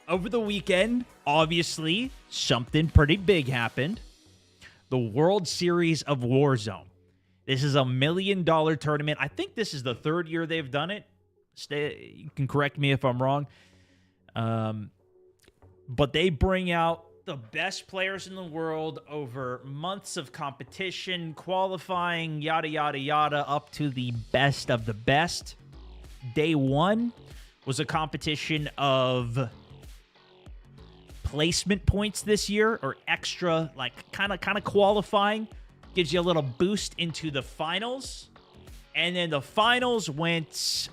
over the weekend, obviously, something pretty big happened. The World Series of Warzone. This is a $1 million tournament. I think this is the third year they've done it. You can correct me if I'm wrong. But they bring out the best players in the world over months of competition, qualifying, yada, yada, yada, up to the best of the best. Day one was a competition of placement points this year, or extra, like kind of qualifying. Gives you a little boost into the finals. And then the finals went,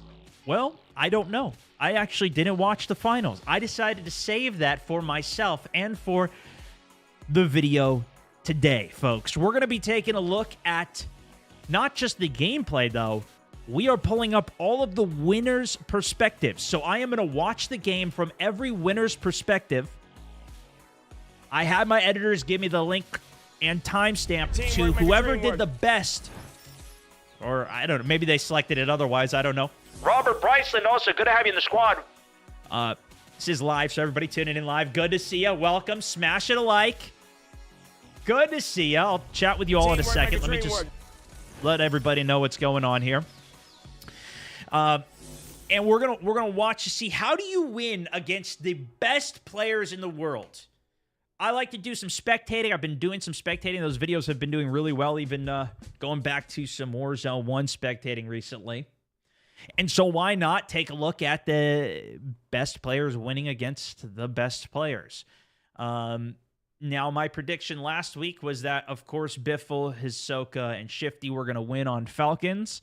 well, I don't know. I actually didn't watch the finals. I decided to save that for myself and for the video today, folks. We're going to be taking a look at not just the gameplay, though. We are pulling up all of the winners' perspectives. So I am going to watch the game from every winner's perspective. I had my editors give me the link and timestamp to whoever did the best. Or, I don't know, maybe they selected it otherwise. I don't know. Robert Bryceland, also good to have you in the squad. This is live, so everybody tuning in live. Good to see you. Welcome. Smash it a like. Good to see you. I'll chat with you all in a second. Let me just let everybody know what's going on here. And we're gonna watch to see, how do you win against the best players in the world? I like to do some spectating. I've been doing some spectating. Those videos have been doing really well, even going back to some Warzone 1 spectating recently. And so why not take a look at the best players winning against the best players? Now, my prediction last week was that, of course, Biffle, Hisoka, and Shifty were going to win on Falcons.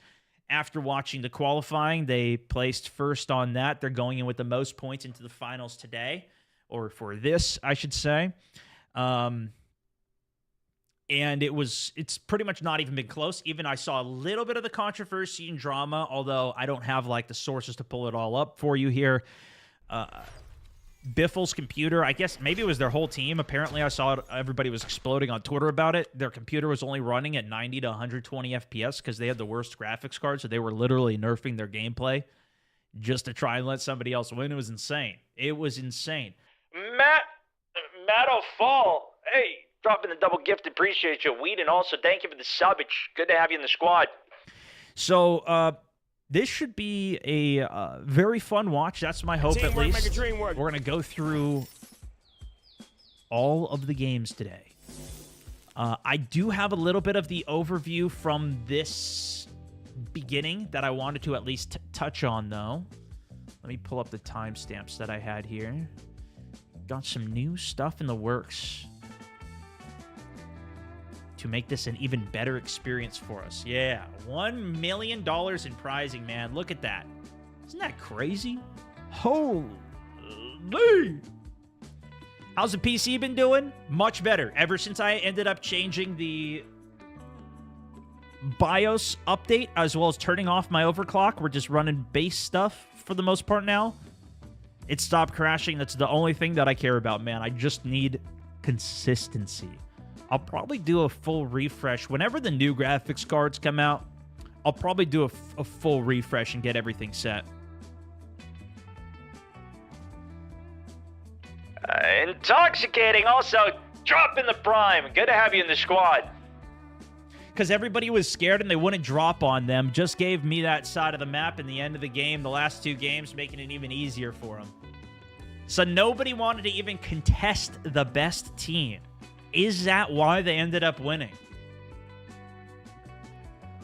After watching the qualifying, they placed first on that. They're going in with the most points into the finals today, or for this, I should say. And it's pretty much not even been close. Even I saw a little bit of the controversy and drama, although I don't have like the sources to pull it all up for you here. Biffle's computer, I guess maybe it was their whole team. Apparently I saw everybody was exploding on Twitter about it. Their computer was only running at 90 to 120 FPS because they had the worst graphics card, so they were literally nerfing their gameplay just to try and let somebody else win. It was insane. It was insane. Matt O'Fall, hey, dropping the double gift, appreciate you. Weed, and also thank you for the sub. It's good to have you in the squad. So, this should be a very fun watch. That's my hope, at least. We're going to go through all of the games today. I do have a little bit of the overview from this beginning that I wanted to at least touch on, though. Let me pull up the timestamps that I had here. Got some new stuff in the works to make this an even better experience for us. Yeah, $1 million in prizing, man. Look at that. Isn't that crazy? Holy. How's the PC been doing? Much better. Ever since I ended up changing the BIOS update, as well as turning off my overclock, we're just running base stuff for the most part now. It stopped crashing. That's the only thing that I care about, man. I just need consistency. I'll probably do a full refresh. Whenever the new graphics cards come out, I'll probably do a full refresh and get everything set. Intoxicating, also dropping the prime. Good to have you in the squad. Because everybody was scared and they wouldn't drop on them. Just gave me that side of the map in the end of the game, the last two games, making it even easier for them. So nobody wanted to even contest the best team. Is that why they ended up winning?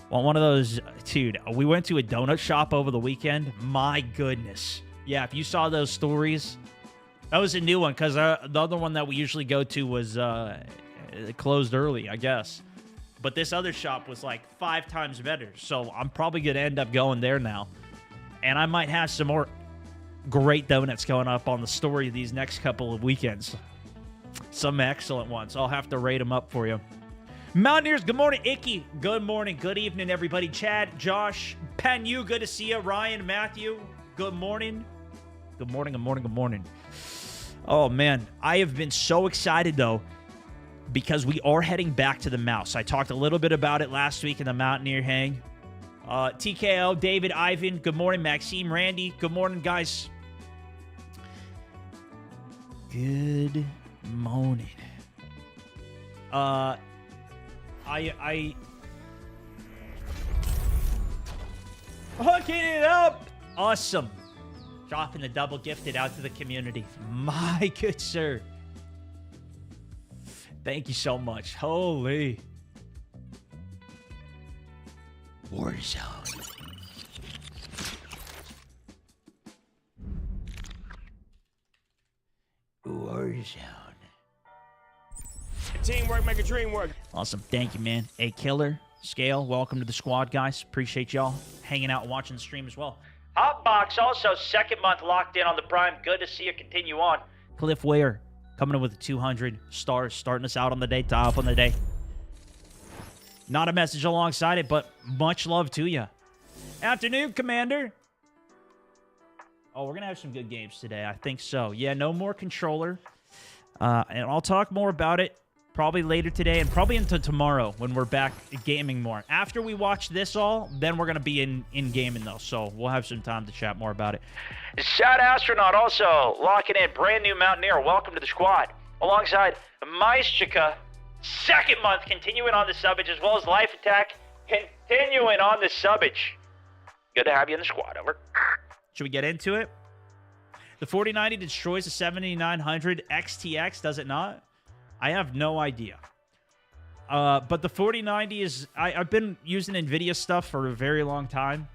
Well, one of those, dude, we went to a donut shop over the weekend. My goodness. Yeah, if you saw those stories, that was a new one, because the other one that we usually go to was closed early, I guess. But this other shop was like 5 times better, so I'm probably going to end up going there now. And I might have some more great donuts going up on the story these next couple of weekends. Some excellent ones. I'll have to rate them up for you. Mountaineers, good morning. Icky, good morning. Good evening, everybody. Chad, Josh, Panu, good to see you. Ryan, Matthew, good morning. Good morning, good morning, good morning. Oh, man. I have been so excited, though, because we are heading back to the Mouse. I talked a little bit about it last week in the Mountaineer Hang. TKO, David, Ivan, good morning. Maxime, Randy, good morning, guys. Good morning. I hooking it up. Awesome. Dropping the double gifted out to the community. My good sir. Thank you so much. Holy. Warzone. Warzone. Teamwork make a dream work. Awesome. Thank you, man. A killer. Scale, welcome to the squad, guys. Appreciate y'all hanging out and watching the stream as well. Hotbox, also second month locked in on the Prime. Good to see you continue on. Cliff Ware coming in with 200 stars, starting us out on the day, top on the day. Not a message alongside it, but much love to you. Afternoon, Commander. Oh, we're going to have some good games today. I think so. Yeah, no more controller. And I'll talk more about it probably later today and probably into tomorrow when we're back gaming more. After we watch this all, then we're going to be in gaming, though. So we'll have some time to chat more about it. Sad Astronaut also locking in. Brand new Mountaineer. Welcome to the squad. Alongside Maistica. Second month continuing on the subbage, as well as Life Attack continuing on the subbage. Good to have you in the squad. Over. Should we get into it? The 4090 destroys the 7900 XTX, does it not? I have no idea. But the 4090 is... I've been using NVIDIA stuff for a very long time.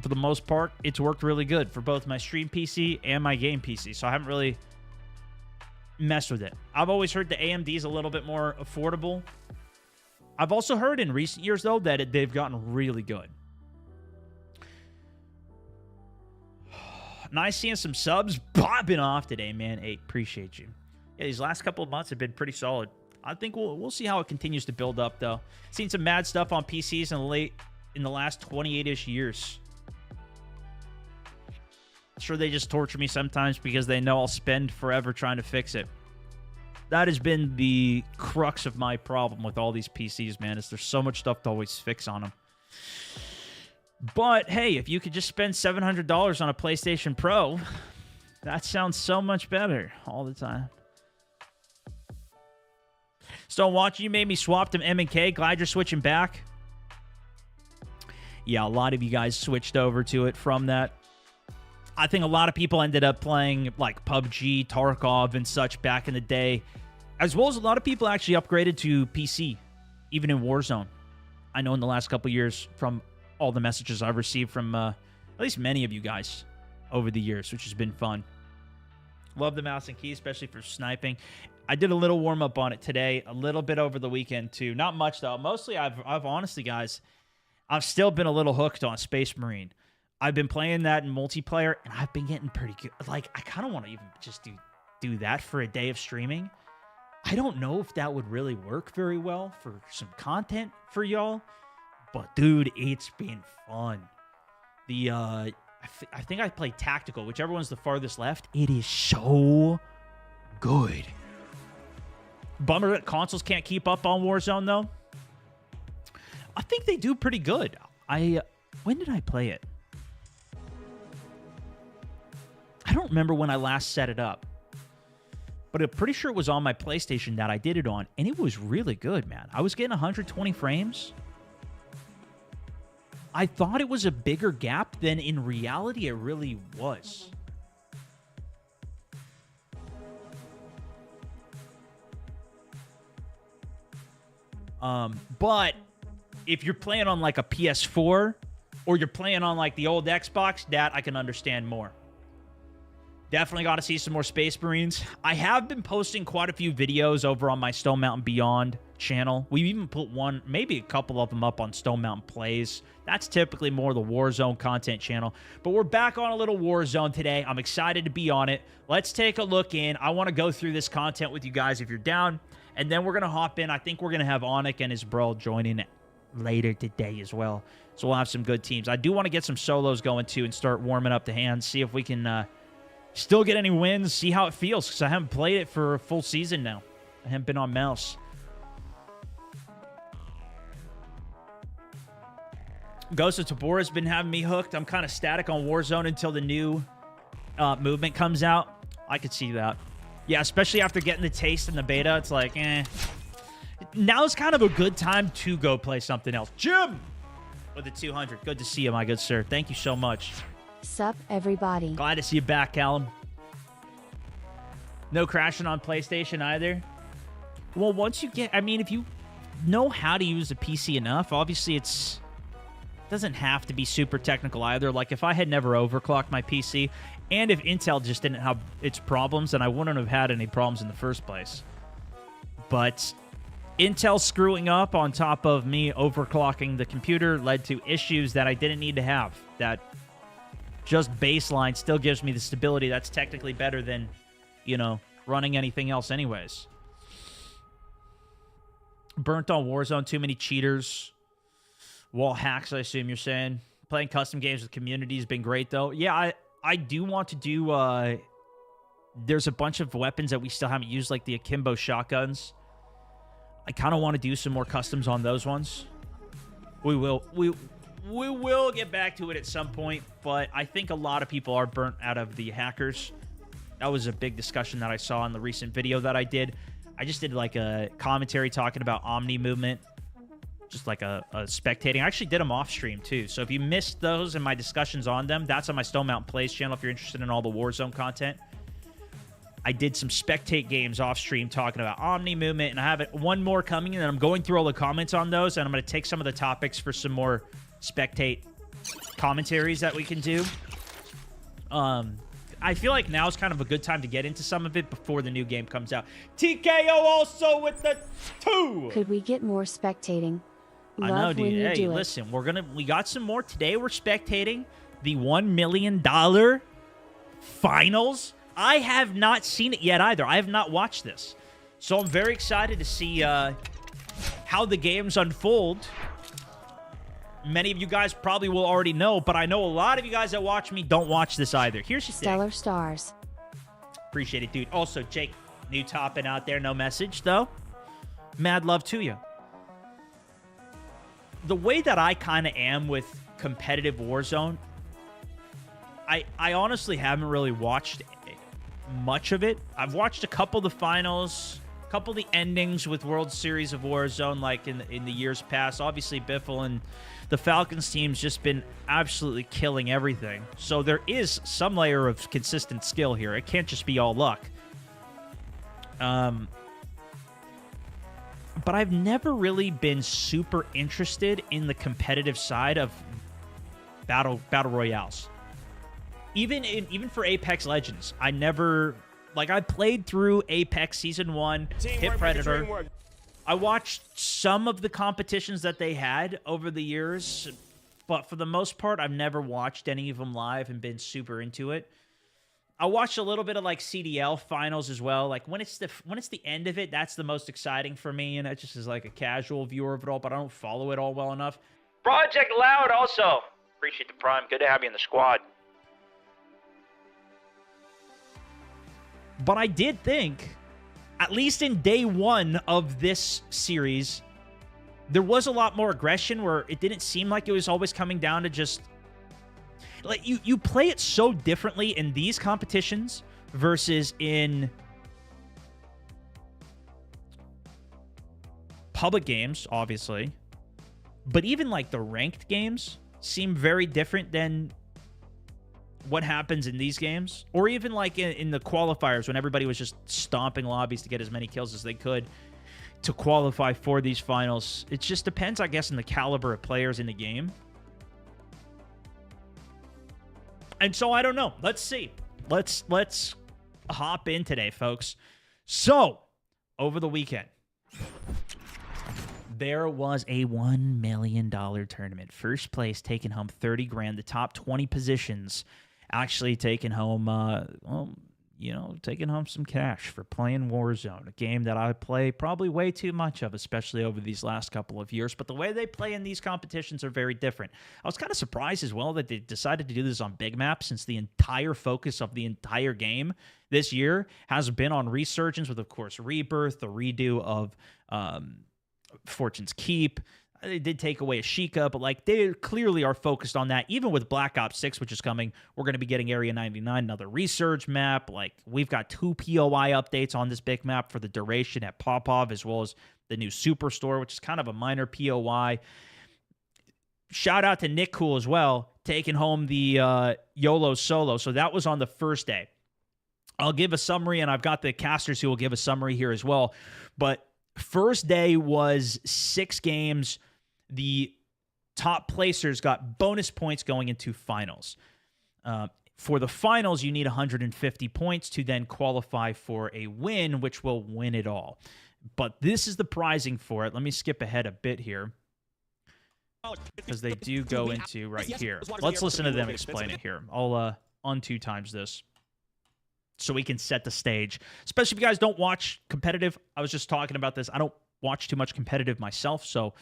For the most part, it's worked really good for both my stream PC and my game PC. So I haven't really messed with it. I've always heard the AMD is a little bit more affordable. I've also heard in recent years, though, that they've gotten really good. Nice seeing some subs bobbing off today, man. Hey, appreciate you. Yeah, these last couple of months have been pretty solid. I think we'll see how it continues to build up, though. Seen some mad stuff on PCs in the last 28-ish years. Sure, they just torture me sometimes because they know I'll spend forever trying to fix it. That has been the crux of my problem with all these PCs, man, is there's so much stuff to always fix on them. But, hey, if you could just spend $700 on a PlayStation Pro, that sounds so much better all the time. Stone watching, you made me swap to M&K. Glad you're switching back. Yeah, a lot of you guys switched over to it from that. I think a lot of people ended up playing like PUBG, Tarkov, and such back in the day. As well as a lot of people actually upgraded to PC, even in Warzone. I know in the last couple years from all the messages I've received from at least many of you guys over the years, which has been fun. Love the mouse and key, especially for sniping. I did a little warm-up on it today, a little bit over the weekend, too. Not much, though. Mostly, I've honestly, guys, I've still been a little hooked on Space Marine. I've been playing that in multiplayer, and I've been getting pretty good. Like, I kind of want to even just do that for a day of streaming. I don't know if that would really work very well for some content for y'all, but, dude, it's been fun. The, I think I played Tactical, whichever one's the farthest left. It is so good. Bummer that consoles can't keep up on Warzone, though. I think they do pretty good. When did I play it? I don't remember when I last set it up. But I'm pretty sure it was on my PlayStation that I did it on. And it was really good, man. I was getting 120 frames. I thought it was a bigger gap than in reality it really was. But if you're playing on like a PS4 or you're playing on like the old Xbox, that I can understand more. Definitely got to see some more Space Marines. I have been posting quite a few videos over on my Stone Mountain Beyond channel. We've even put one, maybe a couple of them up on Stone Mountain Plays. That's typically more the Warzone content channel. But we're back on a little Warzone today. I'm excited to be on it. Let's take a look in. I want to go through this content with you guys if you're down. And then we're going to hop in. I think we're going to have Onic and his bro joining later today as well. So we'll have some good teams. I do want to get some solos going too and start warming up the hands. See if we can still get any wins. See how it feels because I haven't played it for a full season now. I haven't been on mouse. Ghost of Tabor has been having me hooked. I'm kind of static on Warzone until the new movement comes out. I could see that. Yeah, especially after getting the taste in the beta, it's like, eh. Now's kind of a good time to go play something else. Jim! With the 200. Good to see you, my good sir. Thank you so much. Sup, everybody. Glad to see you back, Callum. No crashing on PlayStation either. Well, once you get... I mean, if you know how to use a PC enough, obviously it doesn't have to be super technical either. Like, if I had never overclocked my PC, and if Intel just didn't have its problems, then I wouldn't have had any problems in the first place. But Intel screwing up on top of me overclocking the computer led to issues that I didn't need to have. That just baseline still gives me the stability that's technically better than, you know, running anything else anyways. Burnt on Warzone, too many cheaters. Wall hacks, I assume you're saying. Playing custom games with community has been great, though. Yeah, I do want to do... there's a bunch of weapons that we still haven't used, like the akimbo shotguns. I kind of want to do some more customs on those ones. We will get back to it at some point, but I think a lot of people are burnt out of the hackers. That was a big discussion that I saw in the recent video that I did. I just did like a commentary talking about Omni movement, just like a spectating. I actually did them off stream too. So if you missed those and my discussions on them, that's on my Stone Mountain Plays channel if you're interested in all the Warzone content. I did some spectate games off stream talking about Omni movement, and I have one more coming, and I'm going through all the comments on those, and I'm going to take some of the topics for some more spectate commentaries that we can do. I feel like now is kind of a good time to get into some of it before the new game comes out. TKO also with the 2. Could we get more spectating? I know, dude. Hey, listen, we got some more today. We're spectating the $1 million finals. I have not seen it yet either. I have not watched this. So I'm very excited to see how the games unfold. Many of you guys probably will already know, but I know a lot of you guys that watch me don't watch this either. Here's your Stellar Stars. Appreciate it, dude. Also, Jake, new topping out there. No message, though. Mad love to you. The way that I kind of am with competitive Warzone, I honestly haven't really watched much of it. I've watched a couple of the finals, a couple of the endings with World Series of Warzone, like in the years past. Obviously, Biffle and the Falcons team's just been absolutely killing everything. So there is some layer of consistent skill here. It can't just be all luck. But I've never really been super interested in the competitive side of battle royales. Even for Apex Legends, I never... Like, I played through Apex Season 1, Hit Predator. I watched some of the competitions that they had over the years, but for the most part, I've never watched any of them live and been super into it. I watched a little bit of, like, CDL finals as well. Like, when it's the end of it, that's the most exciting for me, and that just is, like, a casual viewer of it all, but I don't follow it all well enough. Project Loud also. Appreciate the Prime. Good to have you in the squad. But I did think, at least in day one of this series, there was a lot more aggression where it didn't seem like it was always coming down to just... Like, you play it so differently in these competitions versus in public games, obviously. But even, like, the ranked games seem very different than what happens in these games, or even like in the qualifiers when everybody was just stomping lobbies to get as many kills as they could to qualify for these finals. It just depends, I guess, on the caliber of players in the game. And so I don't know. Let's see. Let's hop in today, folks. So over the weekend, there was a $1 million tournament. First place taking home 30 grand. The top 20 positions actually taking home, taking home some cash for playing Warzone, a game that I play probably way too much of, especially over these last couple of years. But the way they play in these competitions are very different. I was kind of surprised as well that they decided to do this on big maps, since the entire focus of the entire game this year has been on Resurgence, with, of course, Rebirth, the redo of Fortune's Keep, They did take away a Sheikah, but like they clearly are focused on that. Even with Black Ops 6, which is coming, we're going to be getting Area 99, another research map. Like we've got 2 POI updates on this big map for the duration at PoV, as well as the new Superstore, which is kind of a minor POI. Shout out to Nick Cool as well, taking home the YOLO solo. So that was on the first day. I'll give a summary, and I've got the casters who will give a summary here as well. But first day was 6 games. The top placers got bonus points going into finals. For the finals, you need 150 points to then qualify for a win, which will win it all. But this is the prizing for it. Let me skip ahead a bit here, because they do go into right here. Let's listen to them explain it here. I'll on 2 times this, so we can set the stage. Especially if you guys don't watch competitive. I was just talking about this. I don't watch too much competitive myself, so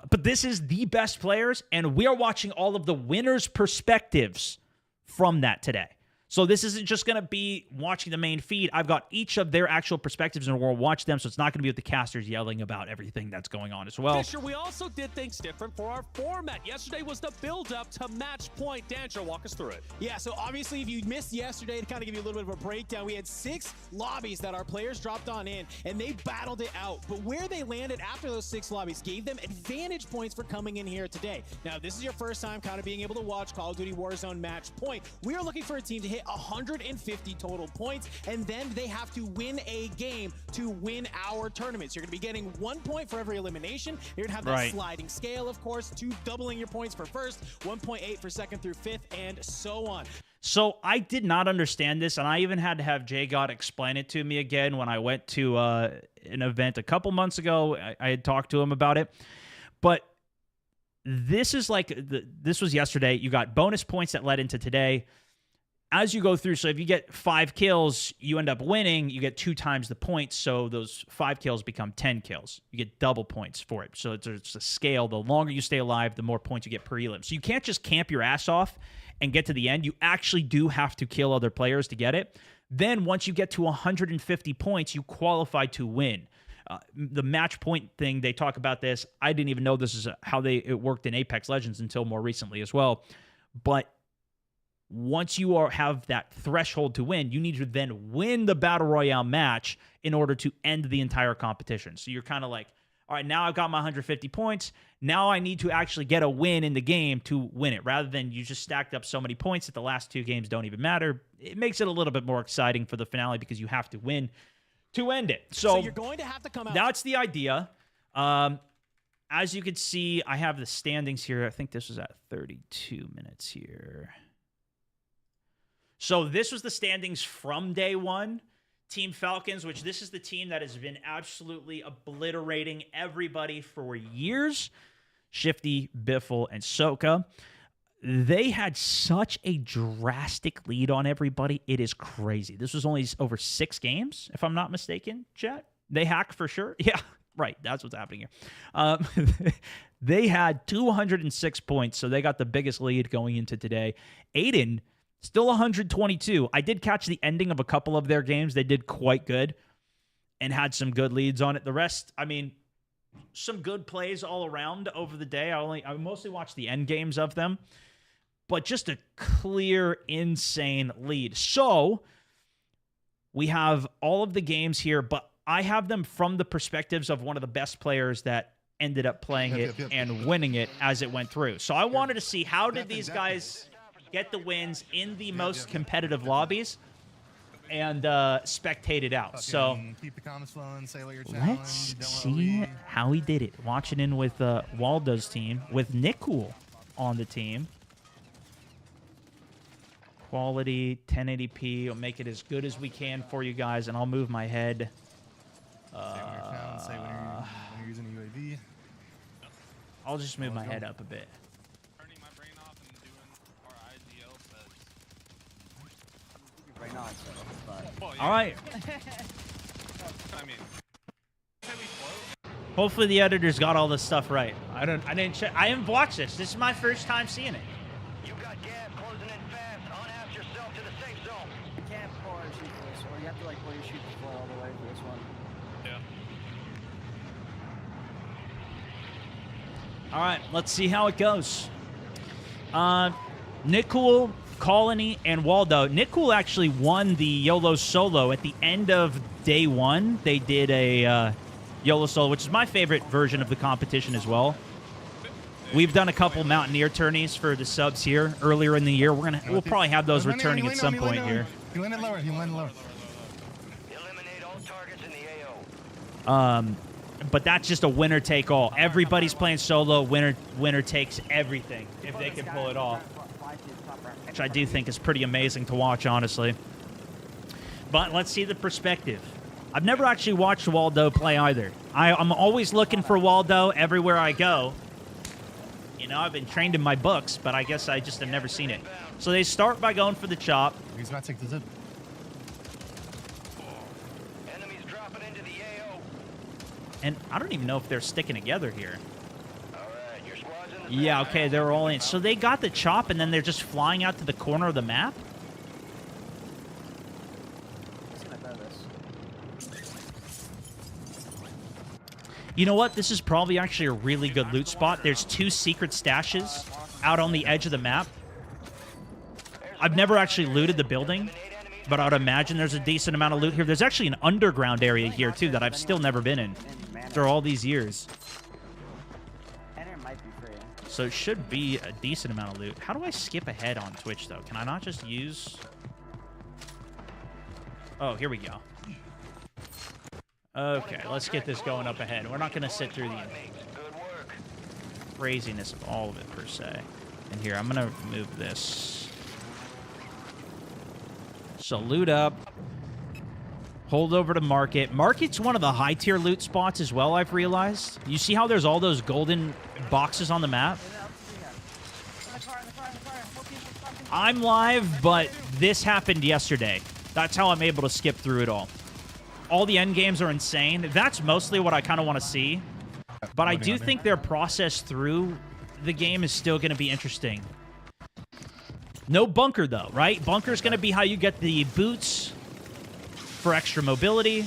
but this is the best players, and we are watching all of the winners' perspectives from that today. So this isn't just going to be watching the main feed. I've got each of their actual perspectives, and we'll watch them, so it's not going to be with the casters yelling about everything that's going on as well. Fisher, we also did things different for our format. Yesterday was the build-up to match point. Dancher, walk us through it. Yeah, so obviously if you missed yesterday, to kind of give you a little bit of a breakdown, we had 6 lobbies that our players dropped on in, and they battled it out. But where they landed after those 6 lobbies gave them advantage points for coming in here today. Now, if this is your first time kind of being able to watch Call of Duty Warzone match point, we are looking for a team to hit 150 total points, and then they have to win a game to win our tournaments. You're going to be getting 1 point for every elimination. You're going to have that sliding scale, of course, doubling your points for first, 1.8 for second through fifth, and so on. So I did not understand this, and I even had to have J-God explain it to me again when I went to an event a couple months ago. I had talked to him about it, but this is like, this was yesterday. You got bonus points that led into today. As you go through, so if you get 5 kills, you end up winning, you get 2 times the points, so those 5 kills become 10 kills. You get double points for it. So it's a scale. The longer you stay alive, the more points you get per elim. So you can't just camp your ass off and get to the end. You actually do have to kill other players to get it. Then once you get to 150 points, you qualify to win. The match point thing, they talk about this. I didn't even know this is how it worked in Apex Legends until more recently as well. But once you have that threshold to win, you need to then win the Battle Royale match in order to end the entire competition. So you're kind of like, all right, now I've got my 150 points. Now I need to actually get a win in the game to win it, rather than you just stacked up so many points that the last 2 games don't even matter. It makes it a little bit more exciting for the finale because you have to win to end it. So you're going to have to come out. That's the idea. As you can see, I have the standings here. I think this was at 32 minutes here. So this was the standings from day 1. Team Falcons, which this is the team that has been absolutely obliterating everybody for years. Shifty, Biffle, and Soka. They had such a drastic lead on everybody. It is crazy. This was only over 6 games, if I'm not mistaken, chat. They hacked for sure. Yeah, right. That's what's happening here. They had 206 points, so they got the biggest lead going into today. Aiden, still 122. I did catch the ending of a couple of their games. They did quite good and had some good leads on it. The rest, I mean, some good plays all around over the day. I mostly watched the end games of them, but just a clear, insane lead. So we have all of the games here, but I have them from the perspectives of one of the best players that ended up playing it and winning it as it went through. So I wanted to see, how did these guys get the wins in the most competitive lobbies and spectate it out. So let's see how he did it. Watching in with Waldo's team, with Nick Cool on the team. Quality, 1080p. We'll make it as good as we can for you guys, and I'll move my head. I'll just move my head up a bit. Right now, all right. Hopefully the editors got all this stuff right. I didn't check. I haven't watched this. This is my first time seeing it. You got gas closing in fast. Unapp yourself to the safe zone. You can't pull and shoot this, or you have to like pull your shoot the floor all the way for this one. Yeah. All right, let's see how it goes. Nickel, Colony, and Waldo. Nickel actually won the YOLO solo at the end of day one. They did a YOLO solo, which is my favorite version of the competition as well. We've done a couple Mountaineer tourneys for the subs here earlier in the year. We'll probably have those returning at some point here. He landed lower. He landed lower. Eliminate all targets in the AO. But that's just a winner take all. Everybody's playing solo. Winner takes everything if they can pull it off, which I do think is pretty amazing to watch, honestly. But let's see the perspective. I've never actually watched Waldo play either. I'm always looking for Waldo everywhere I go. You know, I've been trained in my books, but I guess I just have never seen it. So they start by going for the chop. He's about to take the zip. Enemies dropping into the AO. And I don't even know if they're sticking together here. All right, your squad's in the Yeah, okay, they're all in. So they got the chop, and then they're just flying out to the corner of the map? He's gonna throw this. You know what? This is probably actually a really good loot spot. There's 2 secret stashes out on the edge of the map. I've never actually looted the building, but I would imagine there's a decent amount of loot here. There's actually an underground area here, too, that I've still never been in after all these years. And it might be free. So it should be a decent amount of loot. How do I skip ahead on Twitch, though? Can I not just use... Oh, here we go. Okay, let's get this going up ahead. We're not going to sit through the good work. craziness of all of it, per se. And here, I'm going to remove this. So loot up. Hold over to Market. Market's one of the high-tier loot spots as well, I've realized. You see how there's all those golden boxes on the map? I'm live, but this happened yesterday. That's how I'm able to skip through it all. All the end games are insane. That's mostly what I kind of want to see. But I do think their process through the game is still going to be interesting. No bunker, though, right? Bunker's going to be how you get the boots for extra mobility.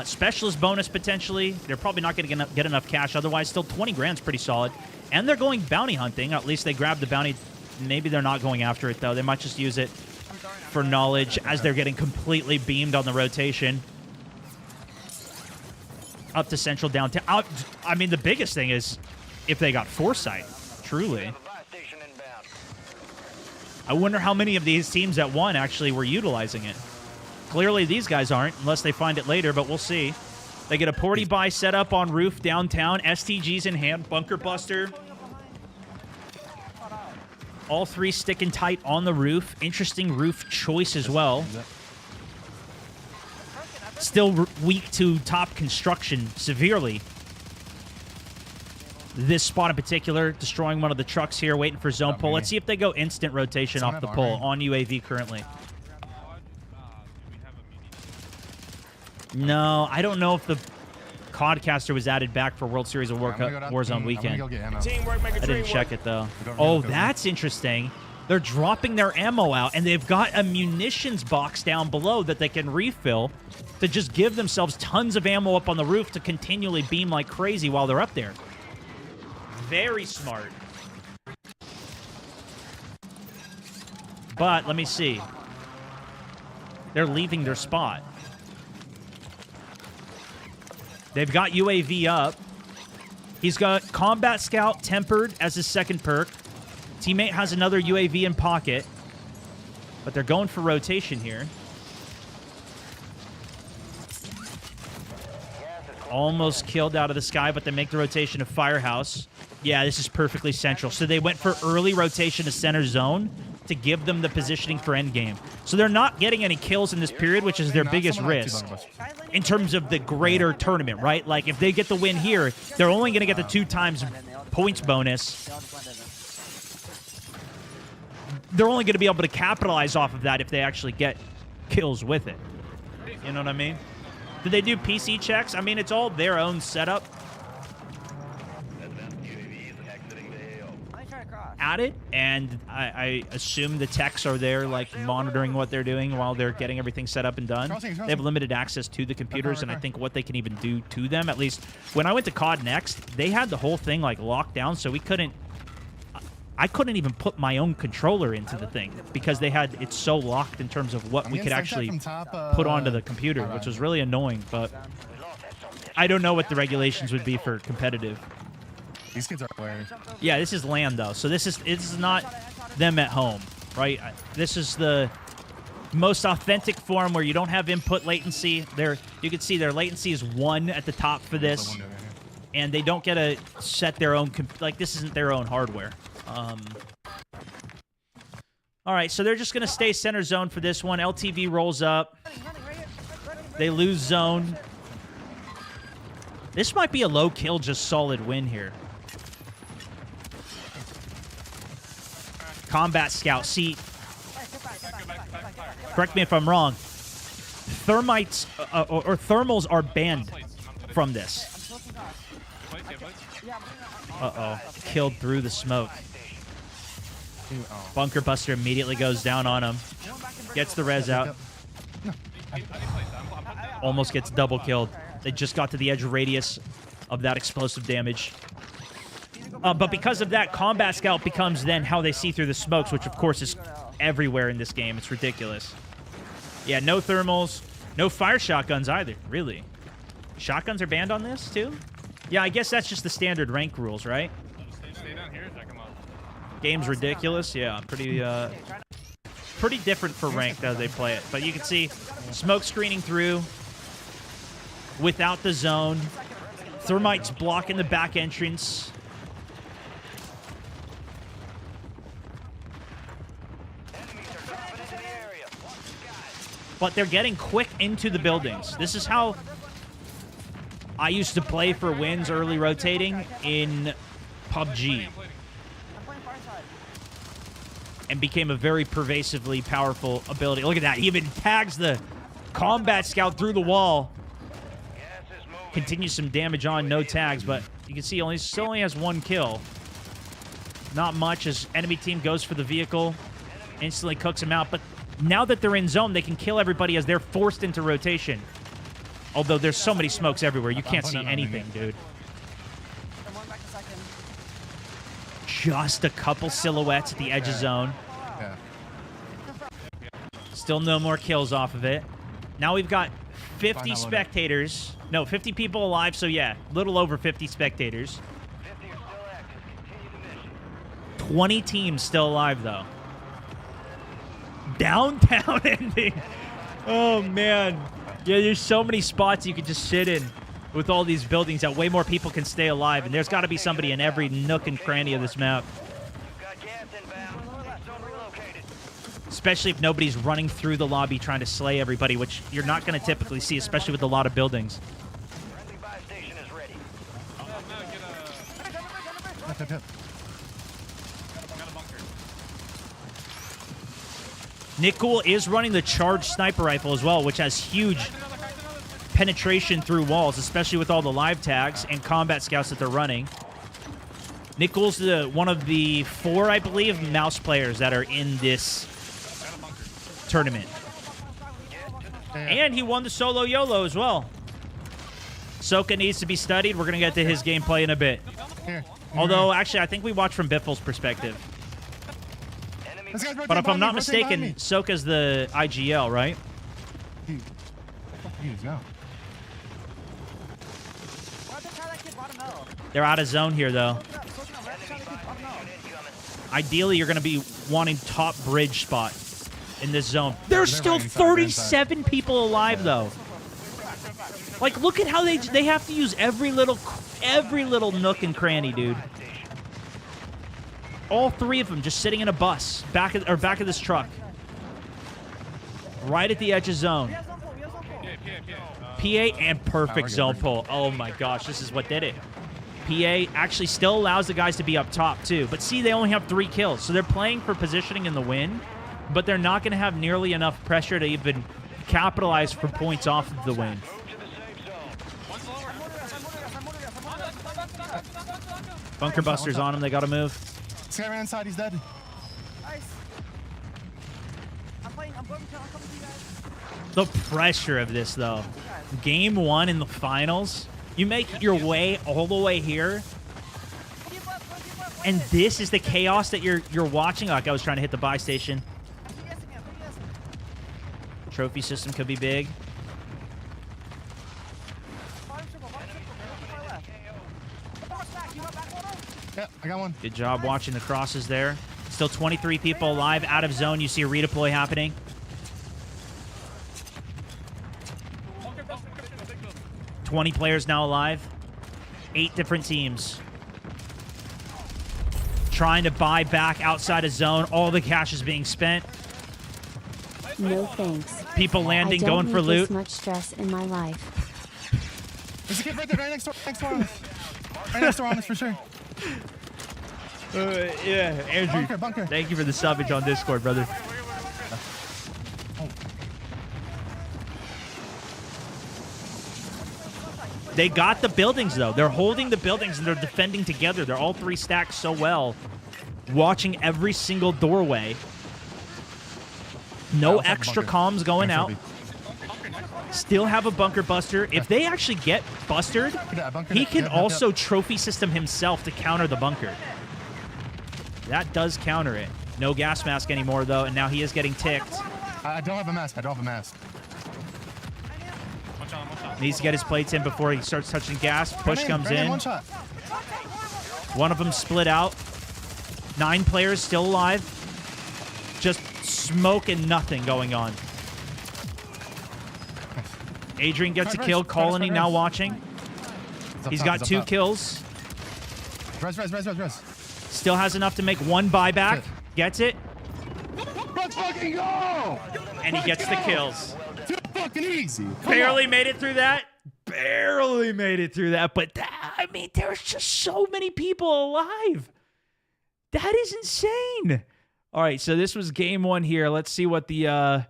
Specialist bonus, potentially. They're probably not going to get enough cash otherwise. Still, 20 grand's pretty solid. And they're going bounty hunting. At least they grabbed the bounty. Maybe they're not going after it, though. They might just use it for knowledge as they're getting completely beamed on the rotation. Up to central downtown. I mean, the biggest thing is if they got foresight, truly. I wonder how many of these teams at one actually were utilizing it. Clearly, these guys aren't, unless they find it later, but we'll see. They get a porty buy set up on roof downtown. STGs in hand. Bunker buster. All 3 sticking tight on the roof. Interesting roof choice as well. Still weak to top construction severely. This spot in particular, destroying one of the trucks here, waiting for zone pull. Let's see if they go instant rotation off the pull on UAV currently. No, I don't know if the Codcaster was added back for World Series of Warzone weekend. I didn't check it, though. Oh, that's interesting. They're dropping their ammo out, and they've got a munitions box down below that they can refill to just give themselves tons of ammo up on the roof to continually beam like crazy while they're up there. Very smart. But, let me see. They're leaving their spot. They've got UAV up. He's got Combat Scout tempered as his second perk. Teammate has another UAV in pocket. But they're going for rotation here. Almost killed out of the sky, but they make the rotation to Firehouse. Yeah, this is perfectly central. So they went for early rotation to center zone to give them the positioning for endgame. So they're not getting any kills in this period, which is their biggest risk in terms of the greater tournament, right? Like, if they get the win here, they're only going to get the 2 times points bonus. They're only going to be able to capitalize off of that if they actually get kills with it. You know what I mean? Did they do PC checks? I mean, it's all their own setup. at it, and I assume the techs are there, like, monitoring what they're doing while they're getting everything set up and done. They have limited access to the computers, and I think what they can even do to them, at least when I went to COD Next, they had the whole thing, like, locked down, so I couldn't even put my own controller into the thing because they had it so locked in terms of what we could actually put onto the computer, which was really annoying, but I don't know what the regulations would be for competitive. These kids are players. Yeah, this is LAN though, so this is not them at home, right? This is the most authentic form where you don't have input latency. You can see their latency is 1 at the top for this, and they don't get to set their own like this isn't their own hardware. All right, so they're just gonna stay center zone for this one. LTV rolls up. They lose zone. This might be a low kill, just solid win here. Combat Scout. See, correct me if I'm wrong. Thermites or thermals are banned from this. Uh-oh. Killed through the smoke. Bunker Buster immediately goes down on him. Gets the res out. Almost gets double killed. They just got to the edge radius of that explosive damage. But because of that, Combat Scout becomes then how they see through the smokes, which of course is everywhere in this game. It's ridiculous. Yeah, no thermals. No fire shotguns either, really. Shotguns are banned on this too? Yeah, I guess that's just the standard rank rules, right? Game's ridiculous. Yeah, pretty different for ranked as they play it. But you can see smoke screening through without the zone. Thermites blocking the back entrance. But they're getting quick into the buildings. This is how I used to play for wins early rotating in PUBG. And became a very pervasively powerful ability. Look at that. He even tags the Combat Scout through the wall. Continues some damage on, no tags, but you can see still only has 1 kill. Not much as enemy team goes for the vehicle. Instantly cooks him out, but now that they're in zone, they can kill everybody as they're forced into rotation. Although there's so many smokes everywhere, you can't see anything, dude. Just a couple silhouettes at the edge of zone. Still no more kills off of it. Now we've got 50 spectators. No, 50 people alive, so yeah, little over 50 spectators. 20 teams still alive, though. Downtown ending. Oh, man. Yeah, there's so many spots you could just sit in with all these buildings that way more people can stay alive, and there's got to be somebody in every nook and cranny of this map. Especially if nobody's running through the lobby trying to slay everybody, which you're not going to typically see, especially with a lot of buildings. Nickel is running the charged sniper rifle as well, which has huge penetration through walls, especially with all the live tags and combat scouts that they're running. Nickel's one of the 4, I believe, mouse players that are in this tournament. And he won the solo YOLO as well. Soka needs to be studied. We're going to get to his gameplay in a bit. Although, actually, I think we watch from Biffle's perspective. But if I'm not mistaken, Soka's the IGL, right? They're out of zone here, though. Ideally, you're going to be wanting top bridge spot in this zone. There's still 37 people alive, though. Like, look at how they have to use every little nook and cranny, dude. All 3 of them just sitting in a bus back of this truck, right at the edge of zone. PA and perfect zone pull. Oh my gosh, this is what did it. PA actually still allows the guys to be up top too, but see, they only have 3 kills, so they're playing for positioning in the win, but they're not going to have nearly enough pressure to even capitalize for points off of the win. Bunker Buster's on him. They got to move. This guy ran inside. He's dead. Nice. I'm coming to you guys. The pressure of this, though. Game 1 in the finals. You make your way all the way here. And this is the chaos that you're watching. Like, I was trying to hit the buy station. Trophy system could be big. Yeah, I got one. Good job watching the crosses there. Still 23 people alive. Out of zone, you see a redeploy happening. $20 players now alive. 8 different teams. Trying to buy back outside of zone. All the cash is being spent. No thanks. People landing, I don't going for need loot. this much stress in my life. There's a kid right there, right next door on us. Right next door on us for sure. Yeah, Andrew. Bunker. Thank you for the subbage on Discord, brother. They got the buildings, though. They're holding the buildings, and they're defending together. They're all 3 stacked so well. Watching every single doorway. No extra comms going out. Still have a bunker buster. If they actually get busted, he can also trophy system himself to counter the bunker. That does counter it. No gas mask anymore, though, and now he is getting ticked. I don't have a mask. I don't have a mask. Needs to get his plates in before he starts touching gas. Push comes in. One shot. One of them split out. 9 players still alive. Just smoke and nothing going on. Adrian gets a kill. Colony now watching. He's got 2 kills. Res. Still has enough to make 1 buyback. Gets it. Let's fucking go! And he gets the kills. Too fucking easy. Barely made it through that. Barely made it through that. But I mean, there's just so many people alive. That is insane. All right, so this was game 1 here. Let's see what the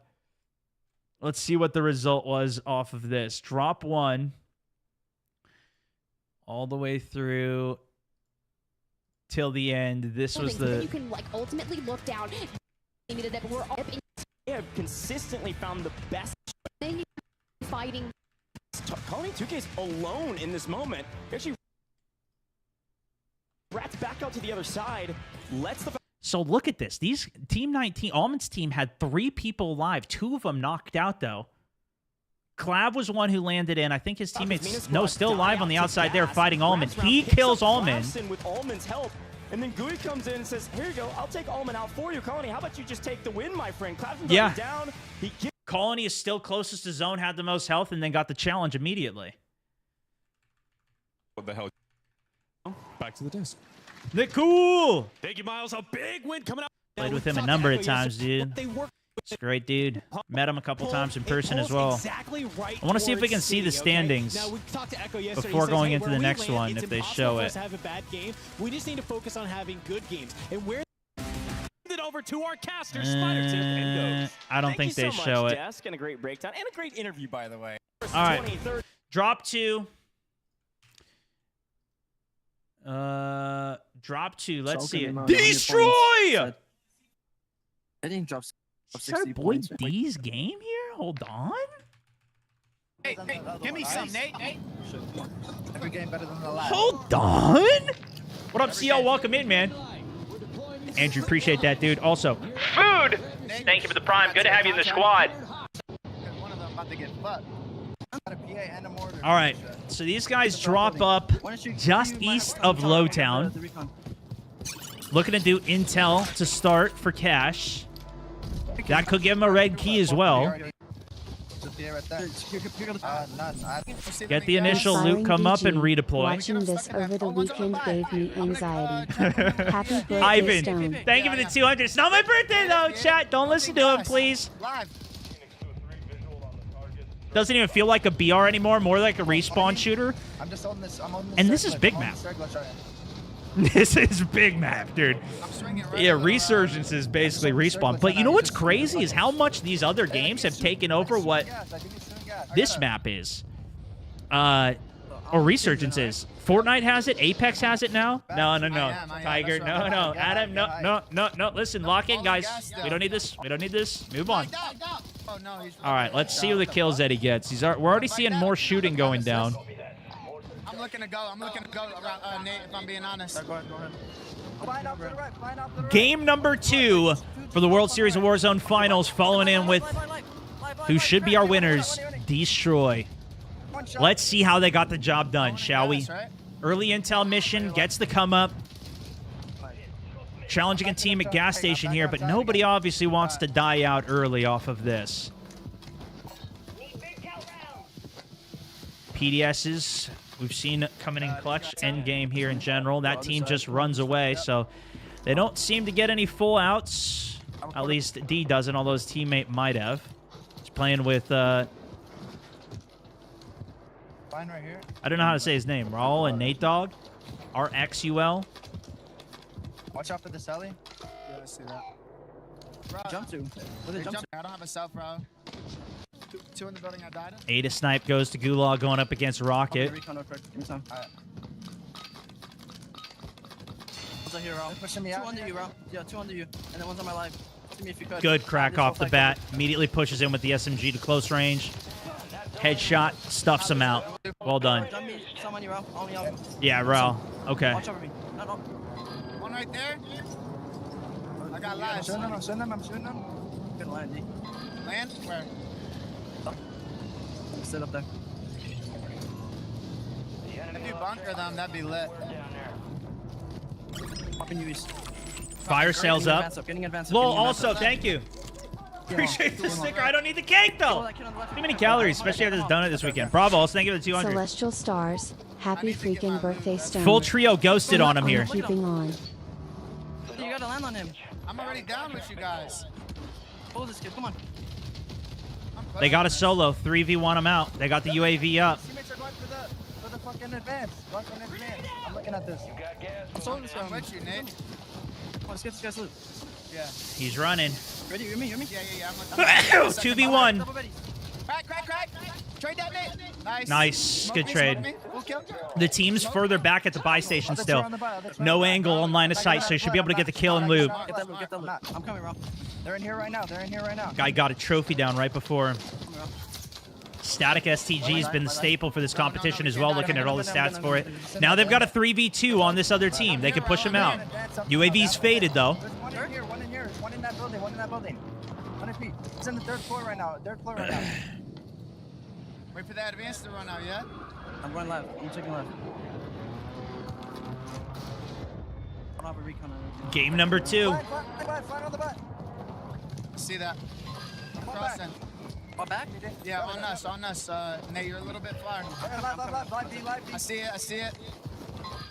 result was off of this. Drop 1 all the way through till the end. This was the you can like ultimately look down. That we're all They have consistently found the best fighting. Colony 2K's alone in this moment. Actually rats back out to the other side. So look at this. These Team 19, Almond's team had 3 people alive. 2 of them knocked out, though. Clav was one who landed in. I think his teammates, still alive on the outside there fighting Almond. He kills Almond. With Almond's help. And then Gui comes in and says, here you go, I'll take Almond out for you. Colony, how about you just take the win, my friend? Clav's down. Colony is still closest to zone, had the most health, and then got the challenge immediately. What the hell? Back to the disc. They're cool. Thank you, Miles. A big win coming up. Played with him a number of times, dude. It's a great dude. Met him a couple times in person as well. I want to see if we can see the standings before going into the next one, if they show it. We just need to focus on having good games. And where it over to our caster, Spider Tip, and goes. I don't think they show it. Desk and a great breakdown and a great interview, by the way. All right. Drop 2. Drop 2. Let's see it. Destroy! I didn't drop. Is our boy D's game here? Hold on. Hey, give me some, Nate. Every game better than the last. Hold on. What up, CL? Welcome in, man. Andrew, appreciate that, dude. Also, food. Thank you for the prime. Good to have you in the squad. One of them about to get fucked. All right, so these guys drop up just east of Lowtown. Looking to do intel to start for cash. That could give him a red key as well. Get the initial loot, come up and redeploy. Watching this over the weekend gave me anxiety. Happy birthday, Ivan, Stone. thank you for the 200. It's not my birthday, though, chat. Don't listen to him, please. Doesn't even feel like a BR anymore, more like a respawn shooter. I'm just on this. And this is big map. This is big map, dude. Yeah, Resurgence is basically respawn. But you know what's crazy is how much these other games have taken over what this map is. Or Resurgence is. Fortnite has it. Apex has it now. No. Tiger, no. Adam, no. Listen, lock in, guys. We don't need this. Move on. Oh, no, he's All right, let's see who the kills that he gets. We're already seeing more shooting going down. I'm looking to go around Nate, if I'm being honest. Go ahead. Flying out to the right. Game number 2 for the World Series of Warzone Finals, following in with who should be our winners, Destroy. Let's see how they got the job done, shall we? Early intel mission gets the come up. Challenging a team at gas station here, but nobody obviously wants to die out early off of this. PDSs, we've seen coming in clutch end game here in general. That team just runs away, so they don't seem to get any full outs. At least D doesn't, although his teammate might have. He's playing with, Right here. I don't know how to say his name. Raul and Nate Dogg. RXUL. Watch out for the celly. Yeah, I see that. Bro, Jump to. they jump. I don't have a self, bro. Two in the building I died in. Ada Snipe goes to Gulag going up against Rocket. Recon real quick. Give me some. Alright. One's on here, Raul. Pushing me Two out. under you, Raul. Yeah, 2 under you. And then one's on my live. Give me if you could. Good crack This off whole the fight bat. Immediately pushes in with the SMG to close range. Headshot, stuffs him out. Well done. Jump me. Some on you, Raul. On me, on me. Yeah, Raul. Okay. Watch over me. No. One right there. I got lives. I'm shooting them. Good line, D. Land? Where? Sit up there. If you bunker them, that'd be lit. Popping you east. Fire sales up. Getting advanced. Lol, also, thank you. Appreciate the sticker. I don't need the cake, though. Too many calories, especially after this donut this weekend. Bravo, also, thank you for the 200. Celestial Stars, happy freaking birthday, Stone. Full trio ghosted on him here. I'm keeping on. You gotta land on him. I'm already down with you guys. Pull this kid. Come on. They got a solo. 3v1 him out. They got the UAV up. Teammates are going for the fucking advance. Going for an advance. I'm looking at this. I'm soloing this guy. I'm with you, Nate. Come on, let's get this guy's loot. Yeah. He's running. Ready? You hear me? Yeah. I'm 2v1. Double ready. Crack. Trade that, Nate. Nice. Smoke Good me, trade. smoke me. We'll kill. The team's further back at the buy station Other two still. on the buy, other two No on the buy. angle on line of sight, so he should be able to get the kill and loot. Get that loot. I'm coming, Raul. They're in here right now. Guy got a trophy down right before him. Come on, Raul. Static STG has been the staple for this competition as well, looking at all the stats for it. Now they've got a 3v2 on this other team. They can push him out. UAV's faded, though. There's one in here. There's one in that building. 100 feet. It's in the third floor right now. Wait for that advance to run out, yeah? I'm going left. I'm taking left. I don't have a recon on it. Game number 2. Fly on the butt. See that? Crossing. Oh, back? Yeah, on us. Nate, you're a little bit far. I see it.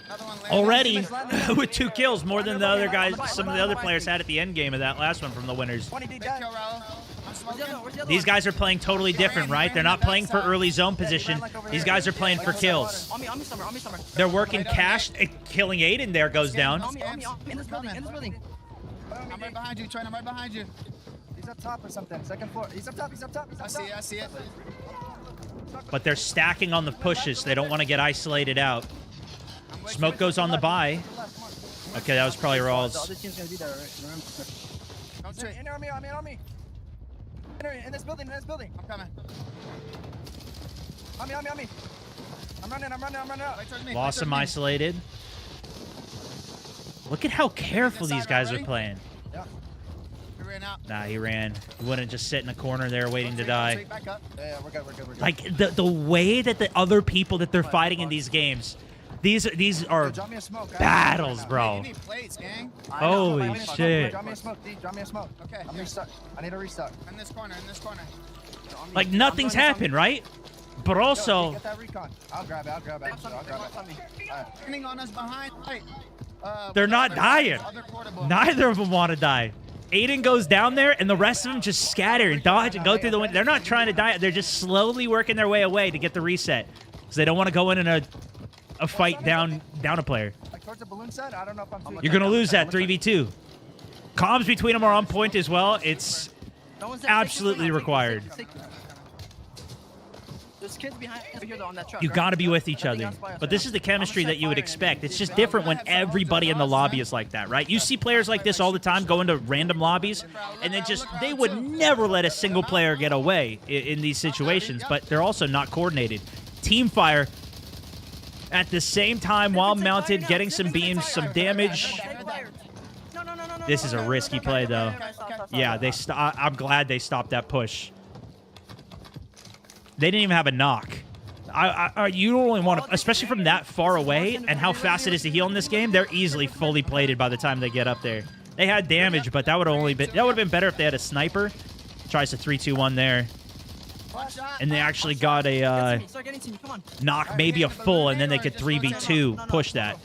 Another one landing. Already with 2 kills, more than the other guys, some of the other players had at the end game of that last one from the winners. Big kill, Raul. I'm smoking. These guys are playing totally different, right? They're not playing for early zone position. These guys are playing for kills. On me, Summer. They're working cash. Killing Aiden there goes down. On me. In this building. I'm right behind you, Trent. I'm right behind you. He's up top or something. Second floor. He's up top. I see it. But they're stacking on the pushes. They don't want to get isolated out. Smoke goes on the buy. Okay, that was probably The Rawls. other team's gonna be there, right? Remember. Don't trade. On me. In this building. I'm coming. On me. I'm running out. Right towards me. Lost him isolated. Look at how careful these guys are playing. Yeah. He ran out. Nah, he ran. He wouldn't just sit in a corner there waiting to die. Back up. Yeah, we're good. Like, the way that the other people that they're fighting in these games, these are Drop me a smoke. battles, Hey, bro. you need plates, gang. Holy shit. Drop me a smoke, D. Drop me a smoke. Okay. I'm restuck. I need a restock. In this corner. Like, nothing's happened, right? But also, Get that recon. I'll grab it. Turning on us behind. Right. they're not dying. Other portable. Neither of them want to die. Aiden goes down there, and the rest of them just scatter and dodge and go through the window. They're not trying to die. They're just slowly working their way away to get the reset. Because they don't want to go in a fight down a player. Like towards the balloon side? I don't know if I'm You're going to lose that 3v2. Comms between them are on point as well. It's absolutely required. There's kids behind us here though on that truck. You got to be with each other. But this is the chemistry that you would expect. It's just different when everybody in the lobby is like that, right? You see players like this all the time go into random lobbies, and then just they would never let a single player get away in these situations, but they're also not coordinated. Team fire at the same time while mounted, getting some beams, some damage. This is a risky play, though. Yeah, I'm glad they stopped that push. They didn't even have a knock. You don't only want to, especially from that far away, and how fast it is to heal in this game. They're easily fully plated by the time they get up there. They had damage, but that would have been better if they had a sniper. Tries to 3-2-1 there, and they actually got a knock, maybe a full, and then they could 3v2 push that.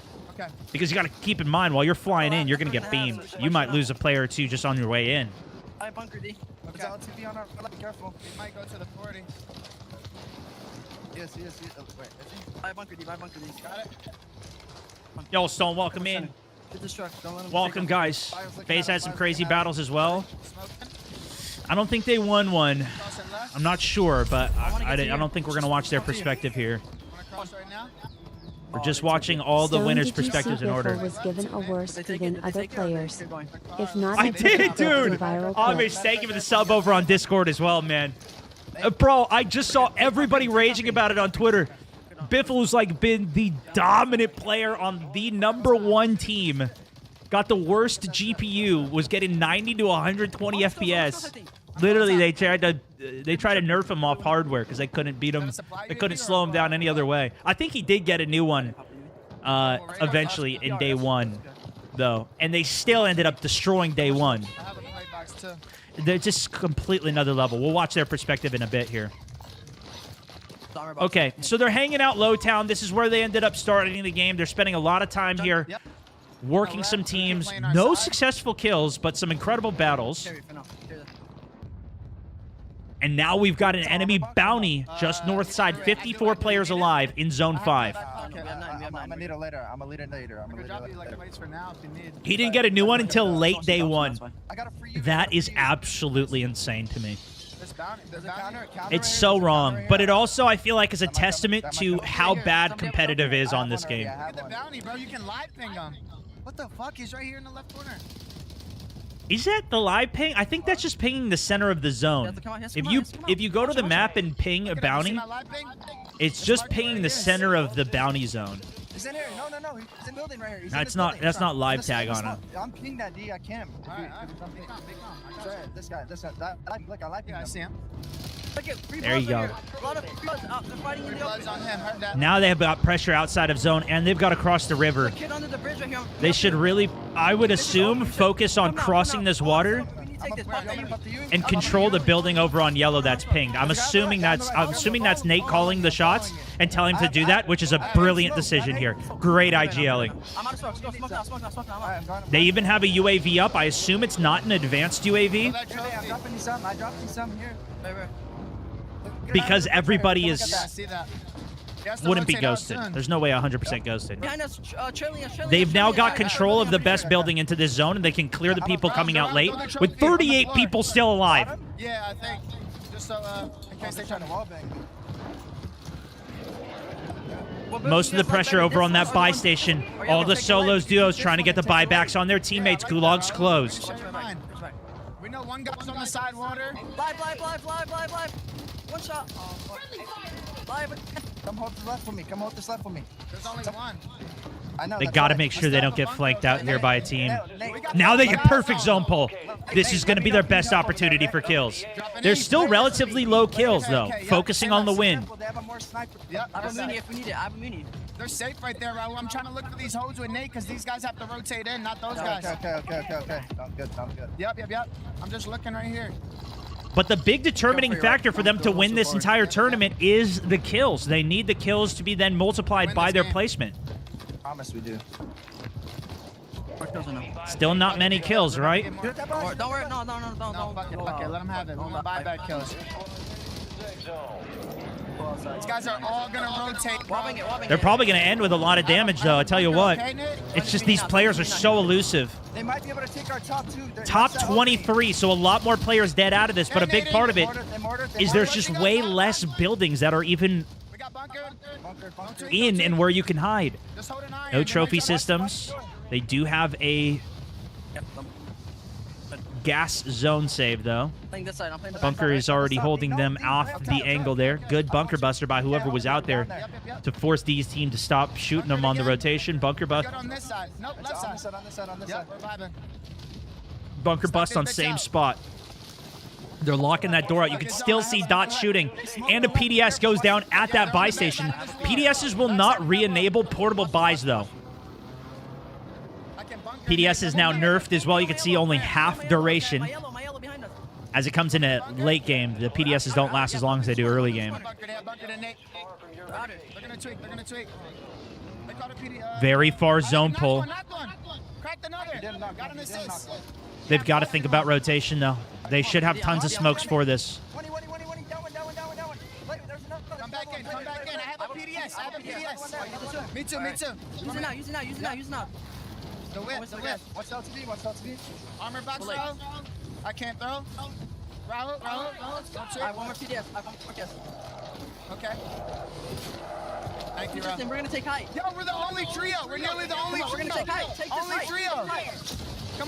Because you got to keep in mind, while you're flying in, you're going to get beamed. You might lose a player or two just on your way in. I bunker D. Okay. Careful. He might go to the 40. Yes. Oh, wait, I bunker D. Got it. Yo, Stone, welcome in. Welcome, guys. FaZe had some crazy battles as well. I don't think they won one. I'm not sure, but I don't think we're going to watch their perspective here. We're just watching all the winners' perspectives in order. Was given a worse than other players. If not, I did, dude. Amish, thank you for the sub over on Discord as well, man. Bro, I just saw everybody raging about it on Twitter. Biffle, who's like been the dominant player on the #1 team, got the worst GPU, was getting 90 to 120 FPS. Literally, they tried to nerf him off hardware because they couldn't beat him. They couldn't slow him down any other way. I think he did get a new one eventually in day 1, though, and they still ended up destroying day 1. They're just completely another level. We'll watch their perspective in a bit here. Okay, so they're hanging out Low Town. This is where they ended up starting the game. They're spending a lot of time here working some teams. No successful kills, but some incredible battles. And now we've got an enemy bounty just north side, 54 players alive in Zone 5. I'm a leader later. He didn't get a new one until late day 1. That is absolutely insane to me. It's so wrong, but it also, I feel like, is a testament to how bad competitive is on this game. You can live ping him. What the fuck? He's right here in the left corner. Is that the live ping? I think that's just pinging the center of the zone. If you go to the map and ping a bounty, it's just pinging the center of the bounty zone. He's in here. No. He's in building right here. That's not live tag on him. I'm pinging that D. I can't. This guy. Look, I like him. I see him. There you go. Now they have got pressure outside of zone, and they've got to cross the river. They should really, I would assume, focus on crossing this water and control the building over on yellow that's pinged. I'm assuming that's Nate calling the shots and telling him to do that, which is a brilliant decision here. Great IGLing. They even have a UAV up. I assume it's not an advanced UAV. Because everybody wouldn't be ghosted. There's no way 100% ghosted. They've now got control of the best building into this zone, and they can clear the people coming out late with 38 people still alive. Yeah, I think. Just so, in case they try to wallbang. Most of the pressure over on that buy station. All the solos, duos trying to get the buybacks on their teammates. Gulag's closed. We know one guy's on the side water. Live. One shot. Live. Come hold this left for me. There's only one. I know. They got to make sure they don't get flanked out here by a team. Now they get perfect zone pull. This is going to be their best opportunity for kills. They're still relatively low kills, though, focusing on the win. I have a muni if we need it. I have a muni. They're safe right there, Raul. I'm trying to look for these holes with Nate because these guys have to rotate in, not those guys. Okay. Sounds good. Yep. I'm just looking right here. But the big determining factor for them to win this entire tournament is the kills. They need the kills to be then multiplied by their placement. Promise we do. Still not many kills, right? Don't worry. No. Fuck it. Let them have it. We're gonna buy back kills. These guys are all gonna rotate. They're probably going to end with a lot of damage, though. I tell you what. It's just these players are so elusive. They might be able to take our top 2. Top 23, so a lot more players dead out of this. But a big part of it is there's just way less buildings that are even in and where you can hide. No trophy systems. They do have a gas zone save, though. Bunker is already holding them off the angle there. Good bunker buster by whoever was out there to force these team to stop shooting them on the rotation. Bunker bust. Bunker bust on same spot. They're locking that door out. You can still see Dot shooting. And a PDS goes down at that buy station. PDSs will not re-enable portable buys, though. PDS is now nerfed as well. You can see only half duration. As it comes in a late game, the PDSs don't last as long as they do early game. Very far zone pull. They've got to think about rotation, though. They should have tons of smokes for this. Come back in. I have a PDS. Me too. Use it now. The whip. Watch out to be. Armor box throw. I can't throw. Raul. I have one more PDS. Okay. Thank you, Raul. We're going to take height. Yo, we're the only trio. We're nearly the only trio. We're going to take height. Only trio.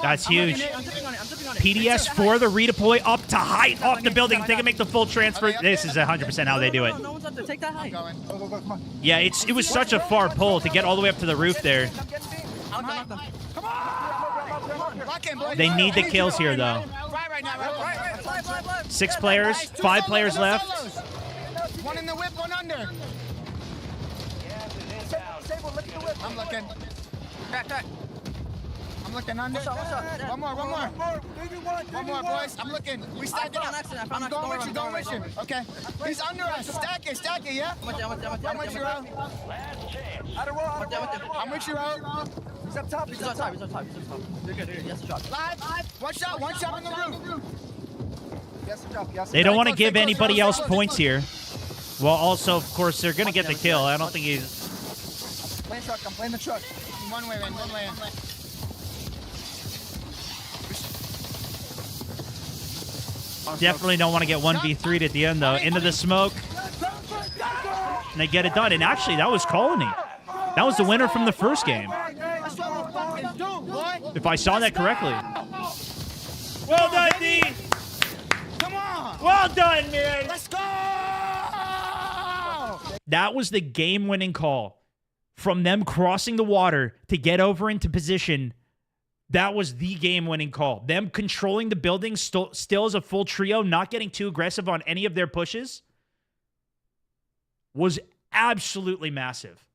That's huge. I'm tipping on it. PDS for the redeploy up to height off the building. If they can make the full transfer. This is 100% how they do it. No one's up there. Take that height. Go, come on. Yeah, it was such a far pull to get all the way up to the roof there. Come on. They need the kills here, though. Right. 6 players, 5 players left. One in the whip, one under. I'm looking. Crack. I'm looking under. One more. One more, boys. I'm looking. We stack it up. I'm going with you. Okay. He's under us. Stack it, yeah? I'm with you, Ro. I'm with you, Ro. He's up top. You're good. Yes, drop. Live. One shot on the roof. Yes. They don't want to give anybody else points here. Well, also, of course, they're going to get the kill. I don't think he's... I'm playing the truck. One way in. Definitely don't want to get 1v3'd at the end, though. Into the smoke. And they get it done. And actually, that was Colony. That was the winner from the first game. If I saw that correctly. Well done, D. Come on. Well done, man. Let's go. That was the game-winning call. From them crossing the water to get over into position, that was the game-winning call. Them controlling the building still as a full trio, not getting too aggressive on any of their pushes, was absolutely massive.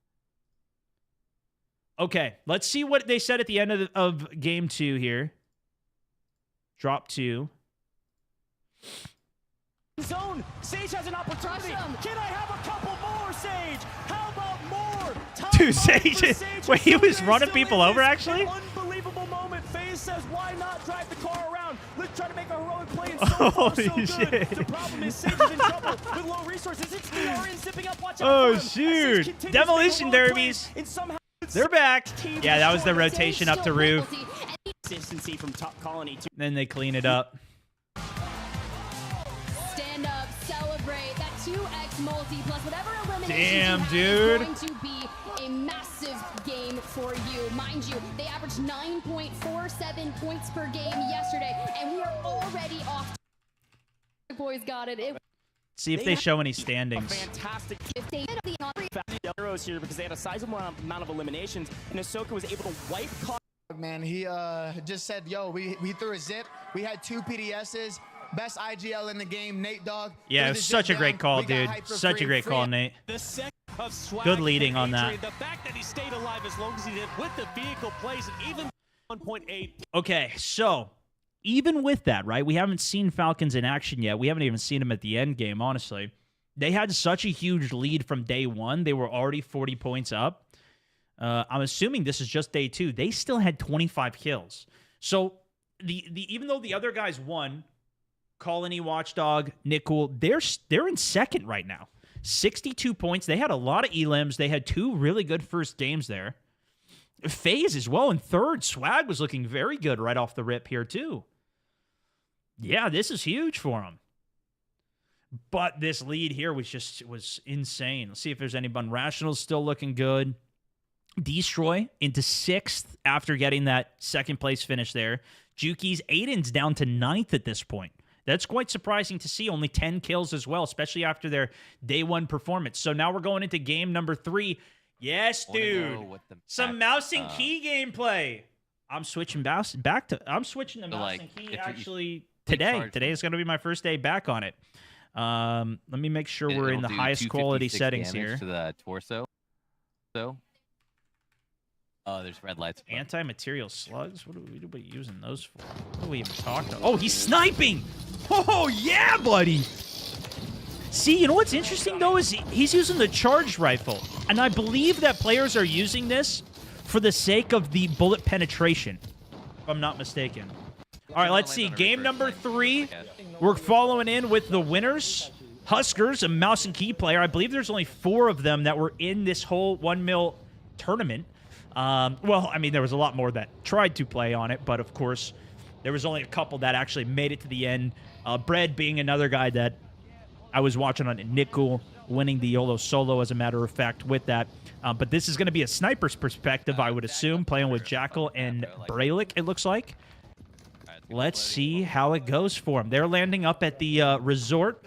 Okay, let's see what they said at the end of game 2 here. Drop 2. Zone. Sage has an opportunity. Can I have a couple more, Sage? How about more? Dude, Sage. Wait, he was running people over, actually? Unbelievable moment. FaZe says, why not drive the car around? Let's try to make a heroic play. And so Holy far, so good. shit. The problem is Sage is in trouble with low resources. It's DRN zipping up. Watch out Oh, for him. shoot. Demolition derbies. They're back. Yeah, that was the rotation up to roof. Consistency from top colony. Then they clean it up. Stand up, celebrate that 2x multi plus whatever elimination. Damn, you have dude. is going to be a massive game for you. Mind you, they averaged 9.47 points per game yesterday, and we are already off. The boys got it. See if they show any standings. Fantastic If they hit the arrows here because they had a sizable amount of eliminations, and Ahsoka was able to wipe. Man, he just said, yo, we threw a zip. We had 2 PDSs. Best IGL in the game, Nate Dogg. Yeah, it was such a great call, dude. Such a great call, Nate. Good leading on that. The fact that he stayed alive as long as he did with the vehicle plays and even 1.8. Okay, so even with that, right, we haven't seen Falcons in action yet. We haven't even seen them at the end game, honestly. They had such a huge lead from day 1. They were already 40 points up. I'm assuming this is just day 2. They still had 25 kills. So even though the other guys won, Colony, Watchdog, Nickel, they're in second right now. 62 points. They had a lot of elims. They had 2 really good first games there. FaZe as well in third. Swag was looking very good right off the rip here too. Yeah, this is huge for him. But this lead here was insane. Let's see if there's anyone. Rational's still looking good. Destroy into 6th after getting that second place finish there. Juki's Aiden's down to 9th at this point. That's quite surprising to see. Only 10 kills as well, especially after their day 1 performance. So now we're going into game number 3. Yes, dude. Some mouse and key gameplay. I'm switching back to. I'm switching to mouse and key actually today. Today is going to be my first day back on it. Let me make sure we're in the highest quality settings here. To the torso. Oh, there's red lights. Anti-material slugs? What are we using those for? What are we even talking about? Oh, he's sniping! Oh, yeah, buddy! See, you know what's interesting, though, is he's using the charged rifle. And I believe that players are using this for the sake of the bullet penetration, if I'm not mistaken. All right, let's see. Game number 3. We're following in with the winners. Huskers, a mouse and key player. I believe there's only 4 of them that were in this whole 1 mil tournament. Well, I mean, there was a lot more that tried to play on it, but of course, there was only a couple that actually made it to the end. Bread being another guy that I was watching on Nickel, winning the YOLO solo, as a matter of fact, with that. But this is going to be a sniper's perspective, I would assume, playing with Jackal and Braylick, it looks like. Let's see how it goes for him. They're landing up at the resort.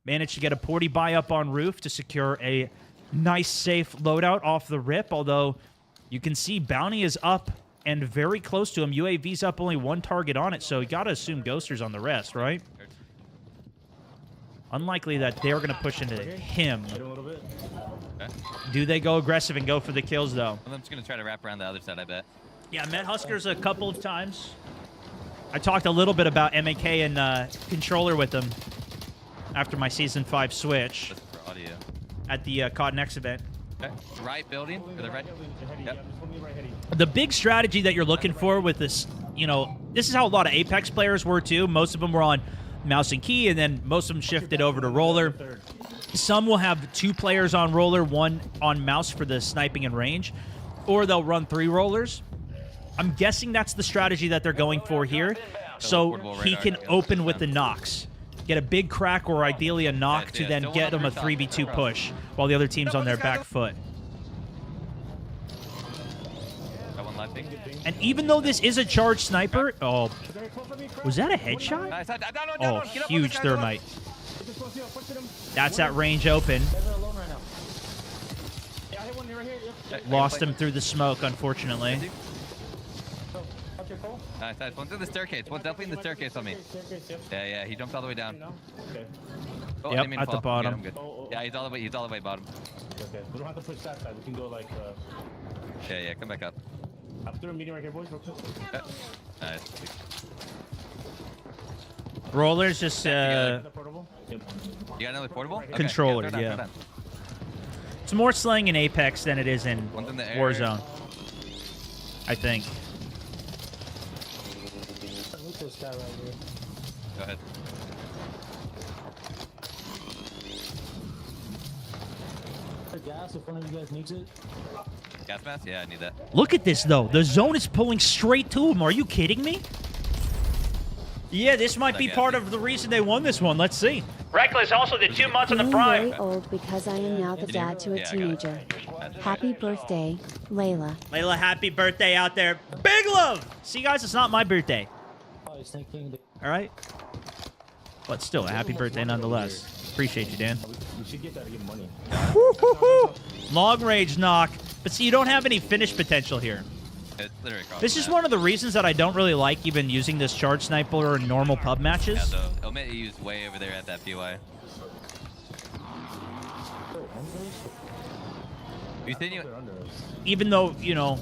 Managed to get a porty buy up on roof to secure a nice, safe loadout off the rip, although you can see Bounty is up and very close to him. UAV's up, only 1 target on it, so you got to assume Ghoster's on the rest, right? Unlikely that they're going to push into him. Do they go aggressive and go for the kills, though? I'm just going to try to wrap around the other side, I bet. Yeah, I met Huskers a couple of times. I talked a little bit about MAK and controller with them after my Season 5 switch. Just for audio. At the COD Next event. Okay. Right building? Or the right? Yep. The big strategy that you're looking for with this, you know, this is how a lot of Apex players were too. Most of them were on mouse and key, and then most of them shifted over to roller. Some will have 2 players on roller, 1 on mouse for the sniping and range, or they'll run 3 rollers. I'm guessing that's the strategy that they're going for here, so he can open with the knocks. Get a big crack or ideally a knock to then get them a 3v2 push while the other team's on their back foot. And even though this is a charged sniper, oh, was that a headshot? Oh, huge thermite. That's at range open. Lost him through the smoke, unfortunately. Nice. One's in the staircase. One's definitely in the staircase on me. Yeah, he jumped all the way down. Oh, yep, at the bottom. I'm good. Yeah, he's all the way bottom. Okay, we don't have to push that side. We can go like... Yeah, come back up. I'm throwing a medium right here, boys, real quick. Nice. Roller's just, You got another portable? Controller, okay, yeah. It's more slaying in Apex than it is in Warzone, I think. Go ahead. Gas if one of you guys needs it. Gas mask? Yeah, I need that. Look at this, though. The zone is pulling straight to him. Are you kidding me? Yeah, this might be part of the reason they won this one. Let's see. Reckless also did 2 months on the prime. I'm very old because I am now the dad to a teenager. Happy birthday, Layla. Layla, happy birthday out there. Big love! See, guys, it's not my birthday. All right? But still, a happy birthday nonetheless. Appreciate you, Dan. We should get that to get money. Long range knock. But see, you don't have any finish potential here. It's literally this is one of the reasons that I don't really like even using this charge sniper in normal pub matches. Yeah, it'll make you use way over there at that PY. Even though, you know,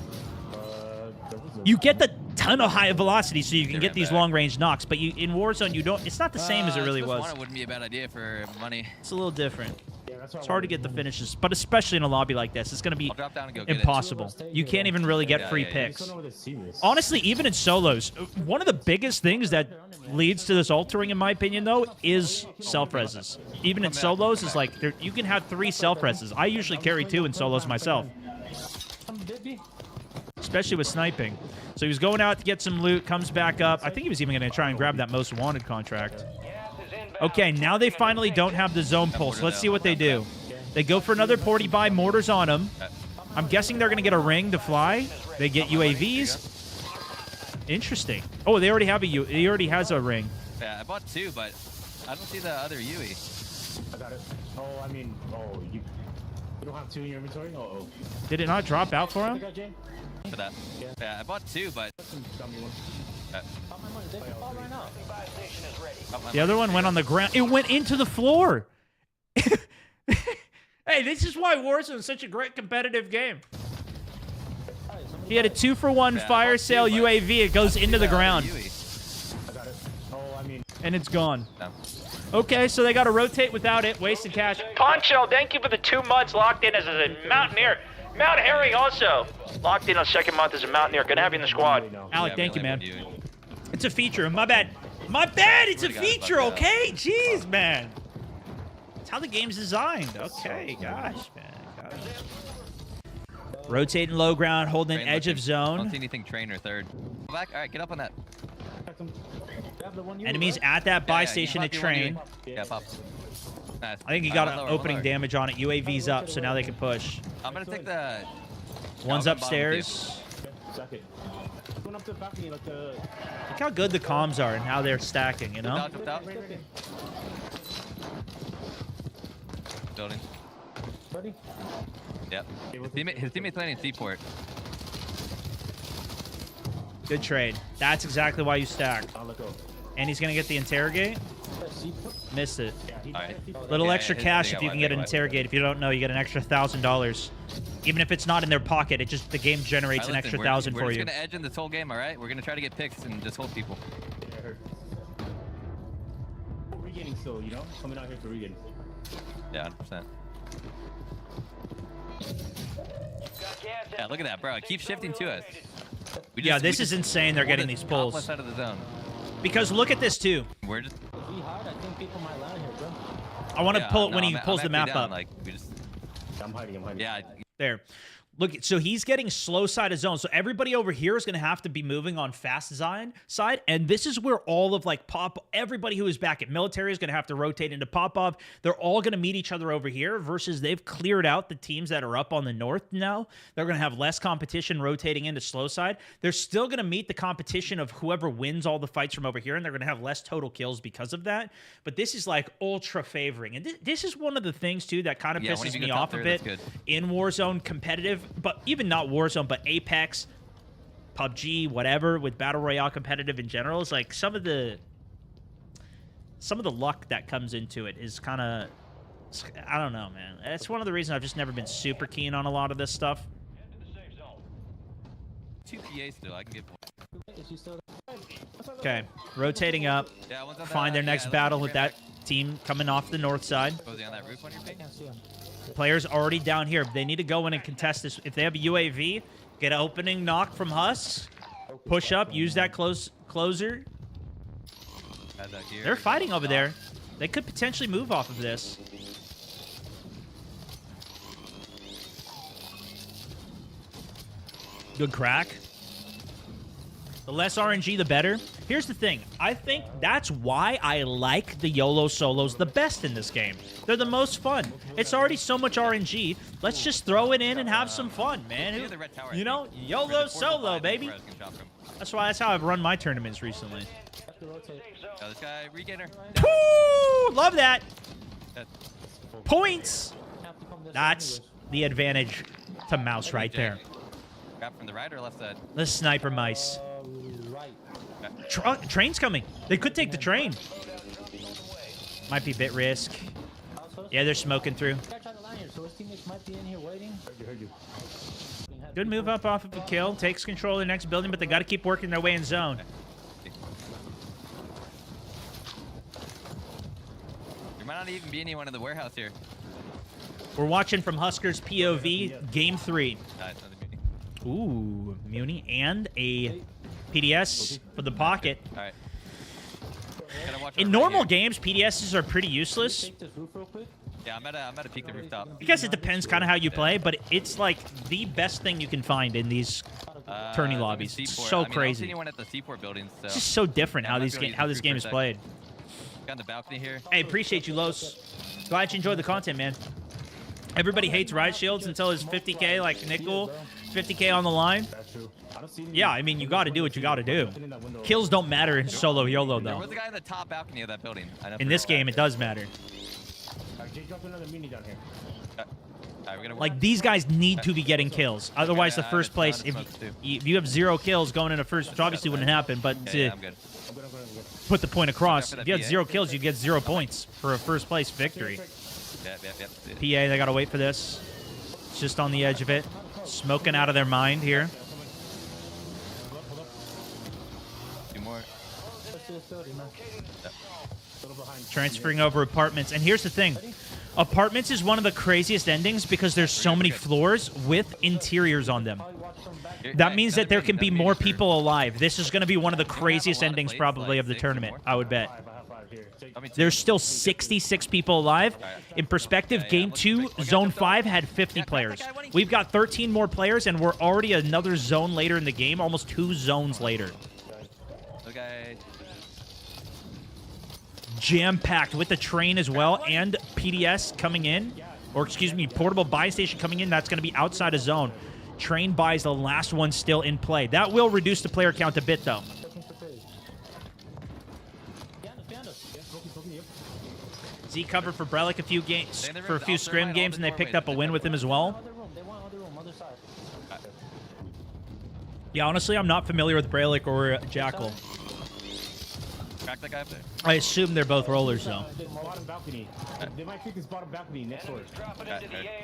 you get the ton of high velocity so you can get these long range knocks, but you in Warzone you don't. It's not the same as it really was. Wouldn't be a bad idea for money. It's a little different. It's hard to get the finishes, but especially in a lobby like this, it's going to be I'll drop down and go get it. impossible. You can't even really get free picks. Honestly, even in solos, one of the biggest things that leads to this altering, in my opinion, though, is self-reses. Even in solos, is like you can have 3 self-reses. I usually carry 2 in solos myself, especially with sniping. So he was going out to get some loot, comes back up. I think he was even going to try and grab that most wanted contract. Okay, now they finally don't have the zone pulse. Let's see what they do. They go for another 40 buy, mortars on them. I'm guessing they're going to get a ring to fly. They get UAVs. Interesting. Oh, they already have a he already has a ring. Yeah, I bought 2, but I don't see the other UE. I got it. Oh, I mean, you don't have 2 in your inventory? Oh. Did it not drop out for him? For that. Yeah, I bought 2, but... The other one went on the ground. It went into the floor. Hey, this is why Warzone is such a great competitive game. He had a 2-for-1 fire sale UAV. It goes into the ground. And it's gone. Okay, so they got to rotate without it. Wasted cash. Poncho, thank you for the 2 months locked in as a Mountaineer. Mount Herring also locked in on 2nd month as a Mountaineer. Good to have you in the squad. Alec, thank you, man. It's a feature. My bad. My bad. It's a feature, okay? Jeez, man. That's how the game's designed. Okay, gosh, man. Gosh. Rotating low ground, holding an edge of zone. I don't see anything train or third. Go back. All right, get up on that. Enemies at that buy station at train. Yeah, pop. Nice. I think he got opening damage on it. UAV's up, so now they can push. I'm going to take the... One's upstairs. Look how good the comms are and how they're stacking, you know? Building. Yep. His teammate's landing Seaport. Good trade. That's exactly why you stack. And he's going to get the interrogate. Missed it. Little extra cash if you can get an interrogate. If you don't know, you get an extra $1,000. Even if it's not in their pocket, it just the game generates an extra 1,000 for you. We're just gonna edge in this whole game, all right? We're gonna try to get picks and just hold people. Regaining still, you know? Coming out here for regaining. Yeah, 100%. Yeah, look at that, bro. It keeps shifting to us. Yeah, this is insane. They're getting these pulls. Side of the zone. Because look at this too. We're just. I want to pull it when he pulls the map up. Like, we just... I'm hiding. Yeah. There. Look, so he's getting slow side of zone. So everybody over here is going to have to be moving on fast side. And this is where all of like everybody who is back at military is going to have to rotate into Popov. They're all going to meet each other over here versus they've cleared out the teams that are up on the north now. They're going to have less competition rotating into slow side. They're still going to meet the competition of whoever wins all the fights from over here. And they're going to have less total kills because of that. But this is like ultra favoring. And this is one of the things too that kind of pisses me off a bit in Warzone competitive. But even not Warzone, but Apex, PUBG, whatever, with Battle Royale competitive in general, is like some of the luck that comes into it is kind of, I don't know, man. That's one of the reasons I've just never been super keen on a lot of this stuff. 2 PA still, I can get... Okay, rotating up, find their next battle with that team coming off the north side. Was he on that roof on your page? Players already down here. They need to go in and contest this. If they have a UAV, get an opening knock from Husk. Push up. Use that closer. They're fighting over there. They could potentially move off of this. Good crack. The less RNG, the better. Here's the thing. I think that's why I like the YOLO solos the best in this game. They're the most fun. It's already so much RNG. Let's just throw it in and have some fun, man. You know, YOLO solo, baby. That's how I've run my tournaments recently. Oh, this guy, regainer. Woo! Love that. Points. That's the advantage to Mouse right there. Grab from the right or left side? The sniper mice. Train's coming. They could take the train. Might be bit risk. Yeah, they're smoking through. Good move up off of a kill. Takes control of the next building, but they got to keep working their way in zone. There might not even be anyone in the warehouse here. We're watching from Huskers POV, Game 3. Ooh, Muni and a PDS for the pocket. All right. In normal games, PDSs are pretty useless. Yeah, I'm at a peek the rooftop. I guess it depends kind of how you play, but it's like the best thing you can find in these tourney lobbies. It's so crazy. I don't see anyone at the Seaport buildings. So. It's just so different how this game is played. Got on the balcony here. Hey, appreciate you, Los. Glad you enjoyed the content, man. Everybody hates Riot Shields until it's 50K, like Nickel, 50K on the line. Yeah, I mean, you got to do what you got to do. Kills don't matter in solo YOLO, There though. was a guy in the top balcony of that building. In this game, it does matter. Like, these guys need to be getting kills. Otherwise, the first place, if you have 0 kills going into first, which obviously wouldn't happen, but to put the point across, if you had 0 kills, you get 0 points for a first place victory. PA, they got to wait for this. It's just on the edge of it. Smoking out of their mind here. Two more. Transferring over apartments. And here's the thing. Apartments is one of the craziest endings because there's so many floors with interiors on them. That means that there can be more people alive. This is going to be one of the craziest endings probably of the tournament, I would bet. There's still 66 people alive. In perspective, Game 2, Zone 5 had 50 players. We've got 13 more players, and we're already another zone later in the game, almost 2 zones later. Okay. Jam-packed with the train as well, and PDS coming in. Or, excuse me, portable buy station coming in. That's going to be outside of zone. Train buys the last one still in play. That will reduce the player count a bit, though. Z covered for Brelic a few games, for a few scrim games, and they picked up a win with him as well. Yeah, honestly, I'm not familiar with Brelic or Jackal. Crack that guy up there. I assume they're both rollers, though. Bottom balcony. They might pick this bottom balcony next door. Right here.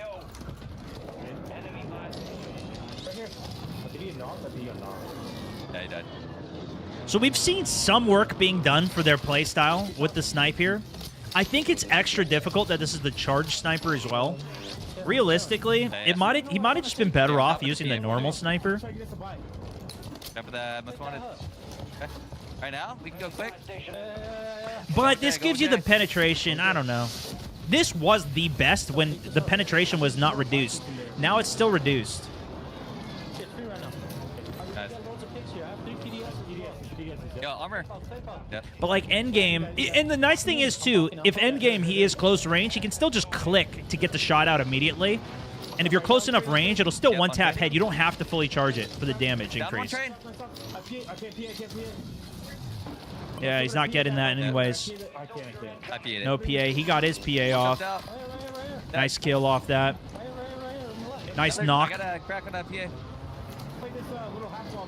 Did he knock or did he knock? Yeah, he died. So we've seen some work being done for their playstyle with the snipe here. I think it's extra difficult that this is the charged sniper as well. Realistically, he might have just been better off using the normal sniper. Remember that most wanted. Okay. Right now, we can go quick. But this gives you the penetration. I don't know. This was the best when the penetration was not reduced. Now it's still reduced. Yo, armor. Yep. But like endgame, and the nice thing is too, if endgame he is close range, he can still just click to get the shot out immediately. And if you're close enough range, it'll still one-tap head. You don't have to fully charge it for the damage increase. Yeah, he's not getting that anyways. No PA. He got his PA off. Nice kill off that. Nice knock.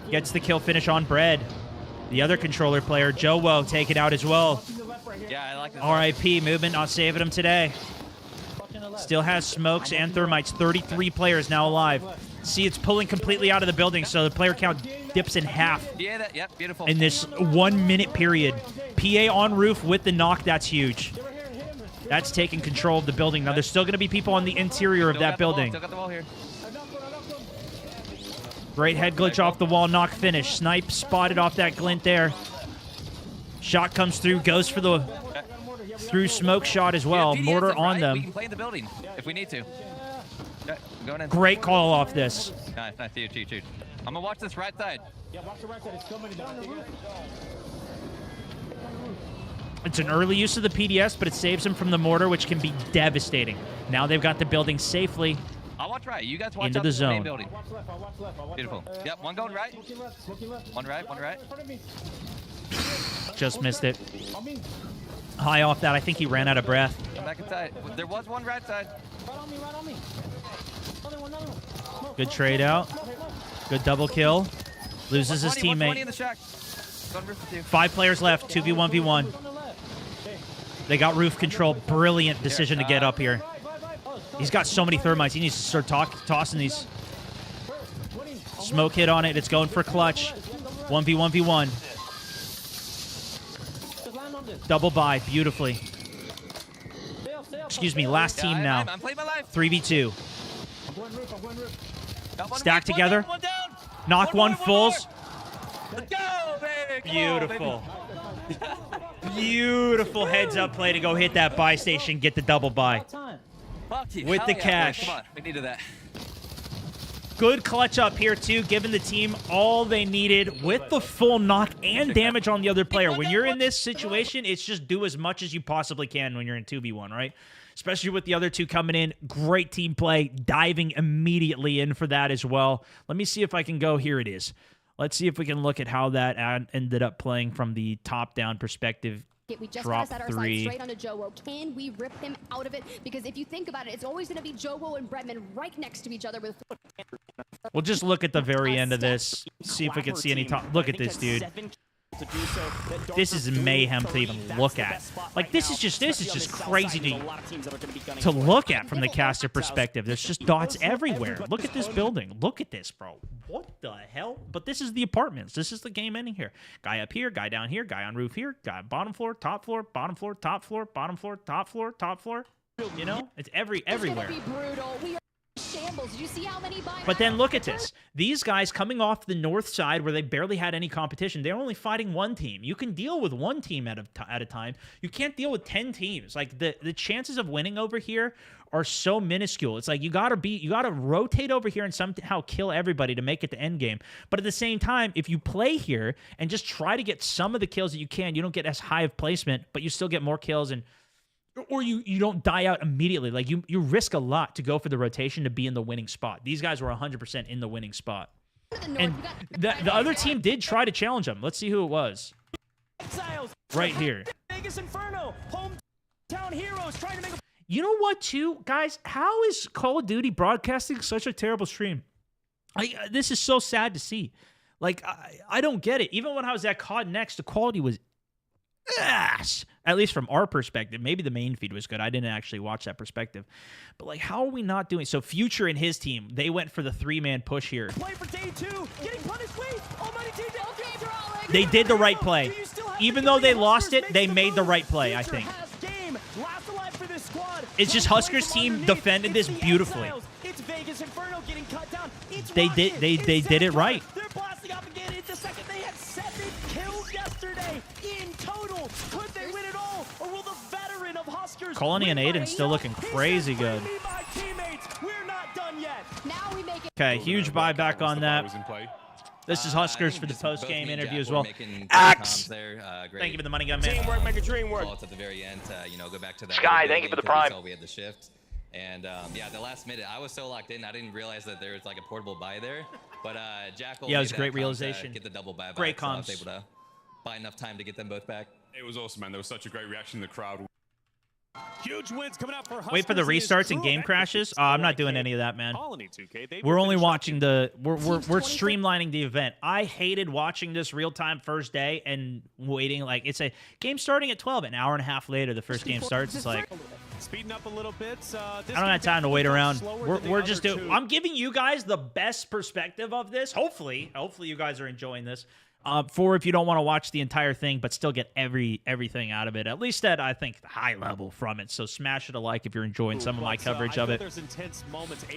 Gets the kill finish on Bread. The other controller player, Joe, take it out as well. Yeah, I like this. RIP movement, not saving him today. Still has smokes and thermites. 33 players now alive. See, it's pulling completely out of the building, so the player count dips in half. Yeah, yep, beautiful. In this 1 minute period. PA on roof with the knock, that's huge. That's taking control of the building. Now, there's still going to be people on the interior of that building. Still got the wall here. Great head glitch off the wall, knock finish. Snipe spotted off that glint there. Shot comes through, goes for the through smoke shot as well. Mortar on them. We can play in the building if we need to. Okay, going in. Great call off this. Nice, huge. I'm gonna watch this right side. Yeah, watch the right side. It's coming down. It's an early use of the PDS, but it saves him from the mortar, which can be devastating. Now they've got the building safely. I'll watch right. You guys watch into up the the main zone. building. Beautiful. Yep, one going right. One right. Just missed it. High off that. I think he ran out of breath. Come back inside. There was one right side. Good trade out. Good double kill. Loses his 120 teammate. in the shack. Going roof with you. 5 players left. 2v1v1. They got roof control. Brilliant decision to get up here. He's got so many thermites. He needs to start tossing these. Smoke hit on it. It's going for clutch. 1v1v1. Double buy. Beautifully. excuse me, last team now. I'm playing my life. 3v2. I'm going roof. I'm going roof. Got one Stack roof, one together. down, one down. Knock One one, more, fulls. Let's go, baby. Come Beautiful. on, baby. Beautiful heads up play to go hit that buy station, get the double buy. Fuck you. With Hell the yeah, boys. cash. Come on, we needed that. Good clutch up here, too, giving the team all they needed with the full knock and damage on the other player. When you're in this situation, it's just do as much as you possibly can when you're in 2v1, right? Especially with the other two coming in. Great team play, diving immediately in for that as well. Let me see if I can go. Here it is. Let's see if we can look at how that ended up playing from the top-down perspective. We just Drop gotta set our sights straight onto Jowo. Can we rip him out of it? Because if you think about it, it's always going to be Jowo and Bredman right next to each other. With We'll just look at the very end of this. See if we can see any top. Look at this, dude. This is mayhem to even look at. Like, this is just crazy to look at from the caster perspective. There's just dots everywhere. Look at this building. Look at this, bro. What the hell? But this is the apartments. This is the game ending here. Guy up here, guy down here, guy on roof here, guy bottom floor, top floor, bottom floor, top floor, bottom floor, top floor, top floor. You know, it's everywhere. It's gonna be brutal. We are shambles. Did you see how many But then look at this. These guys coming off the north side where they barely had any competition, they're only fighting one team. You can deal with one team at a time. You can't deal with 10 teams. Like, the chances of winning over here are so minuscule. It's like you gotta rotate over here and somehow kill everybody to make it to end game. But at the same time, if you play here and just try to get some of the kills that you can, you don't get as high of placement, but you still get more kills, and or you don't die out immediately. Like, you risk a lot to go for the rotation to be in the winning spot. These guys were 100% in the winning spot. And the other team did try to challenge them. Let's see who it was. Right here. Vegas Inferno, hometown heroes trying to make a... You know what, too? Guys, how is Call of Duty broadcasting such a terrible stream? This is so sad to see. Like, I don't get it. Even when I was at COD Next, the quality was ass. At least from our perspective. Maybe the main feed was good. I didn't actually watch that perspective. But, like, how are we not doing... So, Future and his team, they went for the 3-man push here. Play for day 2, getting punished. Wait, almighty team. They did the right play. Even though they lost it, they made the right play, I think. It's just Huskers' team defended this beautifully. It's Vegas Inferno getting cut down. They did it right. They're blasting up again. It's the second. They had 7 kills yesterday in total. Could they win it all, or will the veteran of Huskers? Colony and Aiden still looking crazy good. We're not done yet. Now we make it. Okay, huge buyback on that. This is Huskers for the post-game interview as well. Axe! Thank you for the money gun, man. Teamwork, make a dream work. At the very end to, go back to that. Sky, thank you for the prime. We had the shift. And, yeah, the last minute, I was so locked in, I didn't realize that there was, like, a portable buy there. But, Jackal... Yeah, it was a great realization. Get the double buy back. Great so I comms. was able to buy enough time to get them both back. It was awesome, man. There was such a great reaction in the crowd. Huge wins coming out for Huskers. Wait for the restarts and game crashes. I'm not doing any of that, man. Colony 2K, We're only watching the... We're streamlining the event. I hated watching this real-time first day and waiting. Like, it's a game starting at 12. An hour and a half later, the first game starts. It's like... Speeding up a little bit. I don't have time to wait around. We're just doing... I'm giving you guys the best perspective of this. Hopefully you guys are enjoying this. For if you don't want to watch the entire thing, but still get everything out of it. At least at, I think, the high level from it. So smash it a like if you're enjoying some of my coverage of it.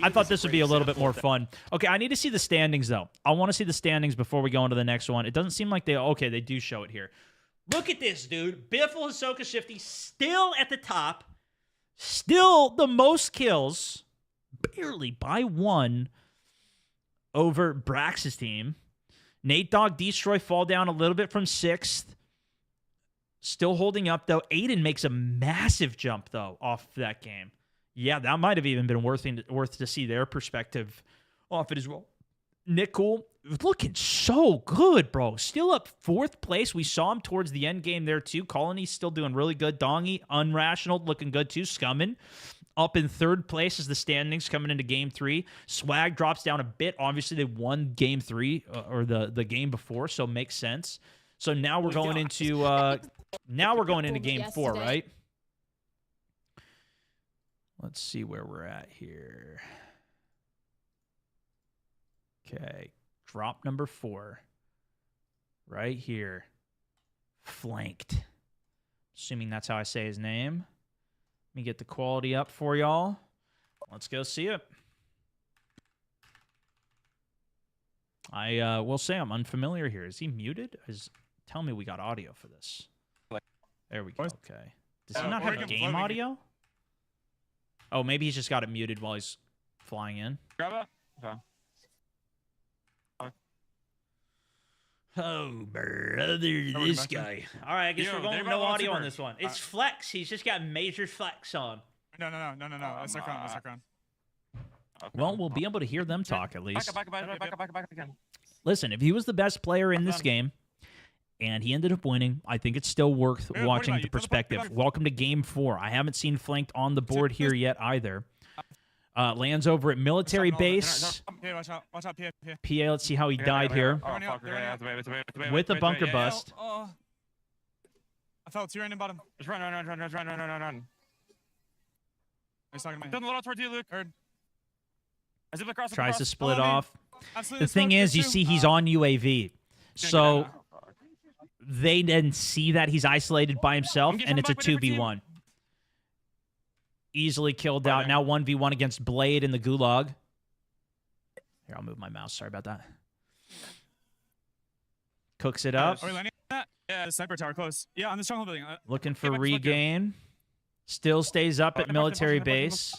I thought this would be a little bit more fun. Okay, I need to see the standings, though. I want to see the standings before we go into the next one. It doesn't seem like they... Okay, they do show it here. Look at this, dude. Biffle, Hisoka, Shifty still at the top. Still the most kills. Barely by 1 over Brax's team. Nate Dogg, Destroy fall down a little bit from 6th. Still holding up, though. Aiden makes a massive jump, though, off that game. Yeah, that might have even been worth to see their perspective off it as well. Nick Cool, looking so good, bro. Still up 4th place. We saw him towards the end game there, too. Colony's still doing really good. Dongy, Unrational, looking good, too. Scummin' up in 3rd place as the standings coming into Game 3. Swag drops down a bit. Obviously, they won Game 3 or the game before, so makes sense. So now we're going into Game 4, right? Let's see where we're at here. Okay, drop number 4. Right here. Flanked. Assuming that's how I say his name. me get the quality up for y'all. Let's go see it. I will say I'm unfamiliar here. Is he muted? Tell me we got audio for this. There we go. Okay. Does he not have game audio? Oh, maybe he's just got it muted while he's flying in. Grab it. Okay. Oh, brother, this guy. All right, I guess we're going with no audio on this one. It's flex. He's just got major flex on. No. That's our crown. That's our crown. Okay. Well, we'll be able to hear them talk at least. Back up again. Listen, if he was the best player in this game and he ended up winning, I think it's still worth watching the perspective. Welcome to Game 4. I haven't seen flanked on the board here yet either. Lands over at military base. Watch out. PA. PA, let's see how he died here. With a bunker bust. I fell 2 random bottom. Just run. He's talking to me. Down the little towards you, Luke. Heard. Tries to split off. The thing is, you see he's on UAV. So they didn't see that he's isolated by himself, and it's a 2v1. Easily killed out. Now 1v1 against Blade in the Gulag. Here, I'll move my mouse. Sorry about that. Cooks it up. Are we landing on that? Yeah, the sniper tower close. Yeah, on the stronghold building. Looking for regain. Still stays up at military base.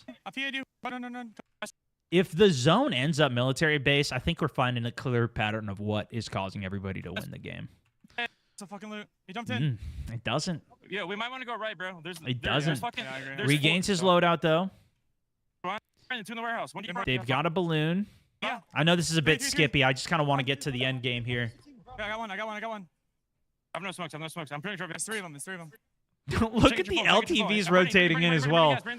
If the zone ends up military base, I think we're finding a clear pattern of what is causing everybody to win the game. It's a fucking loot. He jumped in. It doesn't. Yeah, we might want to go right, bro. It doesn't. Yeah, Regains his loadout, though. In the warehouse. They've got a balloon. Yeah. I know this is a bit skippy. I just kind of want to get to the end game here. Yeah, I got one. I have no smokes. I'm pretty sure There's 3 of them. Look at the LTVs rotating in as well. 3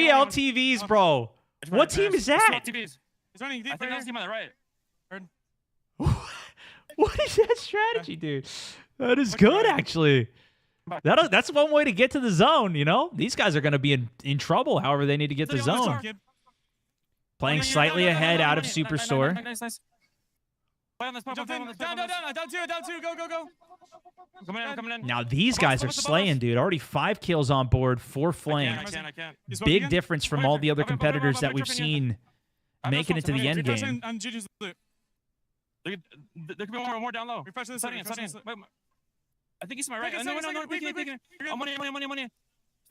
LTVs, bro. What team is that? He's running deep. I think that's the team on the right. Heard. What is that strategy, dude? That is good, actually. That's one way to get to the zone, you know? These guys are going to be in trouble however they need to get the zone. Playing slightly ahead out of Superstore. Nice. Play on this. Down 2. Go. Coming in. Now these guys are slaying, dude. Already 5 kills on board, 4 flanked. I can't. Big difference from all the other competitors that we've seen making it to the end game. There could be more down low. Refresh this. I think he's my right. No. Money.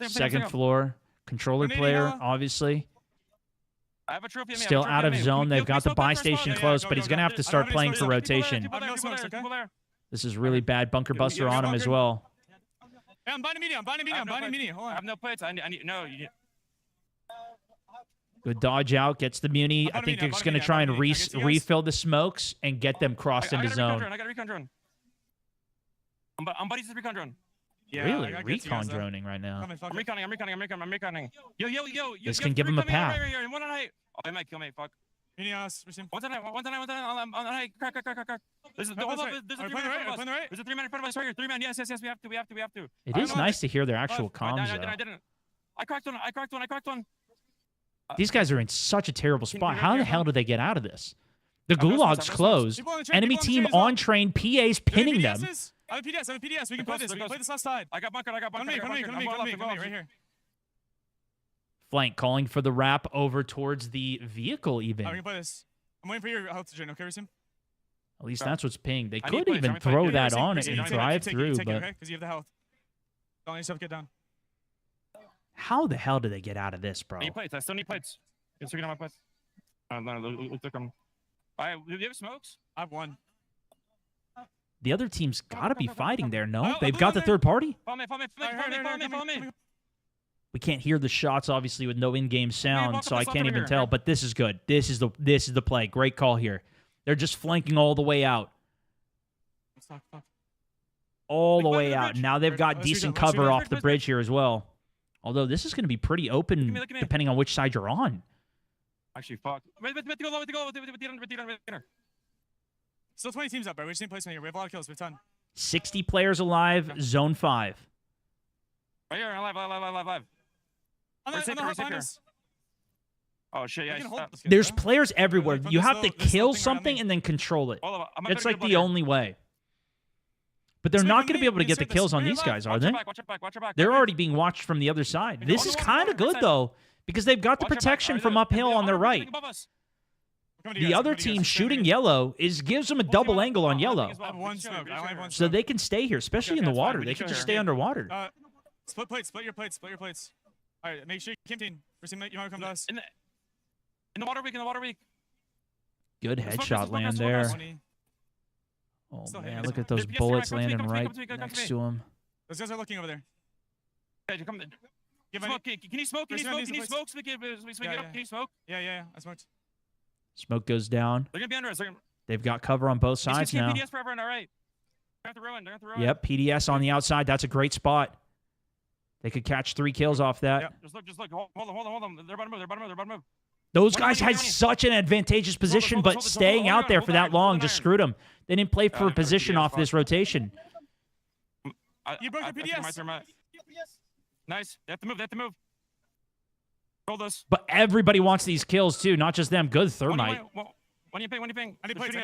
Second floor. Controller player, obviously. I have a trophy. Still out of zone. They've got the buy station close, but he's going to have to start playing for rotation. This is really bad. Bunker buster on him as well. Hey, I'm binding medium. Hold on. I have no plates. I need no. Good dodge out. Gets the muni. I think they're just going to try and refill the smokes and get them crossed into zone. I got a recon drone. I'm buddies with recon drone. Yeah, really? Recon droning right now. I'm reconning. Yo. This can give him a path. One on height. Oh, he might kill me. Fuck. One on height. Crack. There's a 3-man in front of us right here. 3-man. Yes. We have to. It is nice to hear their actual comms, though. I didn't. I cracked one. These guys are in such a terrible spot. How the hell do they get out of this? The Gulag's closed. Enemy team on train. PA's pinning them. I have a PDS. We can play this. We can play this left side. I got bunker. Come to me. Right here. Flank calling for the wrap over towards the vehicle even. We can play this. I'm waiting for your health to drain. Okay, Resim? At least that's what's pinged. They could even throw that on it and drive through, but... Because you have the health. Don't let yourself get down. How the hell do they get out of this, bro? I need plates. I still need plates. It's looking at my plates. Do you have smokes? I have one. The other team's got to be fighting there, no? They've got the third party? Follow me. We can't hear the shots, obviously, with no in-game sound, so I can't even tell. But this is good. This is the play. Great call here. They're just flanking all the way out. All the way out. Now they've got decent cover off the bridge here as well. Although this is going to be pretty open depending on which side you're on. Actually, fuck. Wait, Still 20 teams up, bro. We just need placement here. We have a lot of kills. We have a ton. 60 players alive, zone 5. Right here, alive. Oh, shit, yeah. There's players everywhere. You have to kill something and then control it. It's like the only way. But they're Smoke not on going to me. be able to You get the can kills circle. on Split these your guys, left. are they? Watch your back, watch your back. They're already being watched from the other side. This is kind of good, though, because they've got the protection from uphill on their right. The other team shooting yellow gives them a double angle on yellow. I have one smoke. I only have one So smoke. they can stay here, especially in the water. They can just stay underwater. Split plates. Split your plates. Split your plates. All right, make sure you keep team. First team, you want to come to us. In the water weak, in the water weak. Good headshot land there. Oh, man, look at those bullets landing right next to him. Those guys are looking over there. Okay, come. Smoke. Can you smoke? Can you smoke? Can you smoke? So we can get up. Can you smoke? Yeah. I smoked. Smoke goes down. They're gonna be under us. They've got cover on both sides now. PDS forever on our right. They're gonna have to ruin. Yep, PDS on the outside. That's a great spot. They could catch 3 kills off that. Yep. Just look. Hold on. They're about to move. Those guys had such an advantageous position, but staying out there for that long just screwed them. They didn't play for a position off this rotation. You broke the PDS. Nice. They have to move. Hold us. But everybody wants these kills too, not just them. Good thermite. When you ping. I need plates.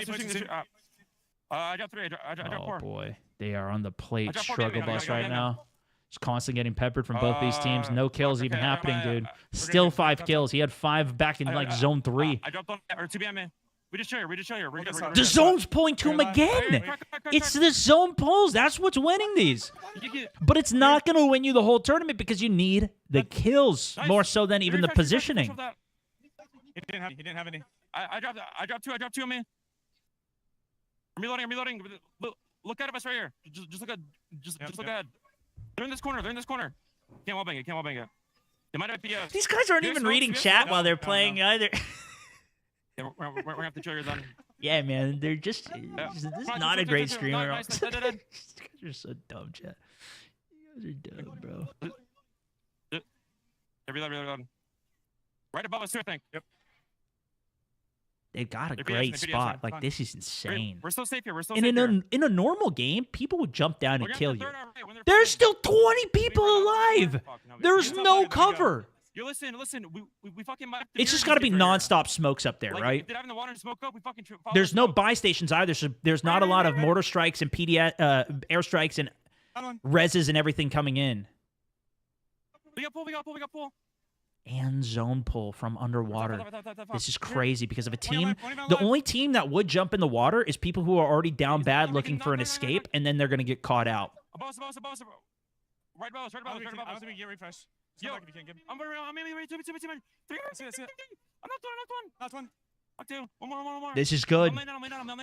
I dropped 3. I dropped 4. Oh boy, they are on the plate struggle bus right now. Just constantly getting peppered from both these teams. No kills even happening, dude. Still 5 kills. He had 5 back in like zone 3. I dropped on or 2 behind me. We just chill here. The zone's pulling to him again. It's the zone pulls. That's what's winning these. But it's not going to win you the whole tournament because you need the kills more so than even the positioning. He didn't have any. I dropped 2 on me. I'm reloading. Look at us right here. Just look ahead. They're in this corner. Can't wall bang it. They might have to. These guys aren't even reading chat while they're playing either. Yeah, we're gonna have to chill here then. Yeah, man, they're just. This is not a great streamer. These guys are so dumb, chat. You guys are dumb, bro. Reload. Right above us too, I think. Yep. They've got a great spot. Like, this is insane. We're still safe here. In a normal game, people would jump down and kill you. There's still 20 people alive. There's no cover. You listen. We fucking. It's just got to be nonstop smokes up there, right? There's no buy stations either, so there's not a lot of mortar strikes and airstrikes and reses and everything coming in. We got pull. And zone pull from underwater. This is crazy because of a team. The only team that would jump in the water is people who are already down bad looking for an escape, and then they're going to get caught out. Right above us. I don't think we can get refresh. Yo, I'm ready. 2. I'm knocked one. Knocked 2. One more. This is good.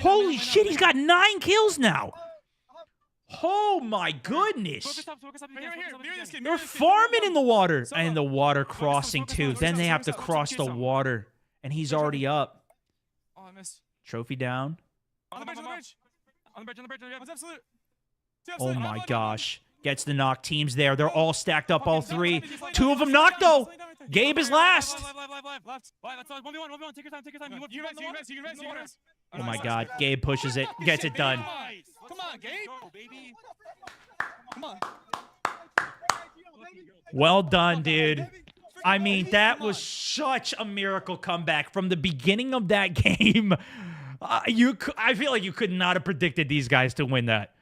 Holy shit, he's got 9 kills now. Oh my goodness. They're farming in the water. And the water crossing too. Then they have to cross the water. And he's already up. Oh, I missed. Trophy down. On the bridge. That's absolute. Oh my gosh. Gets the knock. Team's there. They're all stacked up, all 3. 2 of them knocked, though. Gabe is last. Take your time. You can rest. Oh my god. Gabe pushes it. Gets it done. Come on, Gabe. Go, baby. Come on. Well done, dude. I mean, that was such a miracle comeback from the beginning of that game. I feel like you could not have predicted these guys to win that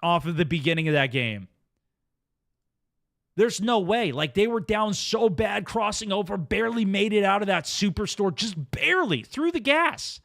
off of the beginning of that game. There's no way. Like, they were down so bad crossing over, barely made it out of that superstore, just barely through the gas.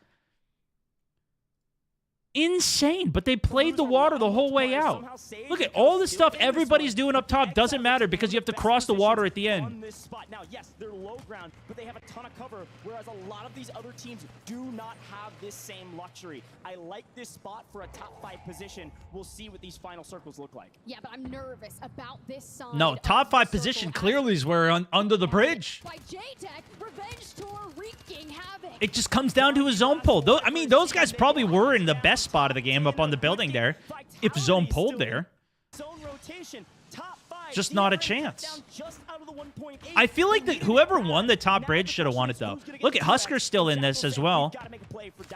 Insane, but they played the water the whole way out. Look at all the stuff everybody's doing up top doesn't matter because you have to cross the water at the end. Now, yes, they're low ground, but they have a ton of cover, whereas a lot of these other teams do not have this same luxury. I like this spot for a top 5 position. We'll see what these final circles look like. Yeah, but I'm nervous about this side. No, top 5 position clearly is where under the bridge. By J-Tech, Revenge Tour wreaking havoc. It just comes down to a zone pull. I mean, those guys probably were in the best spot of the game up on the building there. If zone pulled there. Just not a chance. I feel like whoever won the top bridge should have won it, though. Look at Husker's still in this as well.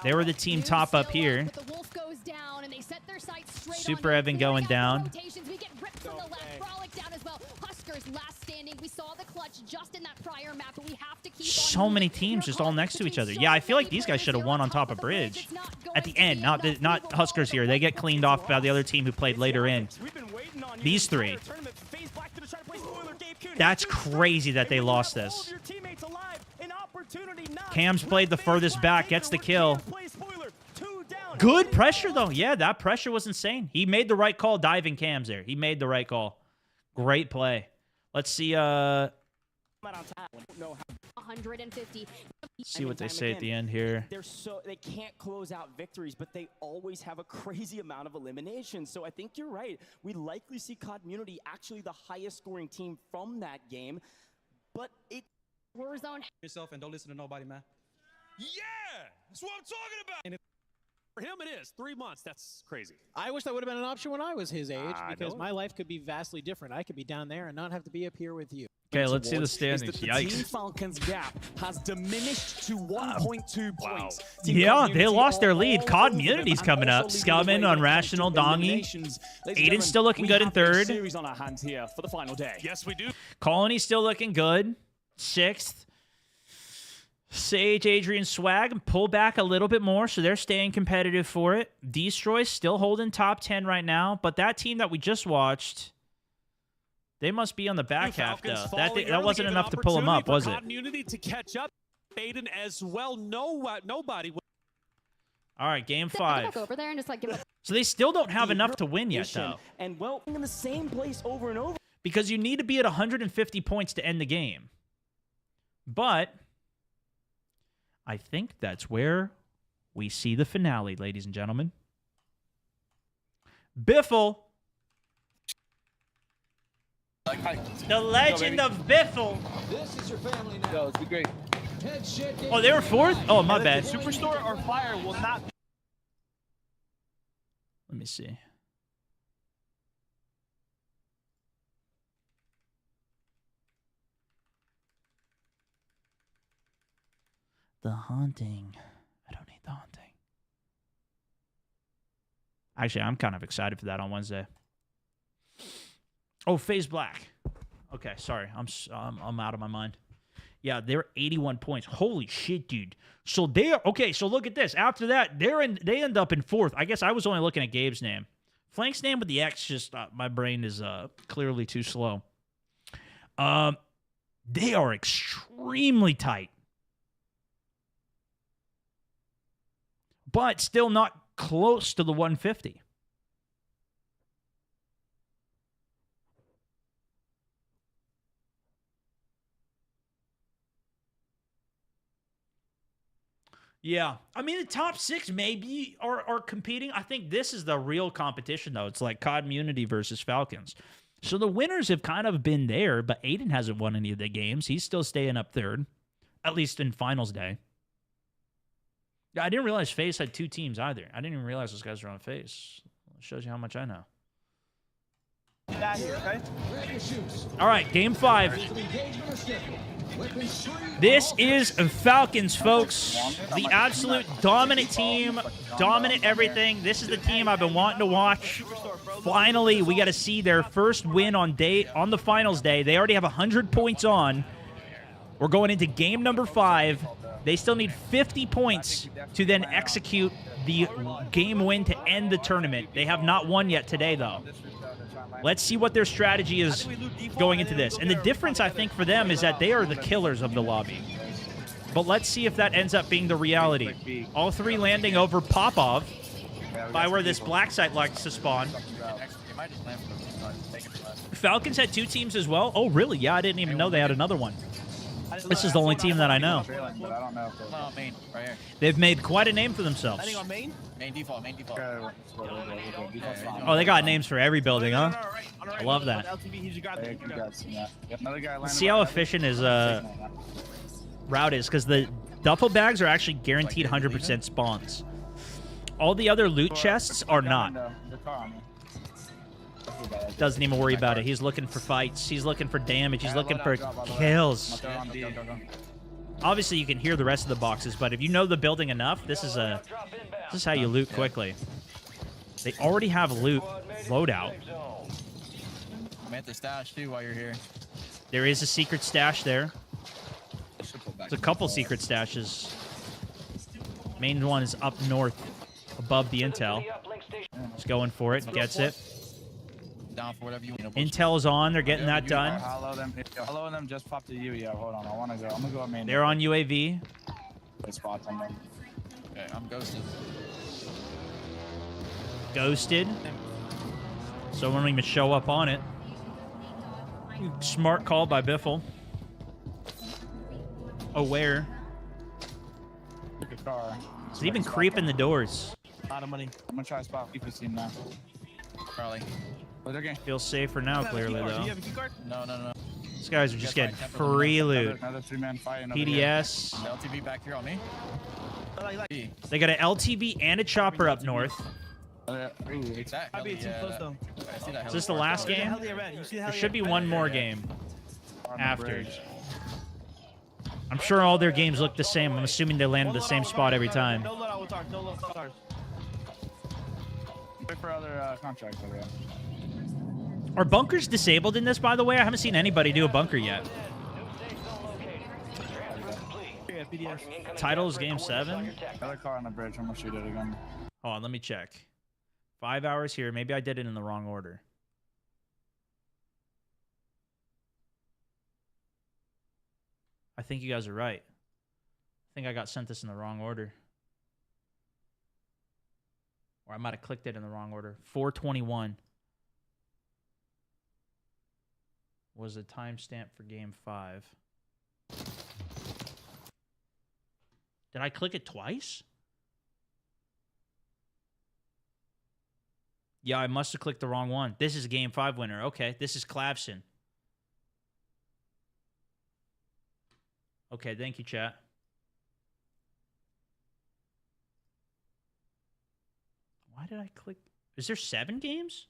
They were the team top up here. Super Evan going down. so many teams just all next to each other. Yeah, I feel like these guys should have won on top of bridge at the end. Not Huskers here. They get cleaned off by the other team who played later in. These three. That's crazy that they lost this. Cam's played the furthest back, gets the kill. Good pressure, though. Yeah, that pressure was insane. He made the right call diving Cams there. He made the right call. Great play. Let's see, 150. see what they say at the end here. They can't close out victories, but they always have a crazy amount of eliminations. So I think you're right. We likely see Community actually the highest scoring team from that game. But it Warzone yourself and don't listen to nobody, man. Yeah! That's what I'm talking about! And for him, it is 3 months. That's crazy. I wish that would have been an option when I was his age, because know. my life could be vastly different. I could be down there and not have to be up here with you. Okay, let's see the standings. The Yikes. Team Falcons gap has diminished to 1.2 points. Yeah, they lost their lead. Community's coming up. Scumming, Unrational, Dongy. Aiden's still looking good in third. Series on our hands here for the final day. Yes, we do. Colony's still looking good. 6th. Sage, Adrian, Swag pull back a little bit more, so they're staying competitive for it. Destroy's still holding top 10 right now, but that team that we just watched, they must be on the back half, though. That wasn't enough to pull them up, was it? Community to catch up. Aiden as well. Nobody. All right, game 5. back over there and just like give it So they still don't have enough to win yet, though. And well, in the same place over and over. Because you need to be at 150 points to end the game. But I think that's where we see the finale, ladies and gentlemen. Biffle. The legend of Biffle. This is your family now. Yo, it's been great. Oh, they were 4th? Oh, my bad. Superstore or Fire will not. Let me see. The Haunting. I don't need The Haunting. Actually, I'm kind of excited for that on Wednesday. Oh, FaZe Black. Okay, sorry. I'm out of my mind. Yeah, they're 81 points. Holy shit, dude. So they're okay. So look at this. After that, they end up in 4th. I guess I was only looking at Gabe's name. Flank's name with the X. Just my brain is clearly too slow. They are extremely tight, but still not close to the 150. Yeah. I mean, the top 6 maybe are competing. I think this is the real competition, though. It's like Community versus Falcons. So the winners have kind of been there, but Aiden hasn't won any of the games. He's still staying up 3rd, at least in finals day. Yeah, I didn't realize FaZe had 2 teams either. I didn't even realize those guys were on FaZe. Shows you how much I know. All right, game 5. This is Falcons, folks. The absolute dominant team, dominant everything. This is the team I've been wanting to watch. Finally, we got to see their first win on the finals day. They already have 100 points on. We're going into game number 5. They still need 50 points to then execute the game win to end the tournament. They have not won yet today, though. Let's see what their strategy is going into this. And the difference, I think, for them is that they are the killers of the lobby. But let's see if that ends up being the reality. All 3 landing over PoV by where this black site likes to spawn. Falcons had 2 teams as well. Oh, really? Yeah, I didn't even know they had another one. This is the only team that I know. They've made quite a name for themselves. Oh, they got names for every building, huh? I love that. Let's see how efficient his route is, because the duffel bags are actually guaranteed 100% spawns. All the other loot chests are not. Doesn't even worry about it. He's looking for fights. He's looking for damage. He's looking for kills. Obviously, you can hear the rest of the boxes, but if you know the building enough, this is how you loot quickly. They already have loot loadout. I'm at the stash too while you're here. There is a secret stash there. There's a couple secret stashes. Main one is up north, above the intel. Just going for it and gets it. Down for whatever you want. Intel's on. They're getting that done. Hello them just popped to you. Yeah, hold on. I want to go. I'm going to go main. They're on UAV. Spots on them. Okay, I'm ghosted. Ghosted. So won't even show up on it. Smart call by Biffle. Aware. Look at car. He's even creeping the doors. A lot of money. I'm going to try to spot people team now. Probably. But okay. Feels safer now, clearly, though. Do you have a key card? No. These guys are just getting free loot. Another 3-man fight. PDS. LTV back here on me. They got an LTV and a chopper up north. Is this the last game? There should be one more game after. I'm sure all their games look the same. I'm assuming they land in the same spot every time. No loadouts. Wait for other contracts over here. Are bunkers disabled in this, by the way? I haven't seen anybody do a bunker yet. Titles game 7. Another car on the bridge. I'm gonna shoot it again. Hold on, let me check. 5 hours here. Maybe I did it in the wrong order. I think you guys are right. I think I got sent this in the wrong order. Or I might have clicked it in the wrong order. 421 was the timestamp for game 5. Did I click it twice? Yeah, I must have clicked the wrong one. This is a game 5 winner. Okay, this is Clavson. Okay, thank you, chat. Why did I click? Is there 7 games?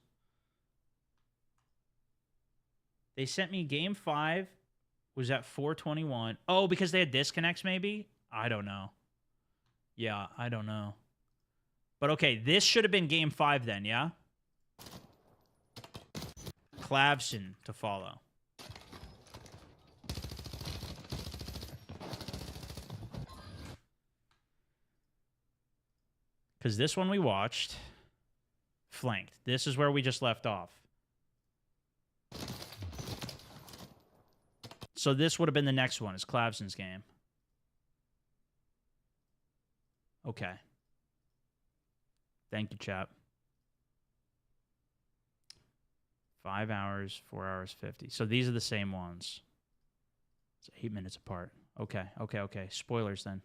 They sent me game 5 was at 421. Oh, because they had disconnects maybe? I don't know. Yeah, I don't know. But okay, this should have been game 5 then, yeah? Clavson to follow. Because this one we watched, flanked. This is where we just left off. So this would have been the next one, is Clavson's game. Okay. Thank you, chap. 5 hours, 4 hours, 50. So these are the same ones. It's 8 minutes apart. Okay. Spoilers then.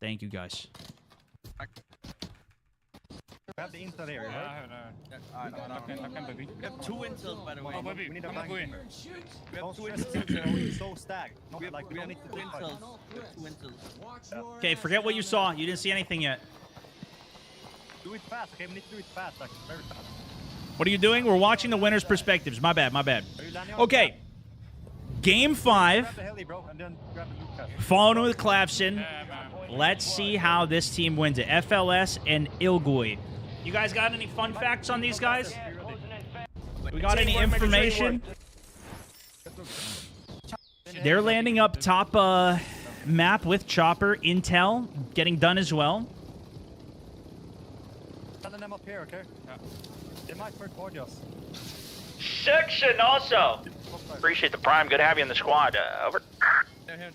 Thank you, guys. We have the intel here, right? We have 2 intels, by the way. We need a bang. We have 2 intels. So stacked. We don't need to do intels. We have 2 intels. Okay, forget what you saw. You didn't see anything yet. Do it fast, okay? We need to do it fast, like, very fast. What are you doing? We're watching the winner's perspectives. My bad. Okay. Game 5. Following with Clavson. Let's see how this team wins it. FLS and Ilgui. You guys got any fun facts on these guys? We got any information? They're landing up top map with Chopper. Intel getting done as well. Sending them up here, okay? Yeah. They might first board us. Section also. Appreciate the prime. Good to have you in the squad. Over. They're here.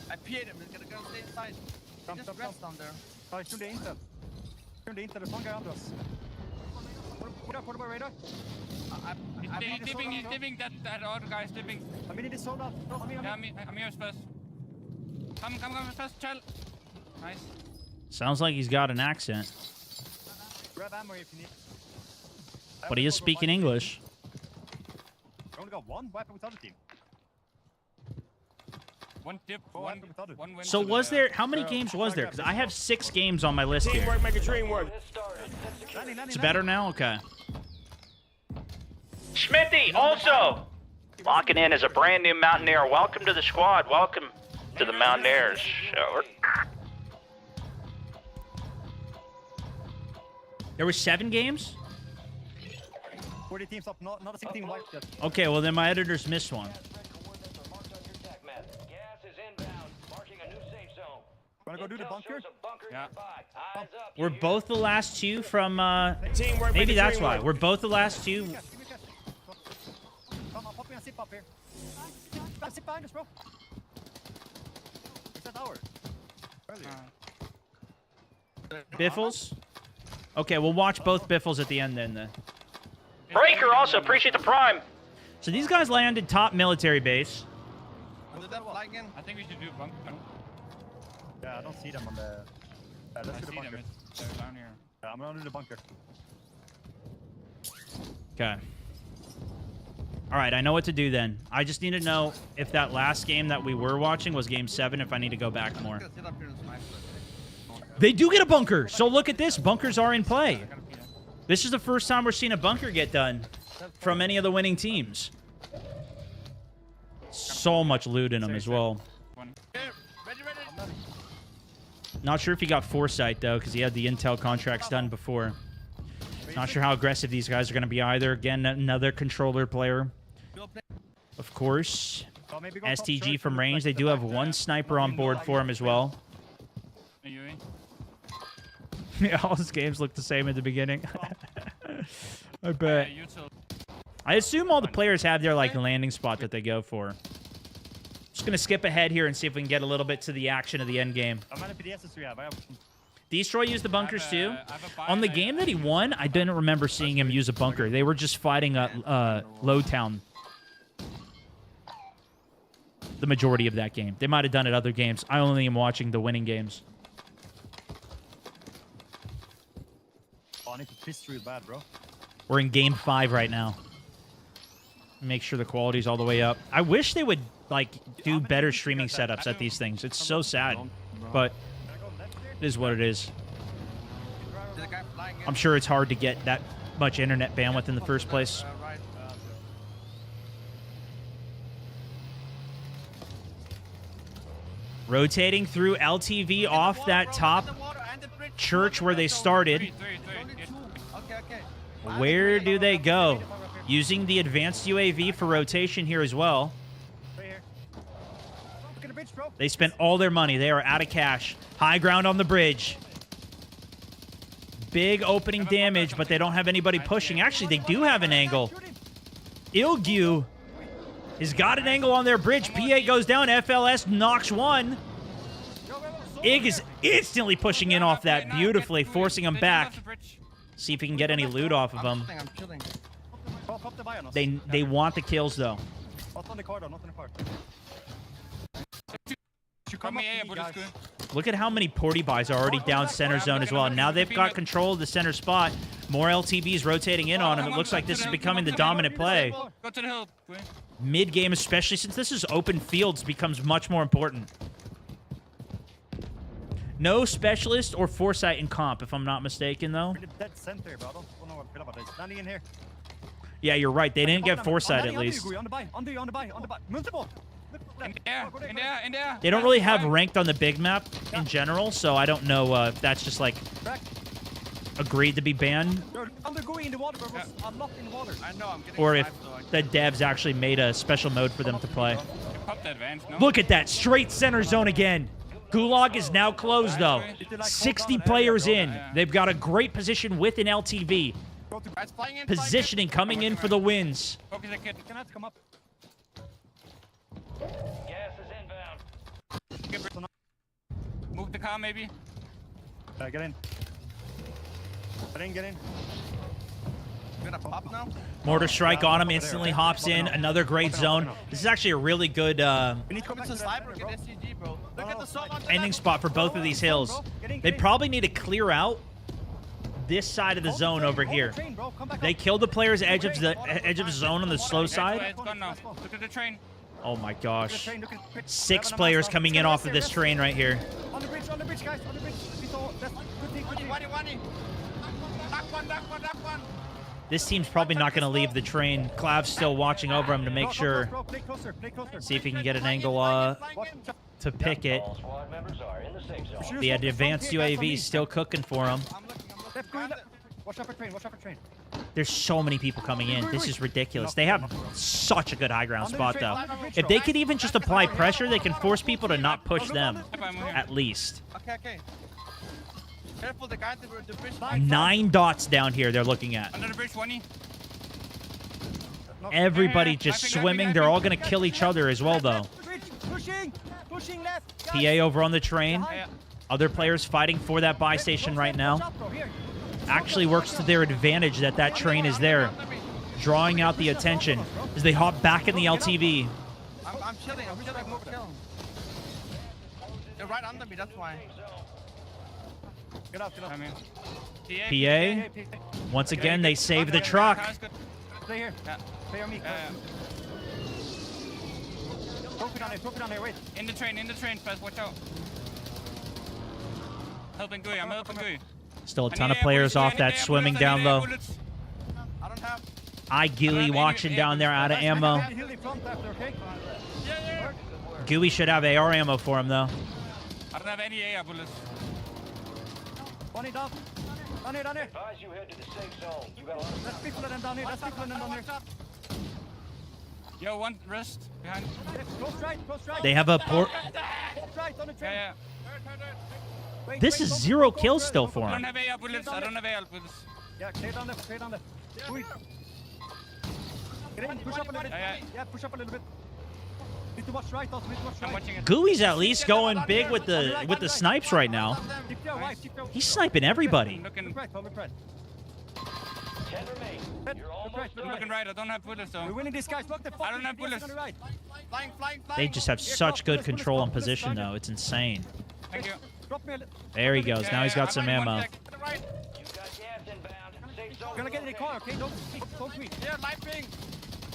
I peered him. He's gonna go stay inside. He just rest down there. Oh, he's doing the intel. There's one guy under us. Put up my radar. He's dipping. That other guy's dipping. I'm in this sold out. I'm here first. Come first, child. Nice. Sounds like he's got an accent. Grab ammo if you need. But he is speaking English. I only got one weapon with the other team. One dip, one win. So was there, how many games was there? Because I have 6 games on my list here. Teamwork, make a dream work. It's better now? Okay. Smithy, also locking in as a brand new Mountaineer. Welcome to the squad. Welcome to the Mountaineers. There were 7 games? 40 teams up, not a single team wiped yet. Okay, well then my editors missed one. Wanna go do the bunker? Yeah. We're both the last 2 from, maybe that's why. We're both the last 2. Come on, pop me a zip up here. Zip behind us, bro. It's that hour. Biffles? Okay, we'll watch both Biffles at the end then. Breaker, also appreciate the prime. So these guys landed top military base. I think we should do bunker. Yeah, I don't see them on the... let's do the bunker. They're down here. Yeah, I'm gonna do the bunker. Okay. All right, I know what to do then. I just need to know if that last game that we were watching was game 7, if I need to go back more. They do get a bunker. So look at this. Bunkers are in play. This is the first time we're seeing a bunker get done from any of the winning teams. So much loot in them as well. Not sure if he got foresight, though, because he had the intel contracts done before. Not sure how aggressive these guys are going to be either. Again, another controller player. Of course. STG from range. They do have 1 sniper on board for him as well. Yeah, all his games look the same at the beginning. I bet. I assume all the players have their like landing spot that they go for. Just gonna skip ahead here and see if we can get a little bit to the action of the end game. How many PDSs do we have? Destroy used the bunkers too. On the game that he won, I didn't remember seeing him use a bunker. They were just fighting a low town. The majority of that game. They might have done it other games. I only am watching the winning games. Oh, I need to twist real bad, bro. We're in game 5 right now. Make sure the quality's all the way up. I wish they would like do better streaming setups at these things. It's so sad, but it is what it is. I'm sure it's hard to get that much internet bandwidth in the first place. Rotating through LTV off that top church where they started. Where do they go? Using the advanced UAV for rotation here as well. They spent all their money. They are out of cash. High ground on the bridge. Big opening damage, but they don't have anybody pushing. Actually, they do have an angle. Ilgu has got an angle on their bridge. P8 goes down. FLS knocks one. Ig is instantly pushing in off that beautifully, forcing him back. See if he can get any loot off of him. They want the kills, though. Look at how many porty buys are already down center zone as well. Now they've got control of the center spot. More LTVs rotating in on him. It looks like this is becoming the dominant play. Mid-game, especially since this is open fields, becomes much more important. No specialist or foresight in comp, if I'm not mistaken, though. Yeah, you're right. They didn't get foresight, at least. They don't really have ranked on the big map in general, so I don't know if that's just, like, agreed to be banned. Or if the devs actually made a special mode for them to play. Look at that. Straight center zone again. Gulag is now closed, though. 60 players in. They've got a great position with an LTV. Positioning coming in for the wins. Move the car, maybe. Get in. Get in. Mortar strike on him, instantly hops in. Another great zone. This is actually a really good ending spot for both of these hills. They probably need to clear out this side of the zone over here. They killed the player's edge of the zone on the slow side. Look at the train. Oh my gosh. 6 players coming in off of this train right here. On the bridge, guys. On the bridge. We saw that. Good thing. This team's probably not going to leave the train. Clav's still watching over him to make sure. See if he can get an angle to pick it. The advanced UAV is still cooking for him. Watch out for train. Watch out for train. There's so many people coming in. This is ridiculous. They have such a good high ground spot, though. If they could even just apply pressure, they can force people to not push them, at least. Okay. Careful, the guy at the bridge. 9 dots down here they're looking at. Under the bridge, 20. Everybody just swimming. They're all going to kill each other as well, though. Pushing left. PA over on the train. Other players fighting for that buy station right now. Actually works to their advantage that that train is there, drawing out the attention as they hop back in the LTV. I'm chilling. I'm chilling. Move chill. You're right under me. That's why. Get up. PA. Once again, they save the truck. Stay here. Stay on me. Profit on there. Wait. In the train, fast. Watch out. Helping Gui. I'm helping Gui. Still a ton of players off that swimming down low. iGilly watching down there out of ammo. Gooey should have AR ammo for him, though. I don't have any AR bullets. Down here. Advise you head to the safe zone. You got a lot of... There's people of them down here. Yo, one rest behind. Close right. They have a port. Right on the train. Yeah. This is 0 kills still for I him. don't have AR bullets. Yeah, clear down left. Wait. Get in, push up a little bit. Yeah, push up a little bit. Need to watch right also. I'm watching it. Gooey's at least going big with the snipes right now. He's sniping everybody. I'm looking right. I don't have bullets though. We're winning this, guys. Look, I don't have bullets. Flying. They just have such good control and position, though. It's insane. Thank you. There he goes. Now he's got some ammo. We're gonna get in the car, okay? Don't tweet. Yeah, light ping.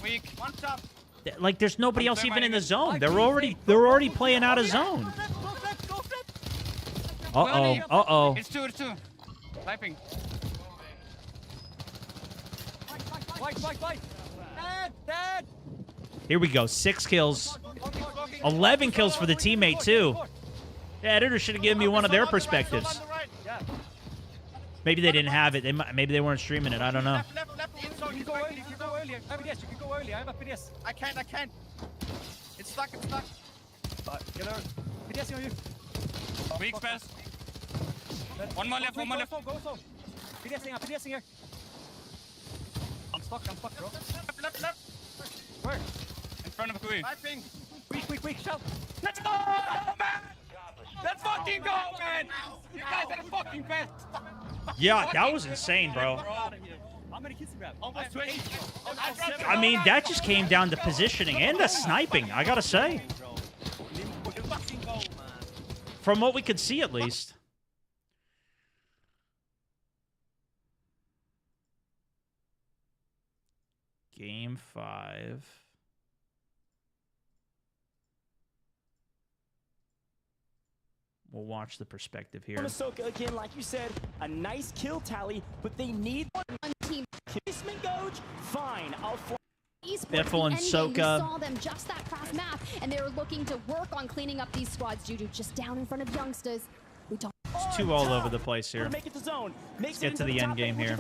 Weak. One shot. Like there's nobody else even in the zone. They're already playing out of zone. Uh-oh. It's two. Light ping. White. Dead. Here we go. 6 kills. 11 kills for the teammate, too. The editor should have given me one of their perspectives. Maybe they didn't have it. Maybe they weren't streaming it. I don't know. Left in zone. You can go early. I have PDS. You can go early. I have a PDS. I can't. It's stuck. Get her. PDS on you. Weak pass. One more left. Go so. PDS here. I'm stuck, bro. Left. Where? In front of Gui. Light ping. Quick, shout. Let's go, man! Let's fucking go, man! You guys are the fucking best! Yeah, that was insane, bro. How many kills you have? Almost 20. I mean, that just came down to positioning and the sniping, I gotta say. From what we could see, at least. Game 5. We'll watch the perspective here. Minnesota again, like you said, a nice kill tally, but they need one team. Basement Goge, fine. Biffle and Soka. Saw them just that cross map, and they were looking to work on cleaning up these squads. Juju just down in front of youngsters. We don't. It's 2 all over the place here. Let's get to the end game here.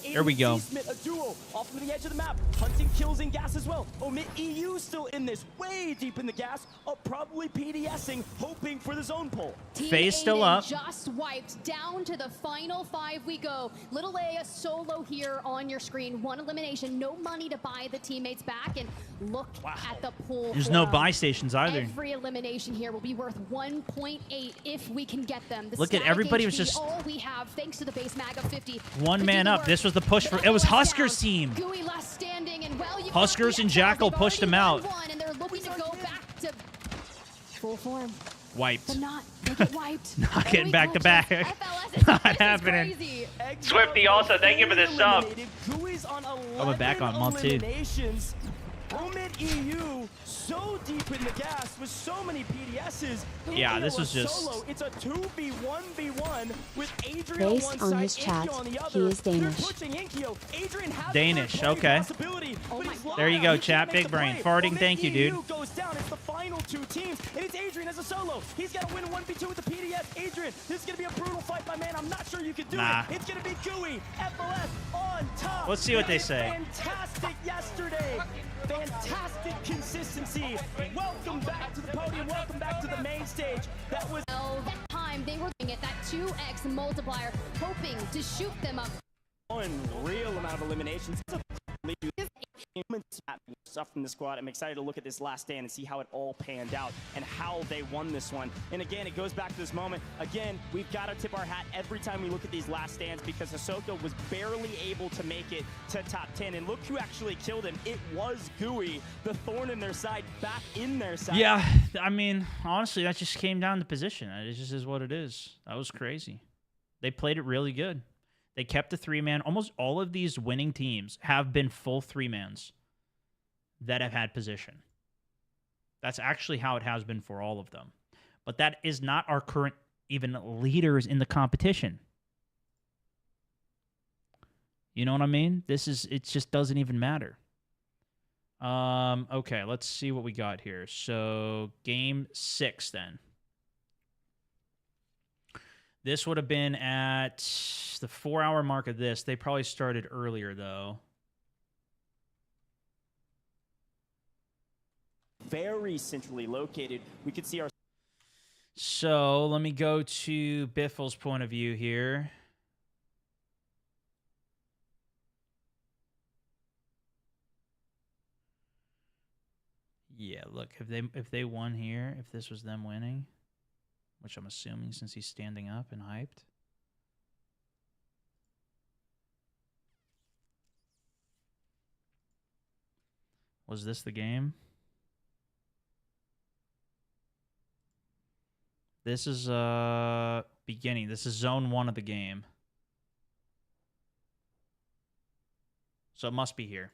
Here we go. A duo off to the edge of the map, hunting kills in gas as well. Omit EU still in this, way deep in the gas, probably PDSing, hoping for the zone pull. Phase still up. Just wiped down to the final 5 we go. Little A solo here on your screen. 1 elimination, no money to buy the teammates back, and look at the pool. There's no buy stations either. Every elimination here will be worth 1.8 if we can get them. Look at everybody was just all we have thanks to the base mag of 50. One man up. This was the push for it was Huskers team. Huskers and Jackal pushed him out. And they're looking to go back to full form. Wiped. But not get wiped. Not getting back to back. Not happening. Swifty also, thank you for the sub. Coming back on month 2. Omid EU so deep in the gas with so many PDSs. Yeah, this was just solo. It's a 2v1v1 with Adrian Based on one on side, his chat, Inkyo on the he other. is Danish. They're pushing Inkyo. Adrian has Danish, the first okay. possibility, but he's There you locked go, out. He chat. can't make Big the brain. play. Farting, Omid thank you, dude. EU goes down. It's the final two teams, and it's Adrian as a solo. He's got to win 1v2 with the PDS. Adrian, this is going to be a brutal fight, my man. I'm not sure you can do Nah. it. It's going to be Gooey, FLS on top. Let's see what they say. Fantastic yesterday. Fantastic consistency. Welcome back to the podium. Welcome back to the main stage. That was That time they were looking at that 2x multiplier, hoping to shoot them up. unreal amount of eliminations. Stuff from the squad. I'm excited to look at this last stand and see how it all panned out and how they won this one. And again, it goes back to this moment. Again, we've got to tip our hat every time we look at these last stands because Ahsoka was barely able to make it to top 10. And look who actually killed him. It was Gooey, the thorn in their side, back in their side. Yeah, I mean, honestly, that just came down to position. It just is what it is. That was crazy. They played it really good. They kept the 3-man. Almost all of these winning teams have been full 3-mans that have had position. That's actually how it has been for all of them. But that is not our current even leaders in the competition. You know what I mean? It just doesn't even matter. Okay, let's see what we got here. So, game 6 then. This would have been at the 4-hour mark of this. They probably started earlier, though. Very centrally located. We could see our... So, let me go to Biffle's point of view here. Yeah, look, if they won here, if this was them winning, which I'm assuming since he's standing up and hyped. Was this the game? This is beginning. This is zone 1 of the game. So it must be here.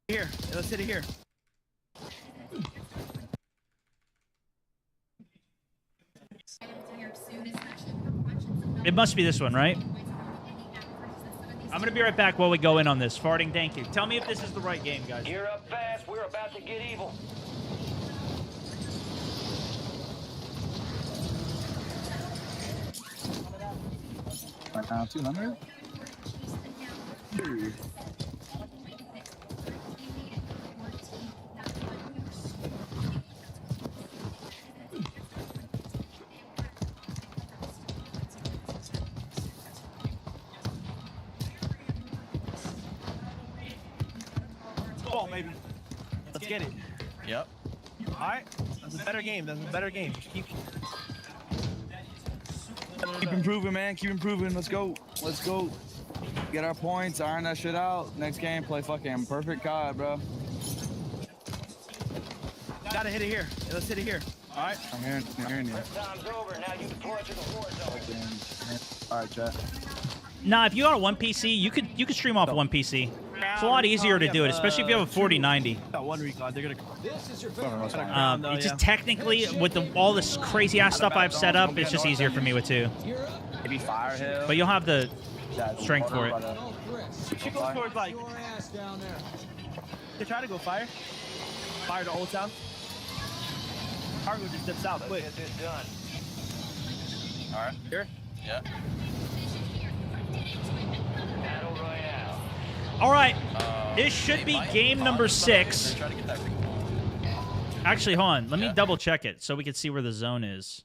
Here, let's hit it here. It must be this one, right? I'm going to be right back while we go in on this. Farting, thank you. Tell me if this is the right game, guys. Gear up fast. We're about to get evil. Right now, 200. Dude. Ball, baby. Let's get it. Yep. All right. That's a better game. That's a better game. Just keep improving, man. Keep improving. Let's go. Let's go. Get our points. Iron that shit out. Next game, play fucking perfect COD, bro. Gotta hit it here. Let's hit it here. All right. I'm hearing you. Time's over. Now you deploy to the war zone. All right, chat. Nah, if you got a 1 PC, you could stream off 1 PC. It's a lot easier to do it, especially if you have a 4090. Got one recon. They're gonna. This is your It's just technically with all this crazy ass stuff I've set up, it's just easier for me with 2. Maybe fire him. But you'll have the strength for it. We should go towards like. They try to go fire. Fire to Old Town. Cargo just dips out quick. Get this done. All right. Here. Yeah. Battle Royale. All right, this should be game number 6. Actually, hold on. Let me double check it so we can see where the zone is.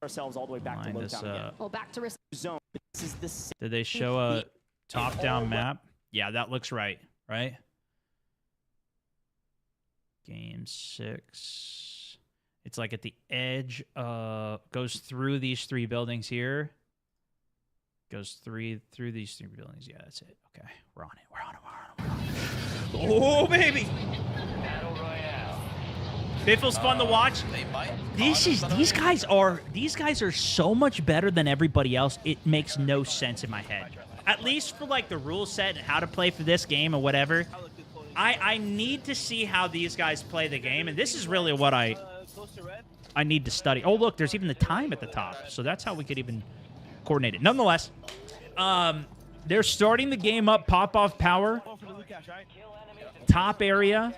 Ourselves all the way back to low town again. Well, back to risk zone. This is the Did they show a top-down map? Yeah, that looks right, right? Game 6. It's like at the edge, goes through these 3 buildings here. Goes through these 3 buildings. Yeah, that's it. Okay, we're on it. We're on it. Oh, baby! Battle Royale. Biffle's fun to watch. These guys are so much better than everybody else. It makes no sense in my head. At least for like the rule set and how to play for this game or whatever. I need to see how these guys play the game, and this is really what I need to study. Oh, look, there's even the time at the top, so that's how we could even coordinate it. Nonetheless, they're starting the game up. Pop-off power. Top area.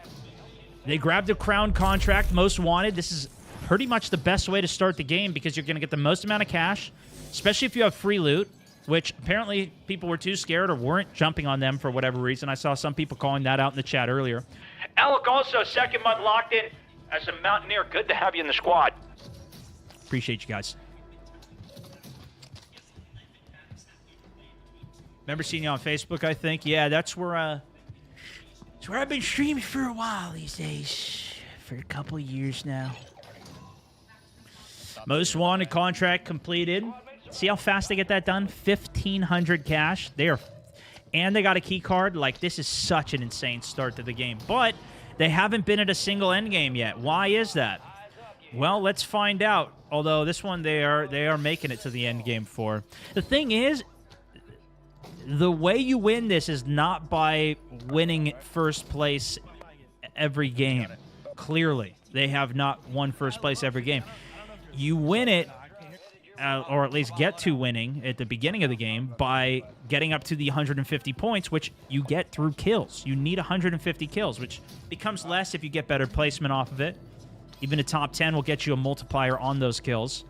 They grabbed a crown contract, most wanted. This is pretty much the best way to start the game because you're going to get the most amount of cash, especially if you have free loot, which apparently people were too scared or weren't jumping on them for whatever reason. I saw some people calling that out in the chat earlier. Alec also, second month locked in as a Mountaineer. Good to have you in the squad. Appreciate you guys. Remember seeing you on Facebook, I think? Yeah, that's where I've been streaming for a while these days. For a couple years now. Most wanted contract completed. See how fast they get that done? 1,500 cash. And they got a key card. Like, this is such an insane start to the game. But they haven't been at a single end game yet. Why is that? Well, let's find out. Although this one they are making it to the end game for. The thing is, the way you win this is not by winning first place every game. Clearly, they have not won first place every game. You win it, or at least get to winning at the beginning of the game by getting up to the 150 points, which you get through kills. You need 150 kills, which becomes less if you get better placement off of it. Even a top 10 will get you a multiplier on those kills.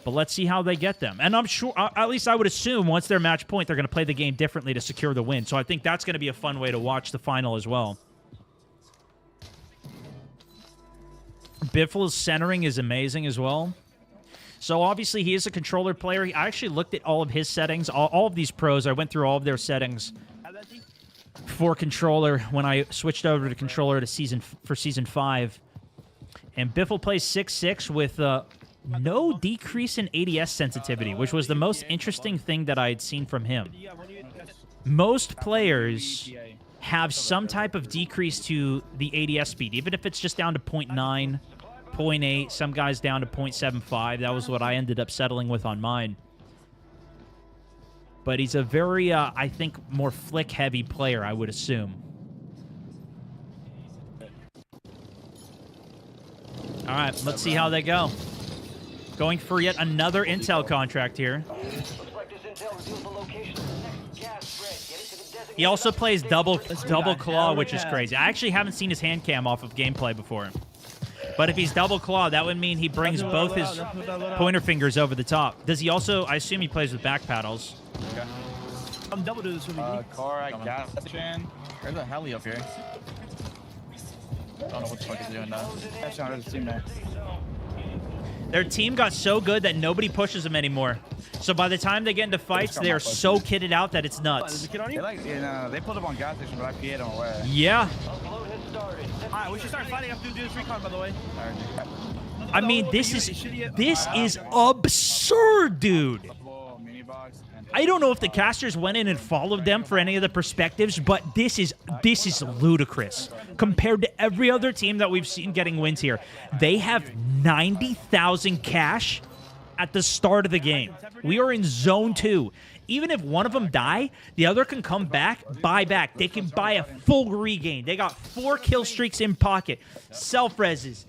But let's see how they get them. And I'm sure, at least I would assume, once they're match point, they're going to play the game differently to secure the win. So I think that's going to be a fun way to watch the final as well. Biffle's centering is amazing as well. So obviously he is a controller player. I actually looked at all of his settings. All of these pros, I went through all of their settings for controller when I switched over to controller to Season 5. And Biffle plays 6'6" with no decrease in ADS sensitivity, which was the most interesting thing that I had seen from him. Most players have some type of decrease to the ADS speed, even if it's just down to 0.9, 0.8, some guys down to 0.75. That was what I ended up settling with on mine. But he's a very, I think, more flick-heavy player, I would assume. All right, let's see how they go. Going for yet another intel contract here. He also plays double claw, which is crazy. I actually haven't seen his hand cam off of gameplay before. But if he's double claw, that would mean he brings both his pointer fingers over the top. Does he also, I assume he plays with back paddles. Okay. I'm double doing this with me. Car at gas station. There's a heli up here. I don't know what the fuck he's doing now. That's not his team there. Their team got so good that nobody pushes them anymore. So by the time they get into fights, they are so kitted out that it's nuts. They pulled up on gas station, but I PA'd them away. Yeah. Alright, we should start fighting after we do this recon, by the way. I mean, this is absurd, dude. I don't know if the casters went in and followed them for any of the perspectives, but this is ludicrous compared to every other team that we've seen getting wins here. They have 90,000 cash at the start of the game. We are in zone 2. Even if one of them die, the other can come back, buy back. They can buy a full regain. They got 4 kill streaks in pocket, self-reses.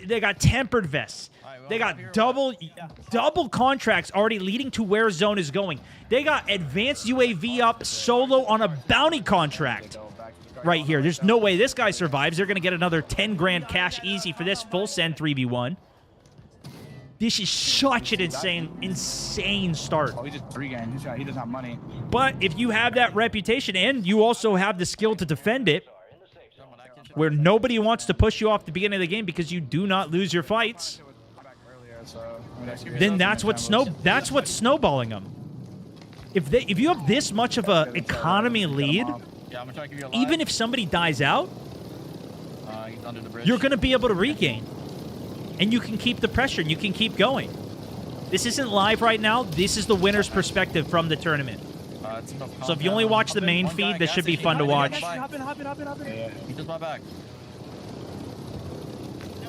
They got tempered vests. They got double contracts already leading to where zone is going. They got advanced UAV up solo on a bounty contract right here. There's no way this guy survives. They're going to get another 10 grand cash easy for this full send 3v1. This is such an insane start. Oh, he just regained. He doesn't have money. But if you have that reputation and you also have the skill to defend it, where nobody wants to push you off the beginning of the game because you do not lose your fights, then that's what's snowballing them. If you have this much of a economy lead, even if somebody dies out, you're going to be able to regain. And you can keep the pressure, and you can keep going. This isn't live right now. This is the winner's perspective from the tournament. So if you only watch the main feed, this should be fun to watch. Hop in. He just bought back.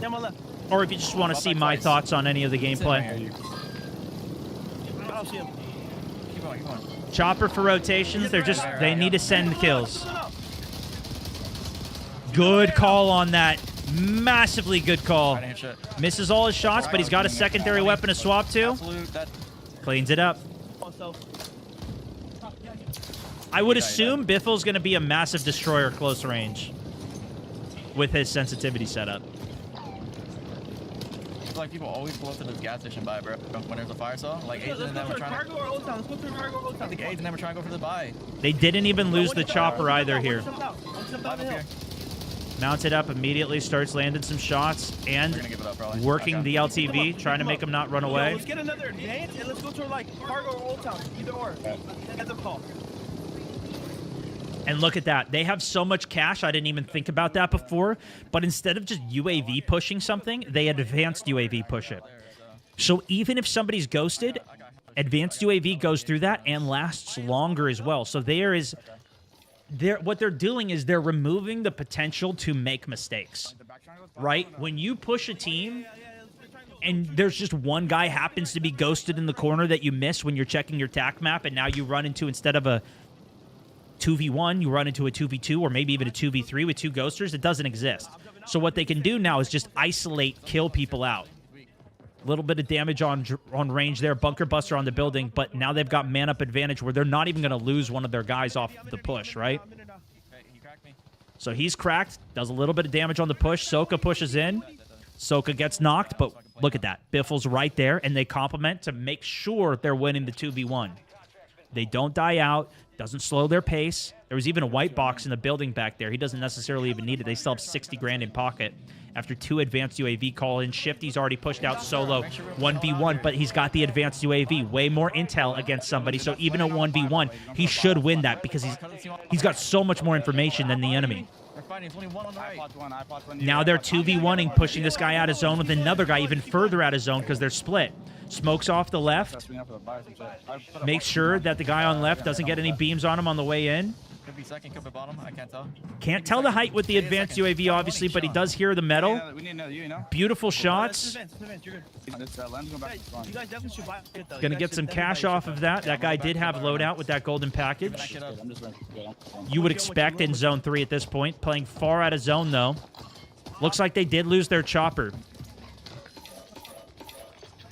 Yeah, my left. Or if you just want to see my thoughts on any of the gameplay. I don't see him. Keep going. Chopper for rotations. They need to send kills. Good call on that. Massively good call. Misses all his shots, but he's got a secondary weapon to swap to. Cleans it up. I would assume Biffle's going to be a massive destroyer close range with his sensitivity setup. Like people always pull up to this gas station buy, bro. When there's a fire cell, like Aids and them were trying to. Let's go to Cargo or Old Town. I think Aids and them were trying to go for the buy. They didn't even lose the chopper either here. Here. Mounted up immediately, starts landing some shots and working the LTV, trying to make him not run away. Let's get another advance and let's go to like Cargo or Old Town, either or. Get the call. And look at that. They have so much cash. I didn't even think about that before. But instead of just UAV pushing something, they advanced UAV push it. So even if somebody's ghosted, advanced UAV goes through that and lasts longer as well. So what they're doing is they're removing the potential to make mistakes, right? When you push a team and there's just one guy happens to be ghosted in the corner that you miss when you're checking your TAC map, and now you run into, instead of a 2v1, you run into a 2v2 or maybe even a 2v3 with two ghosters. It doesn't exist. So what they can do now is just isolate, kill people out. A little bit of damage on range there. Bunker buster on the building, but now they've got man-up advantage where they're not even going to lose one of their guys off the push, right? So he's cracked, does a little bit of damage on the push. Soka pushes in. Soka gets knocked, but look at that. Biffle's right there, and they complement to make sure they're winning the 2v1. They don't die out. Doesn't slow their pace. There was even a white box in the building back there. He doesn't necessarily even need it. They still have 60 grand in pocket after 2 advanced UAV call-in. Shifty's already pushed out solo 1v1, but he's got the advanced UAV. Way more intel against somebody, so even a 1v1, he should win that because he's got so much more information than the enemy. Now they're 2v1ing, pushing this guy out of zone with another guy even further out of zone because they're split. Smokes off the left. Make sure that the guy on left doesn't get any beams on him on the way in. Could be second, could be bottom. I can't tell. Can't tell the height with the advanced UAV, obviously, but he does hear the metal. Beautiful shots. Gonna get some cash off of that. That guy did have loadout with that golden package. You would expect in zone 3 at this point. Playing far out of zone, though. Looks like they did lose their chopper.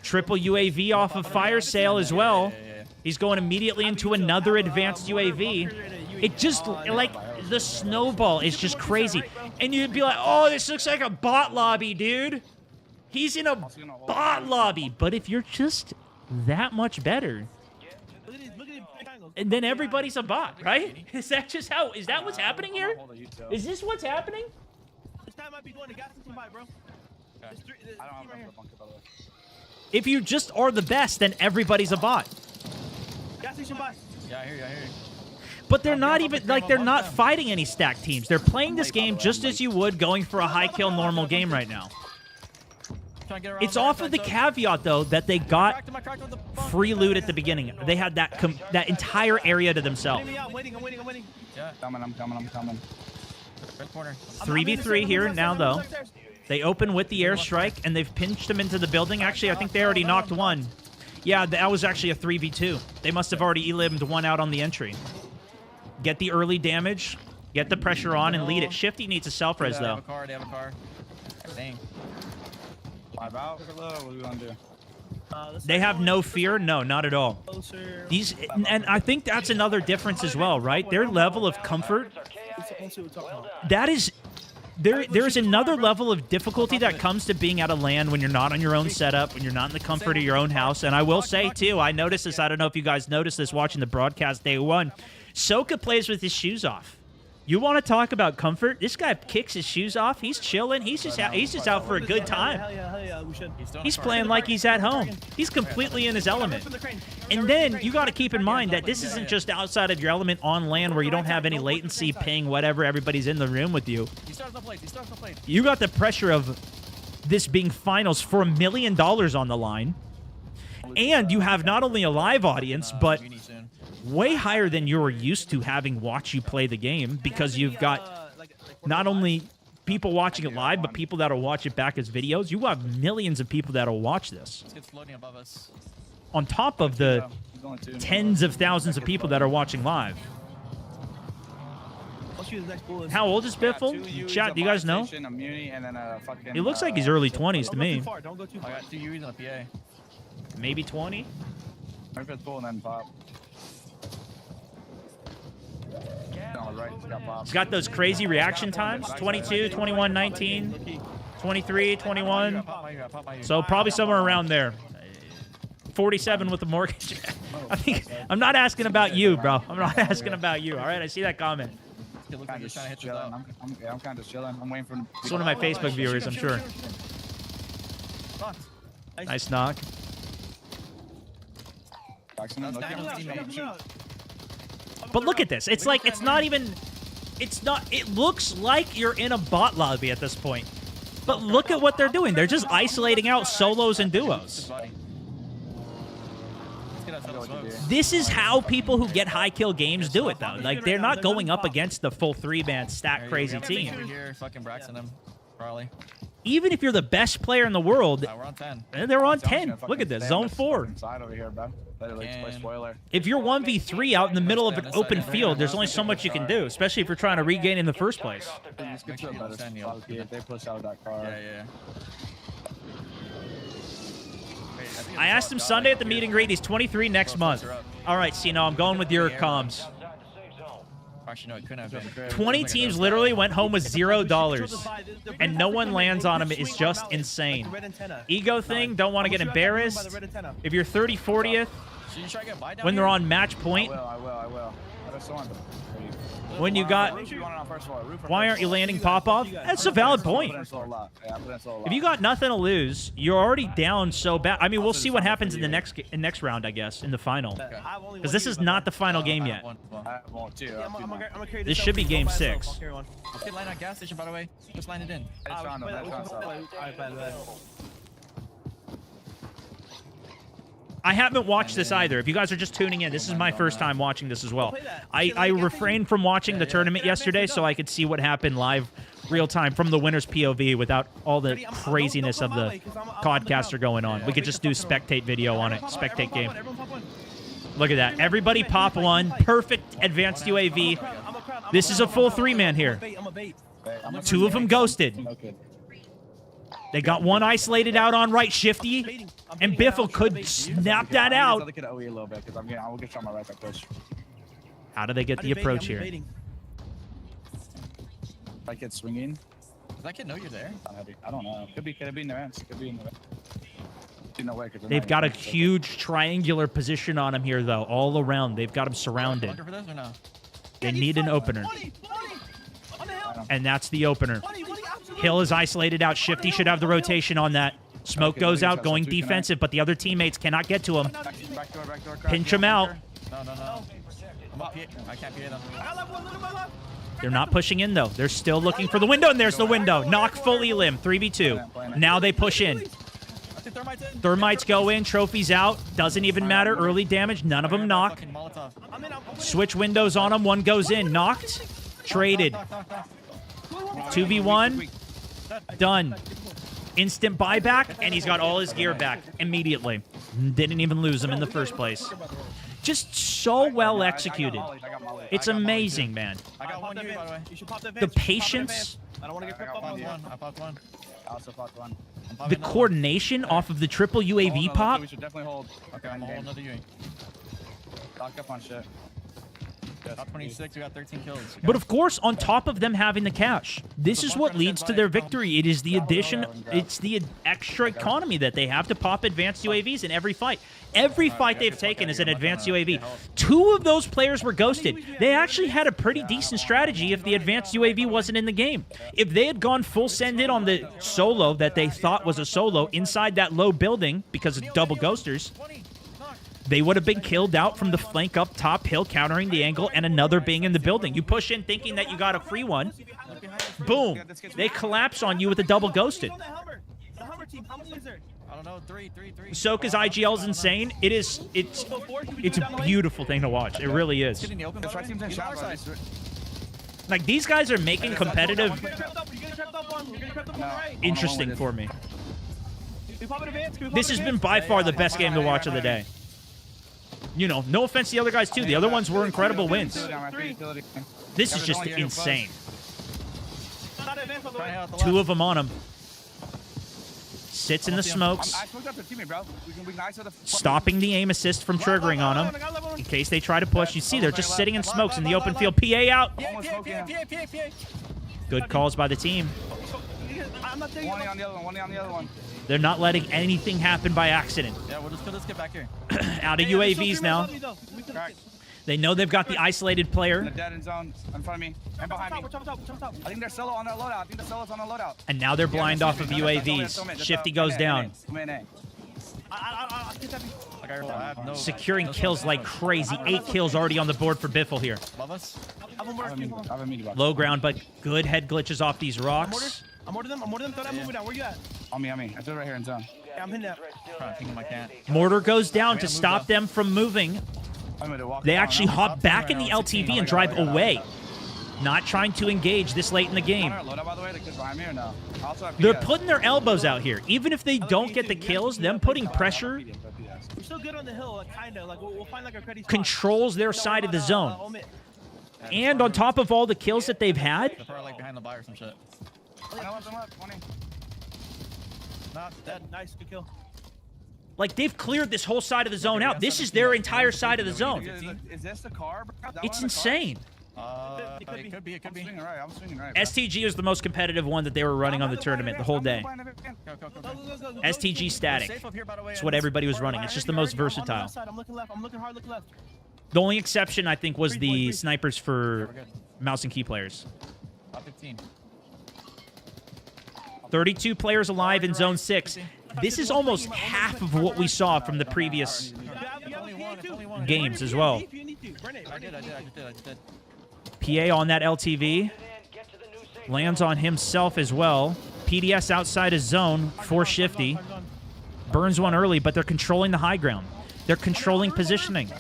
Triple UAV off of fire sale as well. He's going immediately into another advanced UAV. It just, like, the snowball is just crazy. And you'd be like, oh, this looks like a bot lobby, dude. He's in a bot lobby. But if you're just that much better, and then everybody's a bot, right? Is that just how, is that what's happening here? Is this what's happening? This time might be going to gas station buy, bro. If you just are the best, then everybody's a bot. Gas station buy. Yeah, I hear you. But they're not even, like, they're not fighting any stacked teams. They're playing this game just as you would going for a high kill normal game right now. It's off of the caveat, though, that they got free loot at the beginning. They had that entire area to themselves. I'm waiting. Yeah, I'm coming. Red corner. 3v3 here now, though. They open with the airstrike, and they've pinched them into the building. Actually, I think they already knocked one. Yeah, that was actually a 3v2. They must have already elimed one out on the entry. Get the early damage, get the pressure on, and lead it. Shifty needs a self-res, though. They have a car. Dang. Live out. What are we going to do? They have no fear? No, not at all. And I think that's another difference as well, right? Their level of comfort, that is... There's another level of difficulty that comes to being at a LAN when you're not on your own setup, when you're not in the comfort of your own house. And I will say, too, I noticed this. I don't know if you guys noticed this watching the broadcast day one. Soka plays with his shoes off. You want to talk about comfort? This guy kicks his shoes off. He's chilling. He's just out for a good time. He's playing like he's at home. He's completely in his element. And then you got to keep in mind that this isn't just outside of your element on LAN where you don't have any latency, ping, whatever. Everybody's in the room with you. You got the pressure of this being finals for $1 million on the line. And you have not only a live audience, but way higher than you're used to having watch you play the game, because you've got not only people watching it live, but people that'll watch it back as videos. You have millions of people that'll watch this. It's floating above us. On top of the tens of thousands of people that are watching live. How old is Biffle? Chat, do you guys know? He looks like he's early 20s to me. I got 2 U's and a PA. Maybe 20? Maybe it's full and then pop. He's got those crazy reaction times. 22, 21, 19, 23, 21. So probably somewhere around there. 47 with the mortgage. I'm not asking about you, bro. I'm not asking about you. All right, I see that comment. It looks like he's trying to hit you up. I'm kind of chilling. I'm waiting for him. It's one of my Facebook viewers, I'm sure. Nice knock. But look at this. It's like, it's not even, it's not, it looks like you're in a bot lobby at this point. But look at what they're doing. They're just isolating out solos and duos. This is how people who get high kill games do it, though. Like, they're not going up against the full 3-man stack crazy team. Here, fucking Braxton him, probably. Even if you're the best player in the world, we're on 10. They're on 10. Look at this, zone 4. If you're 1v3 out in the middle of an open field, there's only so much you can do, especially if you're trying to regain in the first place. They push out that car. Yeah. I asked him Sunday at the meet and greet. He's 23 next month. All right, Cino, I'm going with your comms. Actually, no, it couldn't have been. 20 teams literally went home with $0, and no one lands on him. It's just insane. Ego thing, don't want to get embarrassed. If you're 30, 40th, when they're on match point, I will. when you got, why aren't you landing pop-off? That's a valid point. If you got nothing to lose, you're already down so bad. I mean, we'll see what happens in the next round, I guess, in the final. Because this is not the final game yet. This should be game 6. Let's get line at gas station, by the way. Just line it in. I haven't watched this either. If you guys are just tuning in, this is my first time watching this as well. I refrained from watching the tournament yesterday so I could see what happened live, real time, from the winner's POV without all the craziness of the podcaster going on. We could just do spectate video on it, spectate game. Look at that. Everybody pop one. Perfect advanced UAV. This is a full 3-man here. 2 of them ghosted. They got one isolated out on right, Shifty, and Biffle could snap that out. How do they get the approach here? That kid swinging. Does that kid know you're there? I don't know. Could be in their hands. Could be in their hands. They've got a huge triangular position on him here, though, all around. They've got him surrounded. They need an opener. And that's the opener. Hill is isolated out. Shifty should have the rotation on that. Smoke goes out, going defensive, but the other teammates cannot get to him. Pinch him out. No. I can't PA them. They're not pushing in, though. They're still looking for the window, and there's the window. Knock fully limb. 3v2. Now they push in. Thermites go in. Trophies out. Doesn't even matter. Early damage. None of them knock. Switch windows on them. One goes in. Knocked. Traded. 2v1. Done. Instant buyback, and he's got all his gear back immediately. Didn't even lose him in the first place. Just so well executed. It's amazing, man. I got one, by the way. The patience, I don't want to get popped one. I popped one. I also popped one. the coordination off of the triple UAV pop. We should definitely hold. Okay, I'm holding another UAV. Lock up on shit. Top 26, we got 13 kills. But of course, on top of them having the cash, this is what leads to their victory. It is the addition, it's the extra economy that they have to pop advanced UAVs in every fight. Every fight they've taken is an advanced UAV. 2 of those players were ghosted. They actually had a pretty decent strategy if the advanced UAV wasn't in the game. If they had gone full send in on the solo that they thought was a solo inside that low building because of double ghosters, they would have been killed out from the flank up top, Hill countering the angle, and another being in the building. You push in thinking that you got a free one. Boom. They collapse on you with a double ghosted. team? How many is there? I don't know. Three. Soka's IGL is insane. It's a beautiful thing to watch. It really is. Like, these guys are making competitive interesting for me. This has been by far the best game to watch of the day. You know, no offense to the other guys too. The other ones were incredible wins. This is just insane. 2 of them on him. Sits in the smokes, stopping the aim assist from triggering on him in case they try to push. You see, they're just sitting in smokes in the open field. PA out. Good calls by the team. They're not letting anything happen by accident. Yeah, let's get back here. Out of UAVs now. They know they've got the isolated player. The dead end zone in front of me and behind me. I think they're solo on their loadout. And now they're blind off of UAVs. Shifty goes down. Securing kills like crazy. 8 kills already on the board for Biffle here. Low ground, but good head glitches off these rocks. I'm more than them. Throw that movie down. Where you at? On me. I threw it right here in zone. Yeah, I'm hitting that. Mortar goes down to stop them from moving. They actually hop back in the LTV and drive away. Not trying to engage this late in the game. They're putting their elbows out here. Even if they don't get the kills, them putting pressure We're still good on the hill, like, kind of. Like, we'll find like a credit spot. controls their side of the zone. And on top of all the kills that they've had, They're probably like behind the bar or some shit. Not dead. Nice, good kill. like, they've cleared this whole side of the zone out. This is their entire side of the zone. Is this the car, bro? It's insane. It could be. I'm swinging right. STG is the most competitive one that they were running on the tournament the whole day. STG static. It's what everybody was running. It's just the most versatile. I'm looking left. I'm looking hard. Look left. The only exception, I think, was the snipers for mouse and key players. 15. 32 players alive in Zone 6. This is almost half of what we saw from the previous games as well. I did. PA on that LTV. Lands on himself as well. PDS outside his zone for Shifty. Burns one early, but they're controlling the high ground. They're controlling positioning.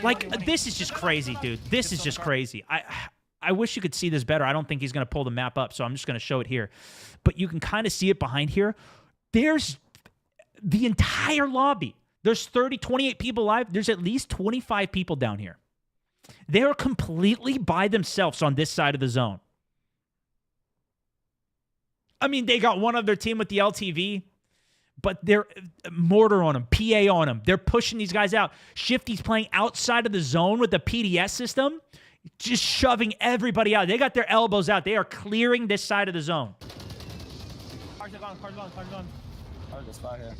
Like, this is just crazy, dude. This is just crazy. I wish you could see this better. I don't think he's going to pull the map up, so I'm just going to show it here. But you can kind of see it behind here. There's the entire lobby. There's 28 people live. There's at least 25 people down here. They are completely by themselves on this side of the zone. I mean, they got one other team with the LTV, but they're mortar on them, PA on them. They're pushing these guys out. Shifty's playing outside of the zone with the PDS system, just shoving everybody out. They got their elbows out. They are clearing this side of the zone. Car's gone. Oh, just fire here.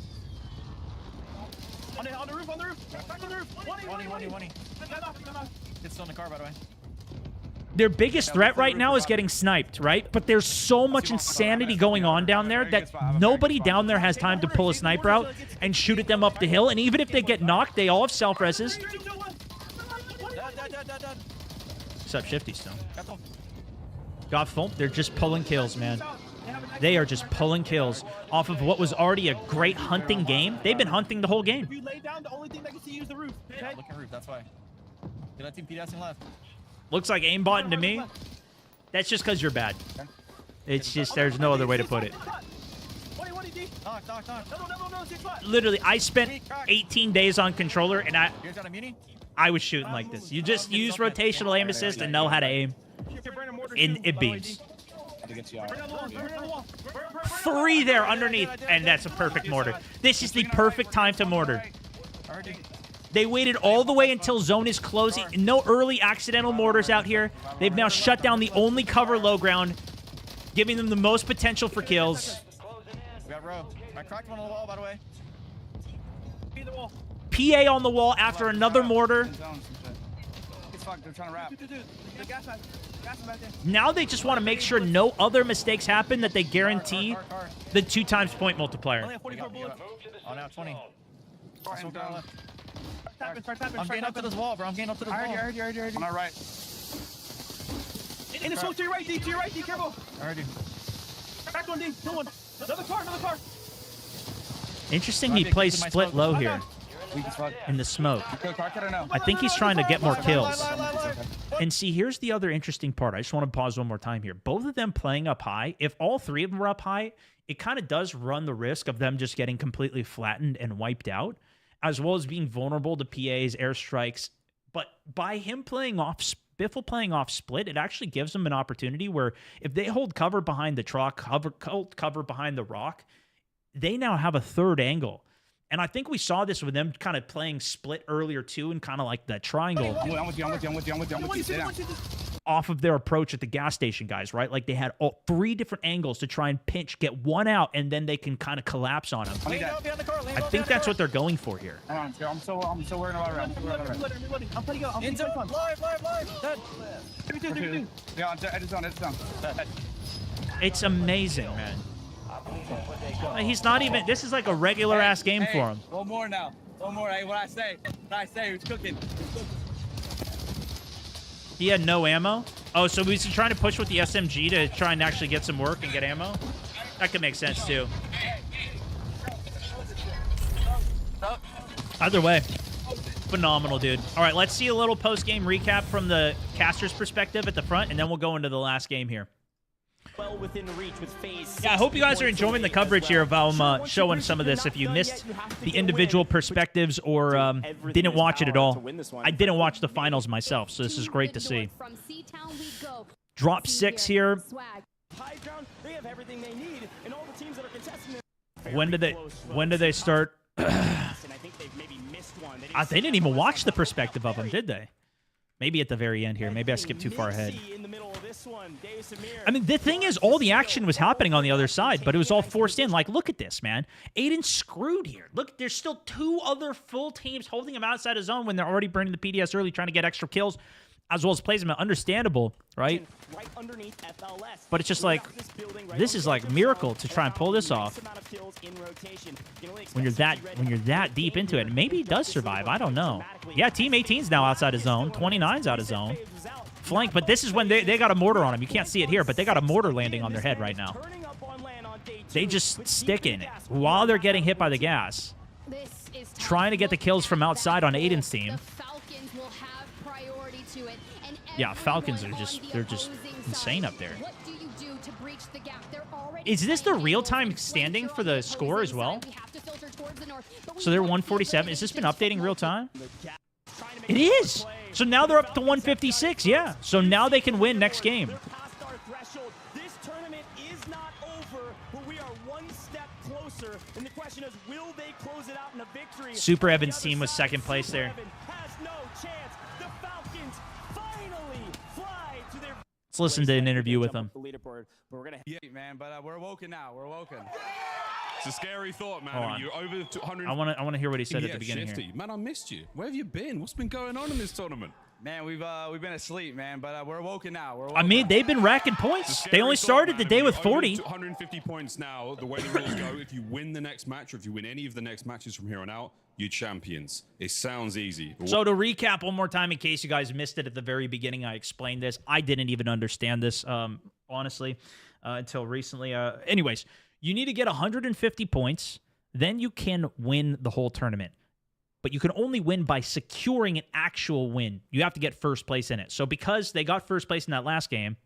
On the roof. Back on the roof. 20. It's still in the car, by the way. Their biggest threat right now is getting sniped, right? But there's so much insanity going on down there that nobody down there has time to pull a sniper out and shoot at them up the hill. And even if they get knocked, they all have self-reses. Except Shifty still. Got full. They're just pulling kills, man. They are just pulling kills off of what was already a great hunting game. They've been hunting the whole game. If you lay down, the only thing that can see you is the roof. Okay? Look at roof, that's why. Get that team PDSing left. Looks like aimbotting to me. That's just because you're bad. It's just, there's no other way to put it. Literally, I spent 18 days on controller, and I was shooting like this. You just use rotational aim assist and know how to aim. It beams. 3 there underneath, and that's a perfect mortar. This is the perfect time to mortar. They waited all the way until zone is closing. No early accidental mortars out here. They've now shut down the only cover low ground, giving them the most potential for kills. We got row. I cracked one on the wall, by the way. PA on the wall after another mortar. They're trying to wrap. Now they just want to make sure no other mistakes happen, that they guarantee the 2 times point multiplier. Oh, now 20. I'm getting up to this wall, bro. I'm getting up to this wall. I heard you. On our right. In the smoke to your right, D. To your right, D. Careful. I heard you. Back one, D. Kill one. Another car. Interesting he plays split low here in the smoke. I think he's trying to get more kills. And see, here's the other interesting part. I just want to pause one more time here. Both of them playing up high, if all three of them are up high, it kind of does run the risk of them just getting completely flattened and wiped out, as well as being vulnerable to PAs, airstrikes. But by him playing off, Biffle playing off split, it actually gives them an opportunity where if they hold cover behind the truck, hold cover behind the rock, they now have a third angle. And I think we saw this with them kind of playing split earlier too, and kind of like the triangle off of their approach at the gas station, guys, right? Like they had all three different angles to try and pinch, get one out, and then they can kind of collapse on him. I think that's what they're going for here. I'm so worried about around. I'm putting out. I'm live. Yeah, it's on. It's amazing, man. He's not even. This is like a regular ass game for him. One more now. One more. Hey, what I say, who's cooking? He had no ammo. Oh, so he's trying to push with the SMG to try and actually get some work and get ammo? That could make sense, too. Either way, phenomenal, dude. All right, let's see a little post-game recap from the caster's perspective at the front, and then we'll go into the last game here. Well within reach with phase. Yeah, I hope you guys are enjoying the coverage here of how I'm showing some of this. If you missed the individual perspectives or didn't watch it at all, I didn't watch the finals myself, so this is great to see. Drop 6 here. When do they start? They didn't even watch the perspective of them, did they? Maybe at the very end here. Maybe I skipped too far ahead. I mean, the thing is, all the action was happening on the other side, but it was all forced in. Like, look at this, man. Aiden's screwed here. Look, there's still 2 other full teams holding him outside his zone when they're already burning the PDS early, trying to get extra kills, as well as placement. Understandable, right? But it's just like, this is like a miracle to try and pull this off. When you're that deep into it, maybe he does survive. I don't know. Yeah, Team 18's now outside his zone. 29's out of zone. Flank, but this is when they got a mortar on him. You can't see it here, but they got a mortar landing on their head right now. They just stick in it while they're getting hit by the gas. Trying to get the kills from outside on Aiden's team. Yeah, Falcons are they're just insane up there. Is this the real-time standing for the score as well? So they're 147. Has this been updating real time? It is. So now they're up to 156. Yeah. So now they can win next game. This tournament is not over, but we are one step closer. And the question is, will they close it out in a victory? Super Evans' team was second place there. Let's listen to an interview with him. Yeah, man, but we're woken now. We're woken. It's a scary thought, man. Hold on. You're over 200. I want to hear what he said at the beginning Shifty. here. Man, I missed you. Where have you been? What's been going on in this tournament? Man, we've been asleep, man, but we're woken now. We're woken. I mean, they've been racking points. They only started the day with 40. 150 points now. The way the rules go, if you win the next match, or if you win any of the next matches from here on out, you're champions. It sounds easy. So to recap one more time, in case you guys missed it at the very beginning, I explained this. I didn't even understand this, honestly, until recently. Anyways, you need to get 150 points. Then you can win the whole tournament. But you can only win by securing an actual win. You have to get first place in it. So because they got first place in that last game,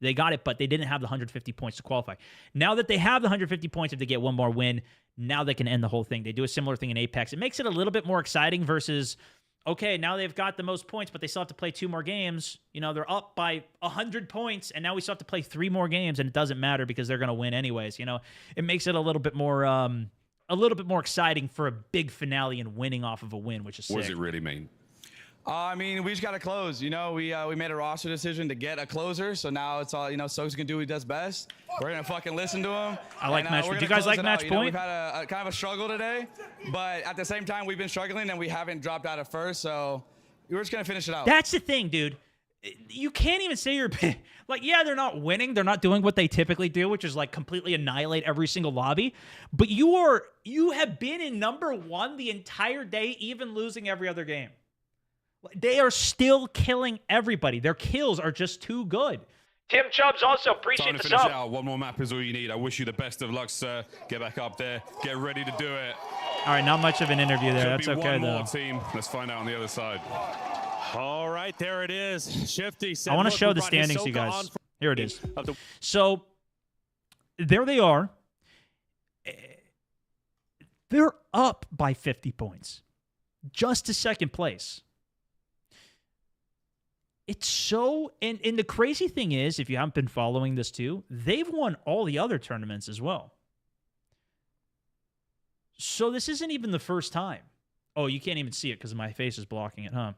they got it, but they didn't have the 150 points to qualify. Now that they have the 150 points, if they get one more win, now they can end the whole thing. They do a similar thing in Apex. It makes it a little bit more exciting versus, okay, now they've got the most points, but they still have to play 2 more games. You know, they're up by 100 points, and now we still have to play 3 more games, and it doesn't matter because they're going to win anyways. You know, it makes it a little bit more exciting for a big finale and winning off of a win, which is sick. What does it really mean? I mean, we just got to close. You know, we made a roster decision to get a closer, so now it's all, you know, Soak's going to do what he does best. We're going to fucking listen to him. I like match point. Do you guys like match point? We've had a kind of a struggle today, but at the same time, we've been struggling, and we haven't dropped out at first, so we're just going to finish it out. That's the thing, dude. You can't even say you're like, yeah, they're not winning. They're not doing what they typically do, which is like completely annihilate every single lobby. But you have been in #1 the entire day, even losing every other game. They are still killing everybody. Their kills are just too good. Tim Chubbs also Time appreciate to the finish sub. out. One more map is all you need. I wish you the best of luck, sir. Get back up there. Get ready to do it. All right, not much of an interview there. That's Could be okay, one more though. team. Let's find out on the other side. All right, there it is. Shifty said, I want to "Look, show we the brought standings, you Hisoka guys. on for Here it is. of the So, there they are. They're up by 50 points. Just to second place. It's so... And the crazy thing is, if you haven't been following this too, they've won all the other tournaments as well. So this isn't even the first time. Oh, you can't even see it because my face is blocking it, huh?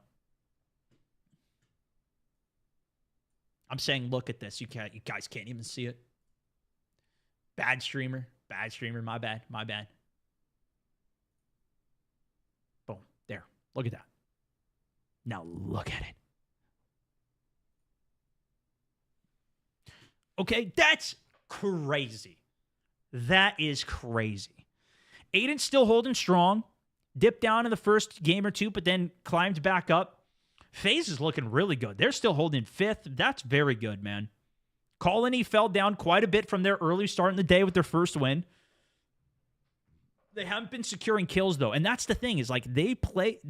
I'm saying, look at this. You guys can't even see it. Bad streamer. Bad streamer. My bad. My bad. Boom. There. Look at that. Now look at it. Okay, that's crazy. That is crazy. Aiden's still holding strong. Dipped down in the first game or two, but then climbed back up. FaZe is looking really good. They're still holding 5th. That's very good, man. Colony fell down quite a bit from their early start in the day with their first win. They haven't been securing kills, though. And that's the thing, is like they played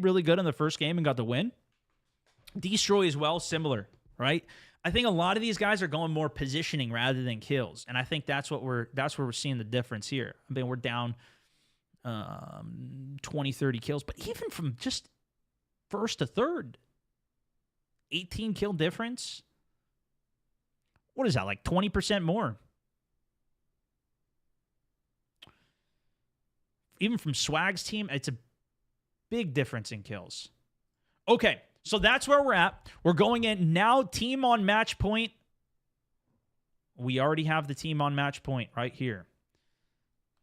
really good in the first game and got the win. Destroy as well, similar, right? I think a lot of these guys are going more positioning rather than kills. And I think that's where we're seeing the difference here. I mean, we're down 20, 30 kills, but even from just first to third, 18 kill difference. What is that, like 20% more? Even from Swag's team, it's a big difference in kills. Okay, so that's where we're at. We're going in now, team on match point. We already have the team on match point right here.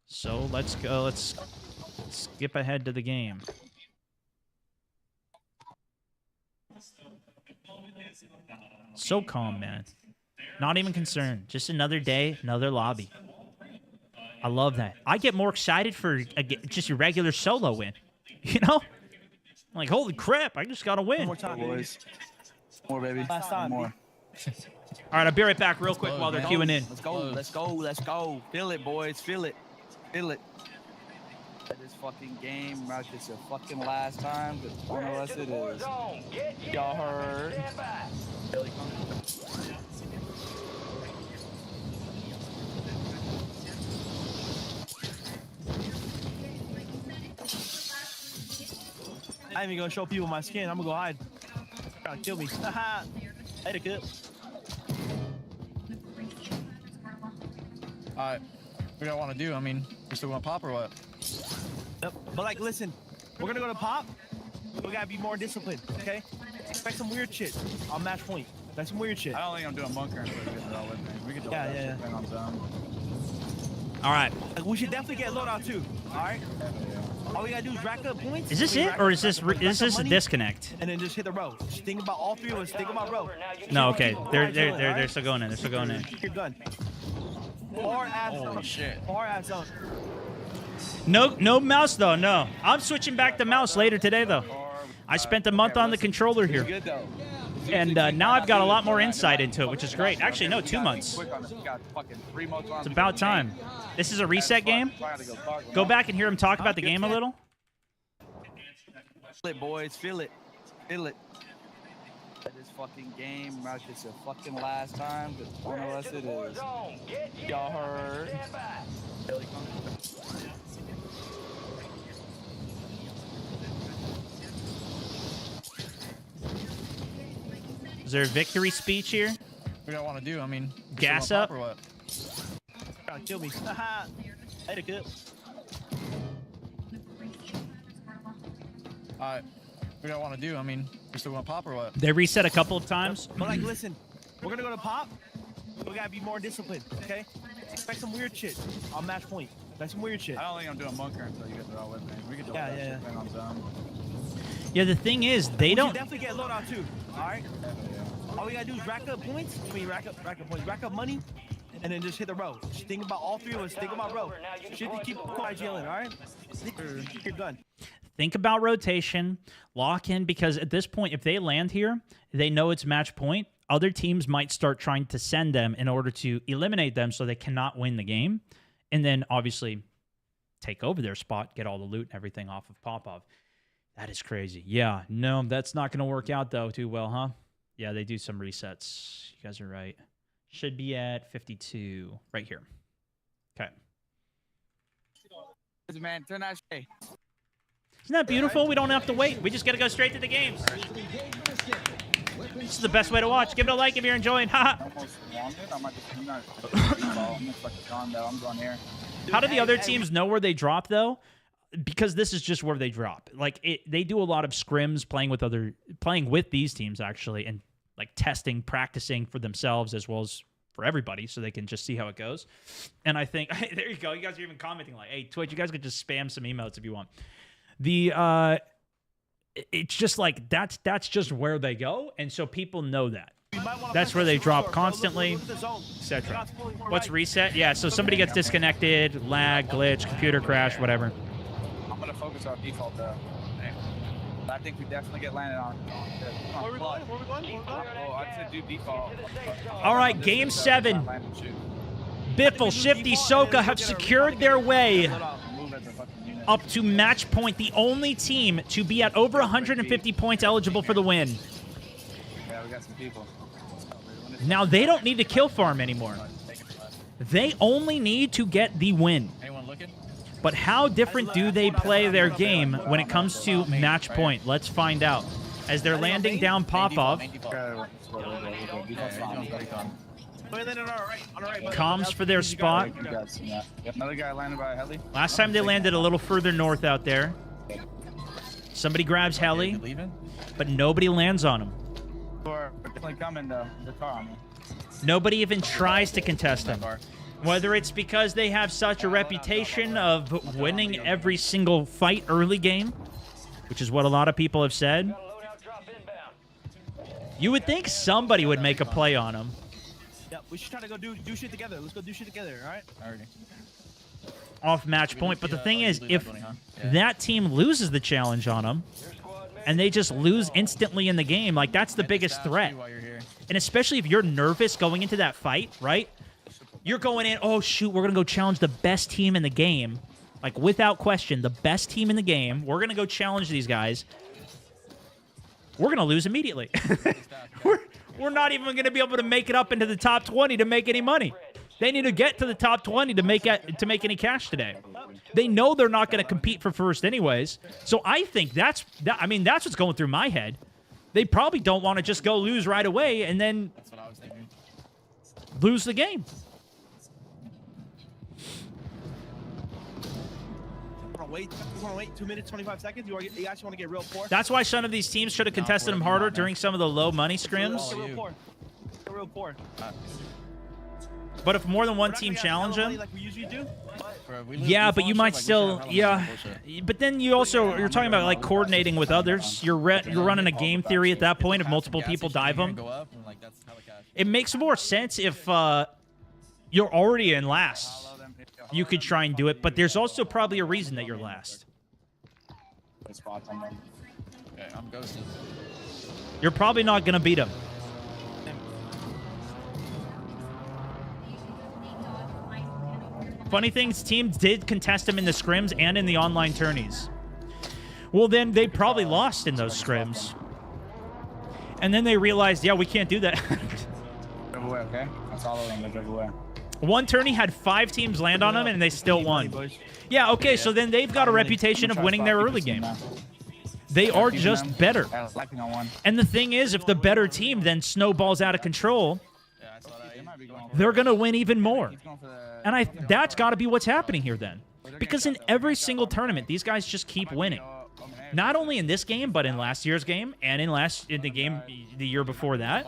So let's go. Let's skip ahead to the game. So calm, man. Not even concerned. Just another day, another lobby. I love that. I get more excited for just a regular solo win. You know? I'm like, holy crap, I just got to win. One more time, boys. More, baby. Last time. More. All right, I'll be right back real quick while they're queuing in. Let's go. Let's go. Let's go. Feel it, boys. Feel it. Feel it. This fucking game, right? It's your fucking last time, but one of us it is. Y'all heard? I ain't even gonna show people my skin. I'm gonna go hide. Trying to kill me. Haha. Hey, the kid. Alright. What do y'all want to do? I mean, we still gonna pop or what? Yep. But like, listen, we're gonna go to pop. We gotta be more disciplined, okay? Expect some weird shit on match point. That's some weird shit. I don't think I'm doing bunker until we get it all with me. We can do Yeah, that yeah, shit yeah. then on zone. All right. Like, we should definitely get loadout too. All right. All we gotta do is rack up points. Is this I mean, it, rack or up- is this rack up is this a money, disconnect? And then just hit the road. Just think about all three of us. Think about road. No, okay. They're Alright? still going in. They're still going in. Your gun. Far ass Holy zone. shit. Far ass zone. No mouse though. No, I'm switching back to mouse later today though. I spent a month on the controller here, Good though. and now I've got a lot more insight into it, which is great. Actually, no, 2 months. It's about time. This is a reset game. Go back and hear him talk about the game a little. Feel it, boys. Feel it. Feel it. This fucking game, right? It's your fucking last time, but one of us it is. Y'all heard? Is there a victory speech here? What do y'all want to do? I mean, we Gas still gonna up? pop or what? Trying to kill me. Haha. Hey, the kid. Alright. What do y'all want to do? I mean, we still gonna pop or what? They reset a couple of times. But like, listen, we're gonna go to pop. We gotta be more disciplined, okay? Expect some weird shit on match point. That's some weird shit. I don't think I'm doing bunker until you get it all with me. We can do Yeah, that yeah, shit then on zone. Yeah, the thing is, they We don't. should definitely get loadout too. All right. All we gotta do is rack up points. I mean, rack up points, rack up money, and then just hit the road. Just think about all three of us. Think about road. Shit, keep quiet, chilling. All right. Your gun. Think about rotation, lock in, because at this point, if they land here, they know it's match point. other teams might start trying to send them in order to eliminate them so they cannot win the game. And then obviously take over their spot, get all the loot and everything off of PoV. That is crazy. Yeah, no, that's not going to work out, though, too well, huh? Yeah, they do some resets. You guys are right. Should be at 52 right here. Okay. Man, turn that shit. Isn't that beautiful? We don't have to wait. We just got to go straight to the games. This is the best way to watch. Give it a like if you're enjoying. How do the other teams know where they drop, though? Because this is just where they drop. Like, they do a lot of scrims playing with these teams, actually, and like testing, practicing for themselves as well as for everybody, so they can just see how it goes. And I think there you go. You guys are even commenting like, "Hey, Twitch, you guys could just spam some emails if you want." It's just like that's just where they go, and so people know that. That's where they drop constantly, etc. What's reset? Yeah, so somebody gets disconnected, lag, glitch, computer crash, whatever. I'm gonna focus on default though. I think we definitely get landed on. Where are we going? Where are we going? Oh, I said do default. All right, game 7. Biffle, Shifty, Soka have secured their way up to match point, the only team to be at over 150 points eligible for the win. Yeah, we got some people. Now, they don't need to kill farm anymore. They only need to get the win. Anyone looking? But how different do they play their game when it comes to match point? Let's find out. As they're landing down PoV. Comms for their spot. Another guy landed by a heli. Last time they landed a little further north out there. Somebody grabs heli, but nobody lands on him. Definitely coming though. The car on me. Nobody even tries to contest them. Whether it's because they have such a reputation of winning every single fight early game, which is what a lot of people have said. You would think somebody would make a play on them. Yeah, we should try to go do shit together. Let's go do shit together, all right? Already. Off match point. But the thing is, if that team loses the challenge on them, and they just lose instantly in the game, like, that's the biggest threat. And especially if you're nervous going into that fight, right? You're going in, oh, shoot, we're going to go challenge the best team in the game. Like, without question, the best team in the game. We're going to go challenge these guys. We're going to lose immediately. We're not even going to be able to make it up into the top 20 to make any money. They need to get to the top 20 to make any cash today. They know they're not going to compete for first anyways. So I think that's what's going through my head. They probably don't want to just go lose right away and then lose the game. We want to wait 2 minutes, 25 seconds. You actually want to get real poor? That's why some of these teams should have contested them harder during some of the low money scrims. Get real poor. Get real poor. But if more than one team challenge them, like we usually do. yeah, but you might still, yeah. But then you're talking about like coordinating with others. You're running a game theory at that point if multiple people dive them. It makes more sense if you're already in last. You could try and do it, but there's also probably a reason that you're last. Okay, I'm ghosted. You're probably not going to beat them. Funny things, teams did contest them in the scrims and in the online tourneys. Well, then they probably lost in those scrims. And then they realized, yeah, we can't do that. Everywhere, okay? That's all of them. Live everywhere. One tourney had 5 teams land on them, and they still won. Yeah, okay, so then they've got a reputation of winning their early game. They are just better. And the thing is, if the better team then snowballs out of control, they're going to win even more. And that's got to be what's happening here then. Because in every single tournament, these guys just keep winning. Not only in this game, but in last year's game, and in the game the year before that.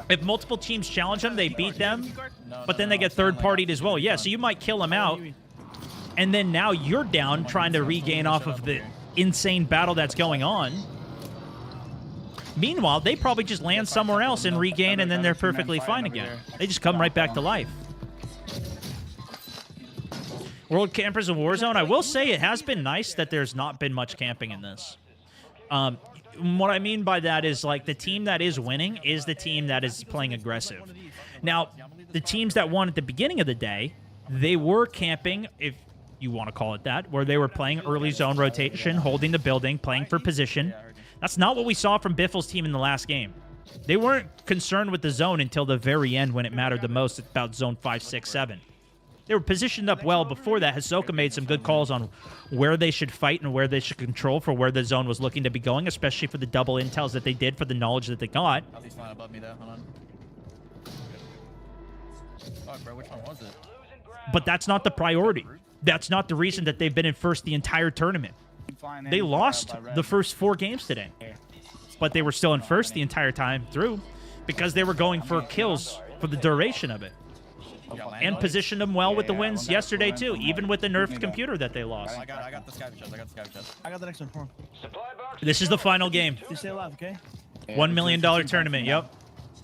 If multiple teams challenge them, they beat them, but then they get third-partied as well. Yeah, so you might kill them out, and then now you're down trying to regain off of the insane battle that's going on. Meanwhile, they probably just land somewhere else and regain, and then they're perfectly fine again. They just come right back to life. World Campers of Warzone, I will say it has been nice that there's not been much camping in this. what I mean by that is, like, the team that is winning is the team that is playing aggressive. Now, the teams that won at the beginning of the day, they were camping, if you want to call it that, where they were playing early zone rotation, holding the building, playing for position. That's not what we saw from Biffle's team in the last game. They weren't concerned with the zone until the very end when it mattered the most, about zone 5, 6, 7. They were positioned up well before that. Hisoka made some good calls on where they should fight and where they should control for where the zone was looking to be going, especially for the double intels that they did for the knowledge that they got. He's flying above me though. Hold on. Fuck, bro, which one was it? But that's not the priority. That's not the reason that they've been in first the entire tournament. They lost the first 4 games today. But they were still in first the entire time through because they were going for kills for the duration of it. And positioned them well with the wins yesterday, too, even with the nerfed computer that they lost. I got the scav chest. I got the scav chest. I got the next one for him. This is the final game. You stay alive, okay? $1 million tournament, yep.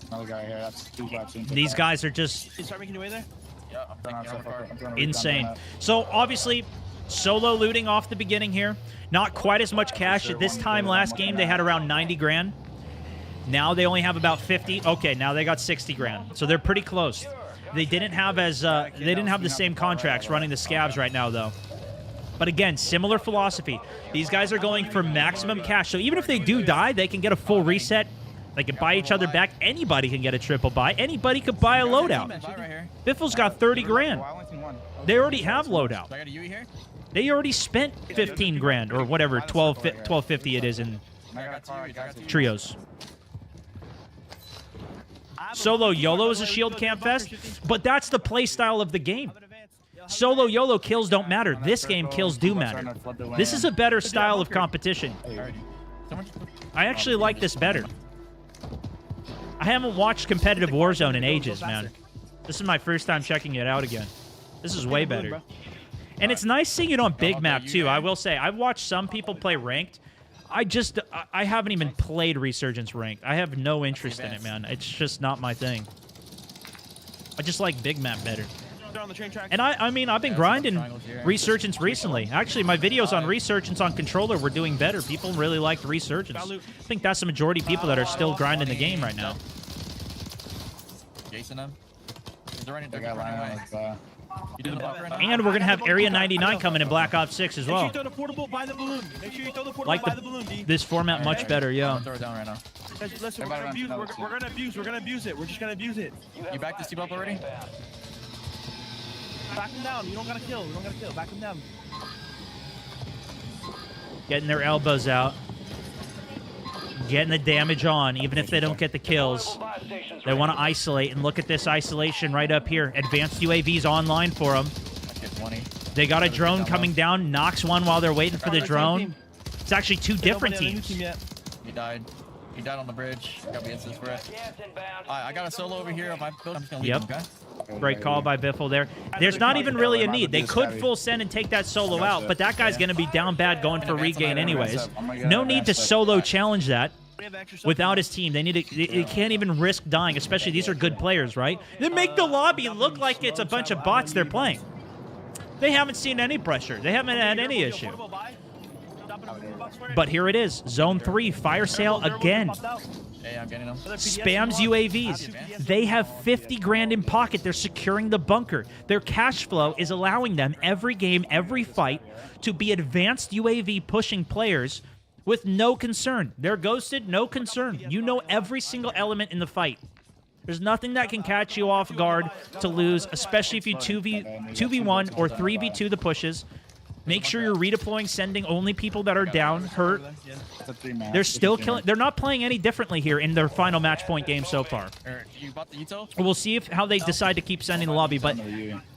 Another guy here. That's 2 bucks. These guys are just Start making your way there? Yeah, I'm trying insane. So, obviously, solo looting off the beginning here. Not quite as much cash. At this time last game, they had around 90 grand. Now they only have about 50. Okay, now they got 60 grand. So they're pretty close. They didn't have they didn't have the same contracts running the scabs right now, though. But again, similar philosophy. These guys are going for maximum cash. So even if they do die, they can get a full reset. They can buy each other back. Anybody can get a triple buy. Anybody could buy a loadout. Biffle's got 30 grand. They already have loadout. They already spent 15 grand or whatever, 1250 it is in trios. Solo YOLO is a shield camp fest, but that's the play style of the game. Solo YOLO kills don't matter. This game kills do matter. This is a better style of competition. I actually like this better. I haven't watched competitive Warzone in ages, man. This is my first time checking it out again. This is way better. And it's nice seeing it on big map, too. I will say, I've watched some people play ranked. I haven't even played Resurgence ranked. I have no interest in it, man. It's just not my thing. I just like big map better. And I mean, I've been grinding Resurgence recently. Actually, my videos on Resurgence on controller were doing better. People really liked Resurgence. I think that's the majority of people that are still grinding the game right now. Jason him. And we're going to have Area 99 coming in Black Ops 6 as well. Make sure you throw the portable by the balloon. Make sure you throw the portable Like by the balloon, D. this format much better, yeah. Throw it down right now. Listen, we're gonna abuse it. We're just gonna abuse it. You back this team up already? Back him down. You don't gotta kill. Back him down. Getting their elbows out. Getting the damage on, even if they don't get the kills. They want to isolate, and look at this isolation right up here. Advanced UAVs online for them. They got a drone coming down, knocks one while they're waiting for the drone. It's actually 2 different teams. He died. He died on the bridge. Got me instance for it. I got a solo over here. If I build, I'm just gonna leave him, okay? Great call by Biffle there. There's not even really a need. They could full send and take that solo out, but that guy's going to be down bad going for regain anyways. No need to solo challenge that without his team. They need to. They can't even risk dying, especially these are good players, right? They make the lobby look like it's a bunch of bots they're playing. They haven't seen any pressure. They haven't had any issue. But here it is. Zone 3, fire sale again. Hey, I'm getting them. Spams UAVs. They have 50 grand in pocket. They're securing the bunker. Their cash flow is allowing them every game, every fight to be advanced UAV pushing players with no concern. They're ghosted, no concern. You know every single element in the fight. There's nothing that can catch you off guard to lose, especially if you 2v1 or 3v2 the pushes. Make sure you're redeploying, sending only people that are down, hurt. They're still killing. They're not playing any differently here in their final match point game so far. We'll see how they decide to keep sending the lobby, but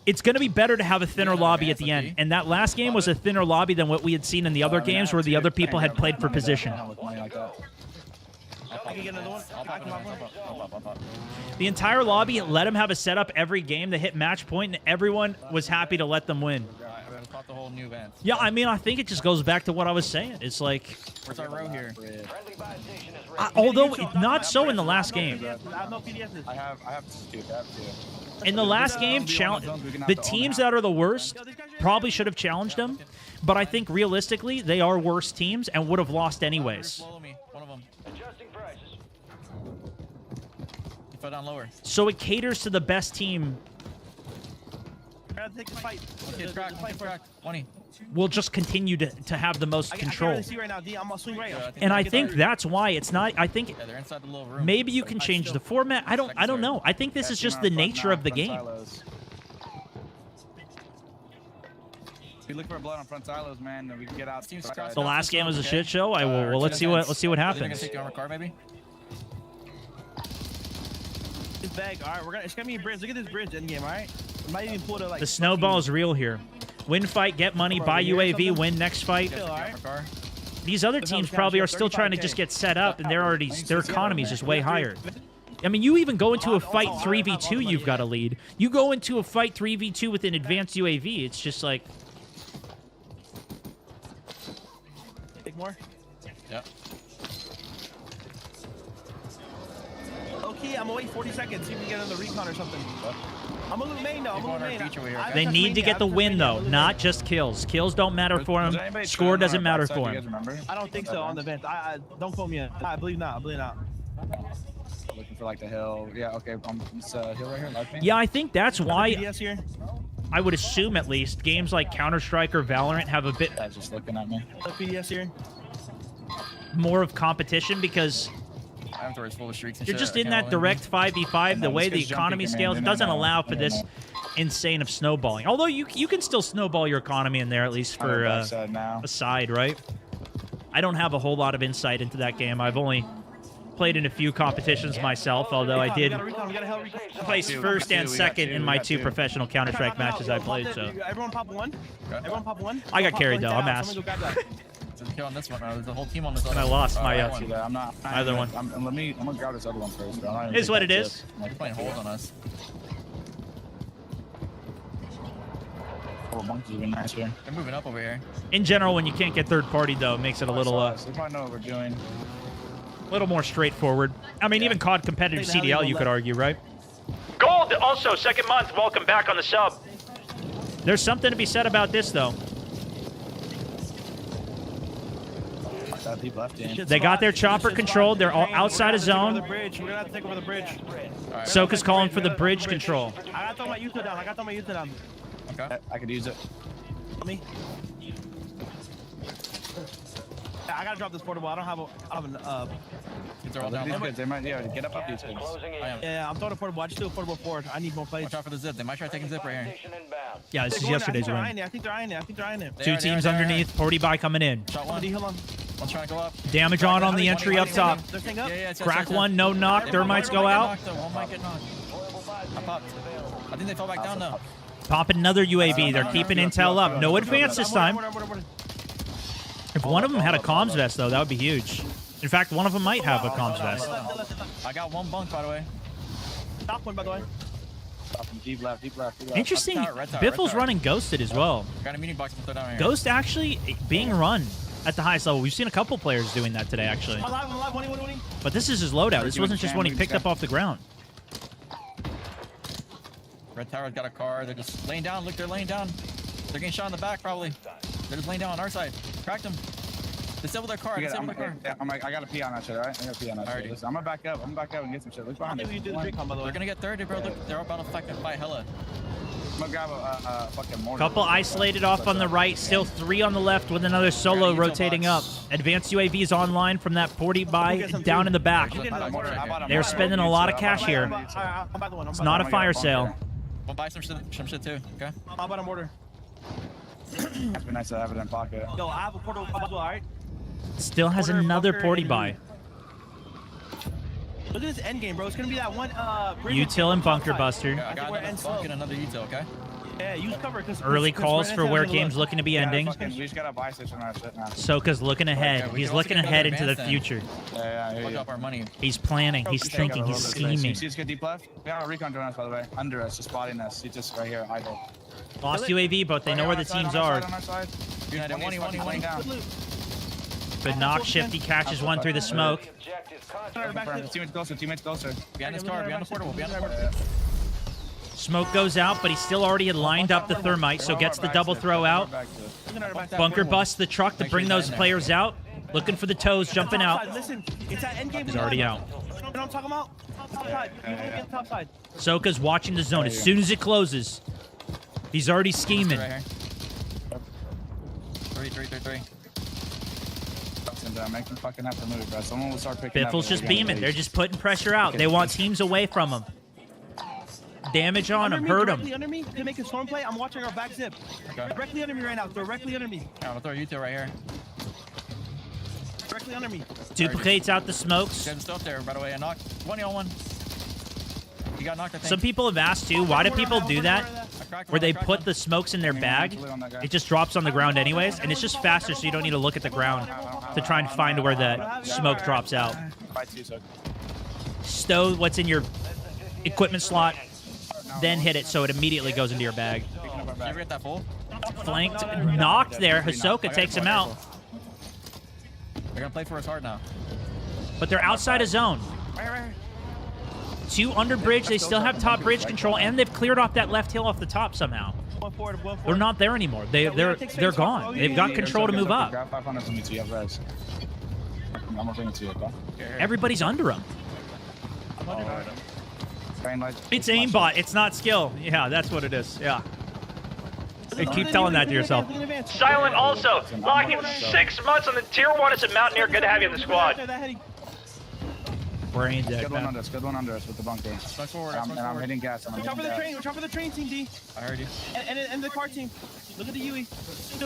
it's going to be better to have a thinner lobby at the end. And that last game was a thinner lobby than what we had seen in the other games where the other people had played for position. The entire lobby let them have a setup every game. They hit match point, and everyone was happy to let them win. Yeah, I mean, I think it just goes back to what I was saying. It's like, where's our row here? Although not so in the last game. I have two. In the last game, the teams that are the worst probably should have challenged them. But I think realistically, they are worse teams and would have lost anyways. Fell down lower. So it caters to the best team. Gotta take the fight. Kid crack. Crack. 20. Will just continue to have the most control. I can't really see right now, D. I'm gonna swing right. And I think that's why it's not. I think they're inside the little room. maybe you can change the format. I don't know. I think this is just the nature of the game. We look for blood on front silos, man, and we can get out. The last game was a shit show. Well, let's see what happens. Gonna take you on a car, maybe. This bag. All right, it's gonna be a bridge. Look at this bridge in game. All right. Might even pull it like. The snowball is real here. Win fight, get money, buy UAV, win next fight. These other teams probably are still trying to just get set up, and their economy is just way higher. I mean, you even go into a fight 3v2, you've got a lead. You go into a fight 3v2 with an advanced UAV, it's just like. Take more. Yep. Okay, I'm gonna wait 40 seconds. See if we can get on the recon or something. I'm a little main though. I'm a little main. They need to get the win though, not just kills. Kills don't matter for them. Score doesn't matter for them. I don't think so on the vent. I don't quote me. I believe not. I believe not. Looking for like the hill. Yeah, okay. This hill right here. Left me. Yeah, I think that's why. PDS here. I would assume at least games like Counter-Strike or Valorant have a bit. Just looking at me. PDS here. More of competition because. Full of streaks and you're just in that direct 5v5. The way the economy scales, it doesn't allow for this insane of snowballing. Although you can still snowball your economy in there, at least for a side, right? I don't have a whole lot of insight into that game. I've only played in a few competitions myself, although I did place first and second in my 2 professional Counter-Strike matches I played. So everyone pop one. Everyone pop one. I got carried though. I'm ass. Kill on this one, bro. There's a whole team on this other I lost my I'm not. either one. I'm gonna grab this other one first, bro. Is what it is. They're playing hold on us. Oh, Monkey's been nice here. They're moving up over here. In general, when you can't get third party though, it makes it a little they probably know what we're doing. A little more straightforward. I mean, even COD competitive CDL, you could argue, right? Gold, also second month. Welcome back on the sub. There's something to be said about this though. They got their chopper controlled. They're all outside of zone. We're gonna have to take over the bridge. Soka's calling for the bridge control. I gotta throw my Utah down. Okay. I could use it. Me. I gotta drop this portable. I don't have these kids, they might get up these kids. Yeah, I'm throwing a portable. I just threw a portable forward. I need more plays. Watch out for the zip. They might try taking zip right here. Yeah, this is yesterday's win. I think they're eyeing it. 2 teams underneath. 40 by coming in. Shot one. Hold on. One's trying to go up. Damage on the entry up top. Crack one, no knock. Thermites go out. One might get knocked. I popped. I think they fell back down though. Popping another UAV. They're keeping intel up. No advance this time. If one of them had a comms vest, though, that would be huge. In fact, one of them might have a comms vest. I got one bunk, by the way. Top one, by the way. Deep left. Interesting. Biffle's running Ghosted as well. Got a meeting box to throw down here. Ghost actually being run at the highest level. We've seen a couple players doing that today, actually. I'm alive, 20. But this is his loadout. This wasn't just one he picked up off the ground. Red Tower's got a car. They're just laying down. Look, they're laying down. They're getting shot in the back, probably. They're just laying down on our side. Cracked them. Disable their car. Disable their car. I got to pee on that shit, all right? I got to pee on that shit. Listen, I'm going to back up. I'm going to back up and get some shit. Look behind us. They're going to get 30, bro. Look, they're about to fucking fight hella. I'm going to grab a fucking mortar. Couple isolated off on the right. Still 3 on the left with another solo rotating up. Advanced UAVs online from that 40 by down in the back. They're spending a lot of cash here. It's not a fire sale. We'll buy some shit too, okay? How about a mortar? It's been nice to have it in pocket. Yo, I have a portal as well, alright? Still has another 40 by. Look at this end game, bro. It's gonna be that one util and bunker buster. Yeah, I got another util, okay? Yeah, use cover because early calls for where game's looking to be ending. We just gotta buy station on our shit now. Soka's looking ahead. He's looking ahead into the future. Yeah. Up our money. He's planning. He's thinking. He's scheming. You see this kid deep left? We got a recon drone us, by the way. Under us, just spotting us. He's just right here, idle. Lost UAV, but they know where the teams are. Good knock. Shifty catches one through the smoke. Teammates closer. Behind this car, behind the portable, behind the portable. Smoke goes out, but he still already had lined up the thermite, so gets the double throw out. Bunker busts the truck to bring those players out. Looking for the toes, jumping out. Listen, it's that end game. He's already out. You know what I'm talking about? Top side. Get top side. Soka's watching the zone. As soon as it closes, he's already scheming. Right here. 3. Make them fucking have to move, bro. Someone will start picking up. Biffle's just beaming. They're just putting pressure out. They want teams away from him. Damage on him. Hurt him. Directly under me. They make a storm play. I'm watching our back zip. Okay. Directly under me right now. Directly under me. Yeah, I'm gonna throw you two right here. Directly under me. Duplicates out the smokes. Kev's still up there, by the way. I knocked 1-on-1. He got knocked, I think. Some people have asked too, why do people do that? Where they put the smokes in their bag, it just drops on the ground anyways, and it's just faster so you don't need to look at the ground to try and find where that smoke drops out. Stow what's in your equipment slot, then hit it so it immediately goes into your bag. Did you ever get that full? Flanked, knocked there. Hisoka takes him out. They're gonna play for us hard now. But they're outside of zone. Right. 2 under bridge. They still have top bridge control, and they've cleared off that left hill off the top somehow. They're not there anymore. They're gone. They've got control to move up. Grab 500 from me too. You have res. I'm gonna bring it to you, okay? Everybody's under him. It's aimbot. It's not skill. Yeah, that's what it is. Yeah. Hey, keep telling that to yourself. Silent also locking 6 months on the tier 1 as a Mountaineer. Good to have you in the squad. Brain dead. Good one under us. Good one under us with the bunker. Smoke forward. I'm hitting gas. Watch out for the train. Watch out for the train team, D. I heard you. And the car team. Look at the UE.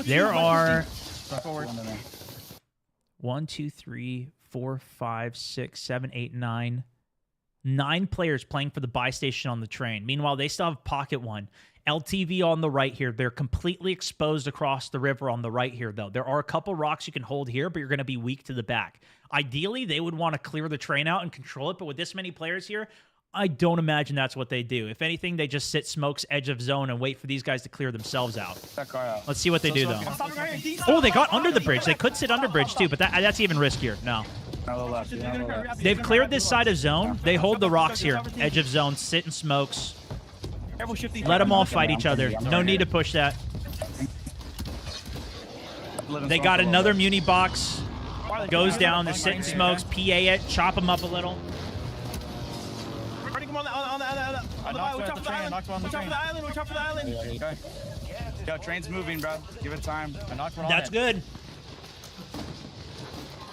There are Smoke forward. 1, 2, 3, 4, 5, 6, 7, 8, 9. 9 players playing for the buy station on the train. Meanwhile, they still have pocket 1. LTV on the right here. They're completely exposed across the river on the right here, though. There are a couple rocks you can hold here, but you're going to be weak to the back. Ideally, they would want to clear the train out and control it, but with this many players here, I don't imagine that's what they do. If anything, they just sit smokes edge of zone and wait for these guys to clear themselves out. Let's see what they do, though. Oh, they got under the bridge. They could sit under bridge, too, but that's even riskier. No. They've cleared this side of zone. They hold the rocks here. Edge of zone, sit in smokes. Let them all fight each other. No need to push that. They got another muni box. Goes down. They're sitting smokes. PA it. Chop them up a little. Yo, train's moving, bro. Give it time. That's good.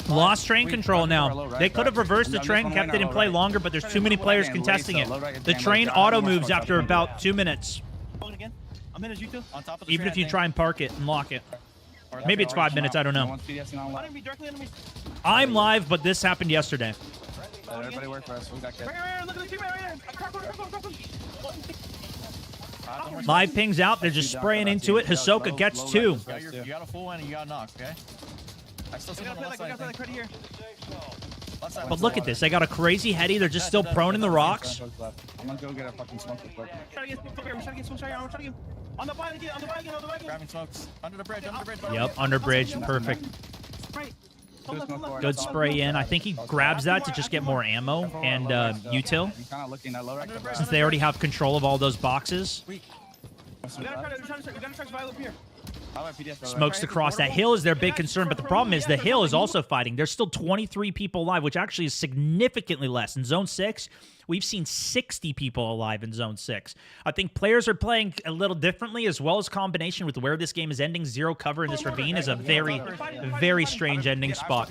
Lost train control now. They could have reversed the train, kept it in play longer, but there's too many players contesting it. The train auto moves after about 2 minutes. Even if you try and park it and lock it. Maybe it's 5 minutes, I don't know. I'm live, but this happened yesterday. Everybody work for us. We got kids. Live pings out. They're just spraying into it. Hisoka gets 2. You got a full one and you got knocked, okay? I still see on the left side. But look at this. They got a crazy heady. They're just still prone in the rocks. I'm gonna go get a fucking smoke real quick. Grabbing smokes. Under the bridge, Yep, under bridge. Perfect. Good spray in. I think he grabs that to just get more ammo and util. Since they already have control of all those boxes. Smokes across that hill is their big concern, but the problem is the hill is also fighting. There's still 23 people alive, which actually is significantly less. In Zone 6, we've seen 60 people alive in Zone 6. I think players are playing a little differently, as well as combination with where this game is ending. Zero cover in this ravine is a very, very strange ending spot.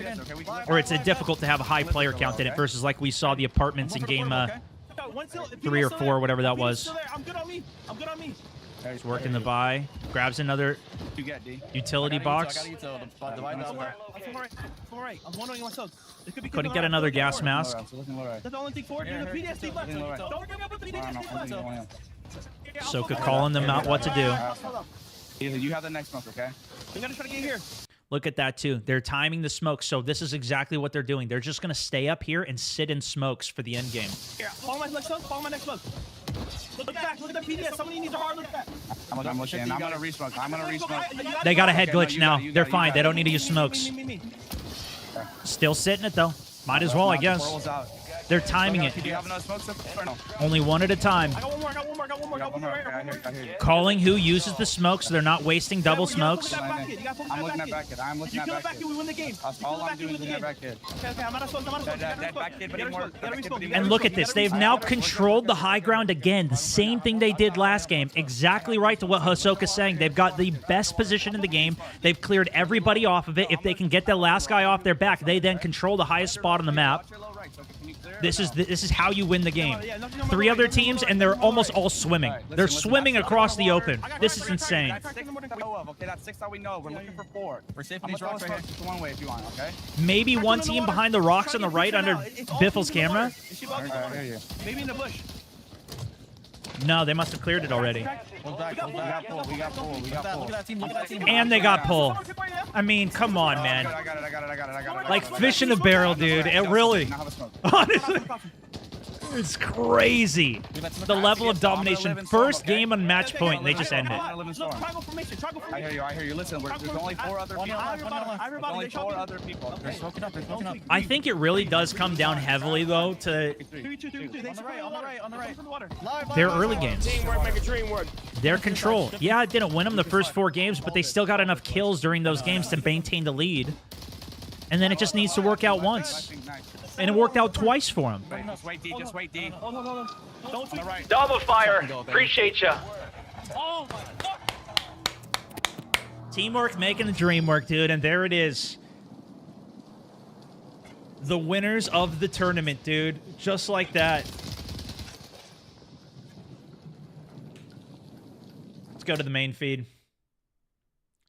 Or it's difficult to have a high player count in it versus like we saw the apartments in game 3 or 4, whatever that was. He's working the buy. Grabs another utility box. Couldn't get another gas mask. Soka calling them out what to do. You have the next smoke, okay? We gotta try to get here. Look at that, too. They're timing the smoke, so this is exactly what they're doing. They're just going to stay up here and sit in smokes for the end game. Here, follow my next smoke. Follow my next smoke. Look back. Look at the PDS. Somebody needs a hard look back. I'm looking. I'm going to re-smoke. I'm going to re-smoke. They got a head glitch now. They're fine. They don't need to use smokes. Still sitting it, though. Might as well, I guess. They're timing it. Do you have enough smokes or no? Only one at a time. I got one more, I got one more, I got one more, I got one more. I hear you. Calling who uses the smoke so they're not wasting double smokes. I'm looking at back kid. I'm looking at back kid. We win the game. All I'm doing is looking at back kid. Okay, I'm out of smoke, I'm out of smoke. That back kid, but more. And look at this. They've now controlled the high ground again. The same thing they did last game. Exactly right to what Hisoka's saying. They've got the best position in the game. They've cleared everybody off of it. If they can get the last guy off their back, they then control the highest spot on the map. This is how you win the game. 3 other teams, and they're almost all swimming. They're swimming across the open. This is insane. Okay, that's 6 that we know. We're looking for 4. We're safe on these rocks right here. One way if you want, okay? Maybe one team behind the rocks on the right under Biffle's camera. Maybe in the bush. No, they must have cleared it already. We got pull. Look at that team. And they got pull. I mean, come on, man. I got it. Like fish in a barrel, dude. It really. Honestly. It's crazy. The level of domination. First game on match point, and they just end it. I hear you. Listen, there's only 4 other people. There's only 4 other people. They're smoking up. I think it really does come down heavily, though, to On the right. their early games. Teamwork, make a dream work. Their control. Yeah, it didn't win them the first 4 games, but they still got enough kills during those games to maintain the lead. And then it just needs to work out once. And it worked out twice for him. Just wait, D. Double fire. Appreciate ya. Teamwork making the dream work, dude. And there it is. The winners of the tournament, dude. Just like that. Let's go to the main feed.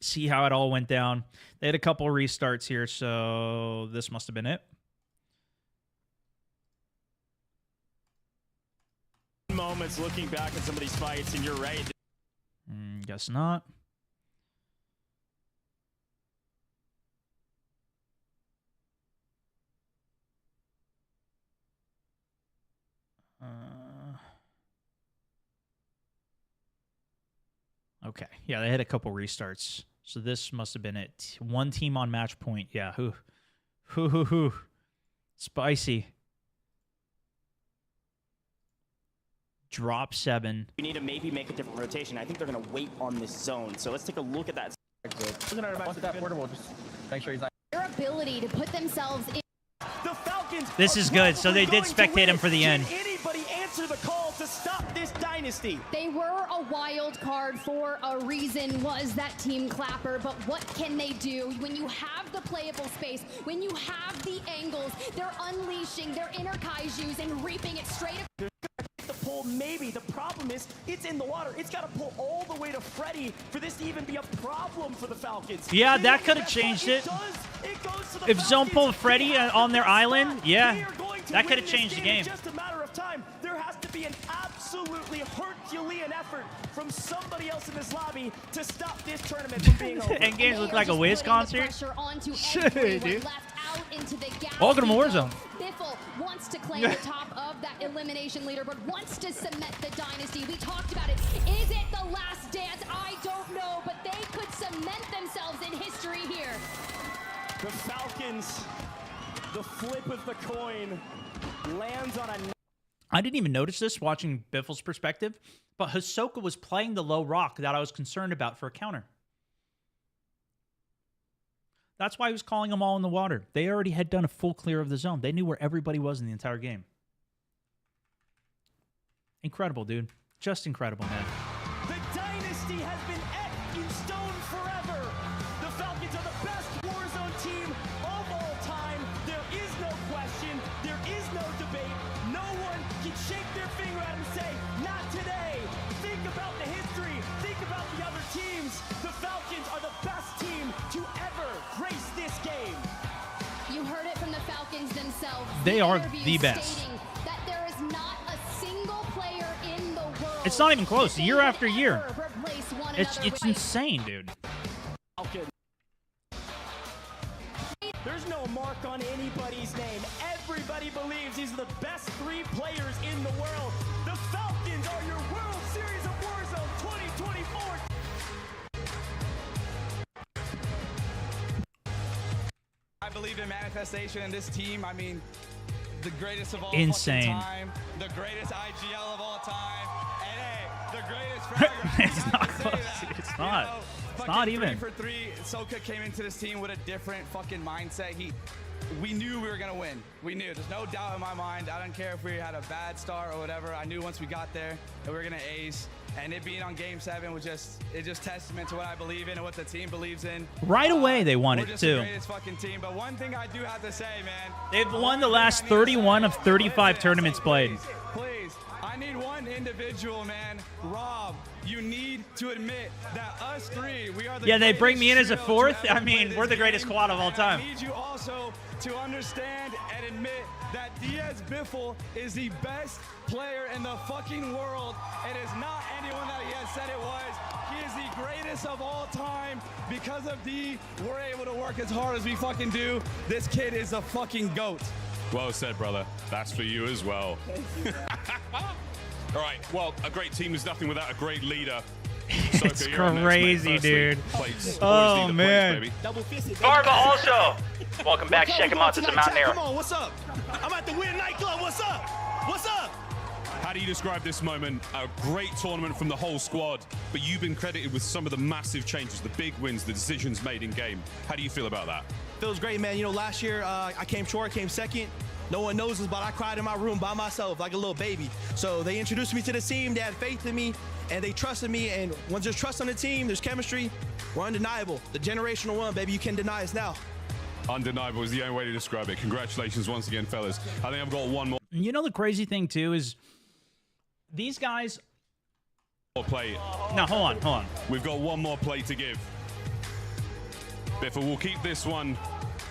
See how it all went down. They had a couple restarts here, so this must have been it. Moments looking back at some of these fights, and you're right. Guess not. Okay. Yeah, they had a couple restarts. So this must have been it. One team on match point. Yeah. Hoo. Spicy. Drop 7. We need to maybe make a different rotation. I think they're going to wait on this zone. So let's take a look at that. Looking at that portable, just make sure he's not. Their ability to put themselves in. The Falcons. This is good. So they did spectate him for the end. Did anybody answer the call to stop this dynasty? They were a wild card for a reason, was that team Clapper, but what can they do when you have the playable space, when you have the angles, they're unleashing their inner kaijus and reaping it straight up. The pull, maybe. The problem is it's in the water. It's got to pull all the way to Freddy for this to even be a problem for the Falcons. Yeah, that could have changed it. If zone pulled Freddy on their island, yeah, that could have changed the game. Just a matter of time. There has to be an absolutely Herculean effort from somebody else in this lobby to stop this tournament from being over. Endgames look like a Wiz concert. Shit, dude. Welcome to Warzone. Biffle wants to claim the top of that elimination leaderboard, wants to cement the dynasty. We talked about it. Is it the last dance? I don't know, but they could cement themselves in history here. The Falcons, the flip of the coin, lands on a... I didn't even notice this watching Biffle's perspective, but Hisoka was playing the low rock that I was concerned about for a counter. That's why he was calling them all in the water. They already had done a full clear of the zone. They knew where everybody was in the entire game. Incredible, dude. Just incredible, man. The dynasty has been etched in stone forever. The Falcons are the best Warzone team of all time. There is no question. There is no debate. No one can shake their finger at him and say, not today. Think about the history. Think about the other teams. The Falcons are the best team to ever grace this game. You heard it from the Falcons themselves. They are the best. That there is not a single player in the world. It's not even close. Year after year. It's insane, dude. There's no mark on anybody's name. Everybody believes these are the best 3 players in the world. The Falcons are your World Series of Warzone 2024. I believe in manifestation in this team. I mean, the greatest of all Insane. time, the greatest IGL of all time, and hey, the greatest fragger. It's not close. It's not. It's not even. 3 for 3. Soka came into this team with a different fucking mindset. We knew we were gonna win. We knew. There's no doubt in my mind. I don't care if we had a bad start or whatever. I knew once we got there that we were gonna ace. And it being on Game 7 was just testament to what I believe in and what the team believes in. Right away, they won We're it just too. the greatest fucking team. But one thing I do have to say, man. They've won the last 31 of 35 tournaments played. Please, I need one individual, man. Rob, you need to admit that us 3, we are the Yeah, they bring me in as a greatest fourth. trio to I ever mean, play we're the this greatest game. squad of all And time. I need you also to understand and admit that Diaz Biffle is the best player in the fucking world. It is not anyone that he has said it was. He is the greatest of all time. Because of D, we're able to work as hard as we fucking do. This kid is a fucking GOAT. Well said, brother. That's for you as well. All right. Well, a great team is nothing without a great leader. It's Soka, you're up next, mate. crazy, Firstly, dude. plates. Oh, Always need the man. plates, baby. Double fisted. Barba also. Welcome back. Check him out. This is Mountaineer. Come on, what's up? I'm at the Weird Nightclub. What's up? What's up? How do you describe this moment? A great tournament from the whole squad, but you've been credited with some of the massive changes, the big wins, the decisions made in game. How do you feel about that? Feels great, man. You know, last year I came short, came second. No one knows this, but I cried in my room by myself like a little baby. So they introduced me to the team. They had faith in me, and they trusted me. And once there's trust on the team, there's chemistry. We're undeniable. The generational one, baby. You can't deny us now. Undeniable is the only way to describe it. Congratulations once again, fellas. I think I've got one more You know the crazy thing too is these guys. play. No, hold on. We've got one more play to give. Biffle, we'll keep this one.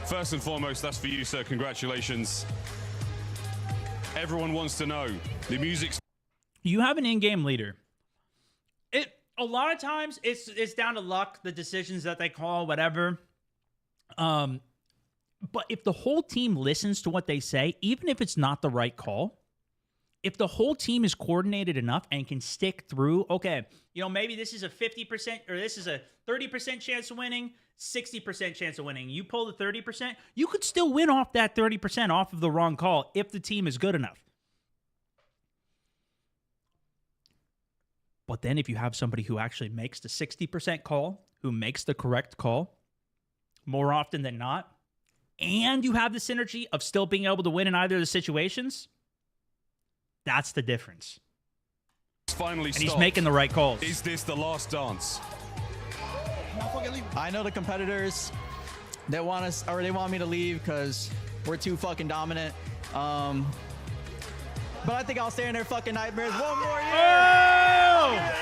First and foremost, that's for you, sir. Congratulations. Everyone wants to know the music's. You have an in-game leader. A lot of times it's down to luck, the decisions that they call, whatever. But if the whole team listens to what they say, even if it's not the right call, if the whole team is coordinated enough and can stick through, okay, you know, maybe this is a 50% or this is a 30% chance of winning, 60% chance of winning. You pull the 30%, you could still win off that 30% off of the wrong call if the team is good enough. But then if you have somebody who actually makes the 60% call, who makes the correct call more often than not, and you have the synergy of still being able to win in either of the situations, that's the difference. Finally, and he's making the right calls. Is this the last dance? I know the competitors that want us, or they want me to leave because we're too fucking dominant. But I think I'll stay in their fucking nightmares one more year. Oh!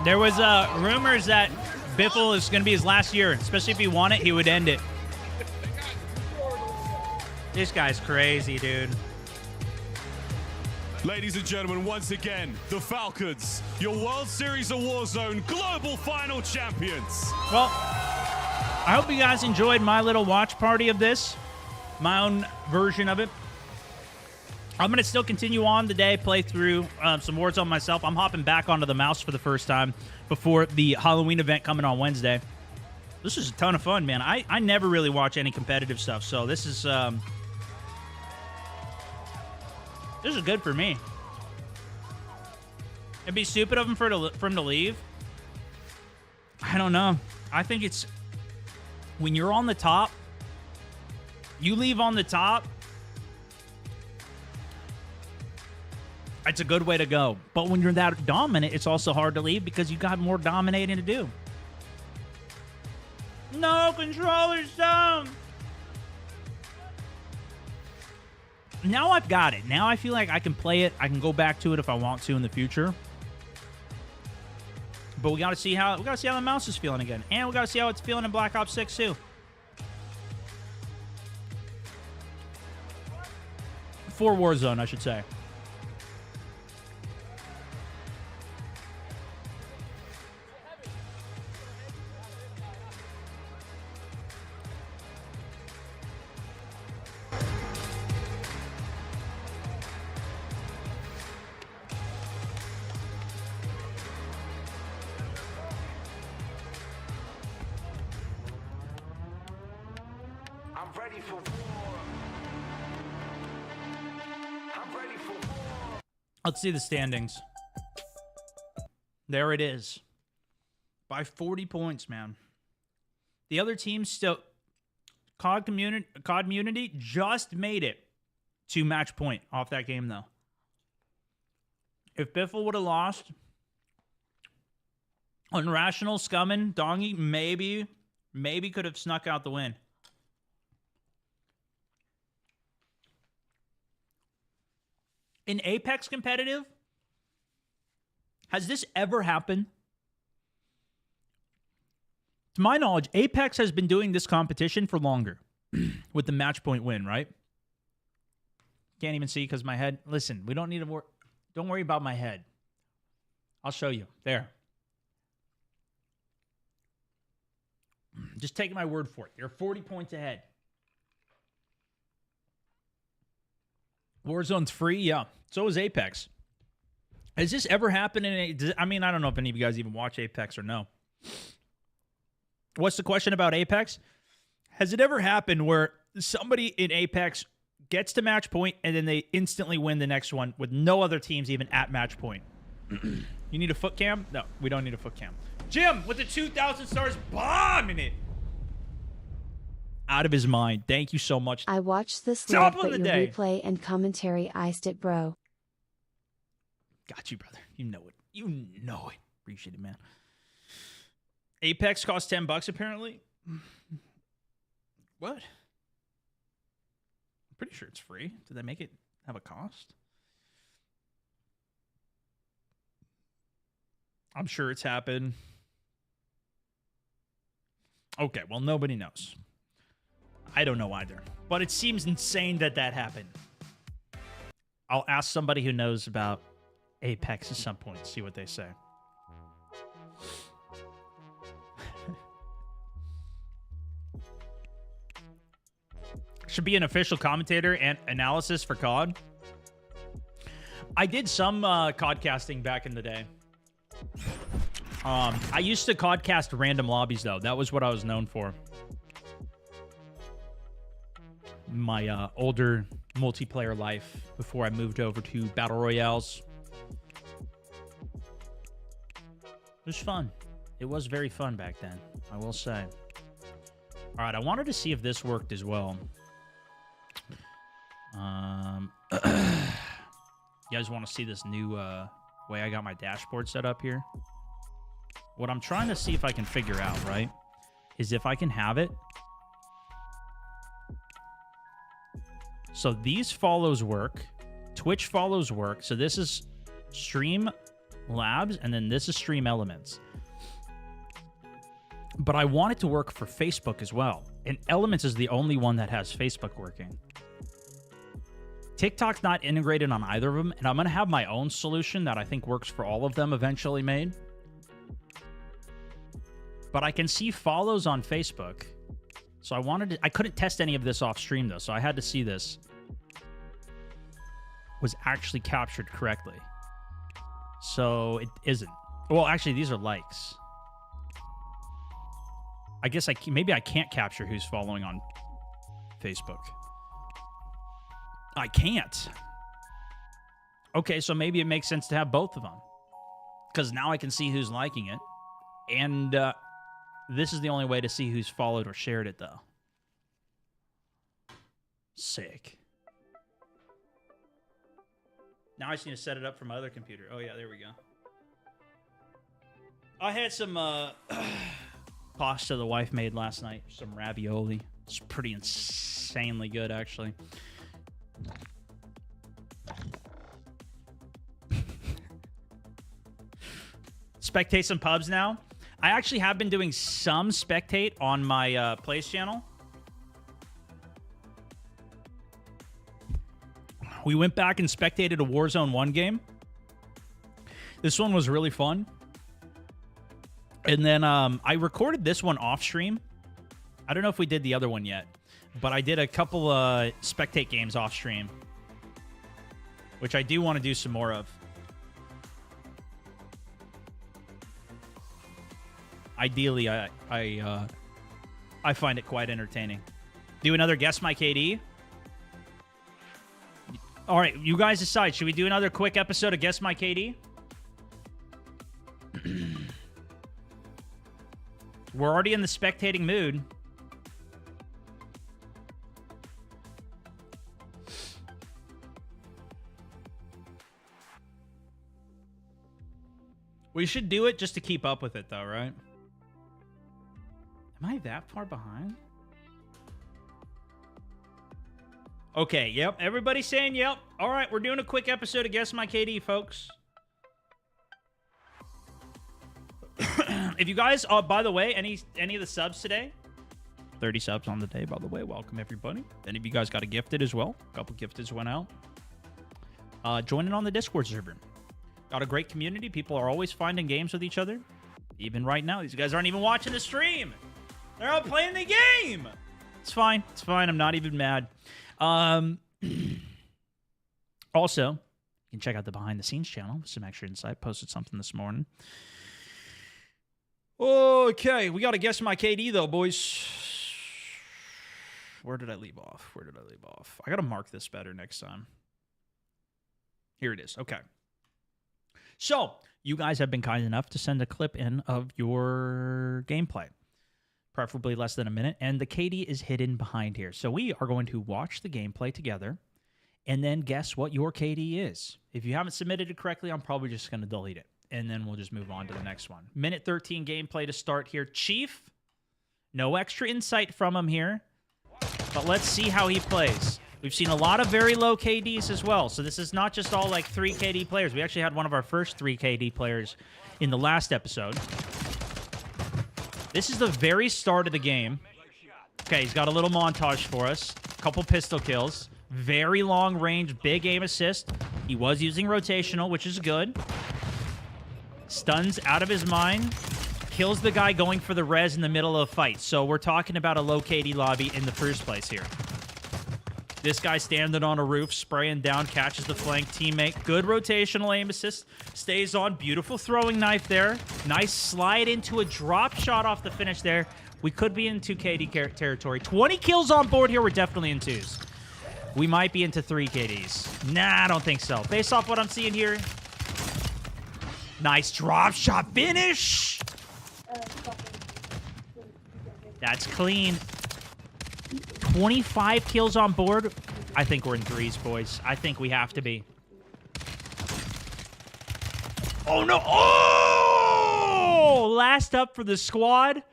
There was rumors that Biffle is going to be his last year, especially if he won it, he would end it. This guy's crazy, dude. Ladies and gentlemen, once again, the Falcons, your World Series of Warzone Global Final Champions. Well, I hope you guys enjoyed my little watch party of this, my own version of it. I'm going to still continue on today, play through some Warzone myself. I'm hopping back onto the mouse for the first time before the Halloween event coming on Wednesday. This is a ton of fun, man. I never really watch any competitive stuff, so this is good for me. It'd be stupid of him for him to leave. I don't know. I think it's when you're on the top, you leave on the top, it's a good way to go. But when you're that dominant, it's also hard to leave because you got more dominating to do. No, controller's down. Now I've got it. Now I feel like I can play it. I can go back to it if I want to in the future. But we got to see how the mouse is feeling again, and we got to see how it's feeling in Black Ops 6 too. For Warzone, I should say. ready for war. I'm ready for war. Let's see the standings. There it is. By 40 points, man. The other teams still... COD Community just made it to match point off that game, though. If Biffle would have lost, Unrational, Scummin, Dongy, maybe could have snuck out the win. In Apex competitive, has this ever happened? To my knowledge, Apex has been doing this competition for longer with the match point win, right? Can't even see because my head... Listen, we don't need to... Don't worry about my head. I'll show you. There. Just take my word for it. They're 40 points ahead. Warzone's free? Yeah. So is Apex. Has this ever happened in... I mean, I don't know if any of you guys even watch Apex or no. What's the question about Apex? Has it ever happened where somebody in Apex gets to match point and then they instantly win the next one with no other teams even at match point? You need a foot cam? No, we don't need a foot cam. Jim with the 2,000 stars bombing it. Out of his mind. Thank you so much. I watched this Top live, of but the your day. replay and commentary iced it, bro. Got you, brother. You know it. You know it. Appreciate it, man. Apex costs $10 apparently. What? I'm pretty sure it's free. Did they make it have a cost? I'm sure it's happened. Okay, well, nobody knows. I don't know either. But it seems insane that that happened. I'll ask somebody who knows about Apex at some point, see what they say. Should be an official commentator and analysis for COD. I did some COD casting back in the day. I used to COD cast random lobbies, though. That was what I was known for. My older multiplayer life before I moved over to Battle Royales. It was fun. It was very fun back then, I will say. All right, I wanted to see if this worked as well. You guys want to see this new way I got my dashboard set up here? What I'm trying to see if I can figure out, right, is if I can have it. So these follows work. Twitch follows work. So this is Stream Labs, and then this is Stream Elements. But I want it to work for Facebook as well. And Elements is the only one that has Facebook working. TikTok's not integrated on either of them, and I'm going to have my own solution that I think works for all of them eventually made. But I can see follows on Facebook. So I couldn't test any of this off stream though, so I had to see this was actually captured correctly. So it isn't. Well, actually, these are likes. I guess maybe I can't capture who's following on Facebook. I can't. Okay, so maybe it makes sense to have both of them. Because now I can see who's liking it. And this is the only way to see who's followed or shared it, though. Sick. Now I just need to set it up for my other computer. Oh, yeah, there we go. I had some pasta the wife made last night. Some ravioli. It's pretty insanely good, actually. Spectate some pubs now. I actually have been doing some spectate on my Plays channel. We went back and spectated a Warzone 1 game. This one was really fun. And then I recorded this one off stream. I don't know if we did the other one yet, but I did a couple spectate games off stream, which I do want to do some more of. Ideally, I find it quite entertaining. Do another Guess My KD? All right, you guys decide. Should we do another quick episode of Guess My KD? We're already in the spectating mood. We should do it just to keep up with it, though, right? Am I that far behind? Okay, yep. Everybody's saying yep. All right, we're doing a quick episode of Guess My KD, folks. If you guys, by the way, any of the subs today, 30 subs on the day, by the way. Welcome, everybody. Any of you guys got a gifted as well? A couple gifteds went out. Join in on the Discord server. Got a great community. People are always finding games with each other. Even right now, these guys aren't even watching the stream. They're out playing the game. It's fine. It's fine. I'm not even mad. Also, you can check out the behind the scenes channel with some extra insight. Posted something this morning. Okay, we got to guess my KD though, boys. Where did I leave off? I got to mark this better next time. Here it is. Okay. So, you guys have been kind enough to send a clip in of your gameplay. Preferably less than a minute. And the KD is hidden behind here. So, we are going to watch the gameplay together and then guess what your KD is. If you haven't submitted it correctly, I'm probably just going to delete it. And then we'll just move on to the next one. Minute 13 gameplay to start here. Chief, no extra insight from him here. But let's see how he plays. We've seen a lot of very low KDs as well. So this is not just all like 3 KD players. We actually had one of our first 3 KD players in the last episode. This is the very start of the game. Okay, he's got a little montage for us. Couple pistol kills. Very long range, big aim assist. He was using rotational, which is good. Stuns out of his mind. Kills the guy going for the res in the middle of a fight. So we're talking about a low KD lobby in the first place here. This guy standing on a roof, spraying down, catches the flank teammate. Good rotational aim assist. Stays on. Beautiful throwing knife there. Nice slide into a drop shot off the finish there. We could be in 2 KD territory. 20 kills on board here. We're definitely in 2s. We might be into 3 KDs. Nah, I don't think so. Based off what I'm seeing here. Nice drop shot finish. That's clean. 25 kills on board. I think we're in 3s, boys. I think we have to be. Oh, no. Oh! Last up for the squad.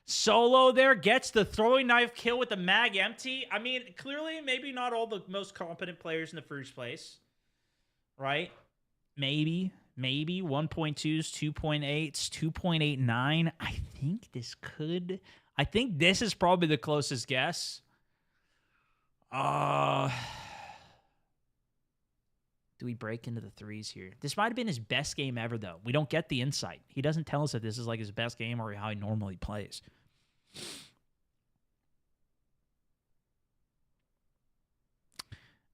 Solo there gets the throwing knife kill with the mag empty. I mean, clearly, maybe not all the most competent players in the first place. Right? Maybe 1.2s, 2.8s, 2.89. I think this is probably the closest guess. Do we break into the 3s here? This might have been his best game ever, though. We don't get the insight. He doesn't tell us if this is like his best game or how he normally plays.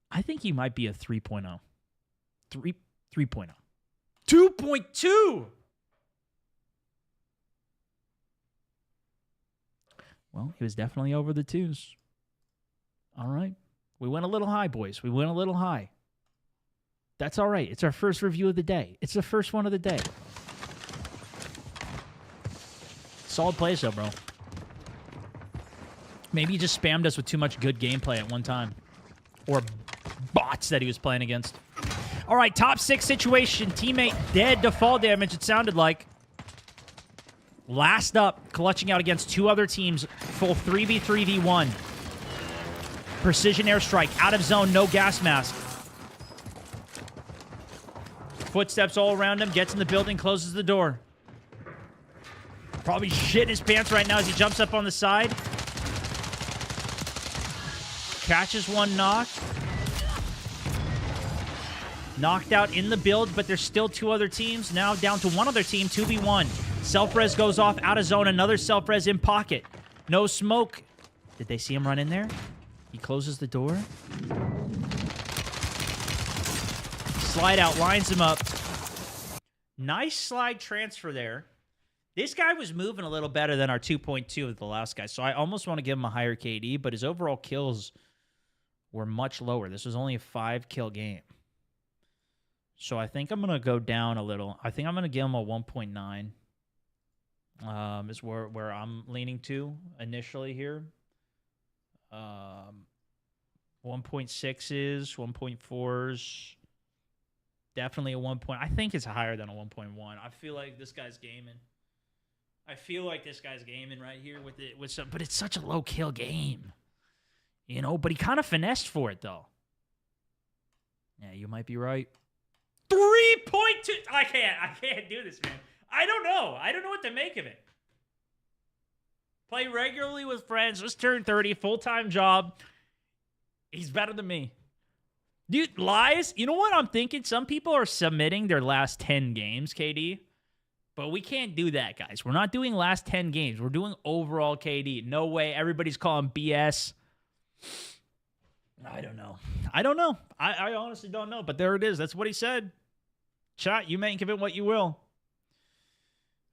I think he might be a 3.0. 3.0. 2.2! Well, he was definitely over the 2s. All right. We went a little high, boys. We went a little high. That's all right. It's our first review of the day. It's the first one of the day. Solid plays, though, bro. Maybe he just spammed us with too much good gameplay at one time. Or bots that he was playing against. All right, top 6 situation. Teammate dead to fall damage, it sounded like. Last up, clutching out against 2 other teams. Full 3v3v1. Precision airstrike. Out of zone, no gas mask. Footsteps all around him. Gets in the building, closes the door. Probably shitting his pants right now as he jumps up on the side. Catches one knock. Knocked out in the build, but there's still 2 other teams. Now down to 1 other team, 2v1. Self-res goes off, out of zone. Another self-res in pocket. No smoke. Did they see him run in there? He closes the door. Slide out, lines him up. Nice slide transfer there. This guy was moving a little better than our 2.2 of the last guy, so I almost want to give him a higher KD, but his overall kills were much lower. This was only a 5-kill game. So I think I'm going to go down a little. I think I'm going to give him a 1.9. Is where I'm leaning to initially here. 1.6s, 1.4s. Definitely a 1 point. I think it's higher than a 1.1. I feel like this guy's gaming. Right here with some, but it's such a low kill game. You know, but he kind of finessed for it though. Yeah, you might be right. 3.2. I can't do this, man. I don't know what to make of it. Play regularly with friends. Just turned 30. Full-time job. He's better than me. Dude, lies. You know what I'm thinking? Some people are submitting their last 10 games, KD. But we can't do that, guys. We're not doing last 10 games. We're doing overall KD. No way. Everybody's calling BS. I don't know. I honestly don't know. But there it is. That's what he said. Chat, you make of it what you will.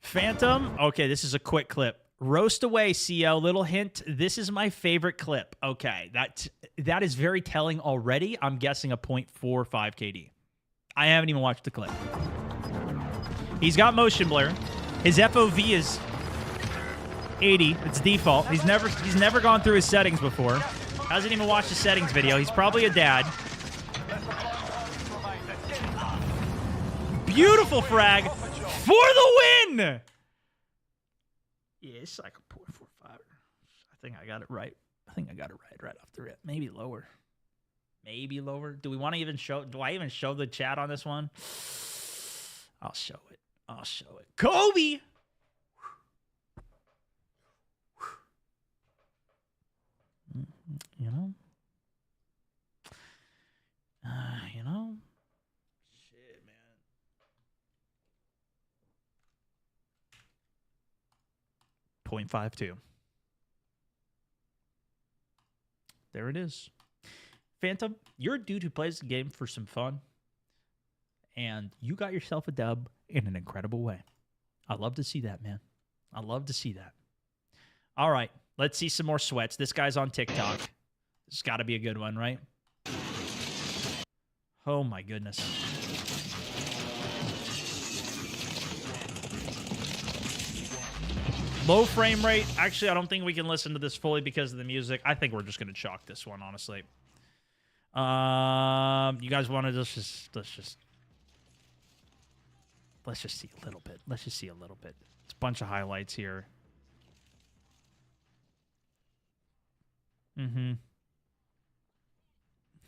Phantom. Okay, this is a quick clip. Roast away, CL. Little hint. This is my favorite clip. Okay, that is very telling already. I'm guessing a 0.45 KD. I haven't even watched the clip. He's got motion blur. His FOV is 80. It's default. He's never gone through his settings before. Hasn't even watched the settings video. He's probably a dad. Beautiful frag for the win. Yeah, it's like a 0.45. I think I got it right. Right off the rip. Maybe lower. Do we want to even show? Do I even show the chat on this one? I'll show it. Kobe. You know. Shit, man. 0.52. There it is. Phantom, you're a dude who plays the game for some fun. And you got yourself a dub in an incredible way. I love to see that, man. I love to see that. All right, let's see some more sweats. This guy's on TikTok. This has got to be a good one, right? Oh, my goodness. Low frame rate. Actually, I don't think we can listen to this fully because of the music. I think we're just going to chalk this one, honestly. You guys want to let's just see a little bit. It's a bunch of highlights here.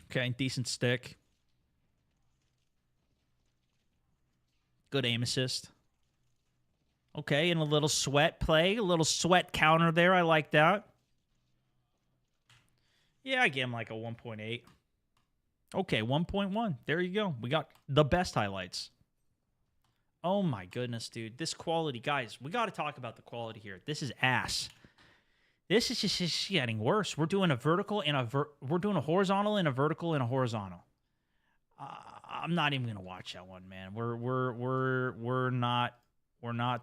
Okay, decent stick. Good aim assist. Okay, and a little sweat play. A little sweat counter there. I like that. Yeah, I give him like a 1.8. Okay, 1.1. There you go. We got the best highlights. Oh my goodness, dude. This quality, guys, we got to talk about the quality here. This is ass. This is just getting worse. We're doing a vertical and we're doing a horizontal and a vertical and a horizontal. I'm not even gonna watch that one, man. We're not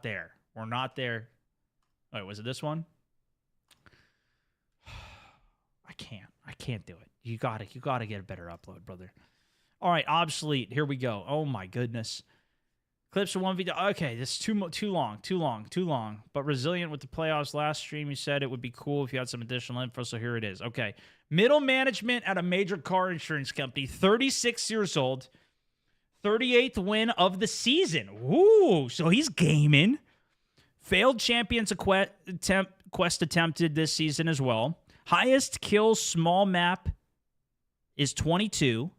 there. We're not there. Wait, was it this one? I can't do it. You gotta get a better upload, brother. All right, obsolete. Here we go. Oh my goodness. Clips of 1v. Okay, this is too long. But resilient with the playoffs last stream. You said it would be cool if you had some additional info, so here it is. Okay. Middle management at a major car insurance company. 36 years old. 38th win of the season. Ooh, so he's gaming. Failed Champions Quest attempted this season as well. Highest kills small map is 22.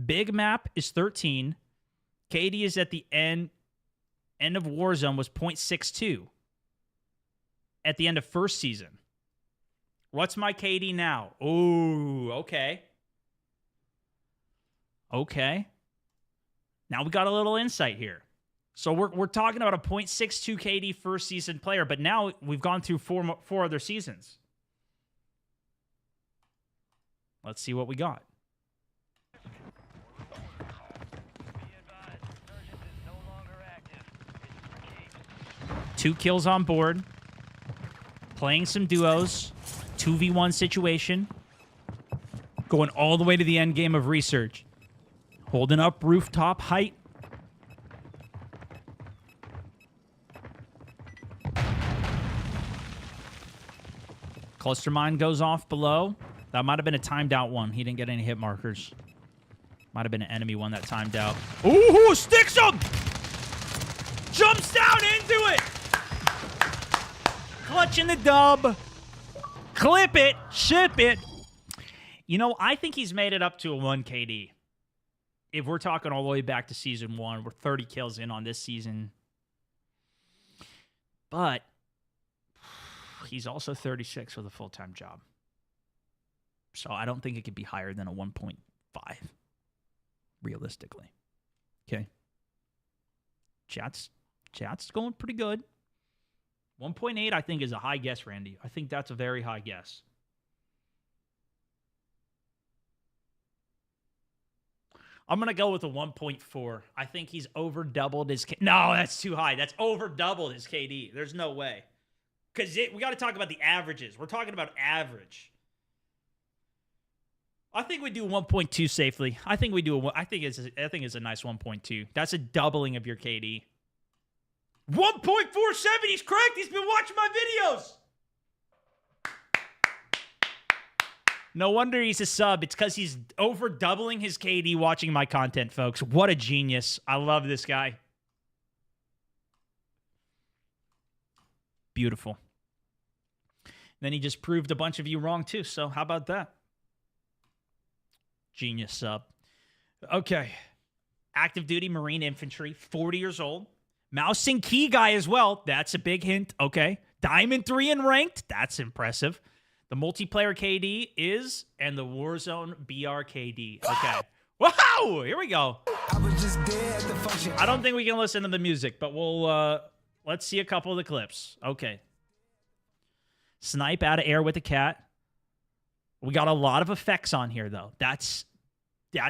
Big map is 13. KD is at the end of Warzone was 0.62 at the end of first season. What's my KD now? Ooh, okay. Okay. Now we got a little insight here. So we're talking about a 0.62 KD first season player, but now we've gone through four other seasons. Let's see what we got. 2 kills on board. Playing some duos. 2v1 situation. Going all the way to the end game of research. Holding up rooftop height. Cluster mine goes off below. That might have been a timed out one. He didn't get any hit markers. Might have been an enemy one that timed out. Ooh, sticks him! Jumps down into it! Clutching the dub. Clip it. Ship it. You know, I think he's made it up to a 1 KD. If we're talking all the way back to Season 1, we're 30 kills in on this season. But he's also 36 with a full-time job. So I don't think it could be higher than a 1.5, realistically. Okay. Chat's going pretty good. 1.8, I think, is a high guess, Randy. I think that's a very high guess. I'm going to go with a 1.4. I think he's over-doubled his... No, that's too high. That's over-doubled his KD. There's no way. Because we got to talk about the averages. We're talking about average. I think we do 1.2 safely. I think we do I think it's a nice 1.2. That's a doubling of your KD. 1.47. He's correct. He's been watching my videos. No wonder he's a sub. It's because he's over doubling his KD watching my content, folks. What a genius. I love this guy. Beautiful. Then he just proved a bunch of you wrong, too. So how about that? Genius sub. Okay. Active duty Marine Infantry, 40 years old. Mouse and key guy as well. That's a big hint. Okay. Diamond 3 in ranked. That's impressive. The multiplayer KD is, and the Warzone BR KD. Okay. Wow! Here we go. I was just dead at the function. I don't think we can listen to the music, but we'll, let's see a couple of the clips. Okay. Snipe out of air with the cat. We got a lot of effects on here, though. That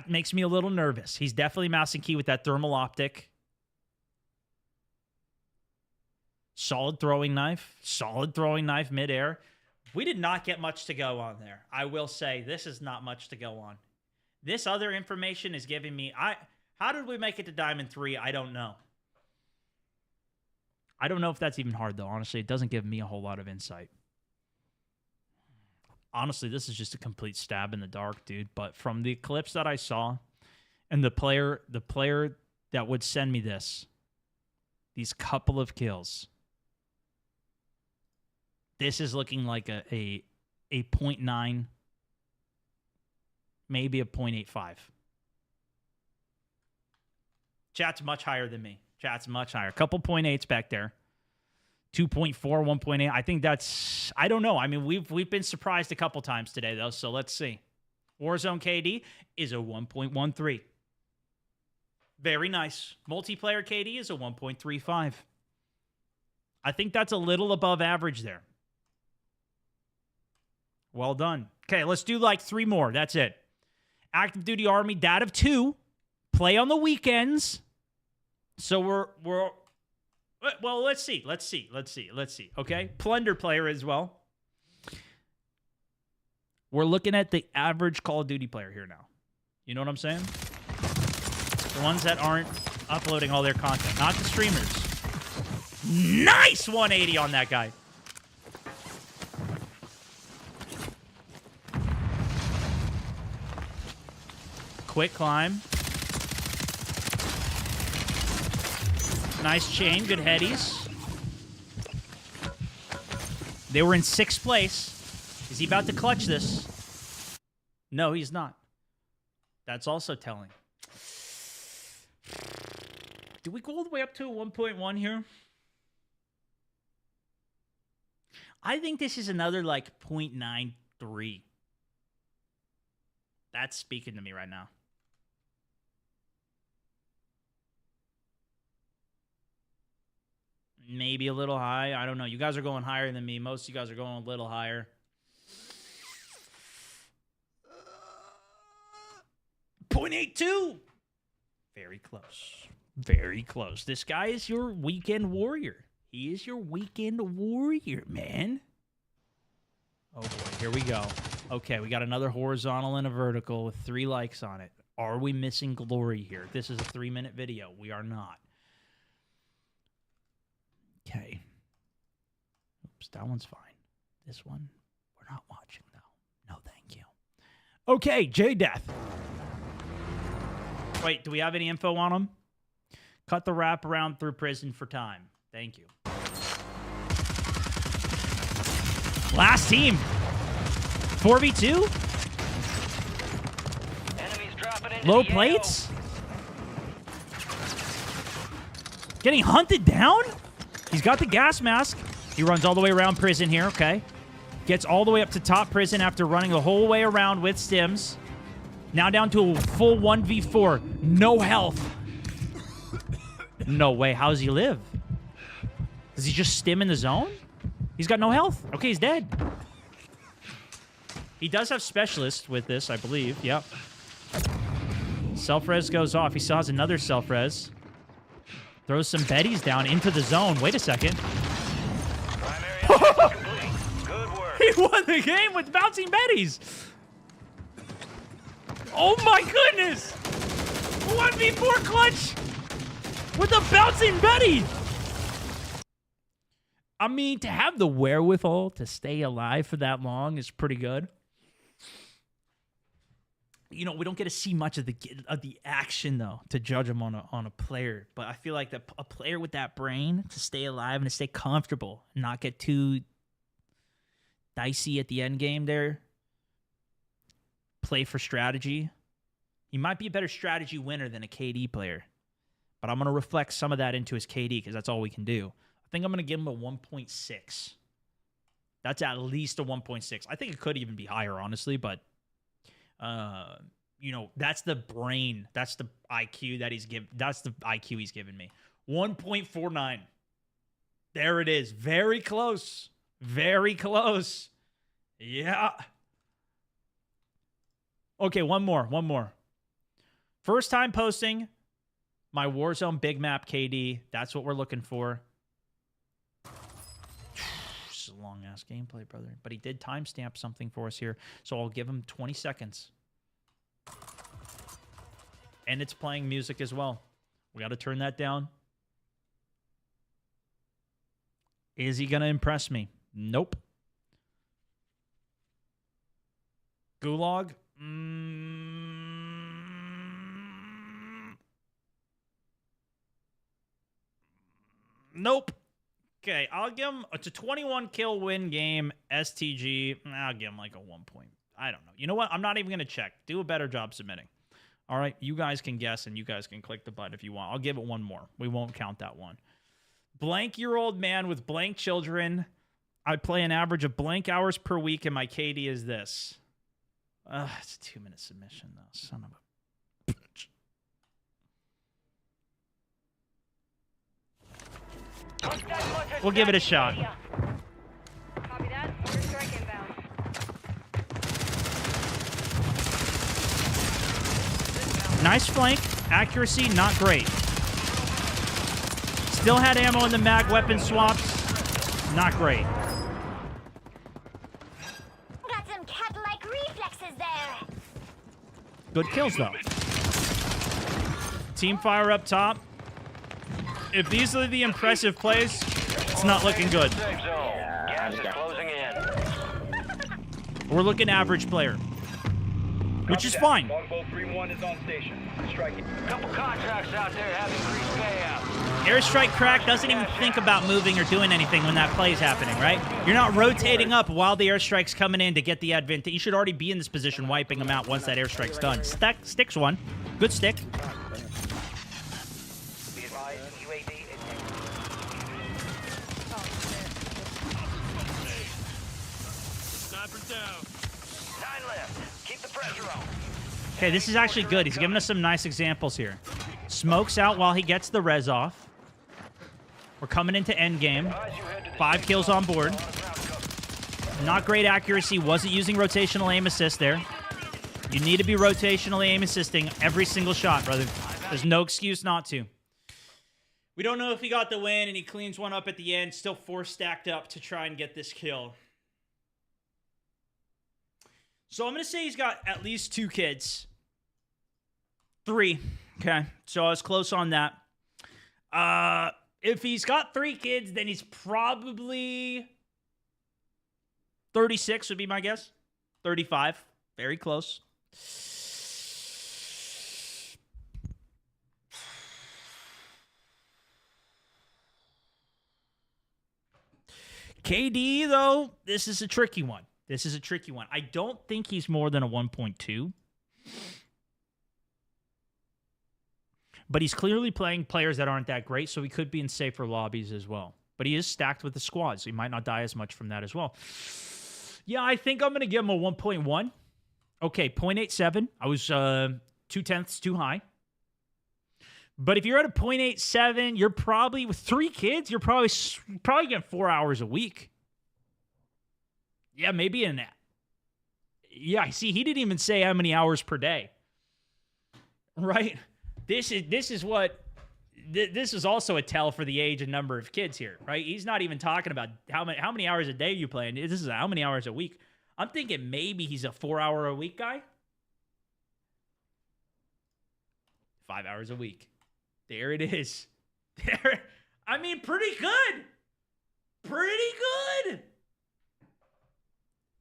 makes me a little nervous. He's definitely mouse and key with that thermal optic. Solid throwing knife. Solid throwing knife midair. We did not get much to go on there. I will say this is not much to go on. This other information is giving me... How did we make it to Diamond 3? I don't know. I don't know if that's even hard, though. Honestly, it doesn't give me a whole lot of insight. Honestly, this is just a complete stab in the dark, dude. But from the clips that I saw, and the player that would send me these couple of kills, this is looking like a 0.9, maybe a 0.85. Chat's much higher than me. Chat's much higher. A couple 0.8s back there. 2.4, 1.8. I think that's... I don't know. I mean, we've been surprised a couple times today, though, so let's see. Warzone KD is a 1.13. Very nice. Multiplayer KD is a 1.35. I think that's a little above average there. Well done. Okay, let's do like 3 more. That's it. Active Duty Army, dat of 2. Play on the weekends. So we're well, let's see. Okay? Plunder player as well. We're looking at the average Call of Duty player here now. You know what I'm saying? The ones that aren't uploading all their content. Not the streamers. Nice 180 on that guy. Quick climb. Nice chain. Good headies. They were in 6th place. Is he about to clutch this? No, he's not. That's also telling. Do we go all the way up to a 1.1 here? I think this is another like 0.93. That's speaking to me right now. Maybe a little high. I don't know. You guys are going higher than me. Most of you guys are going a little higher. 0.82. Very close. Very close. This guy is your weekend warrior. He is your weekend warrior, man. Oh, boy. Here we go. Okay, we got another horizontal and a vertical with 3 likes on it. Are we missing glory here? This is a 3-minute video. We are not. Okay. Oops, that one's fine. This one, we're not watching, though. No, thank you. Okay, J-Death. Wait, do we have any info on him? Cut the wrap around through prison for time. Thank you. Last team. 4v2? Low plates? Getting hunted down? He's got the gas mask. He runs all the way around prison here, okay. Gets all the way up to top prison after running the whole way around with stims. Now down to a full 1v4. No health. No way. How does he live? Does he just stim in the zone? He's got no health. Okay, he's dead. He does have specialist with this, I believe. Yep. Self-res goes off. He still has another self-res. Throws some Betties down into the zone. Wait a second. He won the game with bouncing Betties. Oh my goodness! 1v4 clutch with a bouncing Betty. I mean, to have the wherewithal to stay alive for that long is pretty good. You know, we don't get to see much of the action though to judge him on a player. But I feel like a player with that brain to stay alive and to stay comfortable, and not get too dicey at the end game there. Play for strategy. He might be a better strategy winner than a KD player. But I'm going to reflect some of that into his KD because that's all we can do. I think I'm going to give him a 1.6. That's at least a 1.6. I think it could even be higher, honestly. But, you know, that's the brain. That's the IQ that he's given. That's the IQ he's given me. 1.49. There it is. Very close. Very close. Yeah. Okay, one more. First time posting my Warzone big map KD. That's what we're looking for. This is a long-ass gameplay, brother. But he did timestamp something for us here, so I'll give him 20 seconds. And it's playing music as well. We got to turn that down. Is he going to impress me? Nope. Gulag? Nope. Okay, I'll give him a 21 kill win game, STG. I'll give him like a 1 point. I don't know. You know what? I'm not even going to check. Do a better job submitting. All right, you guys can guess and you guys can click the button if you want. I'll give it one more. We won't count that one. Blank-year-old man with blank children. I play an average of blank hours per week, and my KD is this. It's a 2-minute submission, though. Son of a bitch. We'll give it a shot. Copy that. Airstrike inbound. Nice flank. Accuracy, not great. Still had ammo in the mag. Weapon swaps, not great. Got some cat-like reflexes there. Good kills, though. Team fire up top. If these are the impressive plays, it's not looking good. Gas is closing in. We're looking average player, which is fine. Longbow 3-1 is on station. Striking. Couple contracts out there have increased payout. Airstrike crack doesn't even think about moving or doing anything when that play is happening, right? You're not rotating up while the airstrike's coming in to get the advantage. You should already be in this position wiping them out once that airstrike's done. Sticks one. Good stick. Okay, this is actually good. He's giving us some nice examples here. Smokes out while he gets the res off. We're coming into end game. 5 kills on board. Not great accuracy. Wasn't using rotational aim assist there. You need to be rotationally aim assisting every single shot, brother. There's no excuse not to. We don't know if he got the win, and he cleans one up at the end. Still 4 stacked up to try and get this kill. So I'm going to say he's got at least 2 kids. 3. Okay, so I was close on that. If he's got 3 kids, then he's probably 36 would be my guess. 35. Very close. KD, though, this is a tricky one. I don't think he's more than a 1.2. But he's clearly playing players that aren't that great, so he could be in safer lobbies as well. But he is stacked with the squad, so he might not die as much from that as well. Yeah, I think I'm going to give him a 1.1. Okay, 0.87. I was 0.2 too high. But if you're at a 0.87, you're probably, with 3 kids, you're probably getting 4 hours a week. Yeah, maybe in that. Yeah, see, he didn't even say how many hours per day. Right? This is also a tell for the age and number of kids here, right? He's not even talking about how many hours a day you play. This is how many hours a week. I'm thinking maybe he's a 4-hour a week guy. 5 hours a week. There it is. There. I mean, pretty good. Pretty good.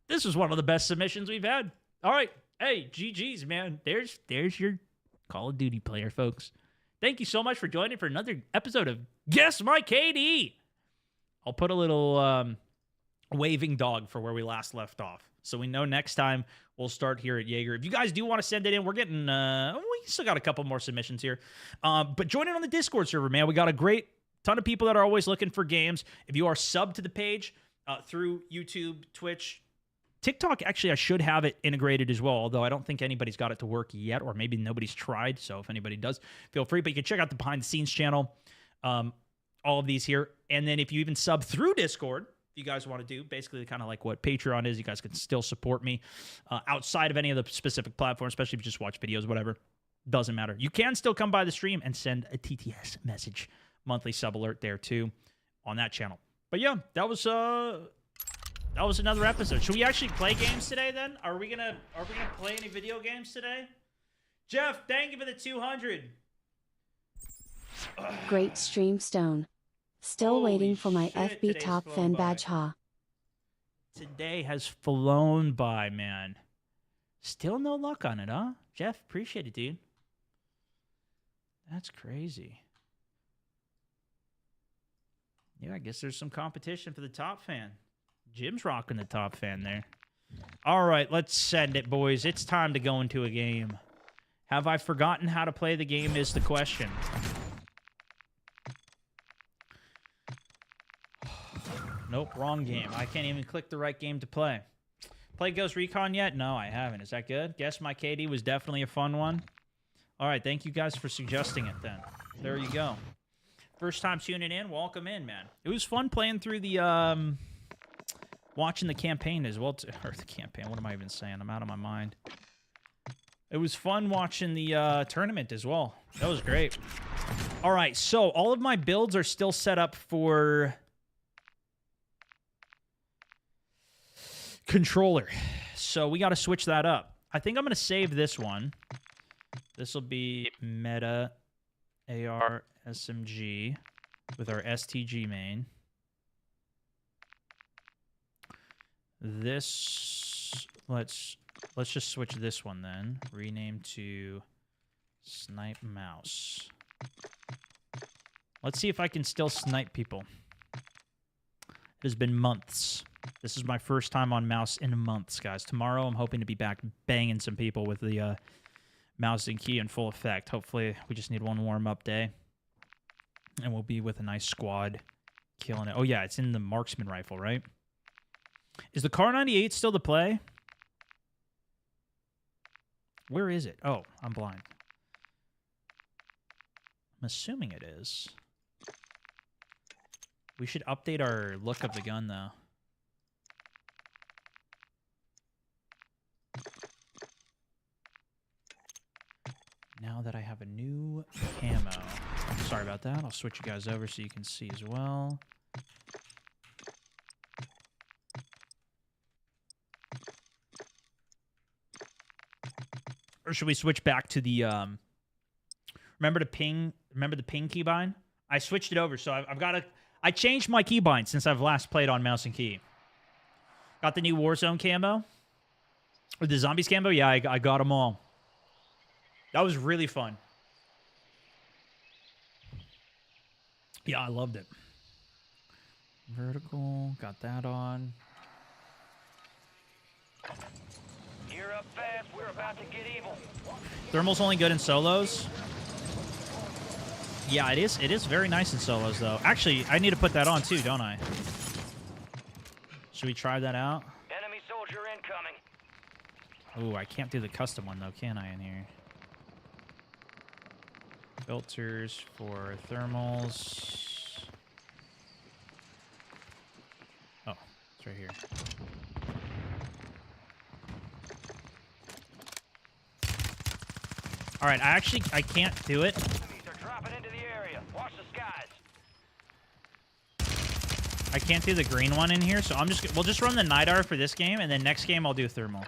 This was one of the best submissions we've had. All right. Hey, GG's, man. There's your Call of Duty player, folks. Thank you so much for joining for another episode of Guess My KD. I'll put a little waving dog for where we last left off. So we know next time we'll start here at Jaeger. If you guys do want to send it in, we're getting, we still got a couple more submissions here. But join in on the Discord server, man. We got a great ton of people that are always looking for games. If you are subbed to the page through YouTube, Twitch, TikTok, actually, I should have it integrated as well, although I don't think anybody's got it to work yet, or maybe nobody's tried. So if anybody does, feel free. But you can check out the behind-the-scenes channel, all of these here. And then if you even sub through Discord, if you guys want to do, basically kind of like what Patreon is, you guys can still support me outside of any of the specific platforms, especially if you just watch videos, whatever. Doesn't matter. You can still come by the stream and send a TTS message, monthly sub alert there too, on that channel. But yeah, that was another episode. Should we actually play games today then? Are we gonna play any video games today? Jeff, thank you for the 200. Great stream, Stone. Still waiting for my FB top fan badge, ha. Today has flown by, man. Still no luck on it, huh? Jeff, appreciate it, dude. That's crazy. Yeah, I guess there's some competition for the top fan. Jim's rocking the top fan there. All right, let's send it, boys. It's time to go into a game. Have I forgotten how to play the game is the question. Nope, wrong game. I can't even click the right game to play. Played Ghost Recon yet? No, I haven't. Is that good? Guess My KD was definitely a fun one. All right, thank you guys for suggesting it then. There you go. First time tuning in, welcome in, man. It was fun playing through the, watching the campaign as well. Or the campaign, what am I even saying? I'm out of my mind. It was fun watching the tournament as well. That was great. All right, so all of my builds are still set up for controller. So we got to switch that up. I think I'm going to save this one. This will be meta AR SMG with our STG main. This, let's just switch this one then. Rename to Snipe Mouse. Let's see if I can still snipe people. It has been months. This is my first time on mouse in months, guys. Tomorrow, I'm hoping to be back banging some people with the mouse and key in full effect. Hopefully, we just need one warm-up day. And we'll be with a nice squad killing it. Oh, yeah, it's in the marksman rifle, right? Is the Car 98 still the play? Where is it? Oh, I'm blind. I'm assuming it is. We should update our look of the gun, though. Now that I have a new camo. Sorry about about that. I'll switch you guys over so you can see as well. Or should we switch back to the remember the ping keybind? I switched it over, so I've got I changed my keybind since I've last played on mouse and key. Got the new Warzone camo. Or the Zombies camo? Yeah, I got them all. That was really fun. Yeah, I loved it. Vertical, got that on. Gear up fast, we're about to get evil. Thermal's only good in solos. Yeah, it is. It is very nice in solos, though. Actually, I need to put that on, too, don't I? Should we try that out? Enemy soldier incoming. Ooh, I can't do the custom one, though, can I, in here? Filters for thermals. Oh, it's right here. All right, I can't do it. They're dropping into the area. Watch the skies. I can't do the green one in here, so we'll just run the Nidar for this game, and then next game I'll do thermal.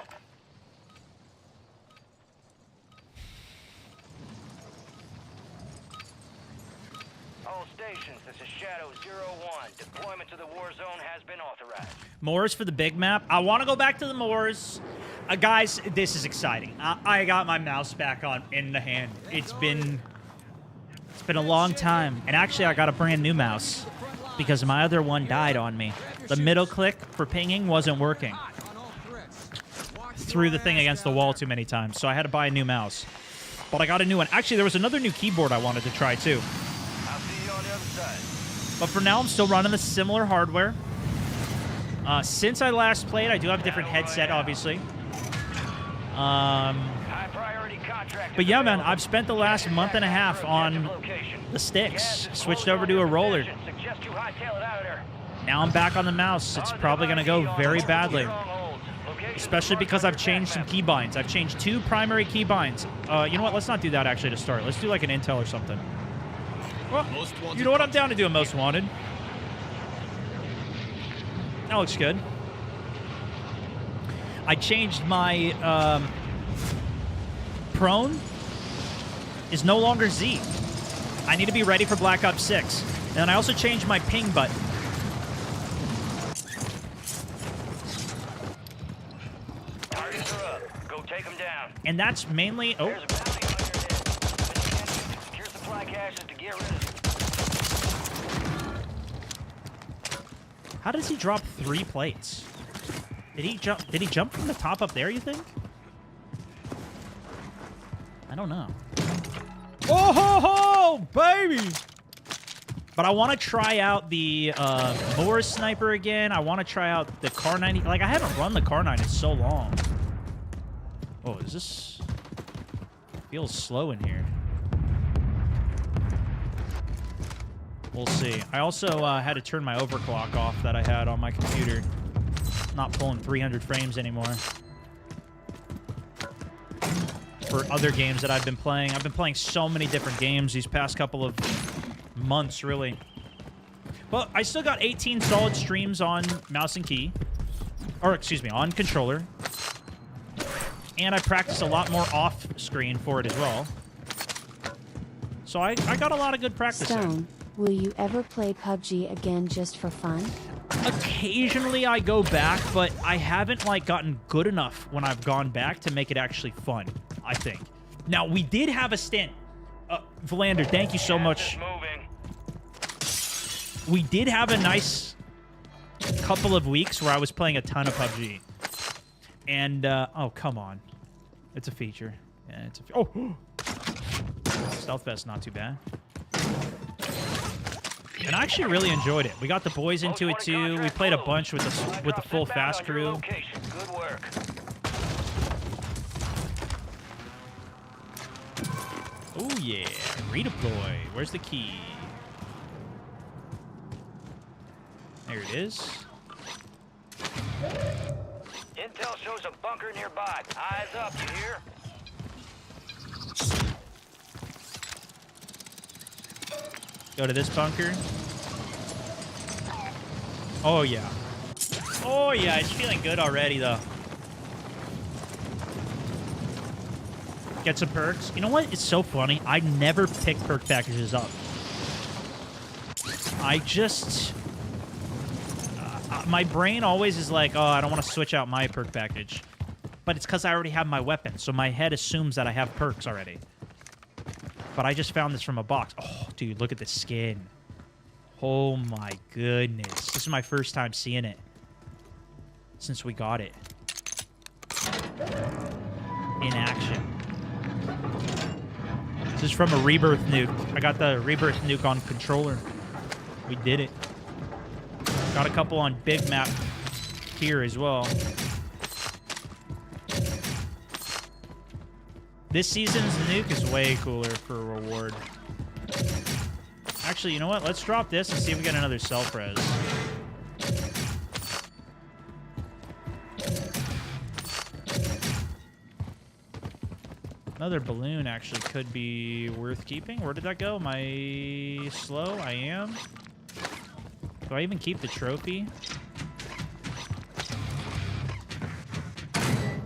All stations, this is Shadow 01. Deployment to the war zone has been authorized. Moors for the big map. I want to go back to the Moors. Guys, this is exciting. I got my mouse back on in the hand. It's been a long time. And actually, I got a brand new mouse because my other one died on me. The middle click for pinging wasn't working. Threw the thing against the wall too many times, so I had to buy a new mouse. But I got a new one. Actually, there was another new keyboard I wanted to try, too. I'll see you on the other side. But for now, I'm still running the similar hardware. Since I last played, I do have a different headset, obviously. But yeah, man, I've spent the last month and a half on the sticks. Switched over to a roller. Now I'm back on the mouse. It's probably going to go very badly. Especially because I've changed some keybinds. I've changed 2 primary keybinds. You know what? Let's not do that, actually, to start. Let's do, like, an Intel or something. Well, you know what? I'm down to do a Most Wanted. That looks good. I changed my prone is no longer Z. I need to be ready for Black Ops 6. And then I also changed my ping button. Targets are up. Go take them down. And that's mainly... Oh. Secure supply caches to get rid of. How does he drop 3 plates? Did he jump from the top up there, you think? I don't know. Oh ho ho, baby! But I want to try out the Moore sniper again. I want to try out the Car 90. Like, I haven't run the Car 9 in so long. Oh, is this... Feels slow in here. We'll see. I also had to turn my overclock off that I had on my computer. Not pulling 300 frames anymore. For other games that I've been playing. I've been playing so many different games these past couple of months, really. But I still got 18 solid streams on mouse and key. Or, excuse me, on controller. And I practiced a lot more off-screen for it as well. So I got a lot of good practice in. Stone, will you ever play PUBG again just for fun? Occasionally I go back, but I haven't, like, gotten good enough when I've gone back to make it actually fun, I think. Now, we did have a stint. Valander, thank you so much. We did have a nice couple of weeks where I was playing a ton of PUBG. And, oh, come on. It's a feature. Yeah, it's a oh! Stealth vest, not too bad. And I actually really enjoyed it. We got the boys into it, too. We played a bunch with the full fast crew. Good work. Oh, yeah. Redeploy. Where's the key? There it is. Intel shows a bunker nearby. Eyes up, you hear? Go to this bunker. Oh, yeah. Oh, yeah. It's feeling good already, though. Get some perks. You know what? It's so funny. I never pick perk packages up. I just... my brain always is like, oh, I don't want to switch out my perk package. But it's because I already have my weapon, so my head assumes that I have perks already. But I just found this from a box. Oh, dude, look at the skin. Oh, my goodness. This is my first time seeing it since we got it. In action. This is from a Rebirth nuke. I got the Rebirth nuke on controller. We did it. Got a couple on big map here as well. This season's nuke is way cooler for a reward. Actually, you know what? Let's drop this and see if we get another self-res. Another balloon actually could be worth keeping. Where did that go? Am I slow? I am. Do I even keep the trophy?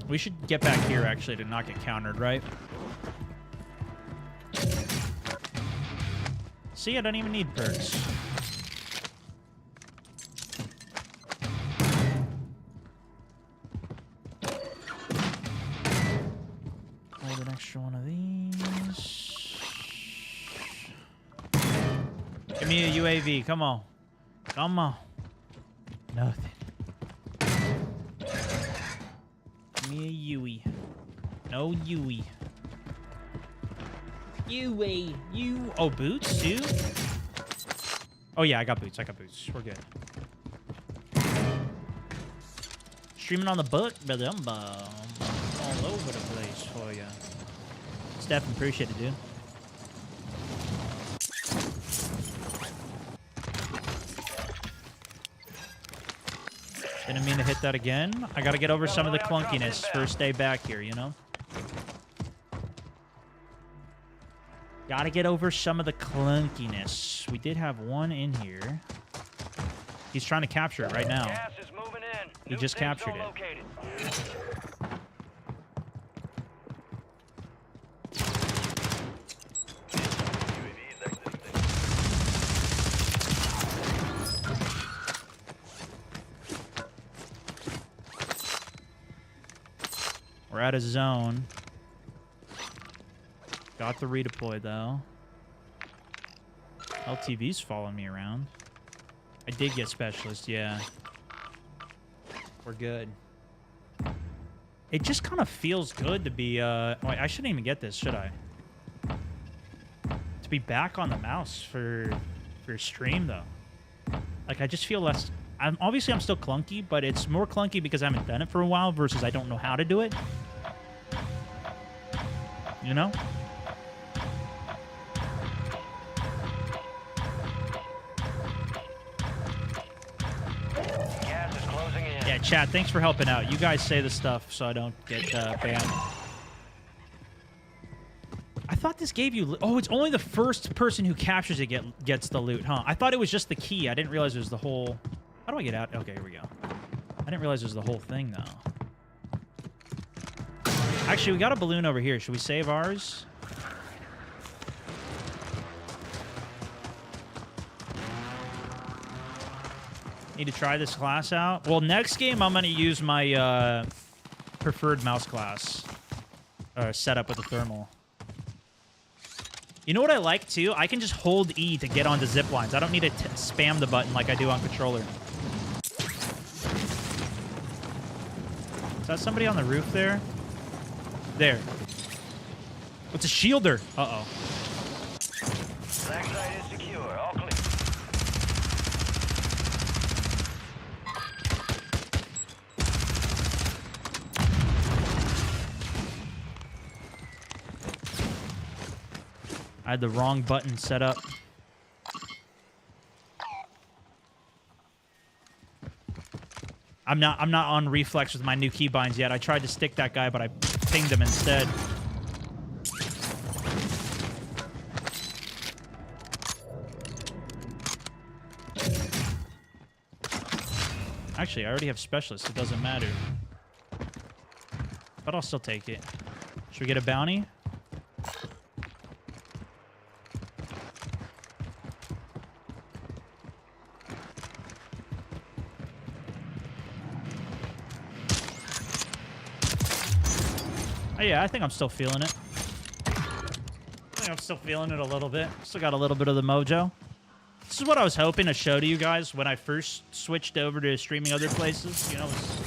We should get back here, actually, to not get countered, right? See, I don't even need perks. Hold an extra one of these. Give me a UAV, come on. Come on. Nothing. Give me a Yui. No Yui. Yui. You. Oh, boots too? Oh, yeah, I got boots. I got boots. We're good. Streaming on the book, brother. I'm all over the place for you. Steph, appreciate it, dude. Didn't mean to hit that again. I gotta get over some of the clunkiness. First day back here, you know? Gotta get over some of the clunkiness. We did have one in here. He's trying to capture it right now. He just captured it. We're out of zone. Got the redeploy, though. LTV's following me around. I did get specialist, yeah. We're good. It just kind of feels good to be, wait, I shouldn't even get this, should I? To be back on the mouse for stream, though. Like, I just feel less... Obviously, I'm still clunky, but it's more clunky because I haven't done it for a while versus I don't know how to do it. You know? Gas is closing in. Yeah, chat, thanks for helping out. You guys say the stuff so I don't get banned. I thought this gave you... Oh, it's only the first person who captures it gets the loot, huh? I thought it was just the key. I didn't realize it was the whole... How do I get out? Okay, here we go. I didn't realize it was the whole thing, though. Actually, we got a balloon over here. Should we save ours? Need to try this class out. Well, next game, I'm going to use my preferred mouse class. Setup with the thermal. You know what I like, too? I can just hold E to get onto zip lines. I don't need to spam the button like I do on controller. Is that somebody on the roof there? There. It's a shielder. Uh-oh. Backside is secure. All clear. I had the wrong button set up. I'm not on reflex with my new keybinds yet. I tried to stick that guy, but I pinged him instead. Actually, I already have specialists. It doesn't matter. But I'll still take it. Should we get a bounty? Oh, yeah, I think I'm still feeling it. I'm still feeling it a little bit. Still got a little bit of the mojo. This is what I was hoping to show to you guys when I first switched over to streaming other places. You know, it was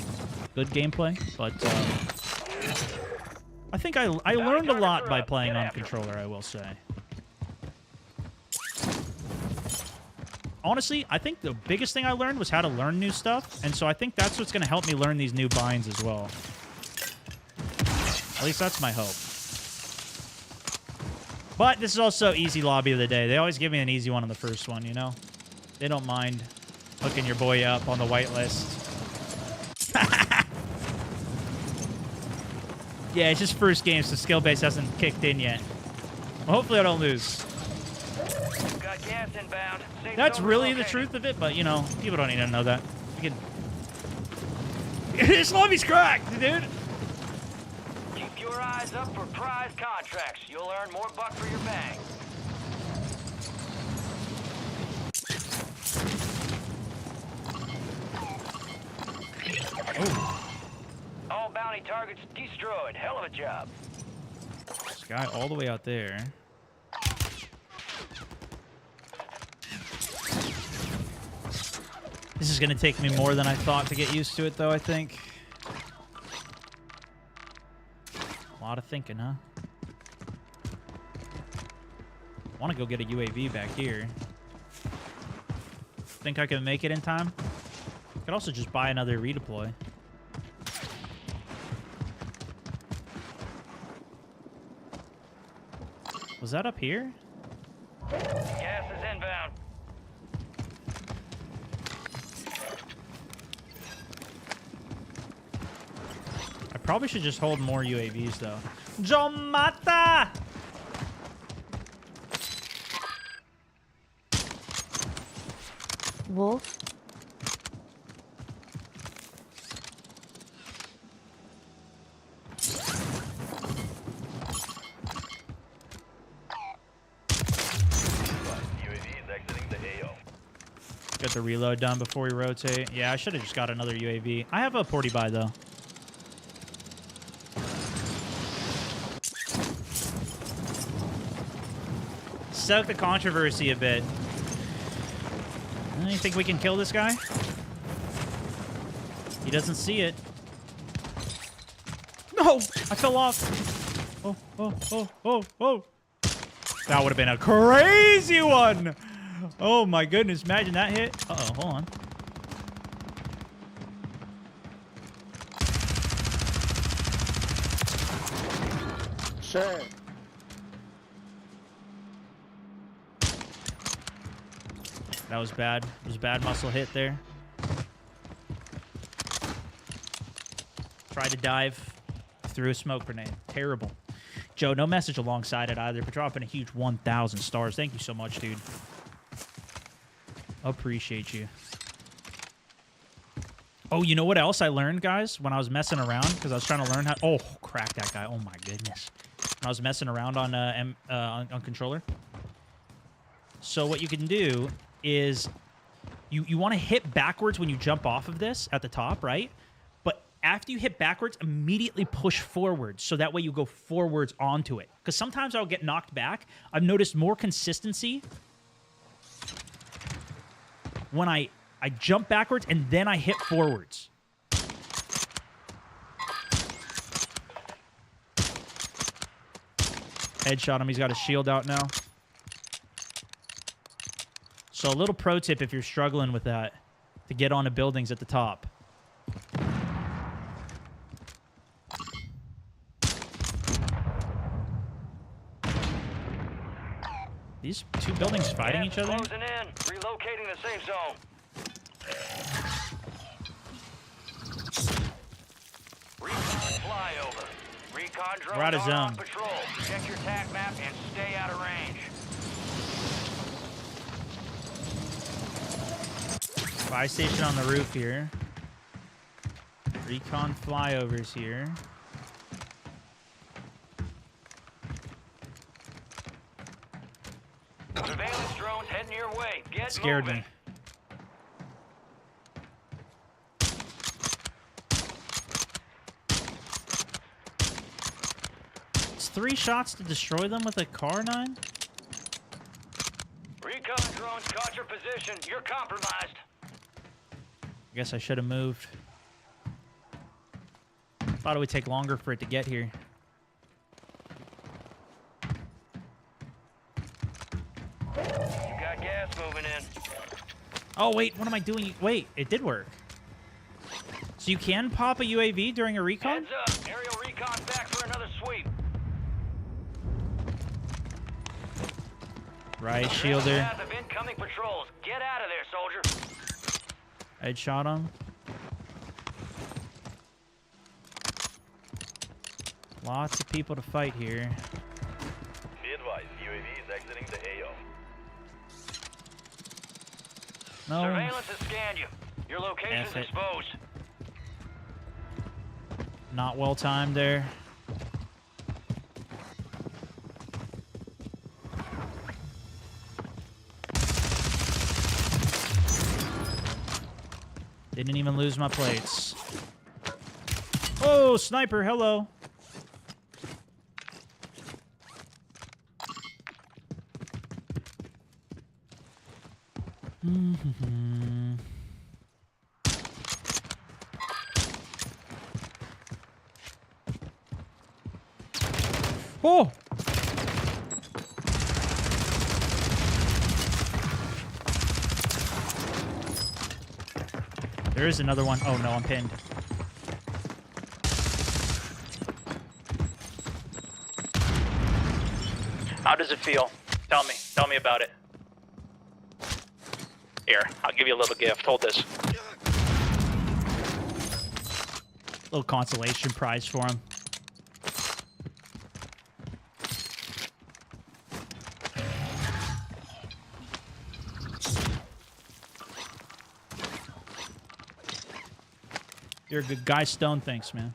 good gameplay, but I think I learned a lot by playing on controller, I will say. Honestly, I think the biggest thing I learned was how to learn new stuff, and so I think that's what's going to help me learn these new binds as well. At least that's my hope. But this is also easy lobby of the day. They always give me an easy one on the first one, you know? They don't mind hooking your boy up on the whitelist. Yeah, it's just first game, so skill base hasn't kicked in yet. Well, hopefully I don't lose. Got gas inbound. That's really the truth of it, but, you know, people don't need to know that. We can... This lobby's cracked, dude! Keep your eyes up for prize contracts. You'll earn more buck for your bang. Oh. All bounty targets destroyed. Hell of a job. This guy all the way out there. This is going to take me more than I thought to get used to it, though, I think. A lot of thinking, huh? I want to go get a UAV back here. Think I can make it in time? Could also just buy another redeploy. Was that up here? Gas is inbound. I probably should just hold more UAVs, though. Jomata! Wolf. Get the reload done before we rotate. Yeah, I should have just got another UAV. I have a porty buy, though. Stoke the controversy a bit. You think we can kill this guy? He doesn't see it. No! I fell off. Oh, oh, oh, oh, oh. That would have been a crazy one. Oh, my goodness. Imagine that hit. Uh-oh, hold on. Sure. That was bad. It was a bad muscle hit there. Tried to dive. Threw a smoke grenade. Terrible. Joe, no message alongside it either, but dropping a huge 1,000 stars. Thank you so much, dude. Appreciate you. Oh, you know what else I learned, guys? When I was messing around, because I was trying to learn how... Oh, crack that guy. Oh, my goodness. When I was messing around on controller. So what you can do is you want to hit backwards when you jump off of this at the top, right? But after you hit backwards, immediately push forwards, so that way you go forwards onto it. Because sometimes I'll get knocked back. I've noticed more consistency when I jump backwards and then I hit forwards. Headshot him. He's got his shield out now. So a little pro tip if you're struggling with that, to get onto buildings at the top. These two buildings fighting each other? Closing in. Relocating the safe zone. Recon flyover. Recon drone We're out of zone. on patrol. Check your tac map and stay out of range. Buy station on the roof here. Recon flyovers here. Surveillance drones heading your way. Get Scared moving. me. It's 3 shots to destroy them with a car 9? Recon drones caught your position. You're compromised. I guess I should have moved. Thought it would take longer for it to get here. You got gas moving in. Oh, wait, what am I doing? Wait, it did work. So you can pop a UAV during a recon? Heads up. Aerial recon back for another sweep. Right, You're in the shielder. path of incoming patrols. Get out of there, soldier. Headshot him. Lots of people to fight here. Be advised, UAV is exiting the AO. No. Surveillance has scanned you. Your location's F it. exposed. Not well timed there. Didn't even lose my plates. Oh, sniper, hello. Oh! There is another one. Oh no, I'm pinned. How does it feel? Tell me. Tell me about it. Here, I'll give you a little gift. Hold this. Little consolation prize for him. You're a good guy, Stone. Thanks, man.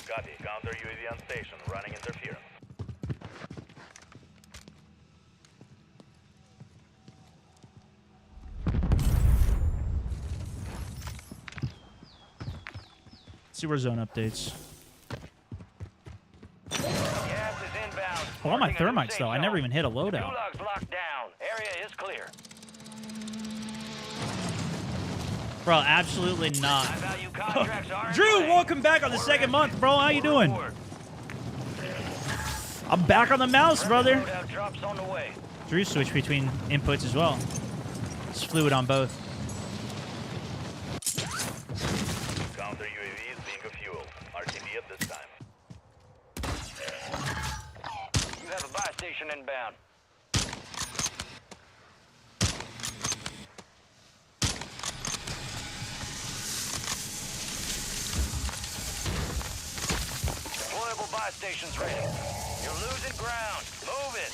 Copy. Counter UAV on station. Running interference. See where zone updates. Gas is inbound. I want my Marking a new thermites, safe though. I never zone. even hit a loadout. Gulag's locked down. Area is clear. Bro, absolutely not. High value contracts are in Drew, play. welcome back on the second month, bro. How you doing? I'm back on the mouse, brother. Loadout drops on the way. Drew switched between inputs as well. It's fluid on both. Counter UAV is being fueled. RTB at this time. You have a buy station inbound. Deployable buy stations ready. You're losing ground. Move it.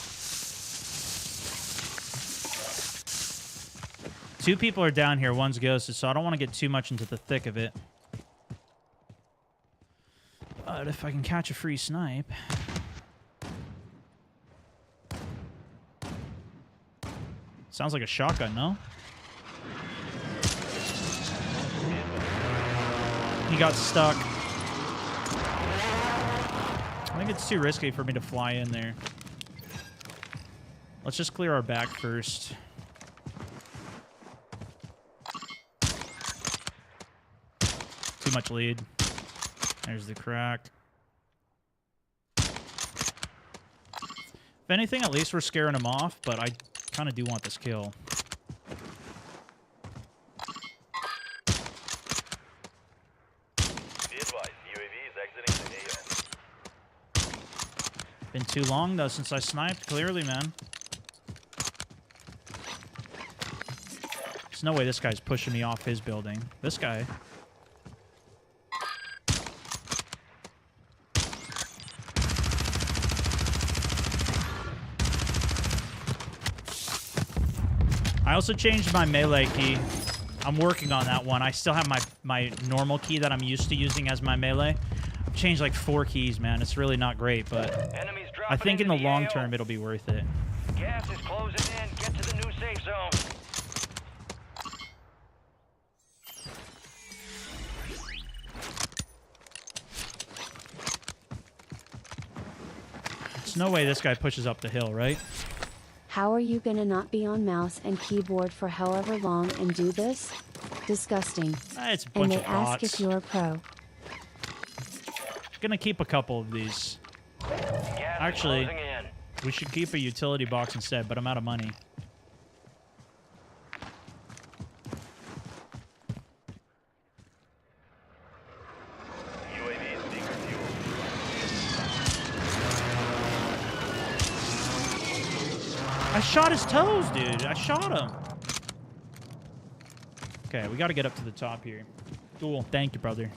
2 people are down here. One's ghosted, so I don't want to get too much into the thick of it. But if I can catch a free snipe... Sounds like a shotgun, no? He got stuck. I think it's too risky for me to fly in there. Let's just clear our back first. Too much lead. There's the crack. If anything, at least we're scaring him off, but I kind of do want this kill. Be advised, UAV is exiting the AO. Been too long, though, since I sniped, clearly, man. There's no way this guy's pushing me off his building. This guy. I also changed my melee key. I'm working on that one. I still have my normal key that I'm used to using as my melee. I've changed like 4 keys, man. It's really not great, but I think in the long term it'll be worth it. Gas is closing in. Get to the new safe zone. There's no way this guy pushes up the hill, right? How are you gonna not be on mouse and keyboard for however long and do this? Disgusting. It's a And bunch they of ask bots. if you're a pro. Gonna keep a couple of these. Actually, we should keep a utility box instead, but I'm out of money. I shot his toes, dude. I shot him. Okay, we got to get up to the top here. Cool. Thank you, brother.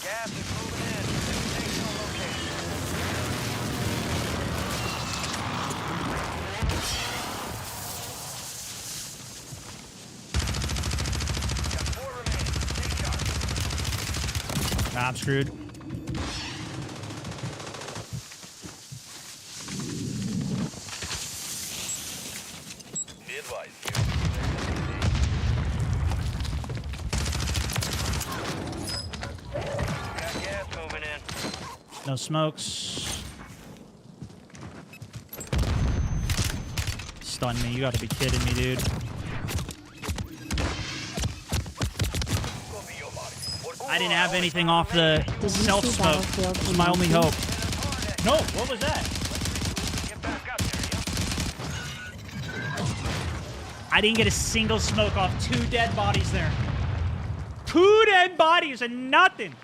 Gas is moving in. Safe zone location. Got 4 remaining. Stay sharp. Nah, I'm screwed. Be advised. Got gas moving in. No smokes. Stun me. You got to be kidding me, dude. I didn't have anything off the self-smoke. It was my only hope. No, what was that? I didn't get a single smoke off 2 dead bodies there. 2 dead bodies and nothing.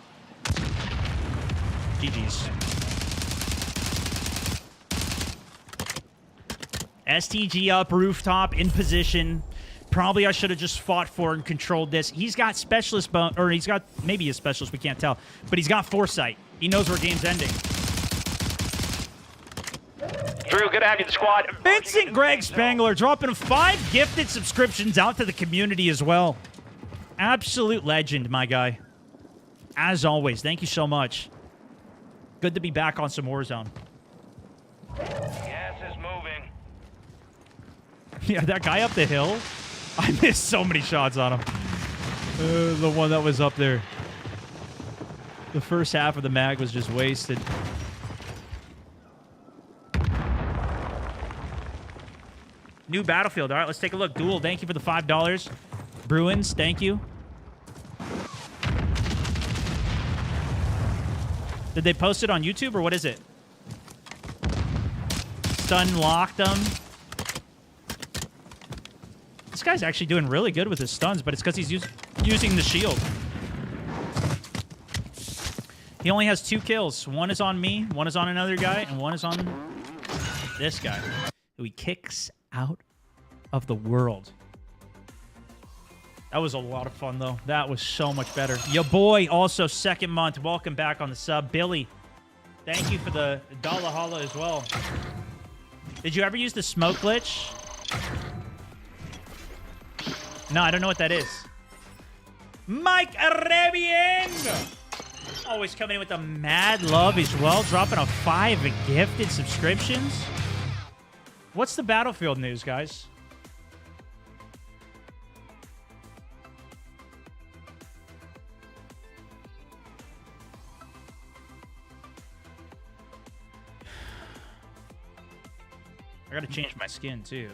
GG's. STG up, rooftop, in position. Probably I should have just fought for and controlled this. He's got specialist or he's got maybe a specialist, we can't tell. But he's got foresight. He knows where game's ending. Drew, good to have you in the squad. Vincent Greg Spangler dropping 5 gifted subscriptions out to the community as well. Absolute legend, my guy. As always, thank you so much. Good to be back on some Warzone. Gas is moving. Yeah, that guy up the hill, I missed so many shots on him. The one that was up there. The first half of the mag was just wasted. New Battlefield. All right, let's take a look. Duel, thank you for the $5. Bruins, thank you. Did they post it on YouTube, or what is it? Stun locked them. This guy's actually doing really good with his stuns, but it's because he's using the shield. He only has 2 kills. One is on me, one is on another guy, and one is on this guy, who he kicks out of the world. That was a lot of fun, though. That was so much better. Your boy, also 2nd month. Welcome back on the sub. Billy, thank you for the dollar holla as well. Did you ever use the smoke glitch? No, I don't know what that is. Mike Rebieng! Always coming in with the mad love as well. Dropping a 5 gifted subscriptions. What's the Battlefield news, guys? I gotta change my skin, too.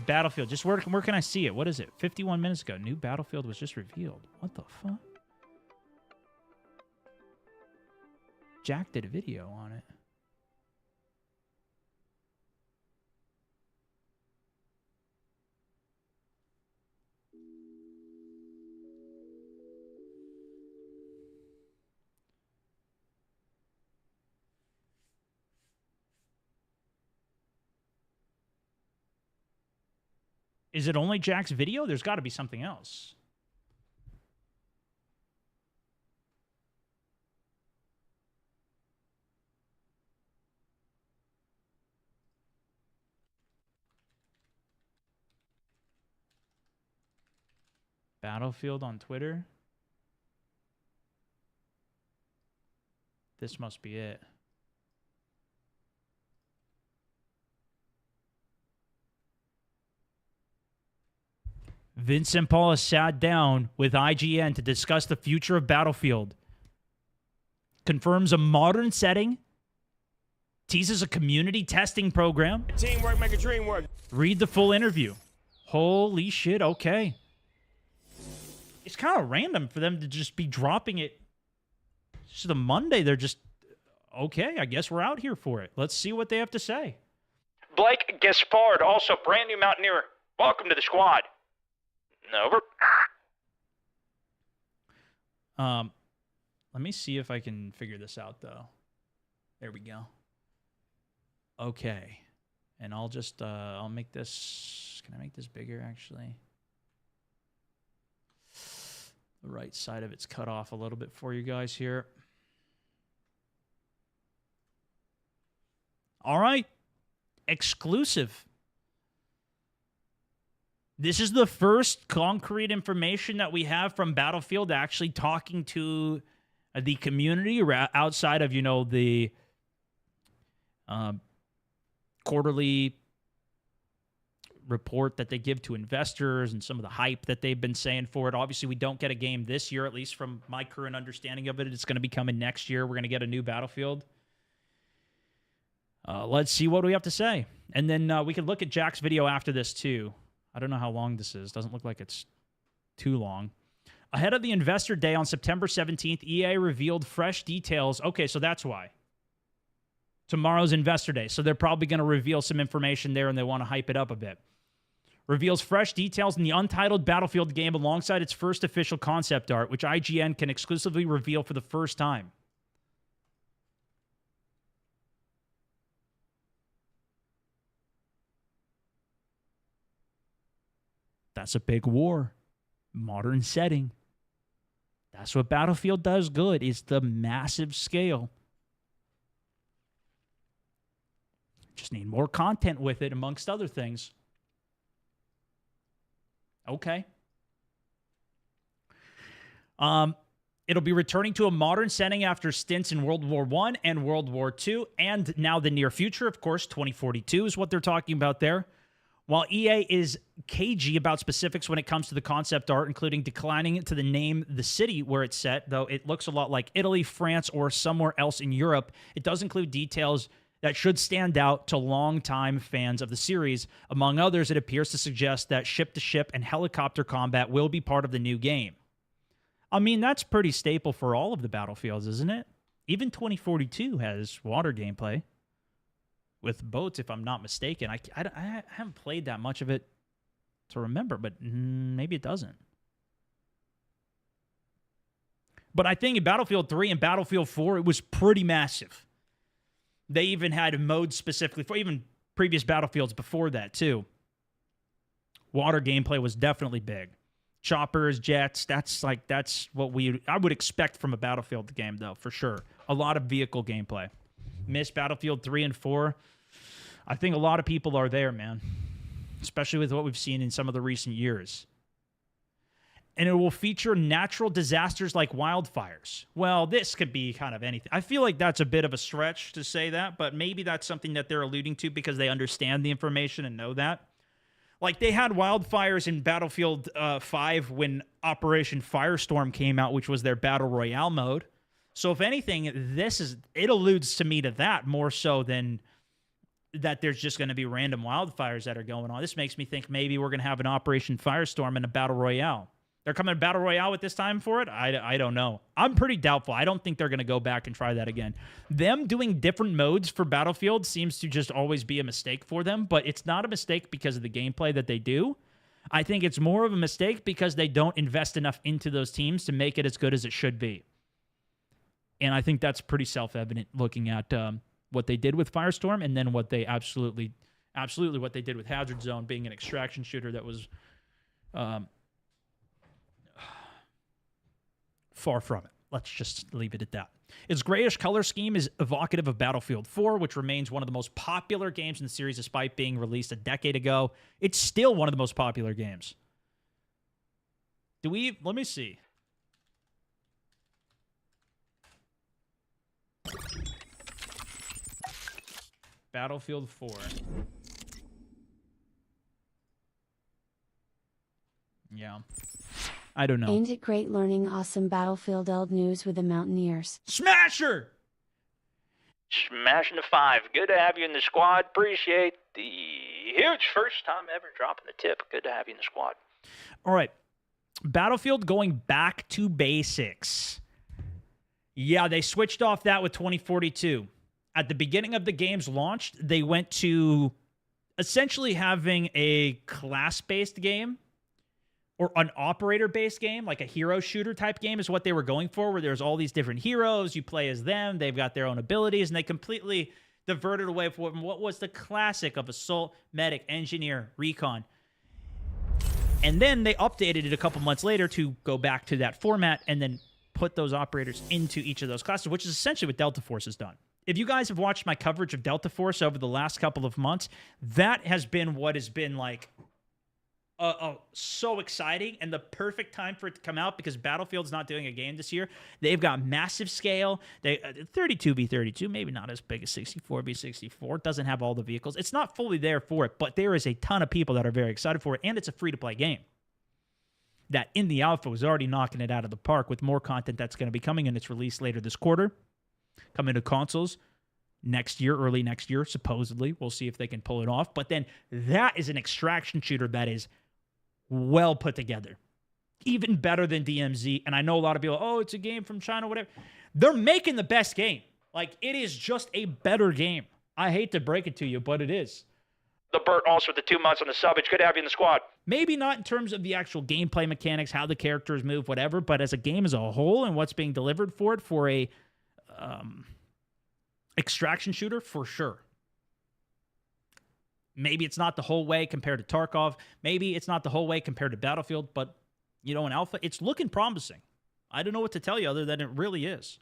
Battlefield. Just where can I see it? What is it? 51 minutes ago. New Battlefield was just revealed. What the fuck? Jack did a video on it. Is it only Jack's video? There's got to be something else. Battlefield on Twitter. This must be it. Vincent Paul has sat down with IGN to discuss the future of Battlefield. Confirms a modern setting. Teases a community testing program. Teamwork make a dream work. Read the full interview. Holy shit, okay. It's kind of random for them to just be dropping it. Just a Monday, they're just, okay, I guess we're out here for it. Let's see what they have to say. Blake Gaspard, also brand new Mountaineer. Welcome to the squad. Over. Let me see if I can figure this out, though. There we go. Okay. And I'll just, I'll make this, can I make this bigger, actually? The right side of it's cut off a little bit for you guys here. All right. Exclusive. This is the first concrete information that we have from Battlefield actually talking to the community outside of, you know, the quarterly report that they give to investors and some of the hype that they've been saying for it. Obviously, we don't get a game this year, at least from my current understanding of it. It's going to be coming next year. We're going to get a new Battlefield. Let's see what we have to say. And then we can look at Jack's video after this, too. I don't know how long this is. Doesn't look like it's too long. Ahead of the Investor Day on September 17th, EA revealed fresh details. Okay, so that's why. Tomorrow's Investor Day. So they're probably going to reveal some information there, and they want to hype it up a bit. Reveals fresh details in the untitled Battlefield game alongside its first official concept art, which IGN can exclusively reveal for the first time. That's a big war. Modern setting. That's what Battlefield does good, is the massive scale. Just need more content with it, amongst other things. Okay. It'll be returning to a modern setting after stints in World War I and World War II, and now the near future, of course, 2042 is what they're talking about there. While EA is cagey about specifics when it comes to the concept art, including declining it to the name the city where it's set, though it looks a lot like Italy, France, or somewhere else in Europe, it does include details that should stand out to longtime fans of the series. Among others, it appears to suggest that ship-to-ship and helicopter combat will be part of the new game. I mean, that's pretty staple for all of the Battlefields, isn't it? Even 2042 has water gameplay. With boats, if I'm not mistaken. I haven't played that much of it to remember, but maybe it doesn't. But I think in Battlefield 3 and Battlefield 4, it was pretty massive. They even had modes specifically for even previous Battlefields before that, too. Water gameplay was definitely big. Choppers, jets, that's what I would expect from a Battlefield game, though, for sure. A lot of vehicle gameplay. Miss Battlefield 3 and 4. I think a lot of people are there, man. Especially with what we've seen in some of the recent years. And it will feature natural disasters like wildfires. Well, this could be kind of anything. I feel like that's a bit of a stretch to say that, but maybe that's something that they're alluding to because they understand the information and know that. Like, they had wildfires in Battlefield 5 when Operation Firestorm came out, which was their Battle Royale mode. So if anything, it alludes to me to that more so than that there's just going to be random wildfires that are going on. This makes me think maybe we're going to have an Operation Firestorm and a Battle Royale. They're coming to Battle Royale at this time for it? I don't know. I'm pretty doubtful. I don't think they're going to go back and try that again. Them doing different modes for Battlefield seems to just always be a mistake for them, but it's not a mistake because of the gameplay that they do. I think it's more of a mistake because they don't invest enough into those teams to make it as good as it should be. And I think that's pretty self-evident looking at what they did with Firestorm and then what they absolutely absolutely what they did with Hazard Zone being an extraction shooter that was far from it. Let's just leave it at that. Its grayish color scheme is evocative of Battlefield 4, which remains one of the most popular games in the series despite being released a decade ago. It's still one of the most popular games. Let me see. Battlefield 4. Yeah. I don't know. Ain't it great learning awesome Battlefield old news with the Mountaineers? Smasher! Smashing the 5. Good to have you in the squad. Appreciate the huge first time ever dropping the tip. Good to have you in the squad. All right. Battlefield going back to basics. Yeah, they switched off that with 2042. At the beginning of the game's launch, they went to essentially having a class-based game or an operator-based game, like a hero shooter type game is what they were going for, where there's all these different heroes. You play as them. They've got their own abilities, and they completely diverted away from what was the classic of Assault, Medic, Engineer, Recon. And then they updated it a couple months later to go back to that format and then put those operators into each of those classes, which is essentially what Delta Force has done. If you guys have watched my coverage of Delta Force over the last couple of months, that has been what has been like so exciting and the perfect time for it to come out because Battlefield's not doing a game this year. They've got massive scale. They 32v32, maybe not as big as 64v64. It doesn't have all the vehicles. It's not fully there for it, but there is a ton of people that are very excited for it, and it's a free-to-play game that in the alpha was already knocking it out of the park with more content that's going to be coming, and it's released later this quarter. Coming to consoles next year, early next year, supposedly. We'll see if they can pull it off. But then that is an extraction shooter that is well put together. Even better than DMZ. And I know a lot of people, oh, it's a game from China, whatever. They're making the best game. Like, it is just a better game. I hate to break it to you, but it is. The Burt also with the 2 months on the sub. It's good to have you in the squad. Maybe not in terms of the actual gameplay mechanics, how the characters move, whatever, but as a game as a whole and what's being delivered for it for a extraction shooter, for sure. Maybe it's not the whole way compared to Tarkov. Maybe it's not the whole way compared to Battlefield, but, you know, in Alpha, it's looking promising. I don't know what to tell you other than it really is.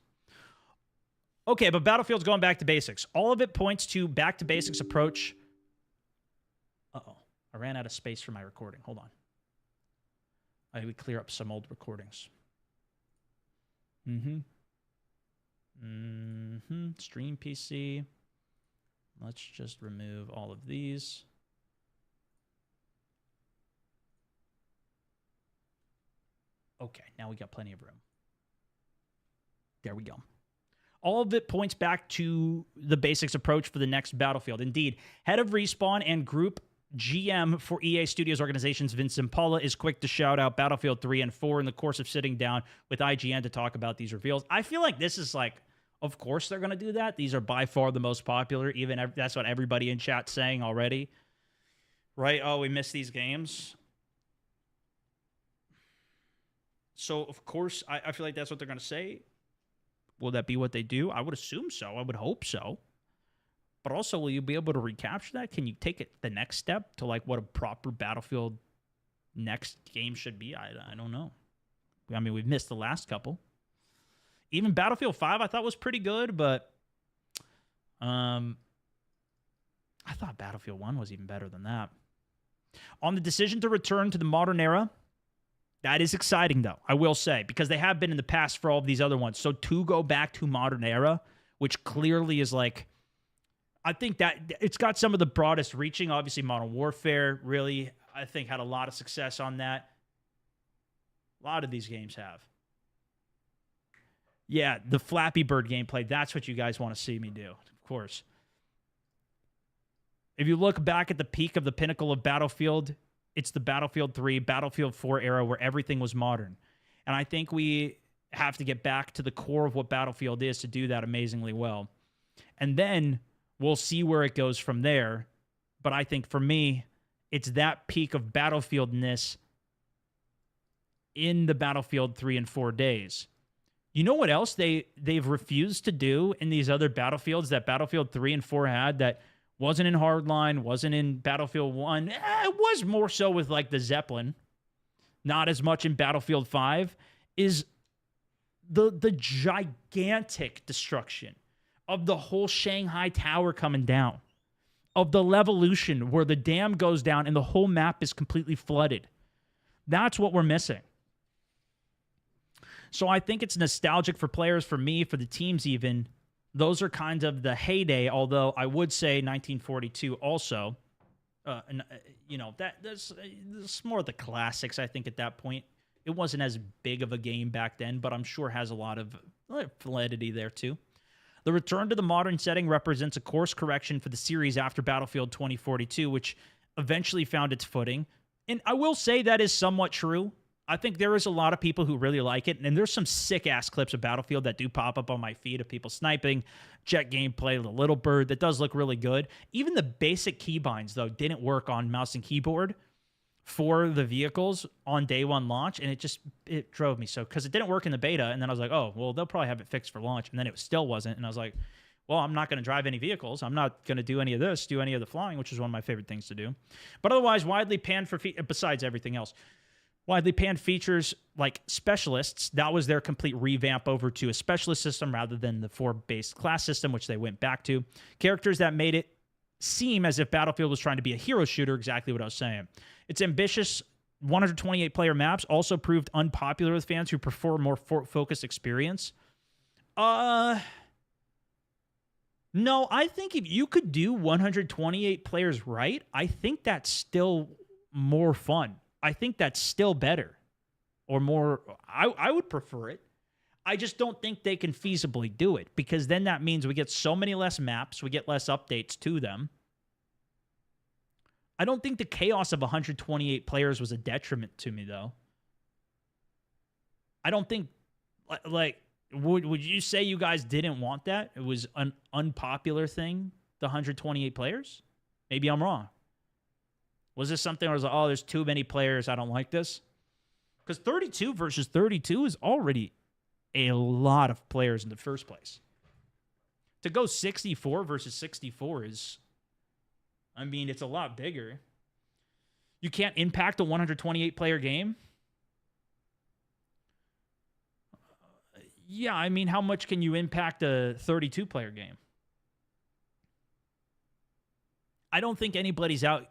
Okay, but Battlefield's going back to basics. All of it points to back to basics approach. Uh-oh. I ran out of space for my recording. Hold on. I would clear up some old recordings. Stream PC. Let's just remove all of these. Okay, now we got plenty of room. There we go. All of it points back to the basics approach for the next Battlefield. Indeed, head of Respawn and Group GM for EA Studios Organizations, Vincent Paula, is quick to shout out Battlefield 3 and 4 in the course of sitting down with IGN to talk about these reveals. I feel like this is like, of course they're going to do that. These are by far the most popular. Even that's what everybody in chat's saying already. Right? Oh, we missed these games. So, of course, I feel like that's what they're going to say. Will that be what they do? I would assume so. I would hope so. But also, will you be able to recapture that? Can you take it the next step to like what a proper Battlefield next game should be? I don't know. I mean, we've missed the last couple. Even Battlefield 5 I thought was pretty good, but I thought Battlefield 1 was even better than that. On the decision to return to the modern era, that is exciting, though, I will say, because they have been in the past for all of these other ones. So to go back to modern era, which clearly is like, I think that it's got some of the broadest reaching. Obviously, Modern Warfare really, I think, had a lot of success on that. A lot of these games have. Yeah, the Flappy Bird gameplay, that's what you guys want to see me do, of course. If you look back at the peak of the pinnacle of Battlefield, it's the Battlefield 3, Battlefield 4 era where everything was modern. And I think we have to get back to the core of what Battlefield is to do that amazingly well. And then we'll see where it goes from there. But I think for me, it's that peak of Battlefieldness in the Battlefield 3 and 4 days. You know what else they've refused to do in these other Battlefields that Battlefield 3 and 4 had that Wasn't in Hardline, wasn't in Battlefield 1. It was more so with like the Zeppelin. Not as much in Battlefield 5 is the gigantic destruction of the whole Shanghai Tower coming down, of the Levolution where the dam goes down and the whole map is completely flooded. That's what we're missing. So I think it's nostalgic for players, for me, for the teams even. Those are kind of the heyday, although I would say 1942 also. That's more of the classics, I think, at that point. It wasn't as big of a game back then, but I'm sure has a lot of validity there too. The return to the modern setting represents a course correction for the series after Battlefield 2042, which eventually found its footing. And I will say that is somewhat true. I think there is a lot of people who really like it, and there's some sick-ass clips of Battlefield that do pop up on my feed of people sniping, jet gameplay, the Little Bird, that does look really good. Even the basic keybinds, though, didn't work on mouse and keyboard for the vehicles on day one launch, and it drove me so, because it didn't work in the beta, and then I was like, oh, well, they'll probably have it fixed for launch, and then it still wasn't, and I was like, well, I'm not going to drive any vehicles. I'm not going to do any of this, do any of the flying, which is one of my favorite things to do. But otherwise, widely panned for besides everything else. Widely panned features like specialists, that was their complete revamp over to a specialist system rather than the 4-based class system, which they went back to. Characters that made it seem as if Battlefield was trying to be a hero shooter, exactly what I was saying. Its ambitious 128-player maps also proved unpopular with fans who prefer a more focused experience. No, I think if you could do 128 players right, I think that's still more fun. I think that's still better or more. I would prefer it. I just don't think they can feasibly do it, because then that means we get so many less maps, we get less updates to them. I don't think the chaos of 128 players was a detriment to me, though. I don't think, like, would you say you guys didn't want that? It was an unpopular thing, the 128 players? Maybe I'm wrong. Was this something where I was like, oh, there's too many players, I don't like this? Because 32 versus 32 is already a lot of players in the first place. To go 64 versus 64 is, I mean, it's a lot bigger. You can't impact a 128-player game? Yeah, I mean, how much can you impact a 32-player game? I don't think anybody's out,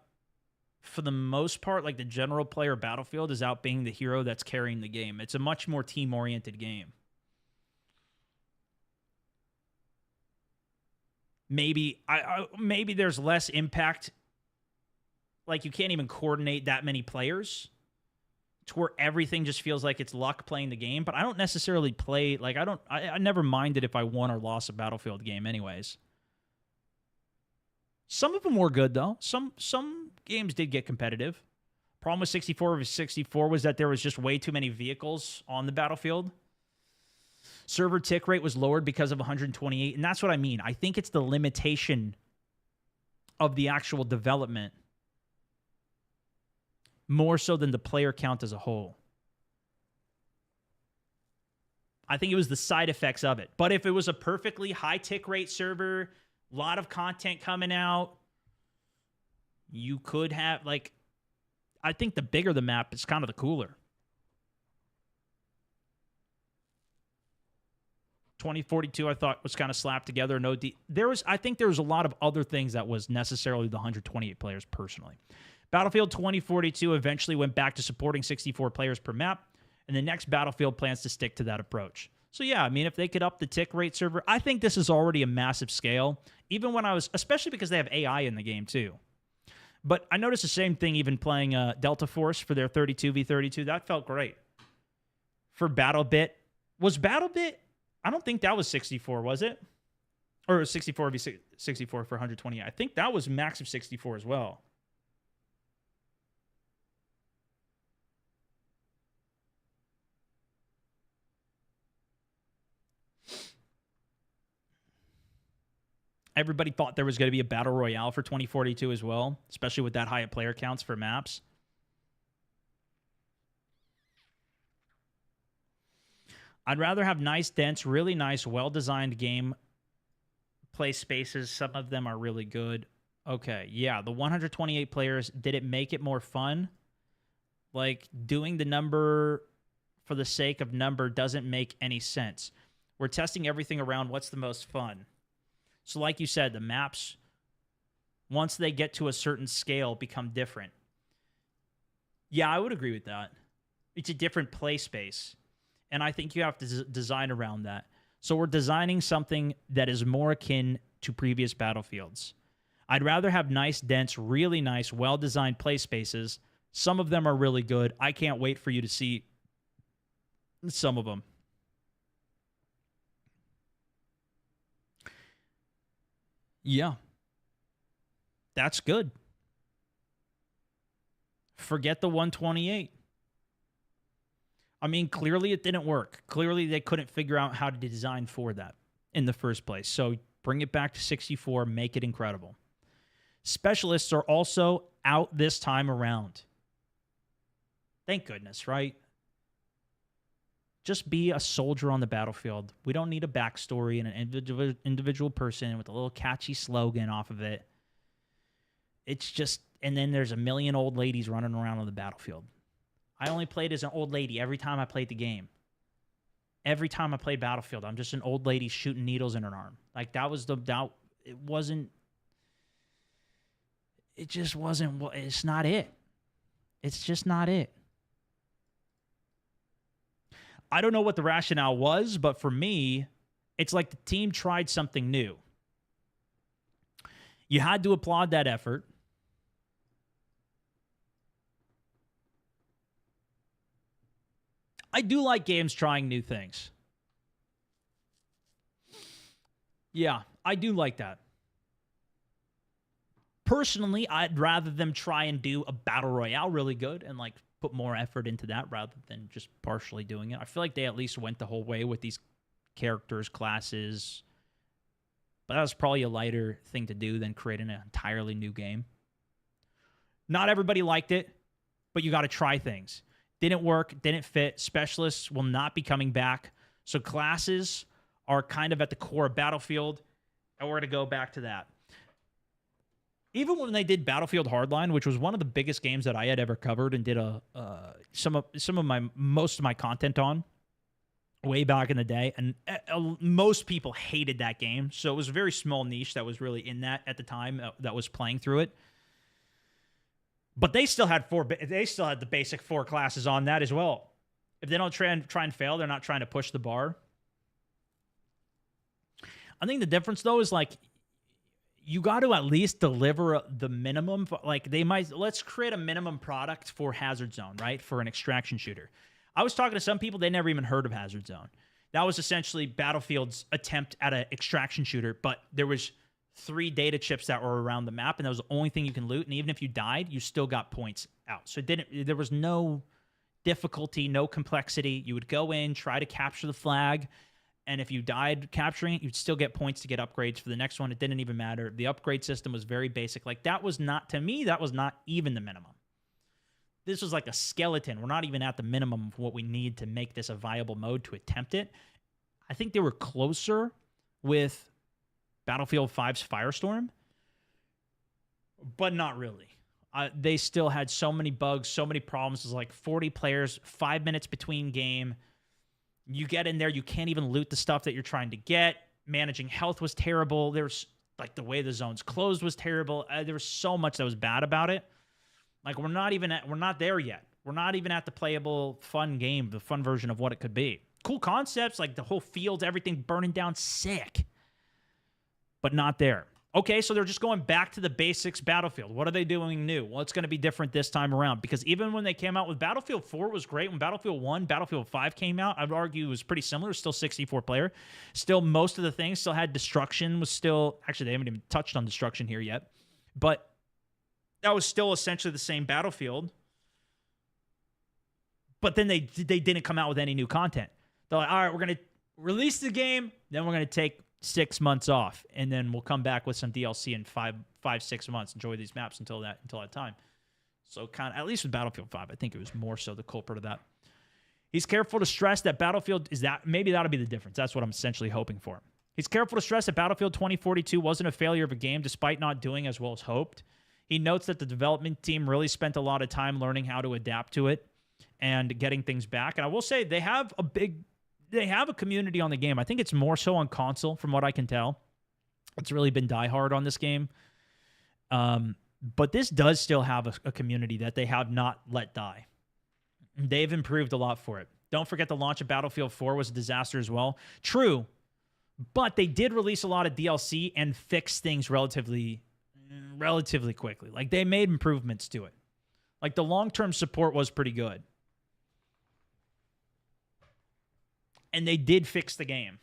for the most part, like the general player of Battlefield is out being the hero that's carrying the game. It's a much more team-oriented game. Maybe maybe there's less impact. Like, you can't even coordinate that many players to where everything just feels like it's luck playing the game. But I don't necessarily play, like, I never minded if I won or lost a Battlefield game anyways. Some of them were good, though. Some games did get competitive. Problem with 64 versus 64 was that there was just way too many vehicles on the Battlefield. Server tick rate was lowered because of 128, and that's what I mean. I think it's the limitation of the actual development more so than the player count as a whole. I think it was the side effects of it. But if it was a perfectly high tick rate server, a lot of content coming out, you could have, like, I think the bigger the map is kind of the cooler. 2042, I thought, was kind of slapped together. I think there was a lot of other things that was necessarily the 128 players personally. Battlefield 2042 eventually went back to supporting 64 players per map, and the next Battlefield plans to stick to that approach. So yeah, I mean, if they could up the tick rate server, I think this is already a massive scale, even when especially because they have AI in the game too. But I noticed the same thing even playing Delta Force for their 32v32. That felt great. For BattleBit, was BattleBit, I don't think that was 64, was it? Or 64v64 for 120. I think that was max of 64 as well. Everybody thought there was going to be a Battle Royale for 2042 as well, especially with that high of player counts for maps. I'd rather have nice, dense, really nice, well-designed game play spaces. Some of them are really good. Okay, yeah, the 128 players, did it make it more fun? Like, doing the number for the sake of number doesn't make any sense. We're testing everything around what's the most fun. So like you said, the maps, once they get to a certain scale, become different. Yeah, I would agree with that. It's a different play space. And I think you have to design around that. So we're designing something that is more akin to previous Battlefields. I'd rather have nice, dense, really nice, well-designed play spaces. Some of them are really good. I can't wait for you to see some of them. Yeah. That's good. Forget the 128. I mean, clearly it didn't work. Clearly they couldn't figure out how to design for that in the first place. So bring it back to 64, make it incredible. Specialists are also out this time around. Thank goodness, right? Just be a soldier on the battlefield. We don't need a backstory and an individual person with a little catchy slogan off of it. It's just, and then there's a million old ladies running around on the battlefield. I only played as an old lady every time I played the game. Every time I played Battlefield, I'm just an old lady shooting needles in her arm. Like, that was the doubt. It wasn't. It just wasn't. It's not it. It's just not it. I don't know what the rationale was, but for me, it's like the team tried something new. You had to applaud that effort. I do like games trying new things. Yeah, I do like that. Personally, I'd rather them try and do a battle royale really good and like put more effort into that rather than just partially doing it. I feel like they at least went the whole way with these characters, classes. But that was probably a lighter thing to do than creating an entirely new game. Not everybody liked it, but you got to try things. Didn't work, didn't fit. Specialists will not be coming back. So classes are kind of at the core of Battlefield, and we're going to go back to that. Even when they did Battlefield Hardline, which was one of the biggest games that I had ever covered and did most of my content on way back in the day, and most people hated that game. So it was a very small niche that was really in that at the time that was playing through it. But they still had the basic 4 classes on that as well. If they don't try and fail, they're not trying to push the bar. I think the difference though is like you got to at least deliver the minimum. Like let's create a minimum product for Hazard Zone, right? For an extraction shooter. I was talking to some people, they never even heard of Hazard Zone. That was essentially Battlefield's attempt at an extraction shooter, but there was 3 data chips that were around the map, and that was the only thing you can loot. And even if you died, you still got points out. So there was no difficulty, no complexity. You would go in, try to capture the flag, and if you died capturing it, you'd still get points to get upgrades for the next one. It didn't even matter. The upgrade system was very basic. Like, that was not, to me, that was not even the minimum. This was like a skeleton. We're not even at the minimum of what we need to make this a viable mode to attempt it. I think they were closer with Battlefield 5's Firestorm, but not really. They still had so many bugs, so many problems. It was like 40 players, 5 minutes between game. You get in there, you can't even loot the stuff that you're trying to get. Managing health was terrible. There's like the way the zones closed was terrible. There was so much that was bad about it. Like we're not there yet. We're not even at the playable, fun game, the fun version of what it could be. Cool concepts, like the whole field, everything burning down, sick. But not there. Okay, so they're just going back to the basics Battlefield. What are they doing new? Well, it's going to be different this time around, because even when they came out with Battlefield 4, it was great. When Battlefield 1, Battlefield 5 came out, I'd argue it was pretty similar. Still 64 player. Still, most of the things still had destruction. Was still, actually, they haven't even touched on destruction here yet. But that was still essentially the same Battlefield. But then they didn't come out with any new content. They're like, all right, we're going to release the game, then we're going to take 6 months off, and then we'll come back with some DLC in 5-6 months. Enjoy these maps until that time. So kind of, at least with Battlefield 5, I think it was more so the culprit of that. He's careful to stress that Battlefield is that, maybe that'll be the difference. That's what I'm essentially hoping for. He's careful to stress that Battlefield 2042 wasn't a failure of a game despite not doing as well as hoped. He notes that the development team really spent a lot of time learning how to adapt to it and getting things back. And I will say they have a community on the game. I think it's more so on console from what I can tell. It's really been diehard on this game. But this does still have a community that they have not let die. They've improved a lot for it. Don't forget the launch of Battlefield 4 was a disaster as well. True, but they did release a lot of DLC and fix things relatively quickly. Like, they made improvements to it. Like, the long-term support was pretty good. And they did fix the game.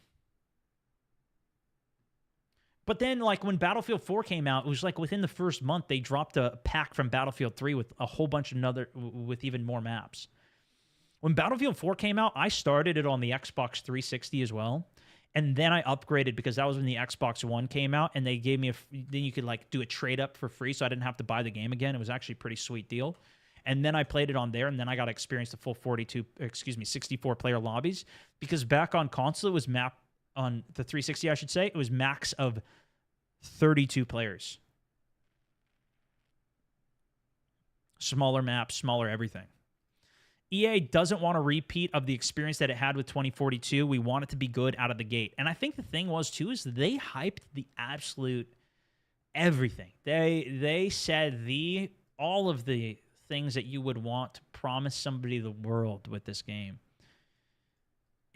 But then, like, when Battlefield 4 came out, it was like within the first month, they dropped a pack from Battlefield 3 with a whole bunch of with even more maps. When Battlefield 4 came out, I started it on the Xbox 360 as well. And then I upgraded because that was when the Xbox One came out, and they gave me then you could like do a trade up for free, so I didn't have to buy the game again. It was actually a pretty sweet deal. And then I played it on there, and then I got to experience the full 64 player lobbies, because back on console it was on the 360, I should say, it was max of 32 players. Smaller maps, smaller everything. EA doesn't want a repeat of the experience that it had with 2042. We want it to be good out of the gate. And I think the thing was, too, is they hyped the absolute everything. They said all of the things that you would want to promise somebody the world with this game.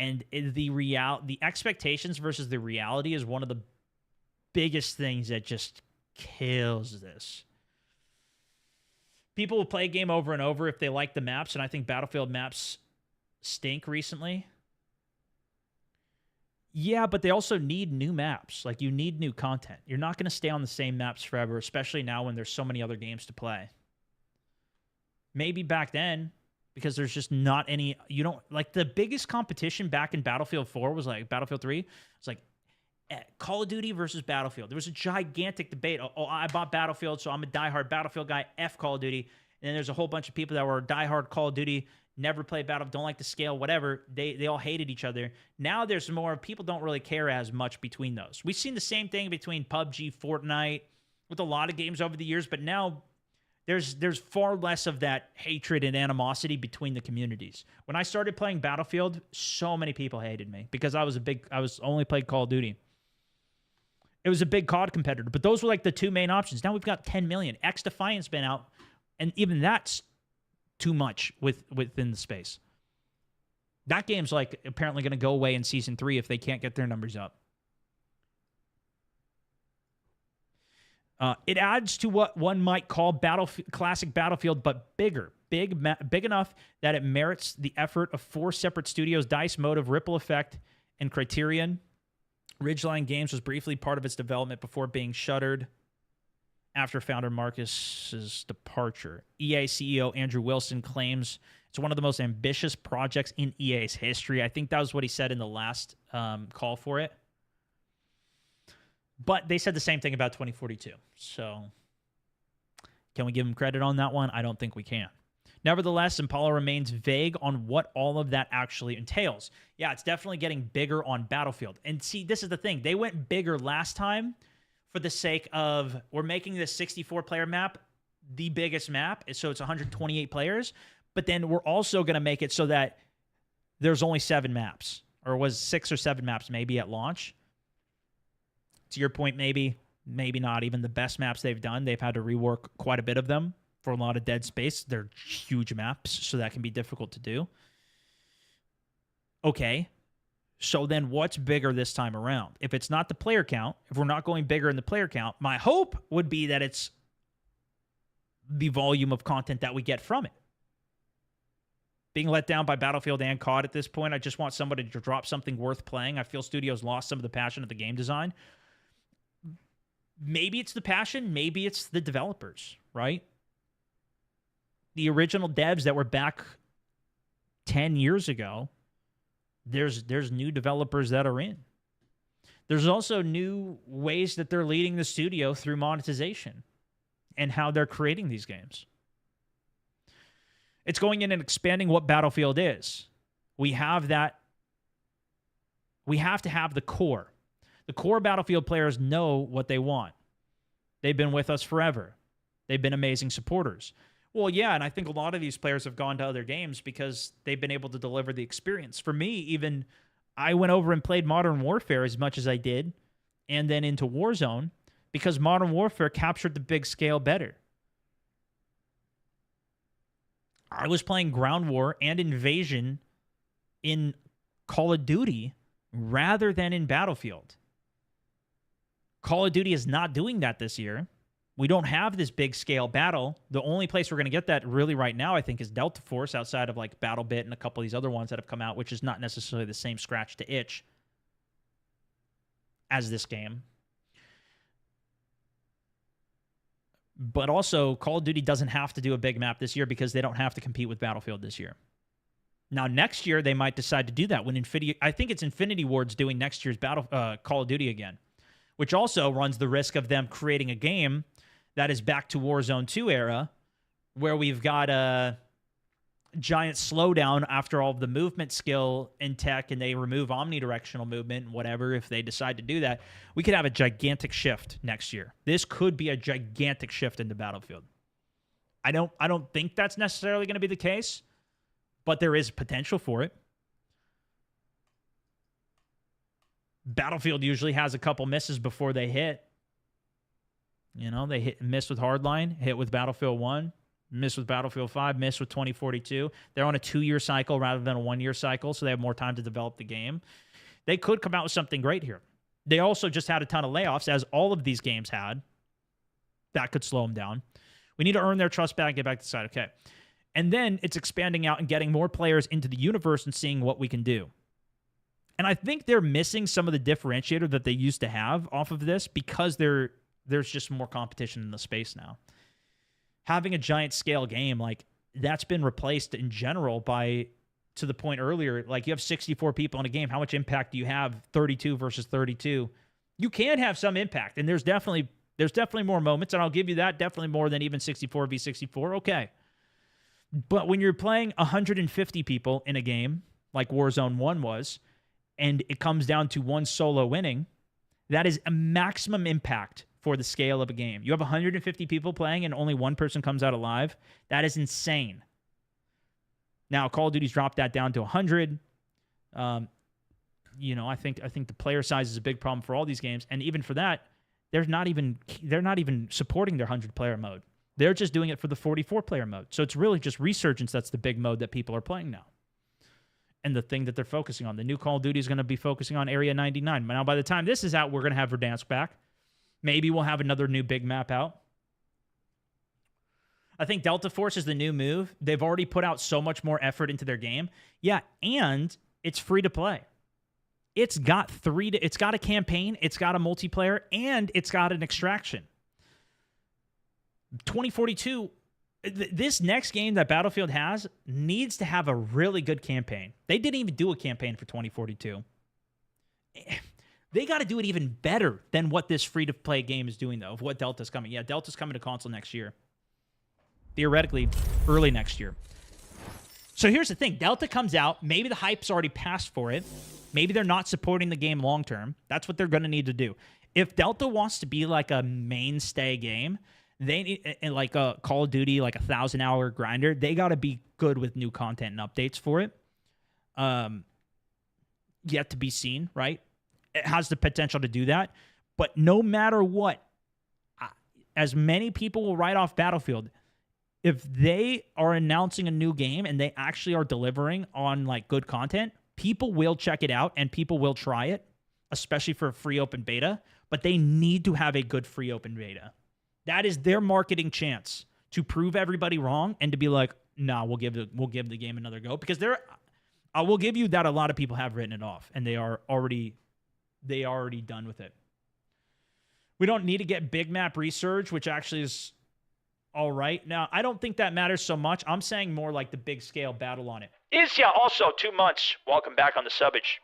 And the expectations versus the reality is one of the biggest things that just kills this. People will play a game over and over if they like the maps, and I think Battlefield maps stink recently. Yeah, but they also need new maps. Like, you need new content. You're not going to stay on the same maps forever, especially now when there's so many other games to play. Maybe back then, because there's just not any... You don't... Like, the biggest competition back in Battlefield 4 was like... Battlefield 3 was like Call of Duty versus Battlefield. There was a gigantic debate. Oh, I bought Battlefield, so I'm a diehard Battlefield guy. F Call of Duty. And then there's a whole bunch of people that were diehard Call of Duty, never played Battlefield, don't like the scale, whatever. They all hated each other. Now there's more... People don't really care as much between those. We've seen the same thing between PUBG, Fortnite, with a lot of games over the years, but now there's far less of that hatred and animosity between the communities. When I started playing Battlefield, so many people hated me because I was only played Call of Duty. It was a big COD competitor, but those were like the two main options. Now we've got 10 million. X Defiant's been out, and even that's too much within the space. That game's like apparently going to go away in Season 3 if they can't get their numbers up. It adds to what one might call classic Battlefield, but bigger. Big enough that it merits the effort of 4 separate studios: DICE, Motive, Ripple Effect, and Criterion. Ridgeline Games was briefly part of its development before being shuttered after founder Marcus's departure. EA CEO Andrew Wilson claims it's one of the most ambitious projects in EA's history. I think that was what he said in the last call for it. But they said the same thing about 2042. So can we give him credit on that one? I don't think we can. Nevertheless, Impala remains vague on what all of that actually entails. Yeah, it's definitely getting bigger on Battlefield. And see, this is the thing. They went bigger last time for the sake of, we're making this 64-player map the biggest map, so it's 128 players. But then we're also going to make it so that there's only 7 maps, or was 6 or 7 maps maybe at launch. To your point, maybe not. Even the best maps they've done, they've had to rework quite a bit of them for a lot of dead space. They're huge maps, so that can be difficult to do. Okay, so then what's bigger this time around? If it's not the player count, if we're not going bigger in the player count, my hope would be that it's the volume of content that we get from it. Being let down by Battlefield and COD at this point, I just want somebody to drop something worth playing. I feel studios lost some of the passion of the game design. Maybe it's the passion, maybe it's the developers, right? The original devs that were back 10 years ago, there's new developers that are in. There's also new ways that they're leading the studio through monetization and how they're creating these games. It's going in and expanding what Battlefield is. We have that. We have to have the core. The core Battlefield players know what they want. They've been with us forever. They've been amazing supporters. Well, yeah, and I think a lot of these players have gone to other games because they've been able to deliver the experience. For me, even I went over and played Modern Warfare as much as I did, and then into Warzone, because Modern Warfare captured the big scale better. I was playing Ground War and Invasion in Call of Duty rather than in Battlefield. Call of Duty is not doing that this year. We don't have this big scale battle. The only place we're going to get that really right now, I think, is Delta Force, outside of like BattleBit and a couple of these other ones that have come out, which is not necessarily the same scratch to itch as this game. But also, Call of Duty doesn't have to do a big map this year because they don't have to compete with Battlefield this year. Now, next year, they might decide to do that when I think it's Infinity Ward's doing next year's Call of Duty again, which also runs the risk of them creating a game that is back to Warzone 2 era, where we've got a giant slowdown after all of the movement skill in tech, and they remove omnidirectional movement and whatever. If they decide to do that, we could have a gigantic shift next year. This could be a gigantic shift into Battlefield. I don't think that's necessarily going to be the case, but there is potential for it. Battlefield usually has a couple misses before they hit. You know, they miss with Hardline, hit with Battlefield 1, miss with Battlefield 5, miss with 2042. They're on a 2-year cycle rather than a 1-year cycle, so they have more time to develop the game. They could come out with something great here. They also just had a ton of layoffs, as all of these games had. That could slow them down. We need to earn their trust back and get back to the side. Okay. And then it's expanding out and getting more players into the universe and seeing what we can do. And I think they're missing some of the differentiator that they used to have off of this because there's just more competition in the space now. Having a giant scale game, like, that's been replaced in general by, to the point earlier, like, you have 64 people in a game. How much impact do you have 32 versus 32? You can have some impact, and there's definitely more moments, and I'll give you that, definitely more than even 64 v 64. Okay. But when you're playing 150 people in a game, like Warzone 1 was, and it comes down to one solo winning, that is a maximum impact for the scale of a game. You have 150 people playing and only one person comes out alive. That is insane. Now, Call of Duty's dropped that down to 100. You know, I think the player size is a big problem for all these games, and even for that, they're not even supporting their 100-player mode. They're just doing it for the 44-player mode. So it's really just Resurgence that's the big mode that people are playing now. And the thing that they're focusing on. The new Call of Duty is going to be focusing on Area 99. Now, by the time this is out, we're going to have Verdansk back. Maybe we'll have another new big map out. I think Delta Force is the new move. They've already put out so much more effort into their game. Yeah, and it's free to play. It's got it's got a campaign, it's got a multiplayer, and it's got an extraction. 2042, this next game that Battlefield has needs to have a really good campaign. They didn't even do a campaign for 2042. They got to do it even better than what this free-to-play game is doing, though, of what Delta's coming. Yeah, Delta's coming to console next year. Theoretically, early next year. So here's the thing. Delta comes out. Maybe the hype's already passed for it. Maybe they're not supporting the game long-term. That's what they're going to need to do. If Delta wants to be like a mainstay game, they need, like a Call of Duty, like a 1,000-hour grinder, they got to be good with new content and updates for it. Yet to be seen, right? It has the potential to do that. But no matter what, as many people will write off Battlefield, if they are announcing a new game and they actually are delivering on like good content, people will check it out and people will try it, especially for a free open beta. But they need to have a good free open beta. That is their marketing chance to prove everybody wrong and to be like, nah, we'll give the game another go. Because I will give you that a lot of people have written it off and they are already done with it. We don't need to get big map research, which actually is all right. Now, I don't think that matters so much. I'm saying more like the big scale battle on it. Isya also 2 months. Welcome back on the subbage.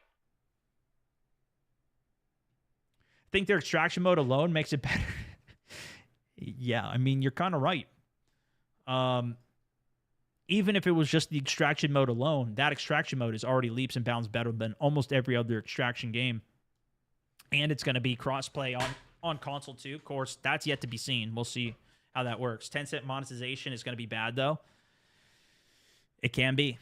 I think their extraction mode alone makes it better. Yeah, I mean, you're kind of right. Even if it was just the extraction mode alone, that extraction mode is already leaps and bounds better than almost every other extraction game And it's going to be crossplay on console too. Of course, that's yet to be seen. We'll see how that works. Tencent monetization is going to be bad, though. It can be.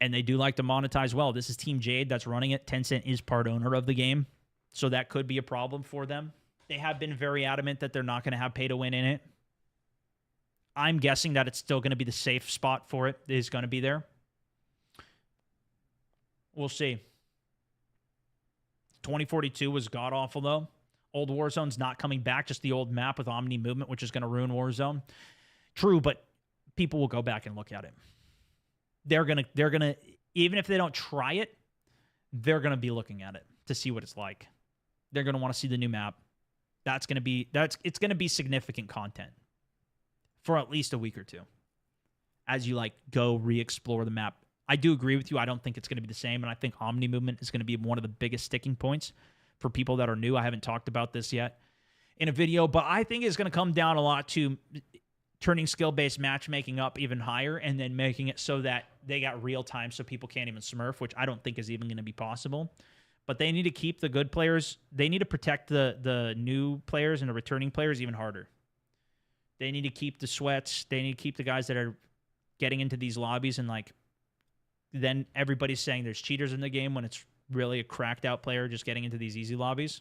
And they do like to monetize well. This is Team Jade that's running it. Tencent is part owner of the game. So that could be a problem for them. They have been very adamant that they're not going to have pay to win in it. I'm guessing that it's still going to be the safe spot for it. It is going to be there. We'll see. 2042 was god-awful, though. Old Warzone's not coming back, just the old map with Omni movement, which is going to ruin Warzone. True, but people will go back and look at it. They're gonna, even if they don't try it, they're gonna be looking at it to see what it's like. They're gonna want to see the new map. It's gonna be significant content for at least a week or two as you like go re-explore the map. I do agree with you. I don't think it's gonna be the same, and I think Omni movement is gonna be one of the biggest sticking points for people that are new. I haven't talked about this yet in a video, but I think it's gonna come down a lot to turning skill-based matchmaking up even higher and then making it so that they got real time so people can't even smurf, which I don't think is even going to be possible. But they need to keep the good players. They need to protect the new players and the returning players even harder. They need to keep the sweats. They need to keep the guys that are getting into these lobbies and like then everybody's saying there's cheaters in the game when it's really a cracked out player just getting into these easy lobbies.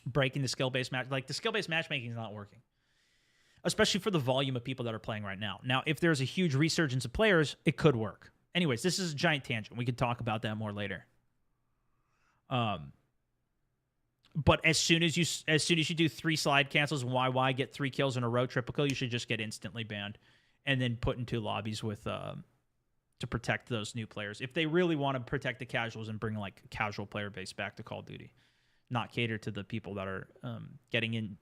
Breaking the skill-based match. Like the skill-based matchmaking is not working. Especially for the volume of people that are playing right now. Now, if there's a huge resurgence of players, it could work. Anyways, this is a giant tangent. We could talk about that more later. But as soon as you do 3 slide cancels and YY get 3 kills in a row, triple kill, you should just get instantly banned and then put into lobbies with to protect those new players. If they really want to protect the casuals and bring like a casual player base back to Call of Duty, not cater to the people that are getting in,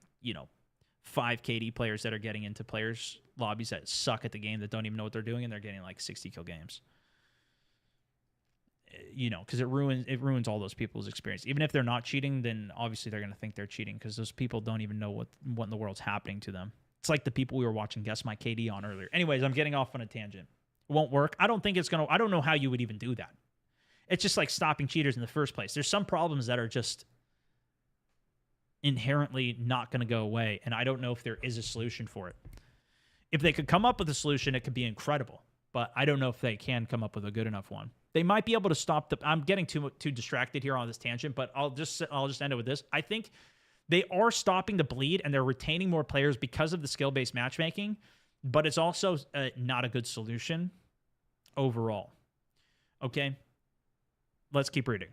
5 KD players that are getting into players lobbies that suck at the game that don't even know what they're doing and they're getting like 60 kill games. Because it ruins all those people's experience. Even if they're not cheating, then obviously they're going to think they're cheating because those people don't even know what in the world's happening to them. It's like the people we were watching Guess My KD on earlier. Anyways, I'm getting off on a tangent. It won't work. I don't know how you would even do that. It's just like stopping cheaters in the first place. There's some problems that are just inherently not going to go away, and I don't know if there is a solution for it. If they could come up with a solution, it could be incredible, but I don't know if they can come up with a good enough one. They might be able to stop I'm getting too distracted here on this tangent, but I'll just end it with this. I think they are stopping the bleed, and they're retaining more players because of the skill-based matchmaking, but it's also not a good solution overall. Okay? Let's keep reading.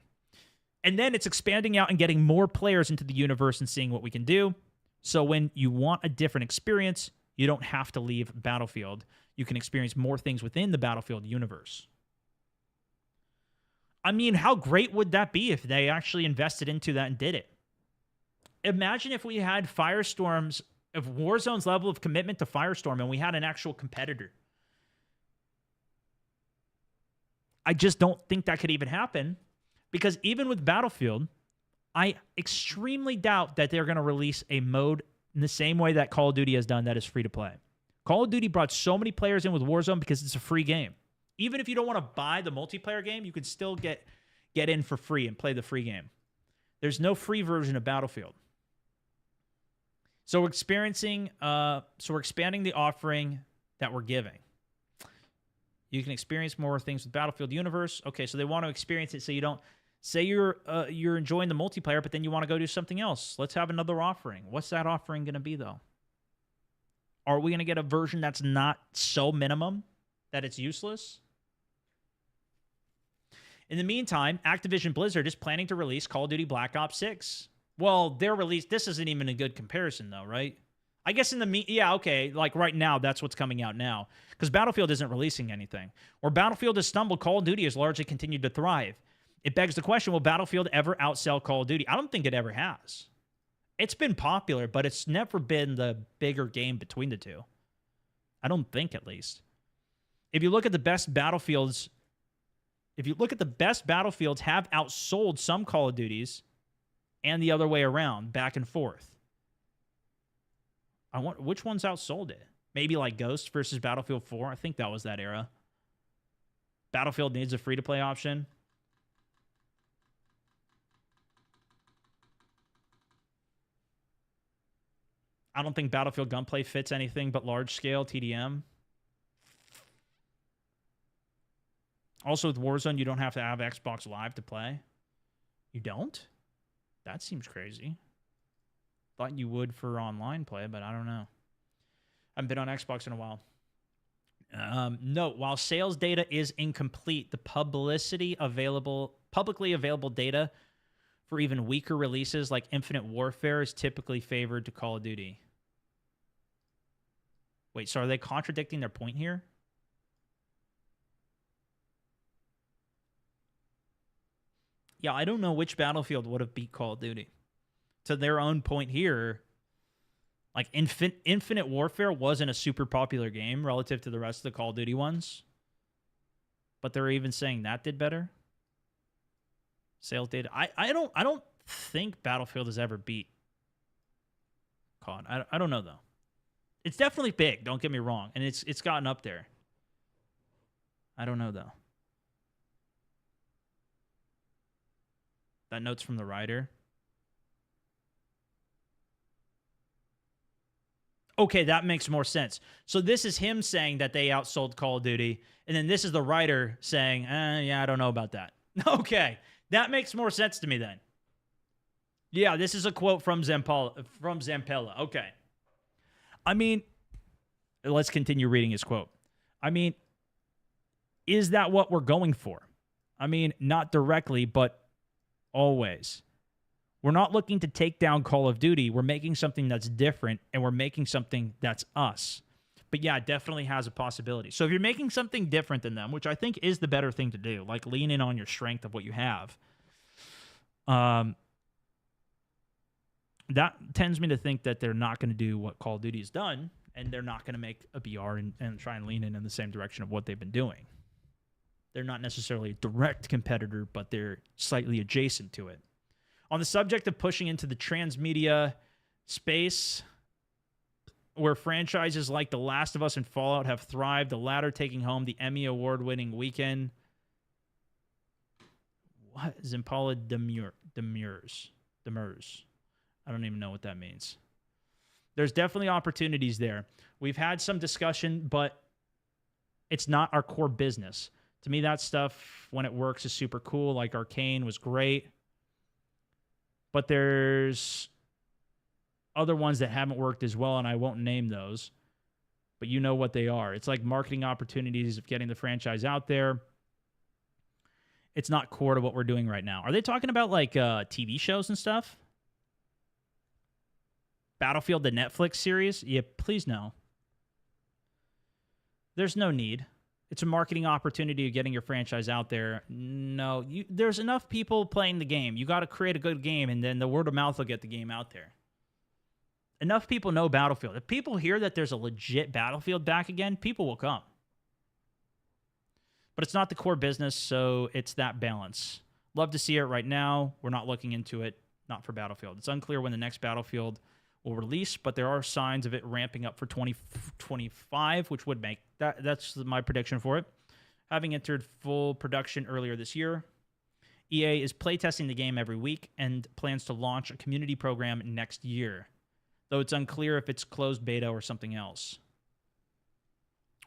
And then it's expanding out and getting more players into the universe and seeing what we can do. So when you want a different experience, you don't have to leave Battlefield. You can experience more things within the Battlefield universe. I mean, how great would that be if they actually invested into that and did it? Imagine if we had Firestorm's, if Warzone's level of commitment to Firestorm and we had an actual competitor. I just don't think that could even happen. Because even with Battlefield, I extremely doubt that they're going to release a mode in the same way that Call of Duty has done that is free to play. Call of Duty brought so many players in with Warzone because it's a free game. Even if you don't want to buy the multiplayer game, you can still get in for free and play the free game. There's no free version of Battlefield. So we're expanding the offering that we're giving. You can experience more things with Battlefield Universe. Okay, so they want to experience it so you don't say you're enjoying the multiplayer, but then you want to go do something else. Let's have another offering. What's that offering going to be, though? Are we going to get a version that's not so minimum that it's useless? In the meantime, Activision Blizzard is planning to release Call of Duty Black Ops 6. Well, this isn't even a good comparison, though, right? I guess like right now, that's what's coming out now. Because Battlefield isn't releasing anything. Where Battlefield has stumbled, Call of Duty has largely continued to thrive. It begs the question, will Battlefield ever outsell Call of Duty? I don't think it ever has. It's been popular, but it's never been the bigger game between the two. I don't think, at least. If you look at the best Battlefields, have outsold some Call of Duties and the other way around, back and forth. Which one's outsold it? Maybe like Ghost versus Battlefield 4. I think that was that era. Battlefield needs a free-to-play option. I don't think Battlefield gunplay fits anything but large-scale TDM. Also, with Warzone, you don't have to have Xbox Live to play. You don't? That seems crazy. Thought you would for online play, but I don't know. I haven't been on Xbox in a while. Note, while sales data is incomplete, the publicly available data for even weaker releases like Infinite Warfare is typically favored to Call of Duty. Wait, so are they contradicting their point here? Yeah, I don't know which Battlefield would have beat Call of Duty. To their own point here, like Infinite Warfare wasn't a super popular game relative to the rest of the Call of Duty ones. But they're even saying that did better. Sales data. I don't think Battlefield has ever beat COD. I don't know though. It's definitely big, don't get me wrong, and it's gotten up there. I don't know though. That note's from the writer. Okay, that makes more sense. So this is him saying that they outsold Call of Duty, and then this is the writer saying, yeah, I don't know about that. Okay, that makes more sense to me then. Yeah, this is a quote from Zampella. Okay. I mean, let's continue reading his quote. I mean, is that what we're going for? I mean, not directly, but always. We're not looking to take down Call of Duty. We're making something that's different, and we're making something that's us. But yeah, it definitely has a possibility. So if you're making something different than them, which I think is the better thing to do, like lean in on your strength of what you have, that tends me to think that they're not going to do what Call of Duty has done, and they're not going to make a BR and try and lean in the same direction of what they've been doing. They're not necessarily a direct competitor, but they're slightly adjacent to it. On the subject of pushing into the transmedia space, where franchises like The Last of Us and Fallout have thrived, the latter taking home the Emmy Award-winning weekend. What is Impala Demers? I don't even know what that means. There's definitely opportunities there. We've had some discussion, but it's not our core business. To me, that stuff, when it works, is super cool. Like Arcane was great. But there's other ones that haven't worked as well, and I won't name those. But you know what they are. It's like marketing opportunities of getting the franchise out there. It's not core to what we're doing right now. Are they talking about like TV shows and stuff? Battlefield, the Netflix series? Yeah, please no. There's no need. It's a marketing opportunity of getting your franchise out there. No, there's enough people playing the game. You got to create a good game, and then the word of mouth will get the game out there. Enough people know Battlefield. If people hear that there's a legit Battlefield back again, people will come. But it's not the core business, so it's that balance. Love to see it right now. We're not looking into it, not for Battlefield. It's unclear when the next Battlefield will release, but there are signs of it ramping up for 2025, which would make that's my prediction for it. Having entered full production earlier this year, EA is playtesting the game every week and plans to launch a community program next year, though it's unclear if it's closed beta or something else.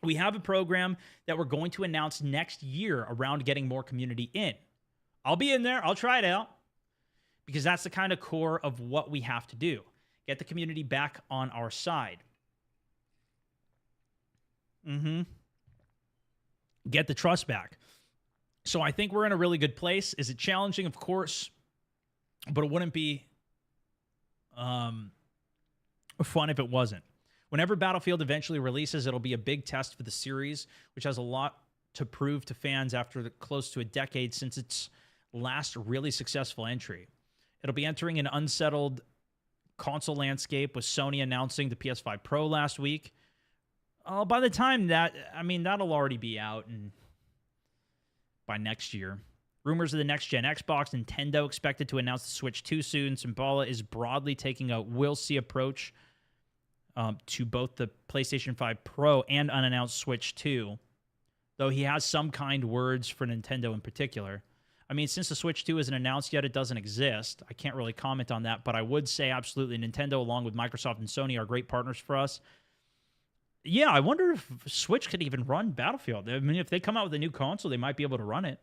We have a program that we're going to announce next year around getting more community in. I'll be in there. I'll try it out because that's the kind of core of what we have to do. Get the community back on our side. Get the trust back. So I think we're in a really good place. Is it challenging? Of course. But it wouldn't be fun if it wasn't. Whenever Battlefield eventually releases, it'll be a big test for the series, which has a lot to prove to fans after close to a decade since its last really successful entry. It'll be entering an unsettled console landscape with Sony announcing the PS5 Pro last week. By the time that'll already be out and by next year. Rumors of the next-gen Xbox, Nintendo expected to announce the Switch 2 soon. Symbala is broadly taking a we'll-see approach to both the PlayStation 5 Pro and unannounced Switch 2, though he has some kind words for Nintendo in particular. I mean, since the Switch 2 isn't announced yet, it doesn't exist. I can't really comment on that, but I would say absolutely Nintendo, along with Microsoft and Sony, are great partners for us. Yeah, I wonder if Switch could even run Battlefield. I mean, if they come out with a new console, they might be able to run it.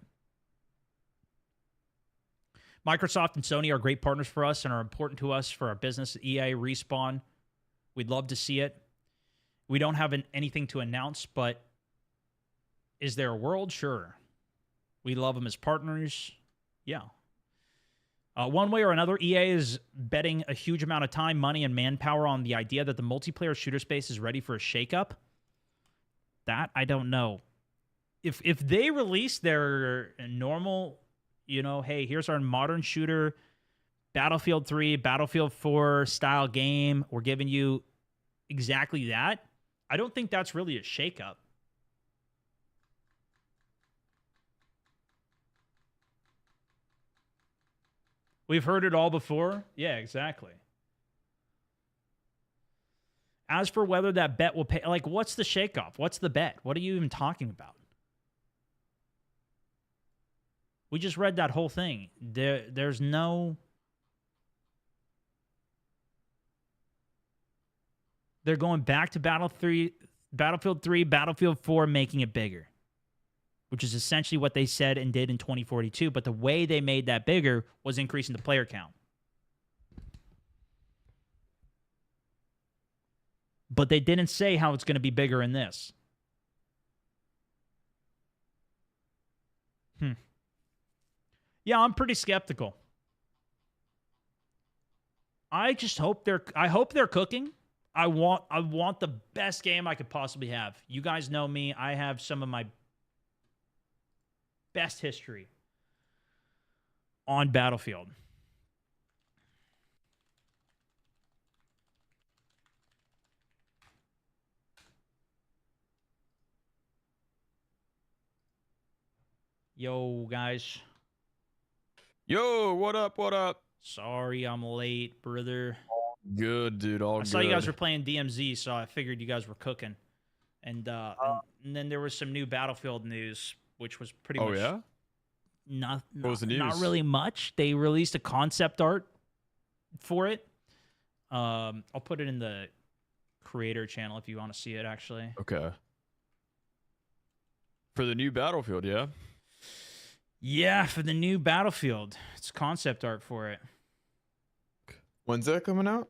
Microsoft and Sony are great partners for us and are important to us for our business. EA, Respawn, we'd love to see it. We don't have anything to announce, but is there a world? Sure. We love them as partners. Yeah. One way or another, EA is betting a huge amount of time, money, and manpower on the idea that the multiplayer shooter space is ready for a shakeup. That, I don't know. If they release their normal, you know, hey, here's our modern shooter, Battlefield 3, Battlefield 4 style game, we're giving you exactly that, I don't think that's really a shakeup. We've heard it all before. Yeah, exactly. As for whether that bet will pay, like, what's the shake-off? What's the bet? What are you even talking about? We just read that whole thing. There's no... They're going back to Battlefield 3, Battlefield 4, making it bigger, which is essentially what they said and did in 2042. But the way they made that bigger was increasing the player count. But they didn't say how it's going to be bigger in this. Yeah, I'm pretty skeptical. I just hope they're cooking. I want the best game I could possibly have. You guys know me. I have some of my best history on Battlefield. Yo, guys. Yo, what up? What up? Sorry I'm late, brother. Good, dude. All good. I saw you guys were playing DMZ, so I figured you guys were cooking. And then there was some new Battlefield news, which was pretty much... Oh, yeah? What was the news? Not really much. They released a concept art for it. I'll put it in the creator channel if you want to see it, actually. Okay. For the new Battlefield, yeah? Yeah, for the new Battlefield. It's concept art for it. When's that coming out?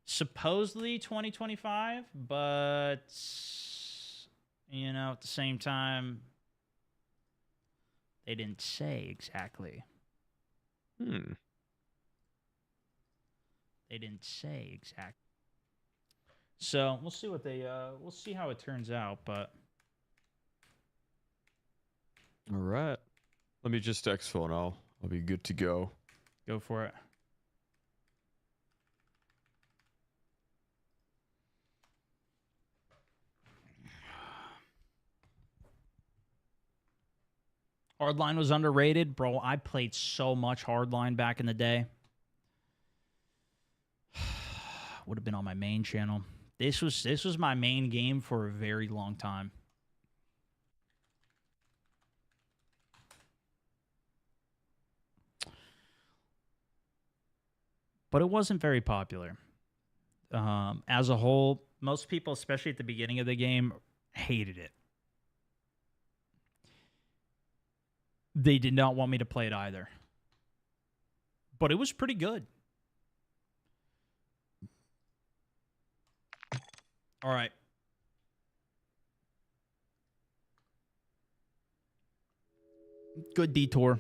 Supposedly 2025, but, you know, at the same time, they didn't say exactly. They didn't say exactly. So we'll see what they we'll see how it turns out, but all right. Let me just exfil and I'll be good to go. Go for it. Hardline was underrated. Bro, I played so much Hardline back in the day. Would have been on my main channel. This was my main game for a very long time. But it wasn't very popular. As a whole, most people, especially at the beginning of the game, hated it. They did not want me to play it either. But it was pretty good. All right. Good detour.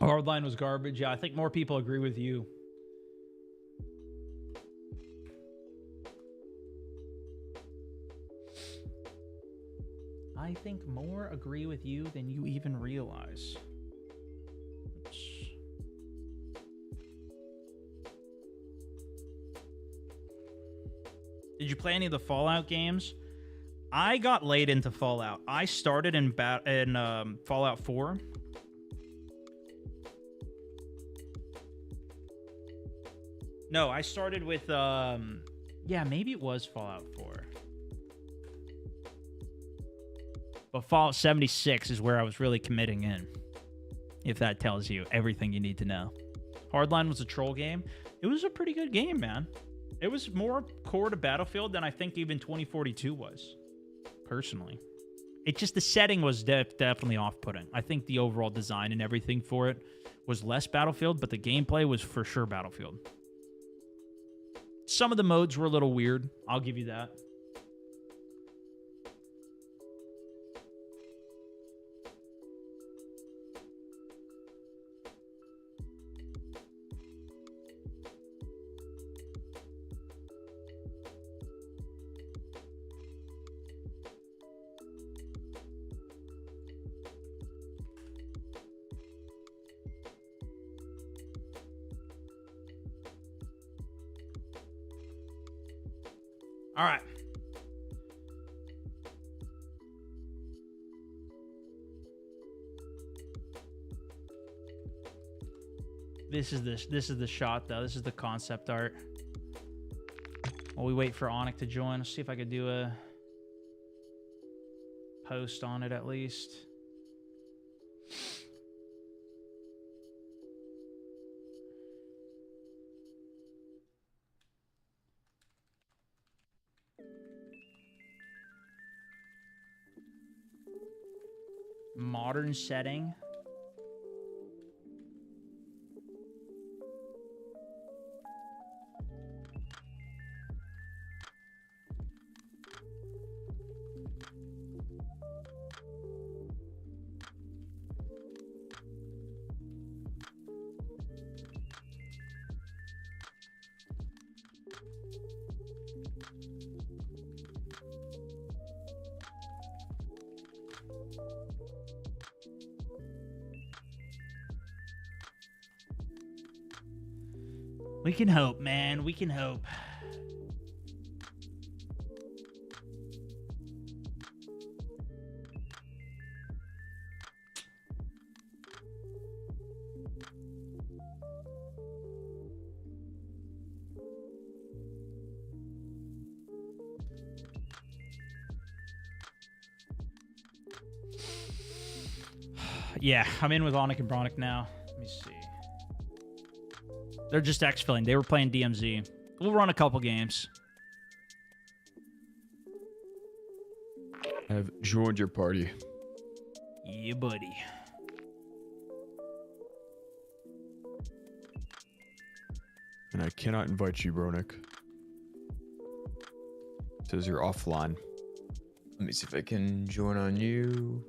Hardline was garbage. Yeah, I think more people agree with you. I think more agree with you than you even realize. Oops. Did you play any of the Fallout games? I got late into Fallout. I started in Fallout 4. No, I started with yeah, maybe it was Fallout 4. But Fallout 76 is where I was really committing in, if that tells you everything you need to know. Hardline was a troll game. It was a pretty good game, man. It was more core to Battlefield than I think even 2042 was, personally. It just, the setting was definitely off-putting. I think the overall design and everything for it was less Battlefield, but the gameplay was for sure Battlefield. Some of the modes were a little weird. I'll give you that. All right. This is the shot though. This is the concept art. While we wait for Onyx to join, let's see if I could do a post on it at least. Modern setting. We can hope, man. We can hope. Yeah, I'm in with Onyx and Bronic now. Let me see. They're just exfilling. They were playing DMZ. We'll run a couple games. I've joined your party. Yeah, buddy. And I cannot invite you, Bronick. It says you're offline. Let me see if I can join on you.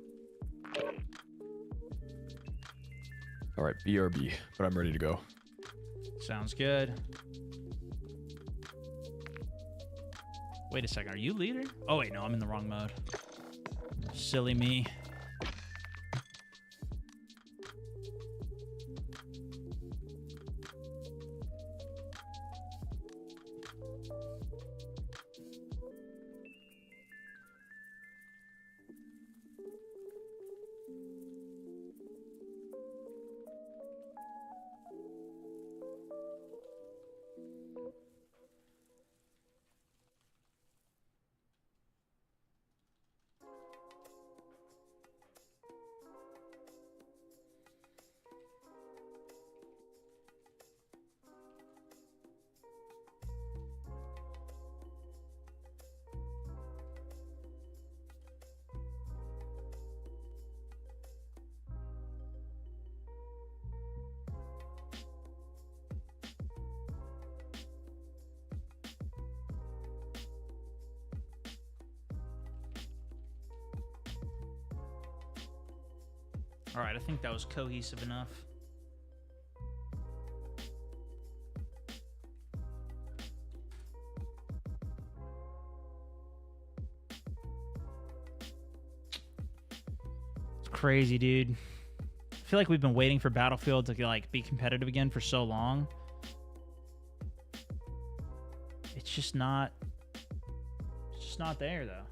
All right, BRB, but I'm ready to go. Sounds good. Wait a second, are you leader? Oh wait, no, I'm in the wrong mode. Silly me. All right, I think that was cohesive enough. It's crazy, dude. I feel like we've been waiting for Battlefield to like be competitive again for so long. It's just not there though.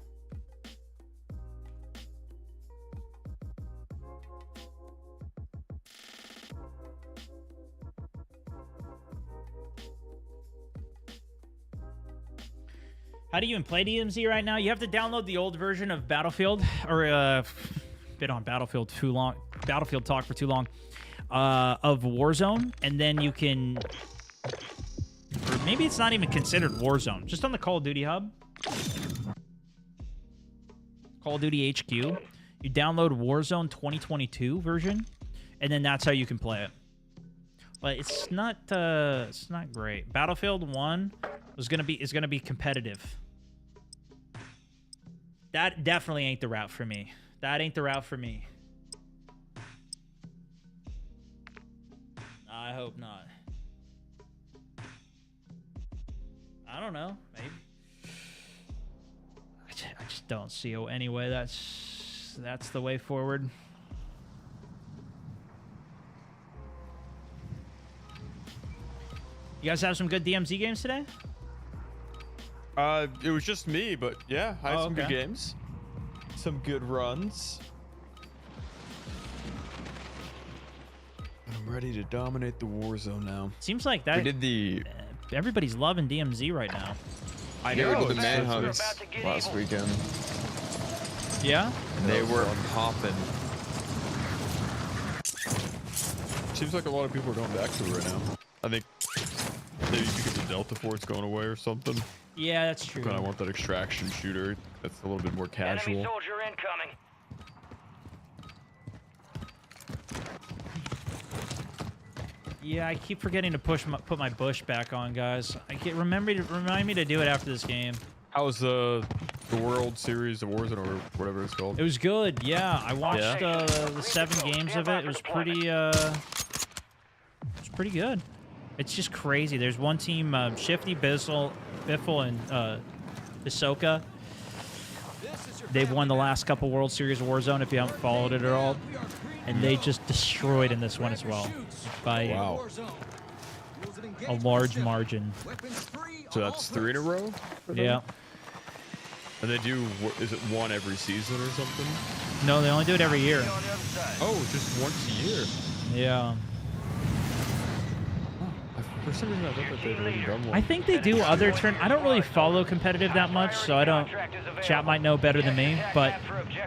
How do you even play DMZ right now? You have to download the old version of Battlefield, or been on Battlefield too long. Battlefield talk for too long. Of Warzone, and then you can, or maybe it's not even considered Warzone. Just on the Call of Duty hub, Call of Duty HQ, you download Warzone 2022 version, and then that's how you can play it. But it's not great. Battlefield 1 is gonna be competitive. That definitely ain't the route for me. That ain't the route for me. I hope not. I don't know. Maybe. I just don't see any way that's the way forward. You guys have some good DMZ games today? It was just me, but yeah, I had some good games. Some good runs. I'm ready to dominate the Warzone now. Seems like that. We did the... everybody's loving DMZ right now. I know. We did the manhunts last weekend. Yeah? And they were popping. Seems like a lot of people are going back to it right now. I think maybe because the Delta Fort's going away or something. Yeah, that's true. Kind of want that extraction shooter. That's a little bit more casual. Enemy soldier incoming. Yeah, I keep forgetting to put my bush back on, guys. Remind me to do it after this game. How was the World Series of Warzone or whatever it's called? It was good. Yeah, I watched the 7 games of it. It was pretty good. It's just crazy. There's one team, Shifty, Biffle, and Hisoka. They've won the last couple World Series of Warzone, if you haven't followed it at all. And they just destroyed in this one as well. By a large margin. So that's 3 in a row? Yeah. And they do, is it one every season or something? No, they only do it every year. Oh, just once a year? Yeah. For some reason, I thought that they'd already done one. I think they do other I don't really follow competitive that much, so I don't... Chat might know better than me, but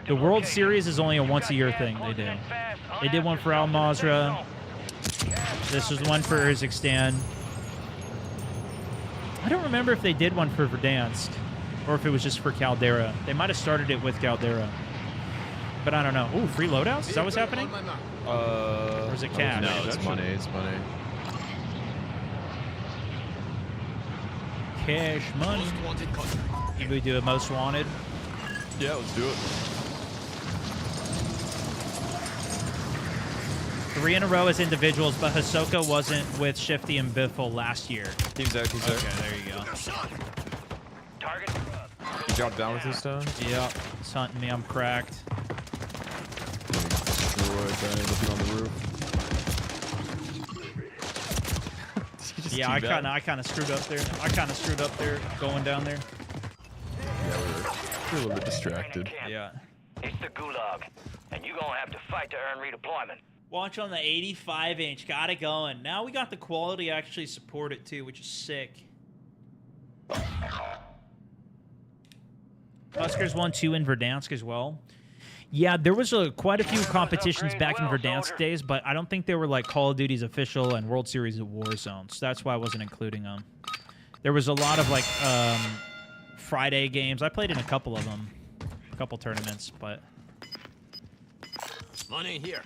the World Series is only a once-a-year thing they do. They did one for Al Mazrah. This was one for Urzikstan. I don't remember if they did one for Verdansk, or if it was just for Caldera. They might have started it with Caldera. But I don't know. Ooh, free loadouts? Is that what's happening? Or is it cash? No, it's money. It's money. Cash money. Can we do a most wanted? Yeah, let's do it. 3 in a row as individuals, but Hisoka wasn't with Shifty and Biffle last year. Team's out, team's out. Okay, there you go. You dropped down with this stone? Yep. It's hunting me. I'm cracked. Looking on the roof. Yeah, I kind of screwed up there. Going down there. Yeah, we're a little bit distracted. Yeah. It's the Gulag, and you're gonna have to fight to earn redeployment. Watch on the 85-inch. Got it going. Now we got the quality to actually support it, too, which is sick. Huskers won 2 in Verdansk as well. Yeah, there was quite a few competitions back in Verdansk days, but I don't think they were like Call of Duty's official and World Series of Warzone, so that's why I wasn't including them. There was a lot of like Friday games. I played in a couple of them, a couple tournaments, but... Money here.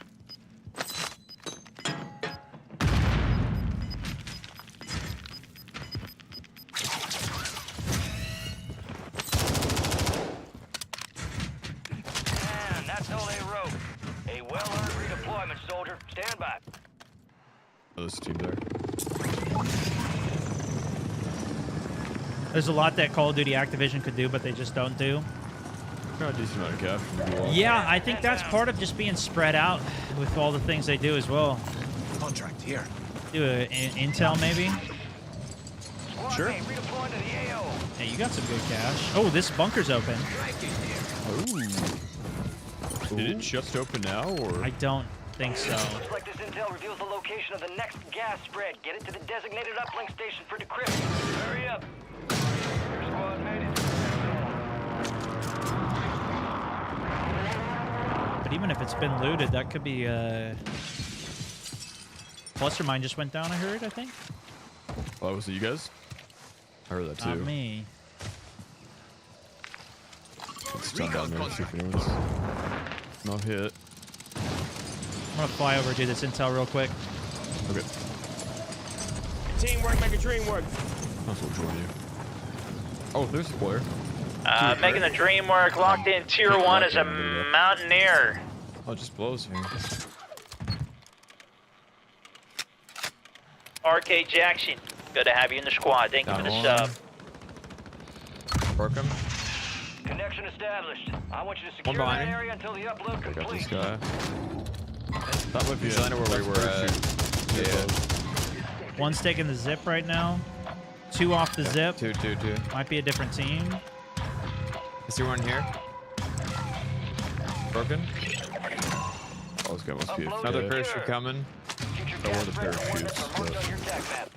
Stand by. Those team there. There's a lot that Call of Duty Activision could do, but they just don't do. Got a decent amount of cash. Yeah, I think that's part of just being spread out with all the things they do as well. Contract here. Do an intel maybe? Sure. Hey, you got some good cash. Oh, this bunker's open. Ooh. Did it just open now, or? I don't think so. Looks like this intel reveals the location of the next gas spread. Get it to the designated uplink station for decryption. Hurry up. Your squad made it. even if it's been looted, that could be cluster mine just went down, I heard, I think. Oh, was it you guys? I heard that too. Not me. Let's jump down there and see if anyone's not hit. I'm gonna fly over and do this intel real quick. Okay. Teamwork, make a dream work. I'll join you. Oh, there's a player. Making the dream work, locked in tier 1 as a Mountaineer. Oh, it just blows here. RK Jackson, good to have you in the squad. Thank you for the sub. Broke him. Connection established. I want you to secure One that behind. area until the upload I got this completes. guy. That would be I know where we were at. Yeah. One's taking the zip right now. 2 off the zip. Two. Might be a different team. Is there one here? Broken. Oh, this guy must be a Another fit. parachute coming. I wanted the parachutes, but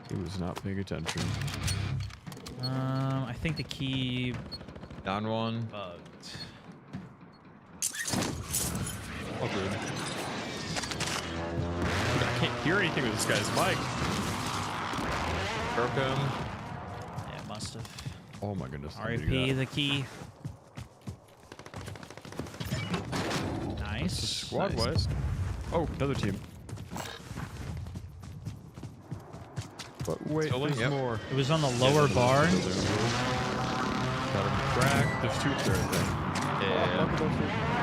he was not paying attention. I think the key Down one. bugged. Oh, good. I can't hear anything with this guy's mic. Broke him. Yeah, it must have. Oh my goodness. RIP the key. Nice. Squad wise. Oh, another team. But wait, there's more. It was on the lower barn. Got him cracked. There's 2 up there, I think. Yeah.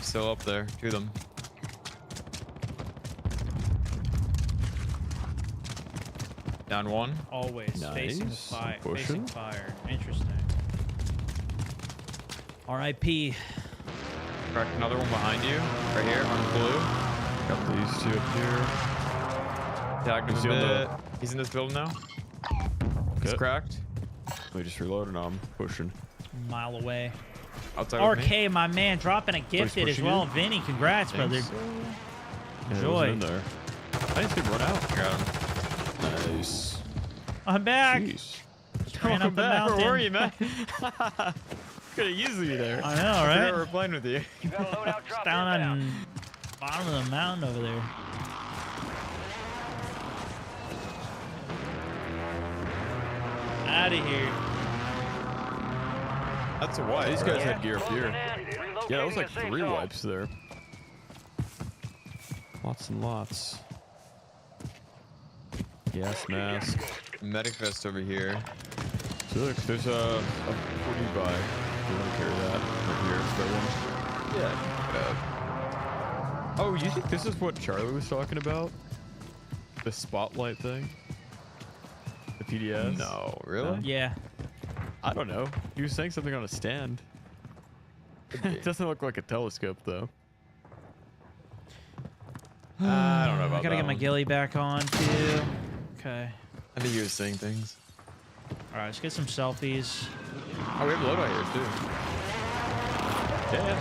Still up there. 2 of them. Down one. Always facing the fire. Pushing. Facing fire. Interesting. RIP. Cracked another one behind you. Right here on blue. Got these 2 up here. Tagged him Is a he on bit. He's in this building now. He's cracked. We just reloaded. Now I'm pushing. A mile away. Outside with me. RK, my man, dropping a gifted as pushing well. you? Vinny, congrats, brother. Yeah, it Enjoy. wasn't in there. I didn't see him run out. Got him. Nice. I'm back. Jeez. Just ran up Welcome the back. mountain. Where were you, man? Could have used you there. I know, I right? forgot we were playing with you. You got a loadout drop Down inbound. on bottom of the mountain over there. Out of here. That's a wipe. These guys had gear up Closing here. in. Yeah, that was Relocating like the safe 3 zone. wipes there. Lots and lots. Gas mask. Medic vest over here. So look, there's a 40 buy. You want to carry that right here? Spare one. Yeah. Oh, you think this is what Charlie was talking about? The spotlight thing? The PDS? No, really? Yeah. I don't know. He was saying something on a stand. It doesn't look like a telescope, though. I don't know about I gotta that get my one. ghillie back on, too. Okay. I think he was saying things. All right, let's get some selfies. Oh, we have loadout here, too. Yeah.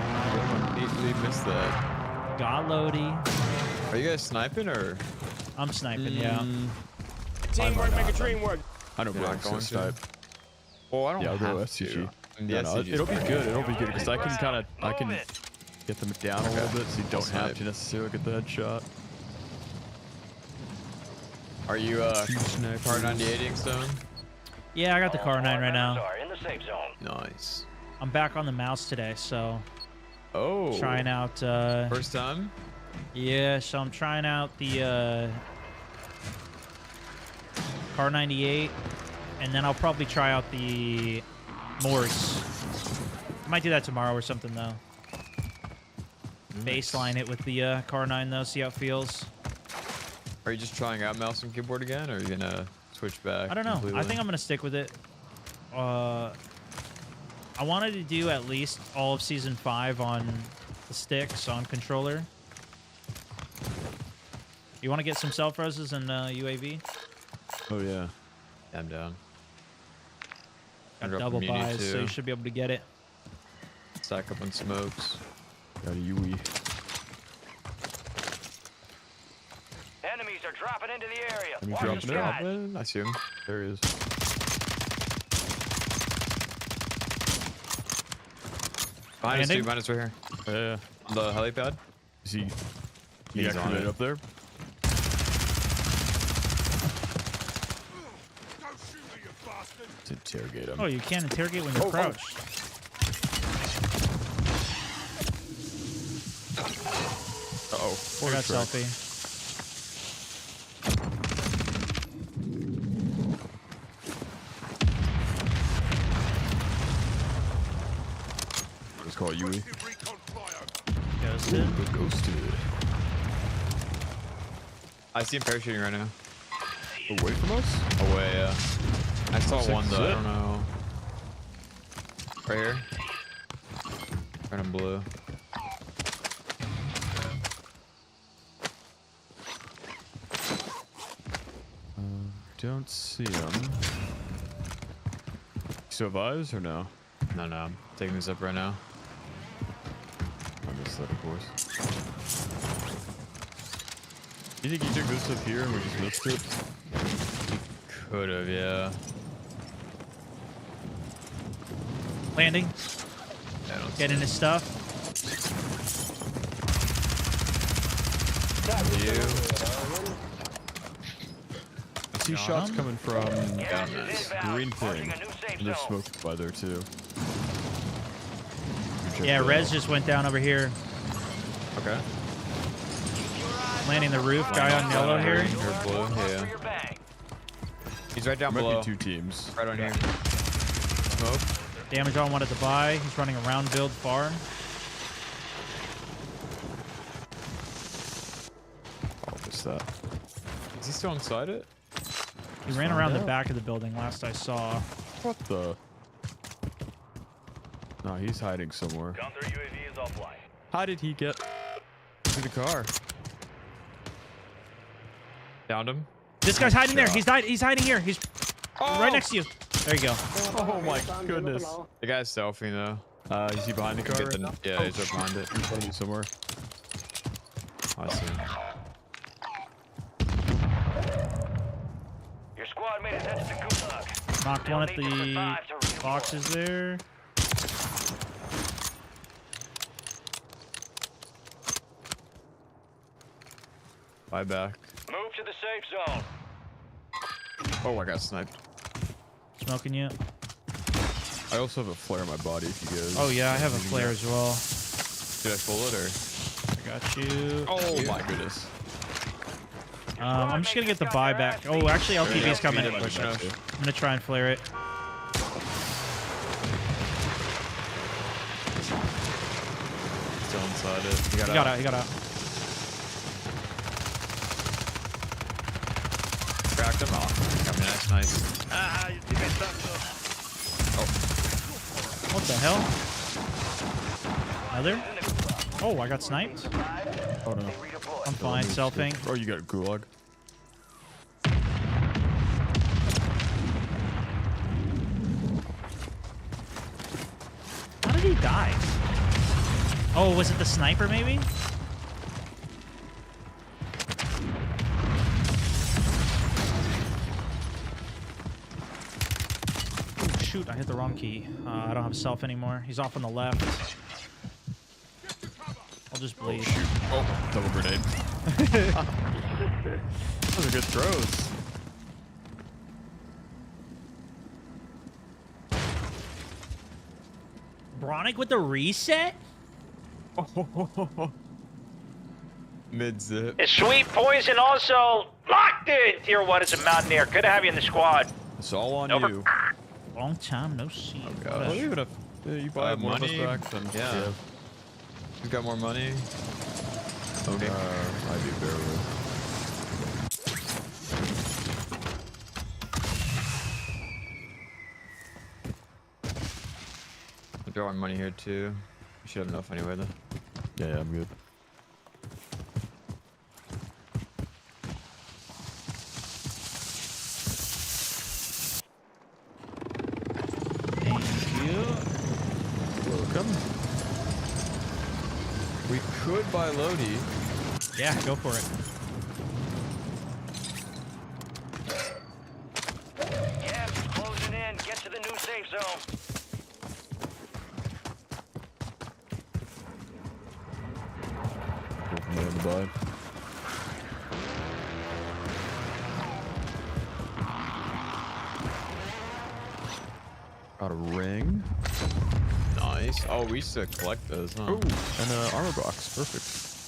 We missed that. Got Lodi. Are you guys sniping, or? I'm sniping, yeah. Teamwork, make a dream work. I know You're Black's not gonna going snipe. Well, I don't Yeah, I'll go have SCG. to. Yeah, The no, SCG 's it'll be fine. good. It'll be good because I can get them down a little Okay. bit, so you don't Snipe. have to necessarily get the headshot. Are you car 98ing stone? Yeah, I got the car 9 right now. Are in the safe zone. Nice. I'm back on the mouse today, so Oh. trying out. First time? Yeah, so I'm trying out the car 98, and then I'll probably try out the Morse. I might do that tomorrow or something though. Baseline it with the car 9 though, see how it feels. Are you just trying out mouse and keyboard again, or are you gonna switch back? I don't know. completely? I think I'm gonna stick with it. I wanted to do at least all of season 5 on the sticks on controller. You want to get some self roses and UAV? Oh yeah. I'm down. Got Drop double a muni, buys, so too. you should be able to get it. Stack up on smokes. Got a UE. Enemies are dropping into the area. Let me Watch drop the it out. skies. I see him. There he is. Behind us, Landing? behind us right here. Yeah. On the helipad. Is he He's on it. up there? To interrogate him. Oh, you can't interrogate when you're crouched. Uh-oh. I got selfie. Let's call it Yui. Ghosted. Ghosted. I see him parachuting right now. Away from us? Away, yeah. I saw Sick one though. I zip. don't know. Right here. Red and blue. Don't see him. Survives or no? No, I'm taking this up right now. I missed that, of course. You think he took this up here and we just missed it? Could have, yeah. Landing. Yeah, I don't Getting his stuff. I see shots coming from green thing. And there's smoke by there too. Yeah, Rez just went down over here. Okay. Landing the roof. Guy on yellow here. Green or blue, yeah. He's right down Might below. be 2 teams. Right on here. Smoke. Damage on one at the buy. He's running around build far. Oh, what's that? Is he still inside it? He ran around the back of the building last I saw. What the? No, he's hiding somewhere. Counter UAV is offline. How did he get to the car? Downed him. This guy's hiding there. He's hiding here. He's right next to you. There you go. Oh my goodness. The guy's selfie though. Is he behind the car? Get the, yeah, he's right behind it. In front of me somewhere. I see him. Your squad made it to Gulag. Knocked one at the boxes there. Bye back. Move to the safe zone. Oh, I got sniped. Smoking you. I also have a flare in my body if you guys. Oh yeah, I have a flare as well. Did I pull it or? I got you. Oh my goodness. I'm just gonna get the buy back. Oh, actually, LTV's coming. I'm gonna try and flare it. Still inside it. He got out. He got out. Cracked him off. Got me nice. Ah, your teammate's down. What the hell? Another? Oh, I got sniped. Oh no. I'm fine. Selfing. Oh, you got gulag. How did he die? Oh, was it the sniper maybe? Oh, shoot, I hit the wrong key. I don't have self anymore. He's off on the left. I'll just bleed. Oh, double grenade. Those are good throws. Bronic with the reset? Mid zip. Is Sweet Poison also locked in? Tier 1 is a Mountaineer. Good to have you in the squad. It's all on Over. you. Long time no see. Oh god. Well, even if you buy more of us money. back, then Yeah. Who's got more money? Okay. I do barely. I'm drawing money here too. We should have enough anyway though. Yeah, I'm good. Thank you. Welcome. We could buy Lodi. Yeah, go for it. Gas is closing in. Get to the new safe zone. by. Got a ring. Nice. Oh, we used to collect those, huh? Oh, and an armor box. Perfect.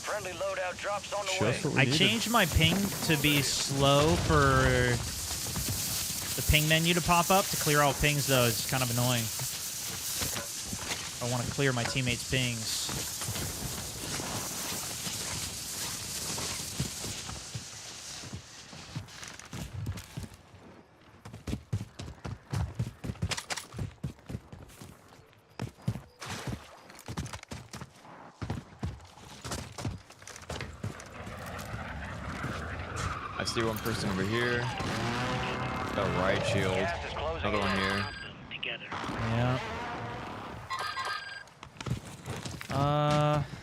Friendly loadout drops on the Just what we I needed. changed my ping to be slow for the ping menu to pop up. To clear all pings, though, it's kind of annoying. I want to clear my teammates' pings. I see one person over here. Got a riot shield. Another one here. Yeah.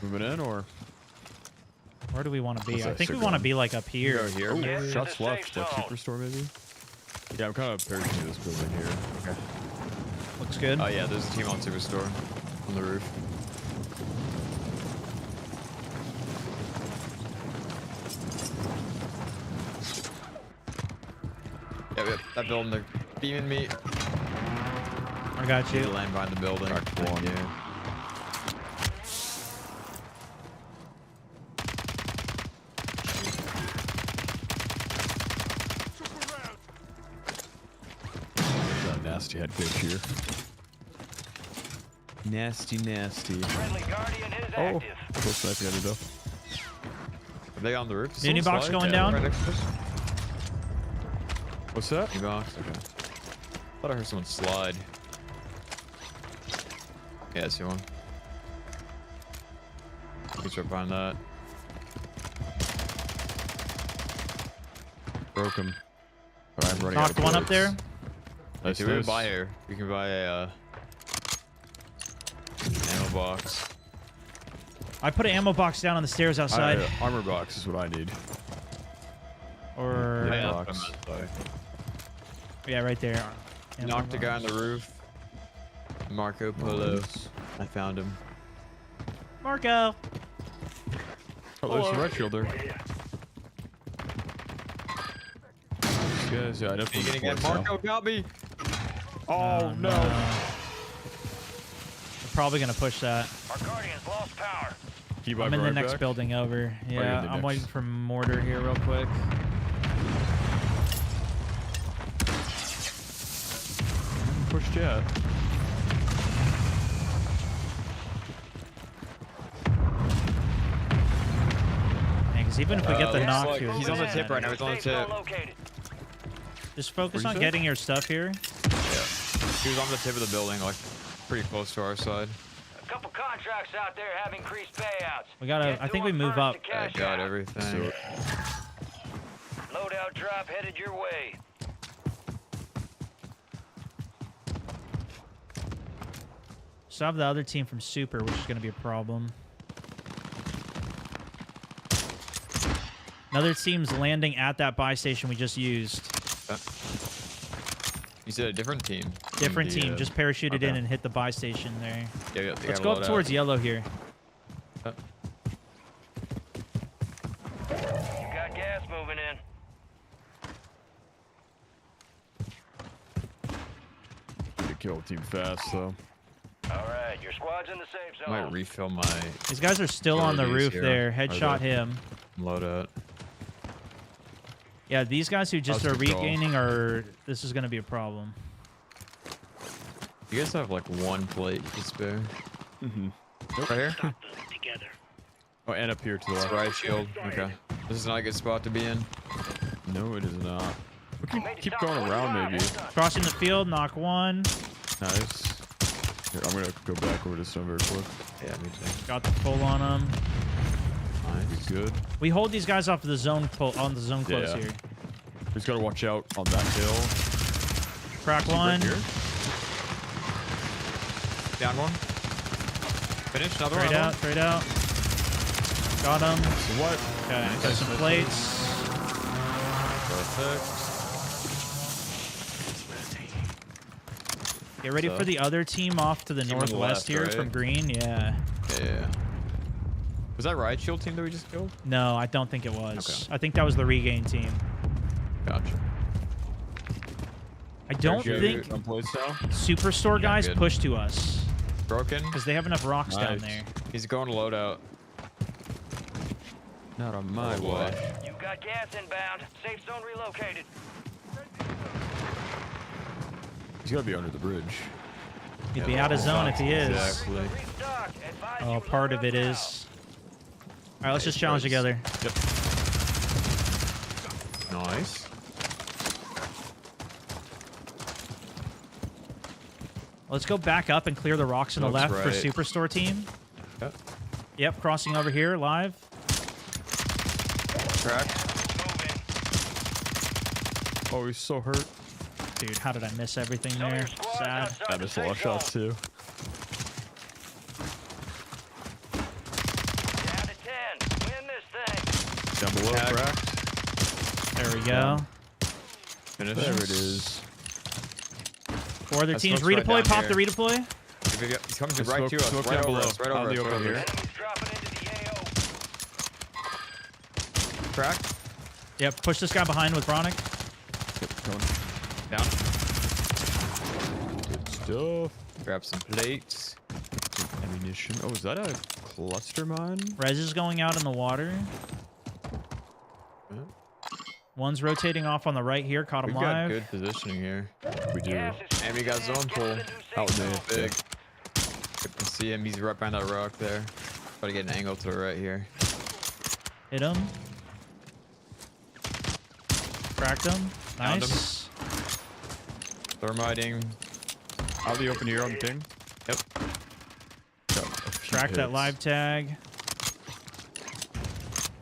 Moving in or? Where do we want to be? What's I that, think we cigar? want to be like up here. Go here. Oh, shots left. That superstore maybe? Yeah, I'm kind of parachuting this building here. Okay. Looks good. Oh yeah, there's a team on Superstore. On the roof. Yep, that building, they're beaming me. I got you. Need to land behind the building. One. Yeah. Got a nasty head coach here. Nasty, nasty. Oh, close sniping at it though. Are they on the roof? Uni box going down? Right next to us? What's that? Uni box? Okay. Thought I heard someone slide. Yeah, I see one. He's right behind that. Broke him. But I'm running out of Knocked one up bullets. there. Nice, We can nice. buy here. We can buy a ammo box. I put an ammo box down on the stairs outside. Armor box is what I need. Or Yeah, box. yeah, right there. Ammo Knocked a box. guy on the roof. Marco Polo. I found him. Marco. Oh, there's the red shield there. These guys, yeah, I definitely You need gonna get points now. Marco got me? Oh, no. We're probably gonna push that. Our Guardians lost power. Keep I'm in the right next back. building over. you're in Yeah, the I'm next. waiting for mortar here real quick. Push jet. Because even if we get the looks knock like here, he's on the tip right now. He's on the tip. just focus What'd on you say? getting your stuff here. Yeah. He was on the tip of the building, like pretty close to our side. A couple contracts out there have increased payouts. We gotta. I think we move up. I got everything. Loadout drop headed your way. Still have the other team from Super, which is gonna be a problem. Another team's landing at that buy station we just used. You said a different team. Different team, just parachuted okay. in and hit the buy station there. Yeah, they Let's got go a up loadout. towards yellow here. You got gas moving in. Need to kill a team fast, though. All right, your squad's in the safe zone. Might refill my. These guys are still on the abilities roof here. there. Are Headshot they? him. Loadout. Yeah, these guys who just How's are the call? regaining are. This is gonna be a problem. You guys have like one plate to spare. Mm-hmm. Right here? Oh, and up here to the That's left. right shield. Okay. This is not a good spot to be in. No, it is not. We can keep going around, maybe. Crossing the field, knock one. Nice. Here, I'm gonna go back over to stone very quick. Yeah, me too. Got the full on them. Nice. Good. We hold these guys off of the zone on the zone close Yeah. here. Just gotta watch out on that hill. Crack See right one. here? Down one. Finish another Straight one. out, straight out. Got him. What? Okay, got Nice. some plates. Perfect. Get ready So? for the other team off to the Team on the northwest left, here right? from green. Yeah. Yeah. Was that Riot Shield team that we just killed? No, I don't think it was. Okay. I think that was the regain team. Gotcha. I don't think Superstore guys good. push to us. Broken. Because they have enough rocks down there. He's going to loadout. Not on my watch. You got gas inbound. Safe zone relocated. He's got to be under the bridge. He'd be out of zone if he is. Exactly. Oh, part of it is. All right, let's just challenge together. Yep. Nice. Let's go back up and clear the rocks on the left for Superstore team. Yep. Yep, crossing over here live. Cracked. Oh, he's so hurt. Dude, how did I miss everything there? Sad. I missed a lot of shots too. Down to 10. Win this thing. Down below, cracked. There we go. Finish. There it is. 4 other teams redeploy. Pop the redeploy. He's coming right to us. Right over us. Right over us. Right here. Cracked. Yep, push this guy behind with Bronic. Down. Good stuff. Grab some plates. Ammunition. Oh, is that a cluster mine? Rez is going out in the water. One's rotating off on the right here. Caught him We've live. got good positioning here. We do. And we got zone pull. Out there. Big. You can see him. He's right behind that rock there. Try to get an angle to the right here. Hit him. Cracked him. Found him. Nice. Thermiting. Out of the open here on the ping. Yep. Track that live tag.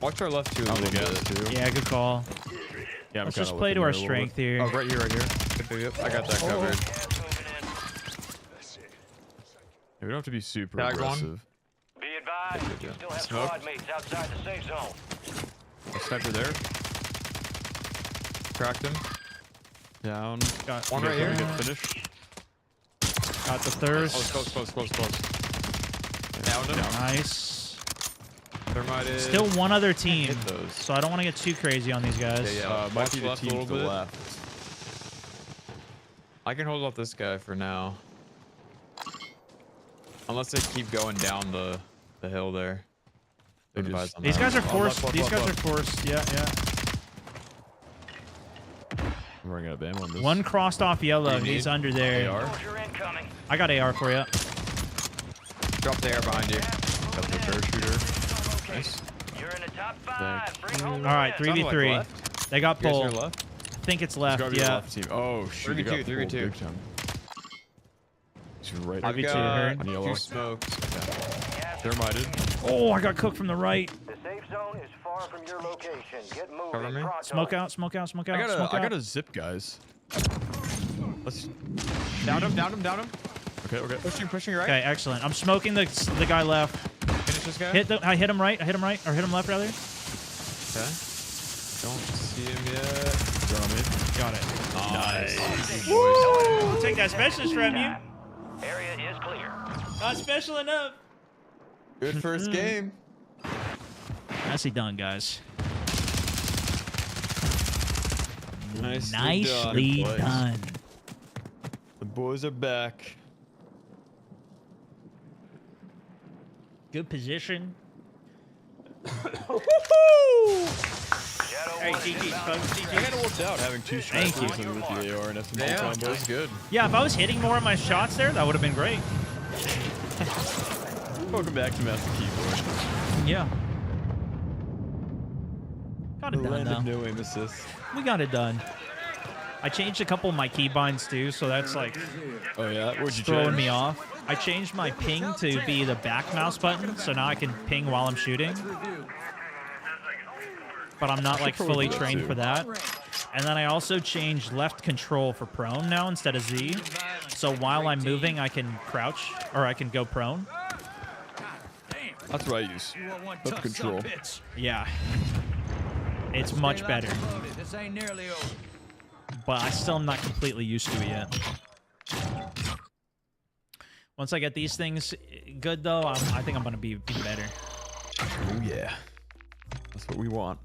Watch our left too a little bit. Too. Yeah, good call. Yeah, let's just play to our strength here. Oh, right here, right here. Yep, I got that covered. Yeah, we don't have to be super Tag aggressive. Be advised, you still have squad mates outside the safe zone. A sniper there. Cracked him. Down. Got one right here. Good finish. Got the thirst. Close. Downed him. Nice. Thermite is Still one other team, hit those. so I don't want to get too crazy on these guys. Might be the left a team little to the bit. left. I can hold off this guy for now. Unless they keep going down the hill there. These guys are forced. These guys are forced. Yeah. I'm running out of ammo on this. One crossed off yellow. He's under there. AR? I got AR for you. Drop the air behind you. Got the parachuter. Nice. You're in the top 5. Bring home the All right, win. 3v3. They got You guys pulled. are left? I think it's It's left. gotta be the Yeah. left team. Oh shoot. 3v2, 3v2. Big time. He's right. I've 3v2 got hurt. On yellow. two smokes. Thermited. Oh, I got cooked from the right. The safe zone is far from your location. Get moving. Cover me. Pronto. Smoke out. Smoke out. Smoke out. I Smoke got out. a zip, guys. Let's Down him. Okay. Pushing right. Okay, excellent. I'm smoking the guy left. Finish this guy. I hit him right. Or hit him left rather. Okay. Don't see him yet. Got it. Nice. Woo! Take that specialist from you. Area is clear. Not special enough. Good first game. Nicely done, guys. Nicely done. The boys are back. Good position. Hey, GG's, folks. I kind of worked out having two Thank snipers you. and with the AR and SMG Yeah, combos. that's good. Yeah, if I was hitting more of my shots there, that would have been great. Welcome back to Master Keyboard. Yeah. Got it The done, land of though. no aim assist. We got it done. I changed a couple of my keybinds, too, so that's, like, Oh yeah, what'd you throwing change? me off. I changed my ping to be the back mouse button, so now I can ping while I'm shooting. But I'm not, like, fully trained for that. And then I also changed left control for prone now instead of Z. So while I'm moving, I can crouch, or I can go prone. That's what I use. Left control. Yeah. It's much better. This ain't nearly over. But I still am not completely used to it yet. Once I get these things good, though, I think I'm going to be better. Oh yeah. That's what we want.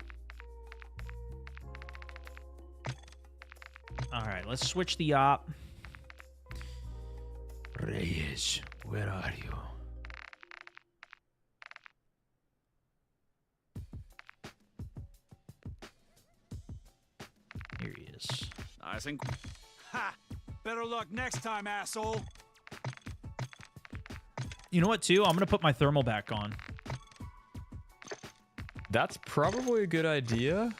All right, let's switch the op. Reyes, where are you? Here he is. I think. Ha! Better luck next time, asshole. You know what, too? I'm going to put my thermal back on. That's probably a good idea.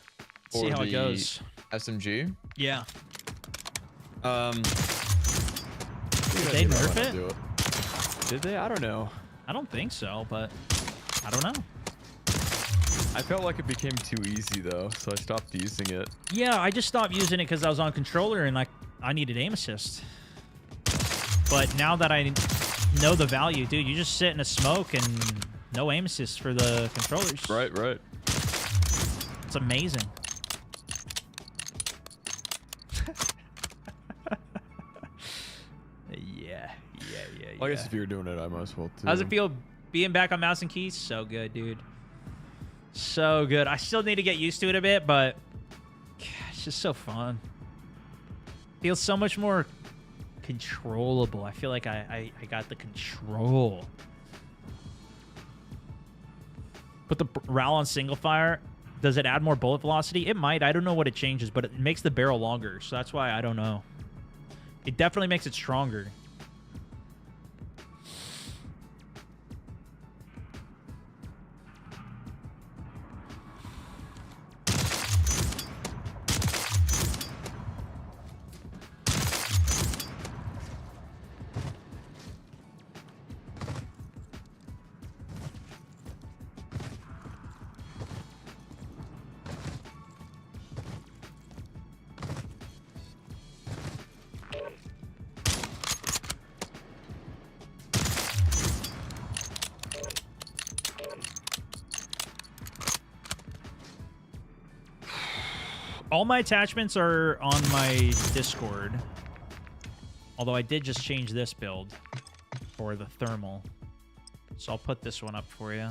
See how it goes. SMG? Yeah. Did they nerf it? Did they? I don't know. I don't think so, but I don't know. I felt like it became too easy though, so I stopped using it. Yeah, I just stopped using it because I was on controller and I needed aim assist. But now that I know the value, dude, you just sit in a smoke and no aim assist for the controllers. Right, right. It's amazing. Yeah. Well, I guess if you're doing it, I might as well too. How's it feel being back on mouse and keys? So good, dude. So good. I still need to get used to it a bit, but it's just so fun. Feels so much more controllable. I feel like I got the control. Put the RAL on single fire. Does it add more bullet velocity? It might. I don't know what it changes, but it makes the barrel longer, so that's why I don't know. It definitely makes it stronger. All my attachments are on my Discord. Although I did just change this build for the thermal. So I'll put this one up for you.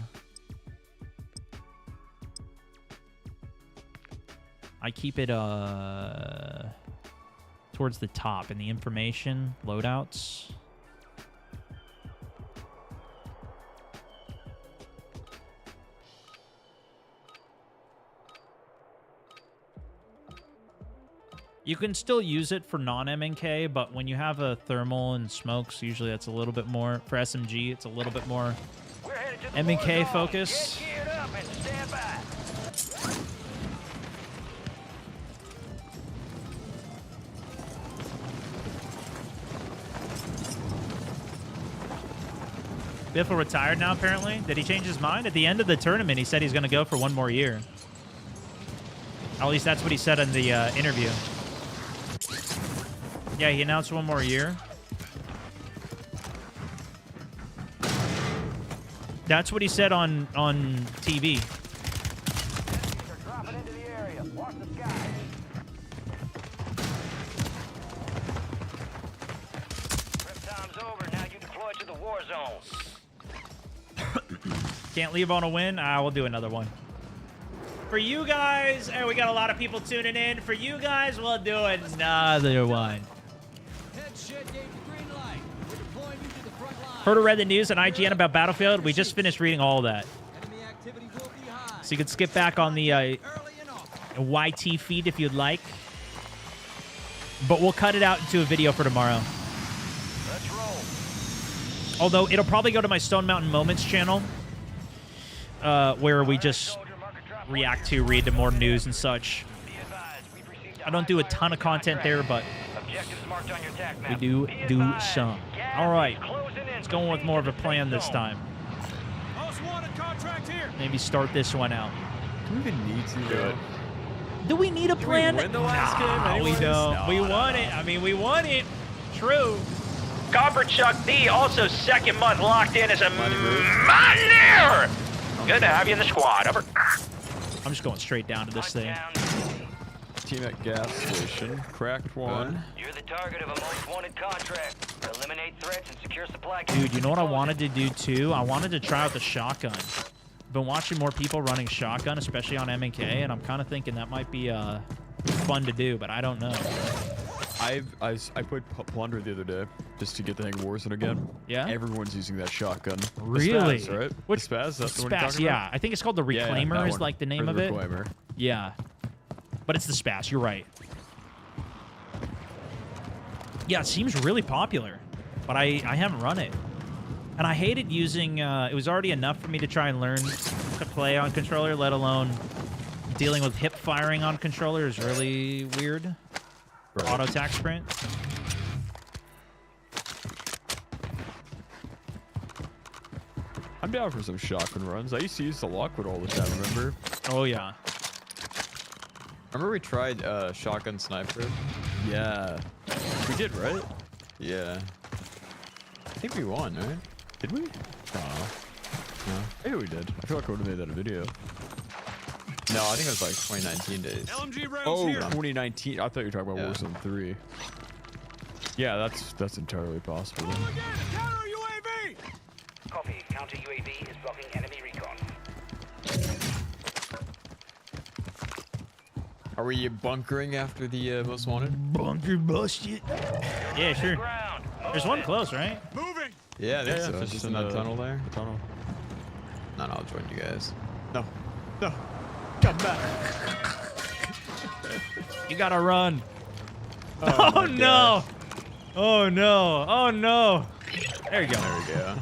I keep it towards the top in the information loadouts. You can still use it for non-MNK, but when you have a thermal and smokes, usually that's a little bit more. For SMG, it's a little bit more MNK focus. Biffle retired now, apparently. Did he change his mind? At the end of the tournament, he said he's going to go for one more year. At least that's what he said in the interview. Yeah, he announced one more year. That's what he said on TV. Can't leave on a win? We'll do another one. For you guys, we got a lot of people tuning in. For you guys, we'll do another one. Heard or read the news on IGN about Battlefield? We just finished reading all of that. So you can skip back on the YT feed if you'd like. But we'll cut it out into a video for tomorrow. Let's roll. Although it'll probably go to my Stone Mountain Moments channel, where we just react to, read to more news and such. I don't do a ton of content there, but we do some. All right, let's go with more of a plan this time. Maybe start this one out. Do we even need to do it? Do we need a plan? Did we win the last game? We don't. No, we won it. I mean, we won it. True. Copper Chuck D, also second month locked in as a Mountaineer. Good to have you in the squad. Over. I'm just going straight down to this thing. Team at gas station. Cracked one. You're the target of a most wanted contract. Eliminate threats and secure supply. Dude, you know what I wanted to do too? I wanted to try out the shotgun. been watching more people running shotgun, especially on M&K, and I'm kind of thinking that might be fun to do, but I don't know. I played Plunder the other day just to get the hang of Warzone again. Yeah? Everyone's using that shotgun. Really? The Spaz, right? Which the Spaz? That's the one you're Spaz, talking yeah. about? I think it's called the Reclaimer that is one. like the name Or of the it. Reclaimer. Yeah. But it's the Spaz, you're right. Yeah, it seems really popular, but I haven't run it. And I hated using, it was already enough for me to try and learn to play on controller, let alone dealing with hip firing on controller is really weird. Right. Auto attack sprint. I'm down for some shotgun runs. I used to use the Lockwood all the time, remember? Oh, yeah. Remember we tried shotgun sniper? Yeah. We did, right? Yeah. I think we won, right? Did we? Oh. No. Maybe we did. I feel like I would have made that a video. No, I think it was like 2019 days. LMG rounds Oh, here. 2019. I thought you were talking about Warzone 3. Yeah, that's entirely possible. Counter UAV. Copy. Counter UAV is blocking enemy recon. Are we bunkering after the most wanted? Bunker busted. Yeah, sure. There's one close, right? Moving. Yeah, I think so. Just Just in that tunnel there. The tunnel. No, I'll join you guys. No. No. Come back. You gotta run. Oh, Oh, no. Oh, no. Oh, no. There you go. There we go.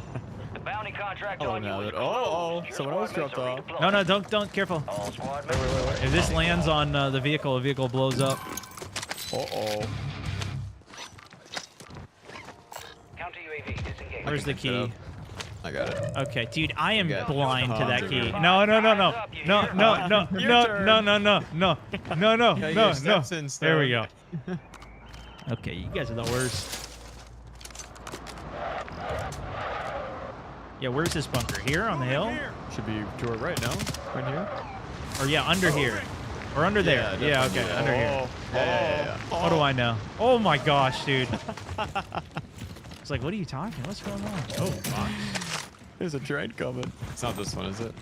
The bounty contract Oh, on you now is that. closed. Oh, Your someone else squad mates dropped are off. redeployed. No, don't. Careful. All squad Wait. mates. If this lands on the vehicle blows up. Uh-oh. Counter UAV disengaged. Where's the key? I got it. Okay, dude, I am Okay. blind to that key. Oh, No. Your turn. No. Steps in, There we Stone. go. Okay, you guys are the worst. Yeah, where's this bunker? Here on the hill? Should be to our right now. Right here. Or yeah, under here. Or under there. Yeah, okay, definitely. under here. Yeah. What do I know? Oh my gosh, dude. It's like, what are you talking? What's going on? Oh, fuck. There's a train coming. It's not this one, is it?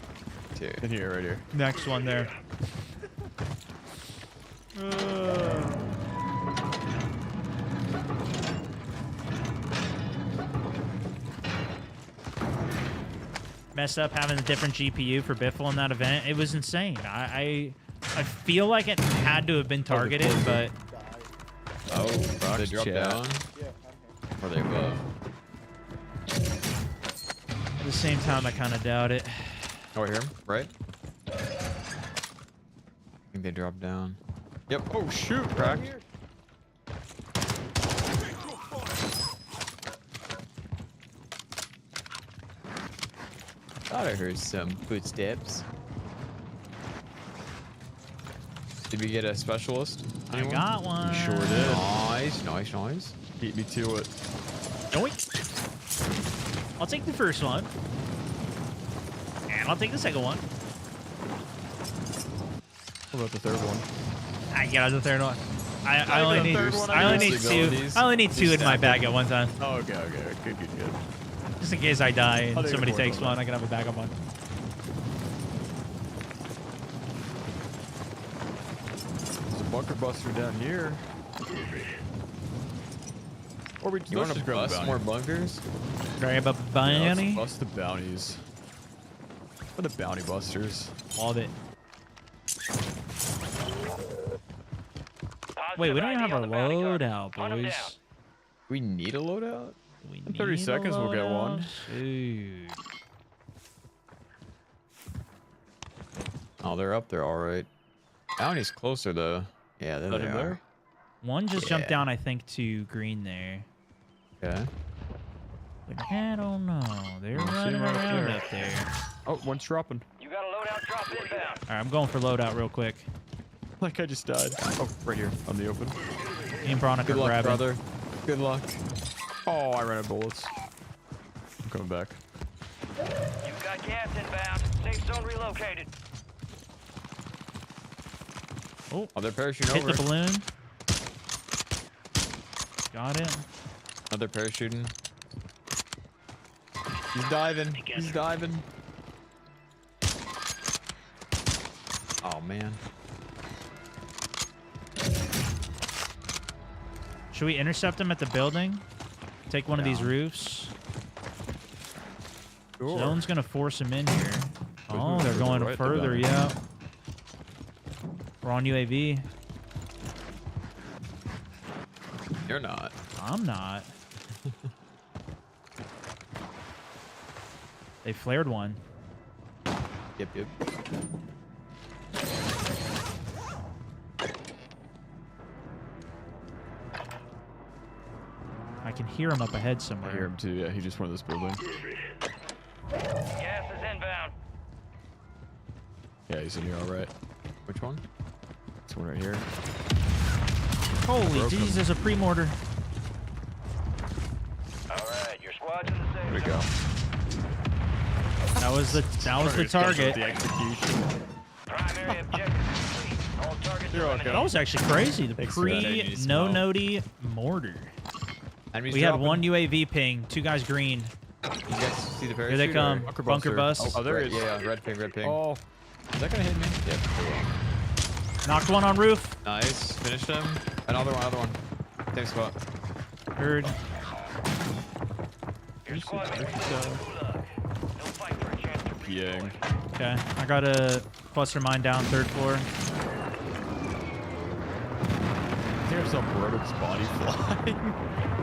Here. In here, right here. Next one there. Messed up having a different GPU for Biffle in that event. It was insane. I feel like it had to have been targeted, but Oh, they drop chat. down? Or are they above? at the same time, I kind of doubt it. Oh, I hear him. Right? I think they dropped down. Yep. Oh, shoot. Cracked. Thought I heard some footsteps. Did we get a specialist? I got one. You sure did. Nice. Beat me to it. Yoink. I'll take the first one. And I'll take the second one. What about the third one? I get the third one. I Not only even need a third one, I only need Mostly two. abilities. I only need two Just in my stack bag it. at one time. Oh, okay. Good. Just in case I die I'll and take a somebody fourth takes one. one, I can have a backup one. There's a bunker buster down here. Or we You want to bust more bunkers? Grab a Yeah, bounty. let's bust the bounties. Or the bounty busters. Love it. Wait, we don't even have our loadout, boys. We need a loadout? In 30 seconds, we'll get one. Dude. Oh, they're up there, all right. Bounty's closer, though. Yeah, there Let they him are. there? One just jumped Yeah. down, I think, to green there. Okay. But I don't know. They're I'm running sitting right up around there. up there. Oh, one's dropping. You got a loadout drop inbound. All right, I'm going for loadout real quick. Like I just died. Oh, right here on the open. Me and Bronic Good are luck, grabbing. brother. Good luck. Oh, I ran out of bullets. I'm coming back. You've got gas inbound. Safe zone relocated. Oh, they're parachuting hit over. the balloon. Got it. Another parachuting. He's diving. He's diving. Oh, man. Should we intercept them at the building? Take one of these roofs? Sure. Zone's going to force him in here. Oh, they're further going right, further, they're yeah. We're on UAV. You're not. I'm not. They flared one. Yep, yep. I can hear him up ahead I somewhere. hear him too. Yeah, he just went to this building. Gas is inbound. Yeah, he's in here all right. Which one? This one right here. Holy Broke him. Jesus, a pre-mortar. All right, your squad's in the safe There we go. That was the Sorry, target. The execution. Primary objective complete. All targets You're all That was actually crazy. The Thanks for that. pre-no-nody mortar. Enemies We had dropping. one UAV ping, 2 guys green. You guys see the parachute? Here they come. or- Bunker bust. Oh, there Red- he is. Yeah, red ping, red ping. Oh, is that gonna hit me? Yep. Knocked one on roof. Nice. Finished him. Another one, another one. Same spot. Heard. Your squad mates are in the gulag. They'll fight for a chance to Yang. Okay, I got a cluster mine down 3rd floor. I think I saw Broduk's body flying.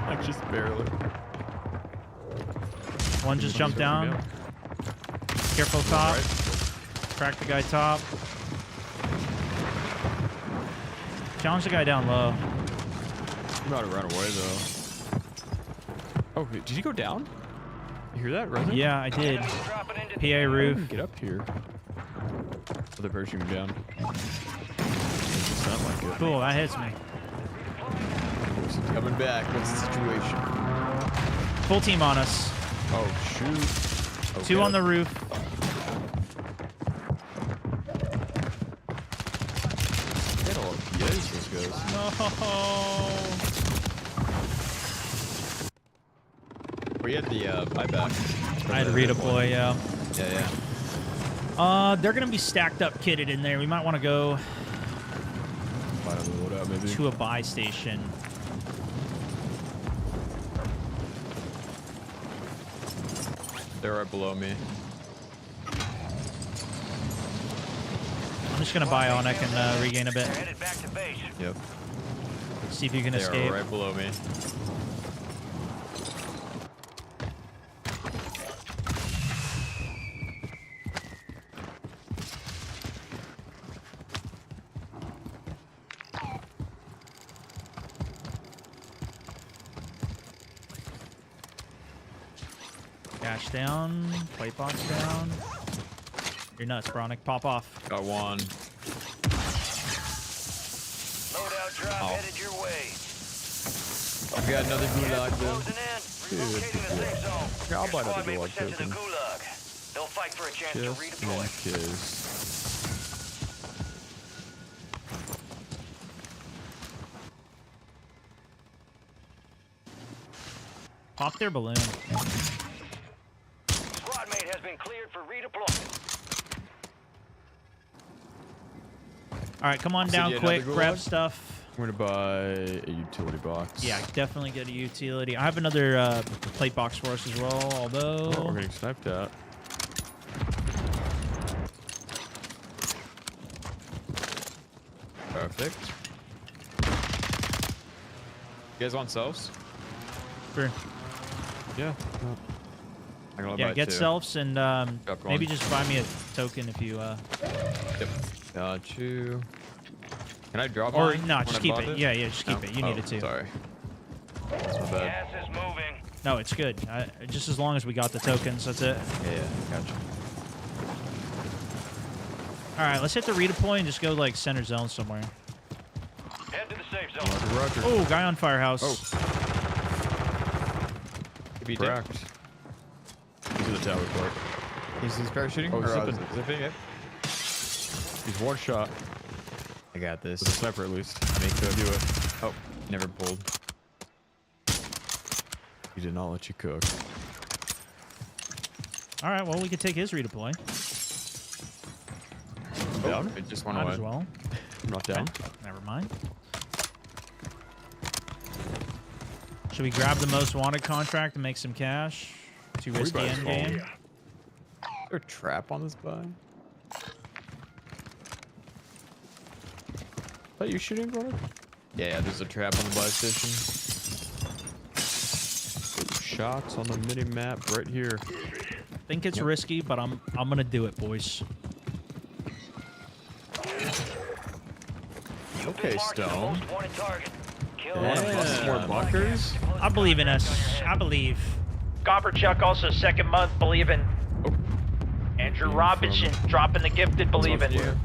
Like just barely. One just jumped down. Careful top. Crack the guy top. Challenge the guy down low. You might have run away though. Oh, did he go down? You hear that, Resin? Yeah, I did. PA roof. Get up here. Oh, they're parachuting down. Doesn't sound like it. Cool, that hits me. Coming back. What's the situation? Full team on us. Oh, shoot. 2 on the roof. Get all PAs, those guys. No. We had the buyback. I had to redeploy, yeah. Yeah, yeah. They're gonna be stacked up, kitted in there. We might want to go Find a loadout, maybe. to a buy station. They're right below me. I'm just gonna buy on. I can regain a bit. headed back to base. Yep. See if you can They escape. are right below me. Cash down. Plate box down. You're nuts, Bronick. Pop off. Got one. Loadout drop headed your way. I got another gulag though. Closing in. Relocating the safe zone. Yeah, I'll Your buy squad another mate was gulag sent to the token. gulag. They'll fight for a chance to Just redeploy. in case. Pop their balloon. Squad mate has been cleared for redeployment. All right, come on So down yeah, quick. another Grab gulag? stuff. I'm gonna buy a utility box. Yeah, definitely get a utility. I have another plate box for us as well, although... Oh, we're getting sniped at. Perfect. You guys want selves? Sure. Yeah. I'm gonna Yeah, buy get two. selfs and Drop maybe one. just buy me a token if you... Yep. Got you. Can I drop Or, mine no, when just I keep bought it. Yeah, yeah, just keep No? it. You need it Oh, too. Sorry. That's my bad. Gas is moving. No, it's good. Just as long as we got the tokens, that's it. Yeah, gotcha. All right, let's hit the redeploy and just go like center zone somewhere. Head to the safe zone. Roger. Oh, guy on firehouse. Oh. Cracked. He's in the tower part. He's parachuting? Oh, Or, zipping. zipping, yep. He's one shot. I got this. With a sniper at least. I mean, could Do it. Oh, never pulled. He did not let you cook. All right, well, we could take his redeploy. I'm down. It just went Might away. as well. I'm not down. Never mind. Should we grab the most wanted contract and make some cash? Too risky end game. Is there a trap on this buy? Are you shooting, brother? Yeah, there's a trap on the buy station. Ooh, shots on the mini map right here. Think it's risky, but I'm gonna do it, boys. Okay, Stone. Yeah. Some more bunkers. I believe in us. I believe. Copper Chuck also second month believing. Andrew Robinson dropping the gifted believing. I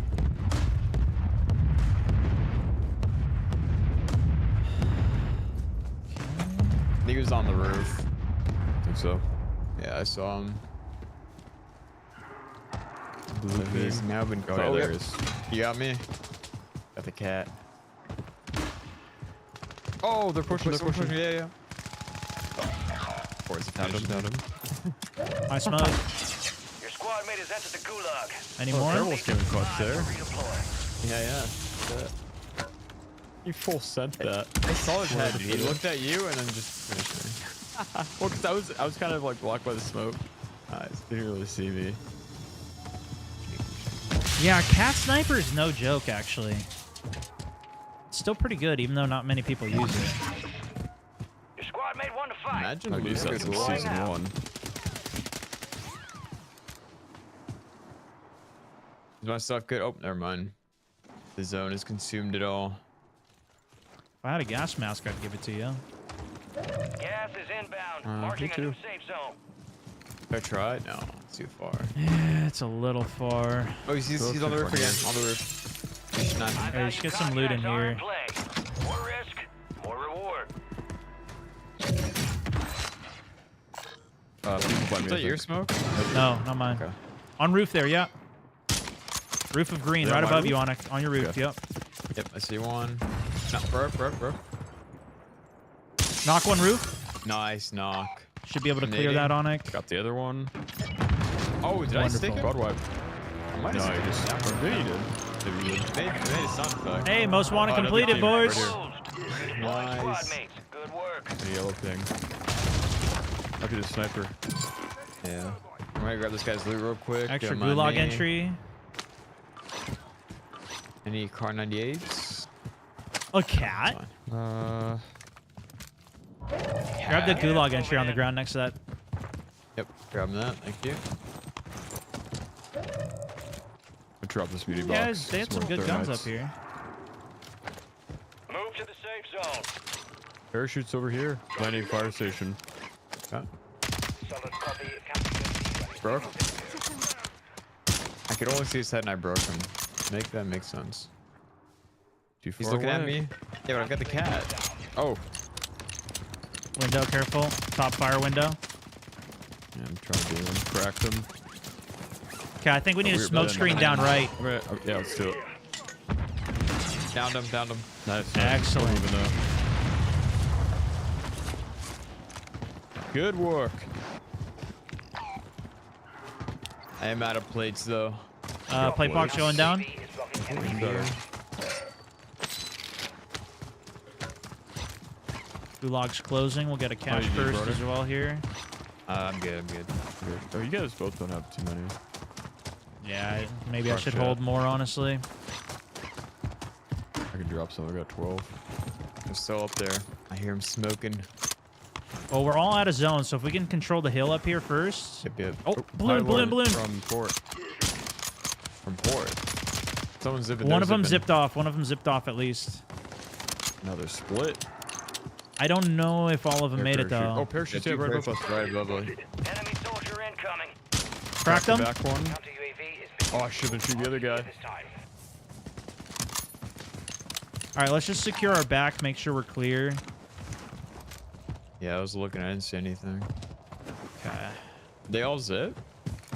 think he was on the roof. I think so. Yeah, I saw him. He's now been caught. Oh, there he is. You got me. Got the cat. Oh, they're pushing. They're pushing. Yeah, yeah. Of course, found him. I smoke. Your squad mate has entered the gulag. Any more? Carol's getting clutch there. Yeah. You full sent that. I saw his head. He looked at you and then just finished me. Well, because I was kind of like blocked by the smoke. Nice. Didn't really see me. Yeah, cat sniper is no joke, actually. It's still pretty good, even though not many people use it. Your squad mate won to fight. Imagine we used that in season 1. Is my stuff good? Oh, never mind. The zone has consumed it all. If I had a gas mask, I'd give it to you. Gas is inbound. Marking a new safe zone. If I try? No, it's too far. Yeah, it's a little far. Oh, he's on the roof again. On the roof. Hey, just get some loot in here. More risk, more reward. Is that your smoke? No, not mine. Okay. On roof there, yeah. Roof of green, right above you, on your roof, yep. Yep, I see one. No, bro. Knock one roof. Nice knock. Should be able to clear that, Onic. Got the other one. Oh, did I stick it? God wipe. I might have No, you just... Maybe you did. Made a sound effect. Hey, most wanted completed, boys. Nice. Good work. A yellow ping. Happy to sniper. Yeah. I'm gonna grab this guy's loot real quick. Extra gulag entry. Any car 98s? A cat? Grab the gulag entry on the ground next to that. Yep, grab that. Thank you. I dropped this beauty box. Yeah, they had some good guns up here. Move to the safe zone. Parachutes over here. Landing fire station. Solid copy. Broke. I could only see his head and I broke him. Make that make sense. Too far. He's looking at me. Yeah, but I've got the cat. Oh. Window, careful. Top fire window. Yeah, I'm trying to do him. Cracked him. Okay, I think we need a smoke screen down right. Yeah, let's do it. Downed him. Nice. Excellent. Moving up. Good work. I am out of plates though. Plate box going down. Gulag's closing. We'll get a cash burst as well here. I'm good. Oh, you guys both don't have too many. Yeah, maybe I should hold more, honestly. I can drop some. I got 12. They're still up there. I hear him smoking. Well, we're all out of zone, so if we can control the hill up here first. Yep. Oh, balloon. From port. Someone's zipping. One of them zipped off at least. No, they're split. I don't know if all of them made it though. Oh, parachutes right above us. Right above us. Enemy soldier incoming. Cracked them. Back one. Oh, I should have shooting the other guy. All right, let's just secure our back. Make sure we're clear. Yeah, I was looking. I didn't see anything. Okay. They all zip?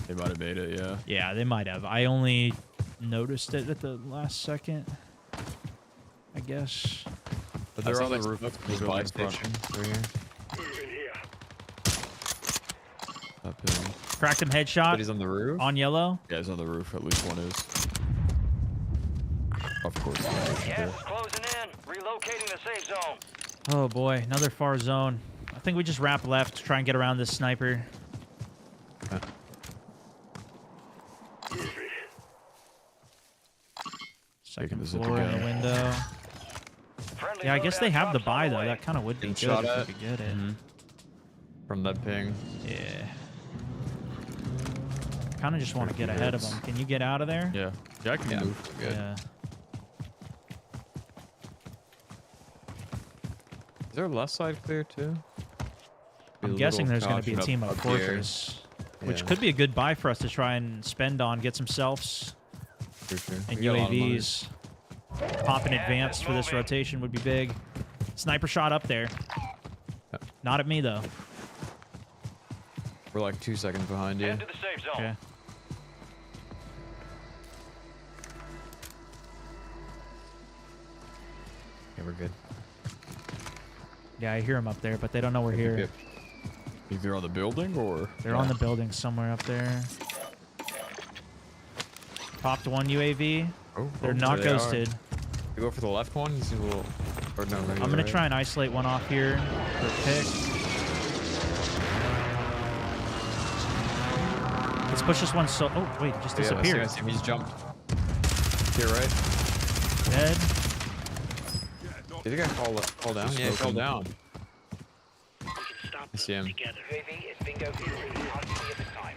They might have made it, yeah. Yeah, they might have. I only noticed it at the last second, I guess. But they're on the roof of the buy station over here. Cracked him headshot. But he's on the roof? On yellow. Yeah, he's on the roof. At least one is. Of course. Gas is closing in. Relocating the safe zone. Oh boy, another far zone. I think we just wrap left to try and get around this sniper. Second floor in the window. Yeah, I guess they have the buy though. That kind of would be good if we could get it. From that ping. Yeah. Kind of just want to get ahead of them. Can you get out of there? Yeah. Yeah, I can move. Good. Yeah. Is there left side clear too? I'm guessing there's going to be a team up Fortress, which could be a good buy for us to try and spend on, get some selfs and UAVs. Pop in advance for this rotation would be big. Sniper shot up there. Not at me though. We're like 2 seconds behind you. Head to the safe zone. Okay. Yeah, we're good. Yeah, I hear them up there, but they don't know we're here. Either on the building or... They're on the building somewhere up there. Popped one UAV. They're not ghosted. You go for the left one? He's a little... Or no, maybe I'm going to try and isolate one off here for a pick. Let's push this one so... Oh, wait, it just disappeared. I see him. He's jumped. Here, right? Dead. Did the guy fall down? Yeah, he fell down. I see him. UAV is bingo fuel. RTB at this time.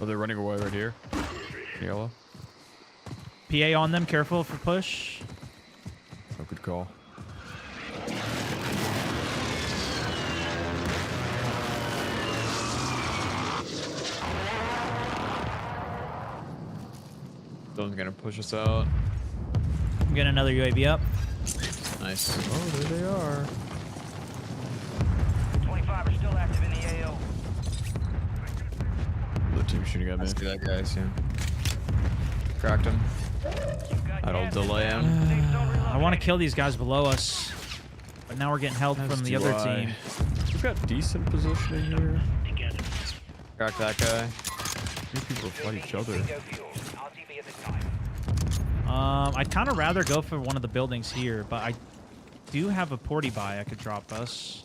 Oh, they're running away right here. Yellow. PA on them. Careful for push. Oh, good call. Someone's gonna push us out. I'm getting another UAV up. Nice. Oh, there they are. 25 are still active in the AO. The team shooting at me. I see that guy, yeah. Cracked him. I don't delay him. I want to kill these guys below us, but now we're getting help from the other team. We've got decent positioning here. Crack that guy. These people fight each other. I'd kind of rather go for one of the buildings here, but I do have a porty buy I could drop us.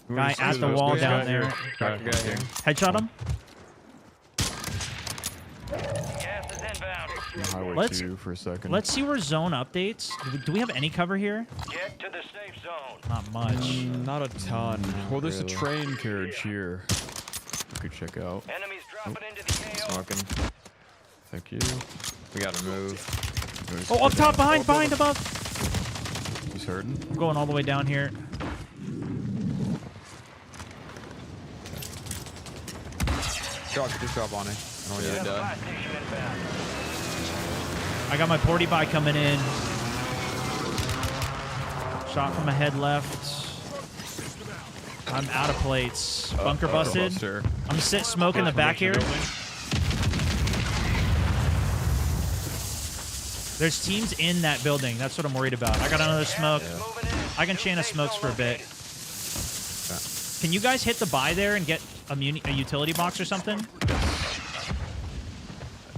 Guy at the wall down there. Headshot him. Gas is inbound. Highway 2 for a second. Let's see where zone updates. Do we have any cover here? Get to the safe zone. Not much. Not a ton. Well, there's a train carriage here. We could check out. Enemies dropping into the AO. Smoking. Thank you. We gotta move. Oh, up top, behind, above. He's hurting. I'm going all the way down here. Just drop on it. I don't want you to die. I got my porty buy coming in. Shot from my head left. I'm out of plates. Bunker busted. I'm sit smoke in the back here. There's teams in that building. That's what I'm worried about. I got another smoke. I can chain a smokes for a bit. Can you guys hit the buy there and get a utility box or something? A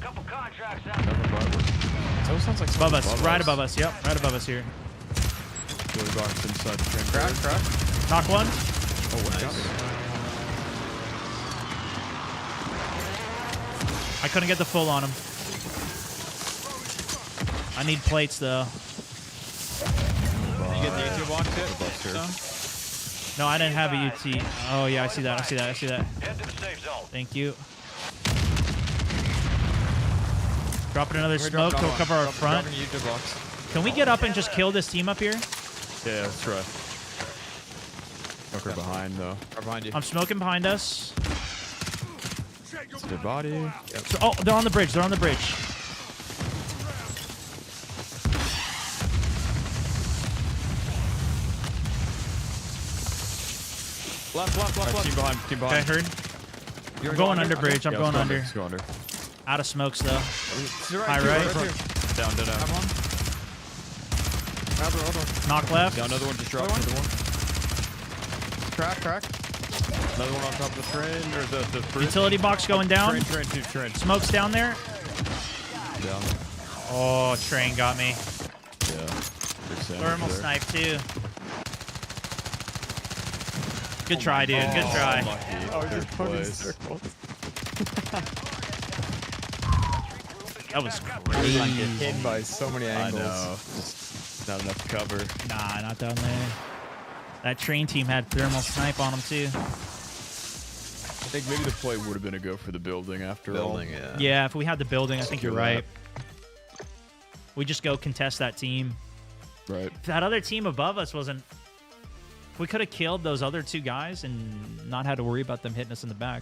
couple contracts out. That sounds like above us. Right above us. Yep, right above us here. Utility box inside the train. Crack. Knock one. Oh, nice. I couldn't get the full on him. I need plates though. You get the UT box hit? No, I didn't have a UT. Oh yeah, I see that. Head to the safe zone. Thank you. Dropping another smoke to cover our front. Can we get up and just kill this team up here? Yeah, let's try. Smoker behind though. Behind you. I'm smoking behind us. It's a dead body. Yep. So, oh, they're on the bridge. They're on the bridge. Left. Team behind. Okay, heard. I'm going under bridge. I'm going under. Let's go under. Out of smokes though. High right. Down. Knock left. Down, another one just dropped. Another one. Crack. Another one on top of the train, or the bridge. Utility box going down. Train. Smoke's down there. Down. Oh, train got me. Yeah. Thermal snipe too. Good try, dude. Good try. Oh, just fucking circles. That was Like crazy. hit by so many angles. I know. Just not enough cover. Nah, not down there. That train team had thermal snipe on them too. I think maybe the play would have been a go for the building after all. Yeah. Yeah, if we had the building, I think you're do that. right. We just go contest that team. Right. If that other team above us wasn't... If we could have killed those other two guys and not had to worry about them hitting us in the back.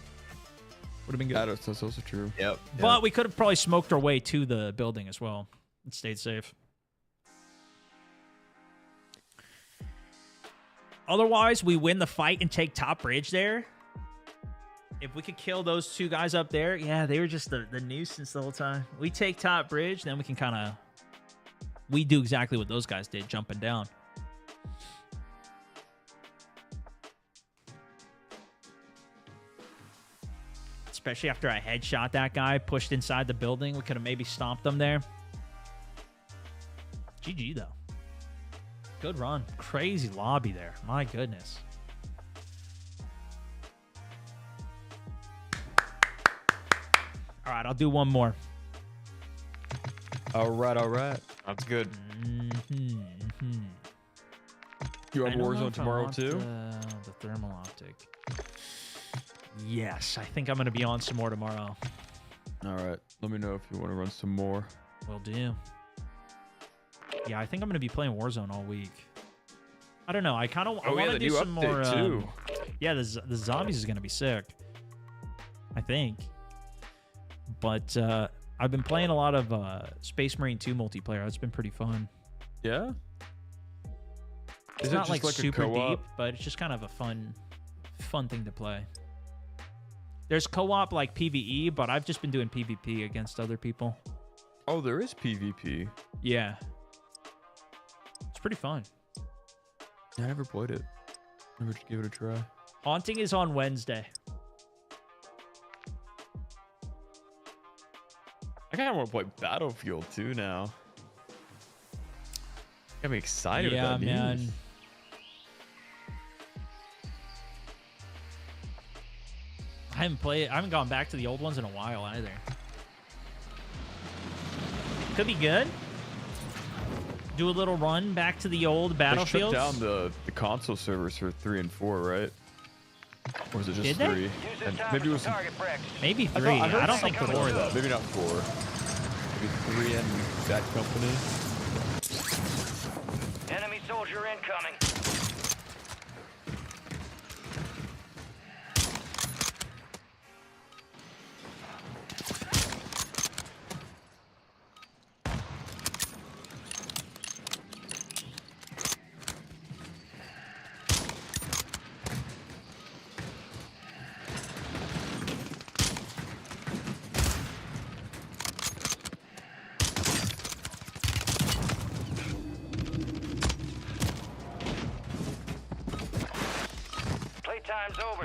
Would have been good. That's also true. Yep. But we could have probably smoked our way to the building as well and stayed safe. Otherwise, we win the fight and take top bridge there. If we could kill those two guys up there, yeah, they were just the nuisance the whole time. We take top bridge, then we can kind of... We do exactly what those guys did, jumping down. Especially after I headshot that guy, pushed inside the building. We could have maybe stomped them there. GG, though. Good run. Crazy lobby there. My goodness. All right, I'll do one more. All right. That's good. You have I don't know Warzone if I tomorrow want, too? The thermal optic. Yes, I think I'm going to be on some more tomorrow. All right. Let me know if you want to run some more. Will do. Yeah, I think I'm going to be playing Warzone all week. I don't know. I kind of want to do some more. Too. Yeah, the zombies is going to be sick. I think. But I've been playing a lot of Space Marine 2 multiplayer. It's been pretty fun. Yeah? It's Is not it like just like super a co-op? deep, but it's just kind of a fun thing to play. There's co-op like PvE, but I've just been doing PvP against other people. Oh, there is PvP. Yeah. It's pretty fun. I never played it. Never give it a try. Haunting is on Wednesday. I kind of want to play Battlefield too now. Got me excited about these. Yeah, man. I haven't gone back to the old ones in a while either. Could be good. Do a little run back to the old Battlefields. They shut down the console servers for 3 and 4, right? Or was it just Did they? 3? And maybe it was maybe 3. I don't think 4 though. Maybe not 4. Maybe 3 and that company. Enemy soldier incoming.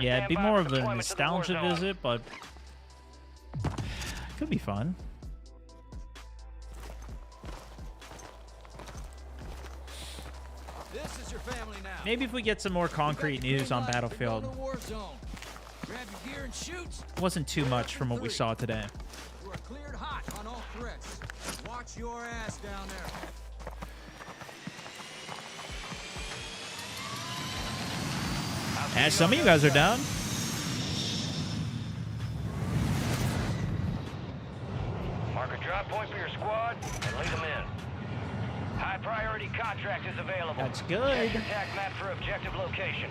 Yeah, it'd be more of a nostalgia visit, but could be fun. This is your family now. Maybe if we get some more concrete news on Battlefield. Grab your gear and shoot. Wasn't too much from what we saw today. You are cleared hot on all threats. Watch your ass down there. And some of you guys are down. Mark a drop point for your squad and lead them in. High priority contract is available. That's good. Check attack map for objective location.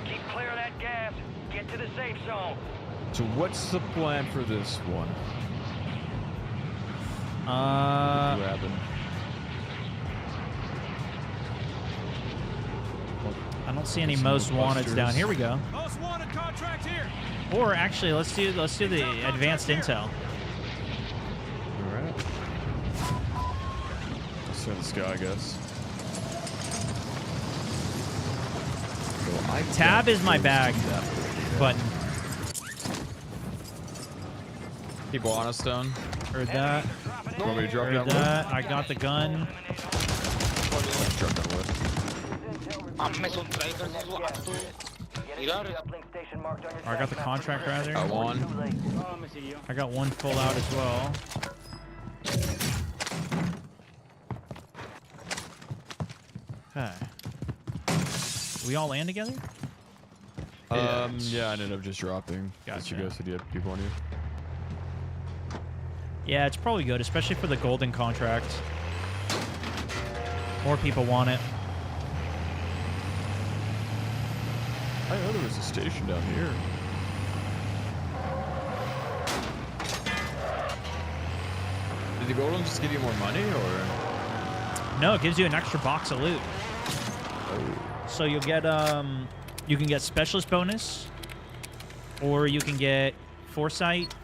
Keep clear of that gas. Get to the safe zone. So what's the plan for this one? Grabbing. I don't see any most wanteds down. Here we go. Most wanted contract here. Or actually, let's do the advanced intel. All right. Let's try this guy, I guess. So Tab is my bag. button. People on a stone. Heard that. You want me to drop Heard that that. I got the gun. Drop that wood. I got the contract rather. Got one. I got one full out as well. Okay. We all land together? Yeah, I ended up just dropping. Gotcha. You guys said you had people on you. Yeah, it's probably good, especially for the golden contract. More people want it. I know there was a station down here. Did the golden just give you more money, or? No, it gives you an extra box of loot. Oh. So you'll get you can get specialist bonus, or you can get foresight.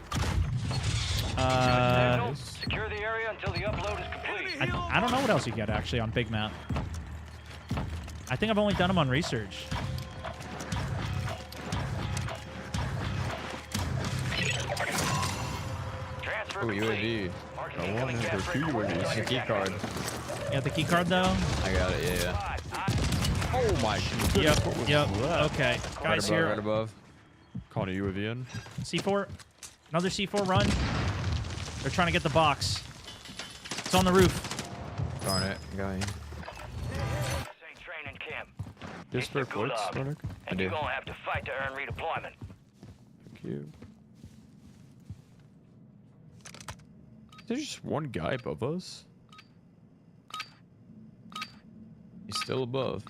Secure the area until the upload is complete. I don't know what else you get actually on Big Map. I think I've only done them on research. Oh, UAV. I want it for 2 UAVs. The key card. You got the key card though? I got it, yeah. Oh my Yep, goodness. yep. Okay. Right Guys above, here. right above. Calling a UAV in. C4. Another C4 run. They're trying to get the box. It's on the roof. Darn it. Got you. Training camp. Just for flights, Sonic? And you're gonna have to fight to earn redeployment. Thank you. There's just one guy above us. He's still above.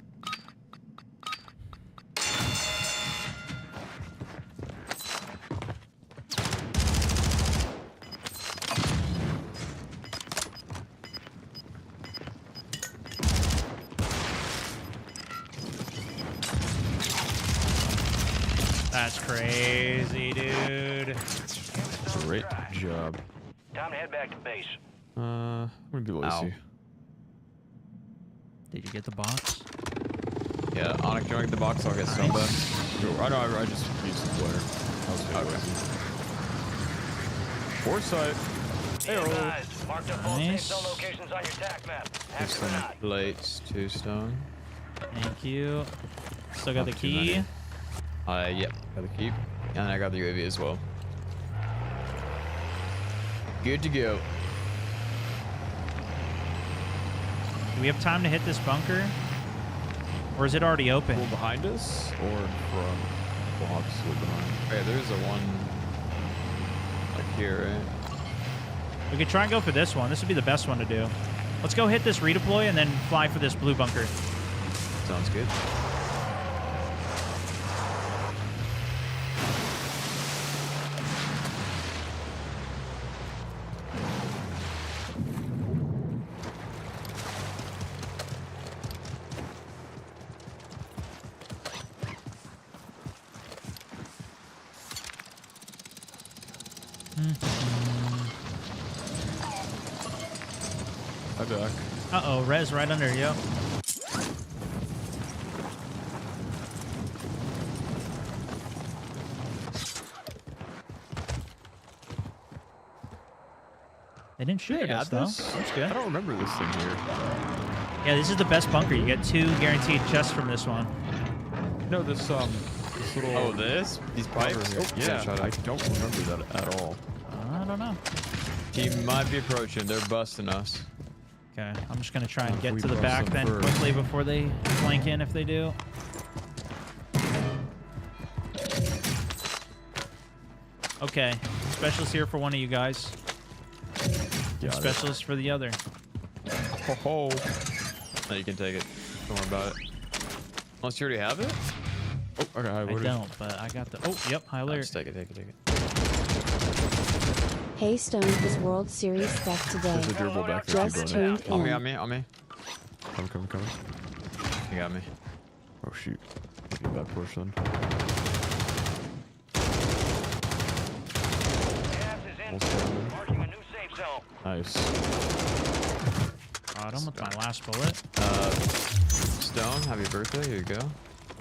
That's crazy, dude. Great job. Time to head back to base. I'm gonna be lazy. Did you get the box? Yeah, Onyx, do you want to get the box? I'll get stone back. Sure. I know, I just used the flare. I was being lazy. Foresight. Hey, marked up all Nice. safe zone locations on your tac map. Have Some some not. plates, 2 stone. Thank you. Still got the Not too key. many. Yep, got the key. And I got the UAV as well. Good to go. Do we have time to hit this bunker? Or is it already open? Well, behind us or in front? Well, obviously behind. Okay, there's a one like here, right? We could try and go for this one. This would be the best one to do. Let's go hit this redeploy and then fly for this blue bunker. Sounds good. I'm back. Uh-oh, res right under you. They didn't shoot at us, though. That's good. I don't remember this thing here. Yeah, this is the best bunker. You get 2 guaranteed chests from this one. No, this little... Oh, this? These pipes? Oh, yeah, I don't remember that at all. I don't know. He might be approaching. They're busting us. Okay, I'm just going to try and get We to the bust back them then first. quickly before they flank in if they do. Okay, specialist here for one of you guys. Got it. Specialist for the other. Ho ho. No, you can take it. Don't worry about it. Unless you already have it? Oh, okay. I don't, but I got the... Oh, yep, high alert. Just take it, take it, take it. Hey Stone is World Series Spec today. There's a durable back there. Just tuned in. On me, on me, on me. Coming. You got me. Oh, shoot. Get back push then. Almost got him. Marking a new safe zone. Nice. Got him with my last bullet. Stone, happy birthday. Here you go.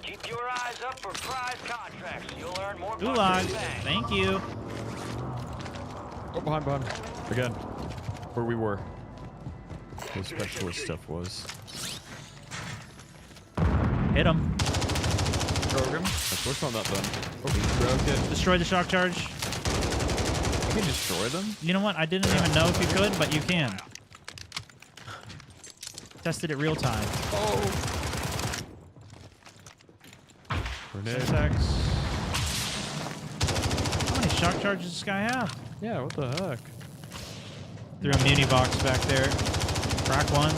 Keep your eyes up for prize contracts. You'll earn more Gulag. bang. Thank you. Oh, behind. Again. Where we were. The specialist stuff was. Hit him. Broke him. Let's work on that then. Oh, he broke it. Destroy the shock charge. You can destroy them? You know what? I didn't even know if you could, but you can. Tested it real time. Oh. Grenade. 6x. How many shock charges does this guy have? Yeah, what the heck? Threw a muni box back there. Crack one.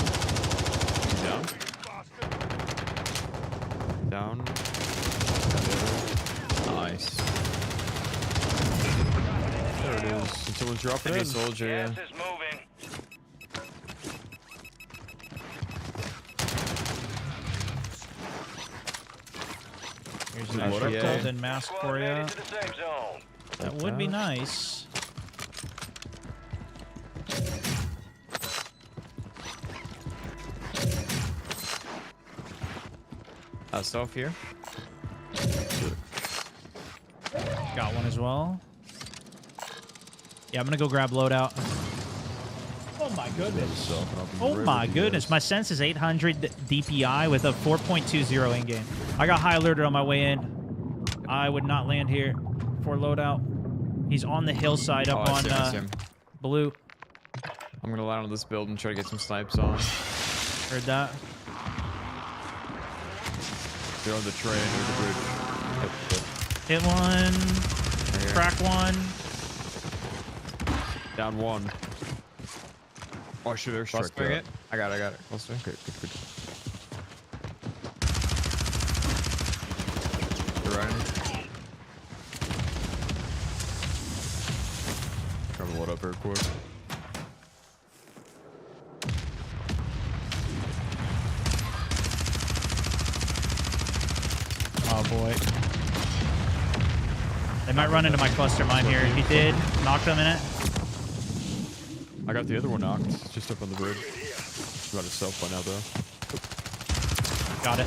Down. Nice. There it is. And someone's dropping Heavy in. soldier, yeah. Gas is moving. Here's Good an work. golden mask for you. To the safe zone. That would be nice. Stuff here. Got one as well. Yeah, I'm gonna go grab loadout. Oh my goodness. Oh my goodness. My sense is 800 DPI with a 4.20 in-game. I got high alerted on my way in. I would not land here for loadout. He's on the hillside up I see on blue. I'm gonna land on this build and try to get some snipes on. Heard that. They're on the train or the bridge. Hit one. Right Crack one. Down one. Oh, I should airstrike Clustering that. it. I got it. Cluster. Okay, good. You're right. Grab a load up here quick. Oh boy. They might run into my cluster mine here. He did. Knocked them in it. I got the other one knocked. It's just up on the bridge. It's about itself by now, though. Got it.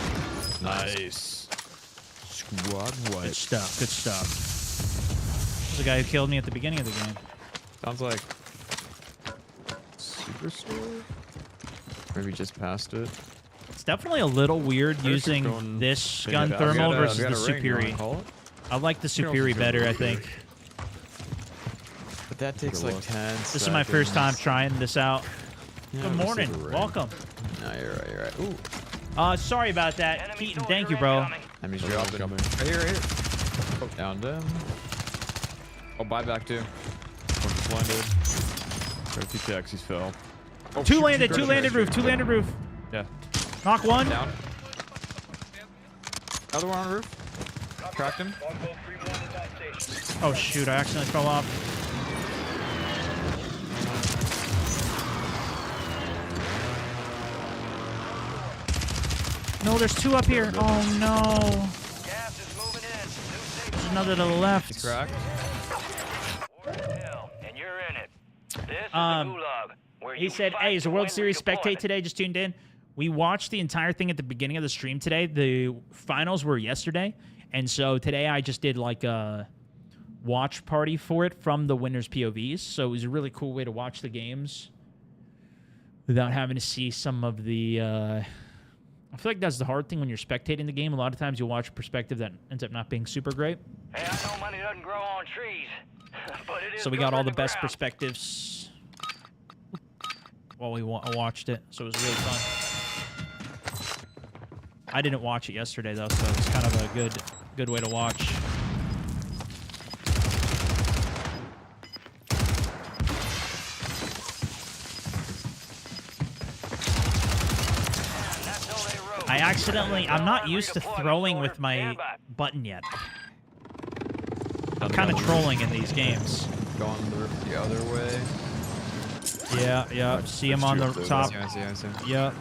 Nice. Squad wipe. Good stuff. Good stuff. This is the guy who killed me at the beginning of the game. Sounds like Superstore? Maybe just past it. It's definitely a little weird using this gun thermal versus the Superi. I like the Superi better, I think. But that takes like 10 This is my first time trying this out. Yeah, Good morning. Welcome. No, you're right. Ooh. Sorry about that. Keaton, thank you, bro. Enemies dropping. Right here. Oh, down them. Oh, buyback too. One just landed. Got a few taxis fell. Oh, Two landed roof. Yeah. Knock one. Down. Other one on the roof. Cracked him. Oh shoot, I accidentally fell off. No, there's two up here. Oh no. There's another to the left. He's cracked. And you're in it. This is the Um, gulag, where He you said, fight hey, is the to World win Series redeployment. Spectate today? Just tuned in. We watched the entire thing at the beginning of the stream today. The finals were yesterday. And so today I just did like a watch party for it from the winners' POVs. So it was a really cool way to watch the games without having to see some of the... I feel like that's the hard thing when you're spectating the game. A lot of times you'll watch a perspective that ends up not being super great. Hey, I know money doesn't grow on trees, but it is So we good got all on the best ground. perspectives while we watched it. So it was really fun. I didn't watch it yesterday though, so it's kind of a good way to watch. I'm not used to throwing with my button yet. I'm kind of trolling in these games. Going the other way. Yeah. See him on the top. I see. Yeah.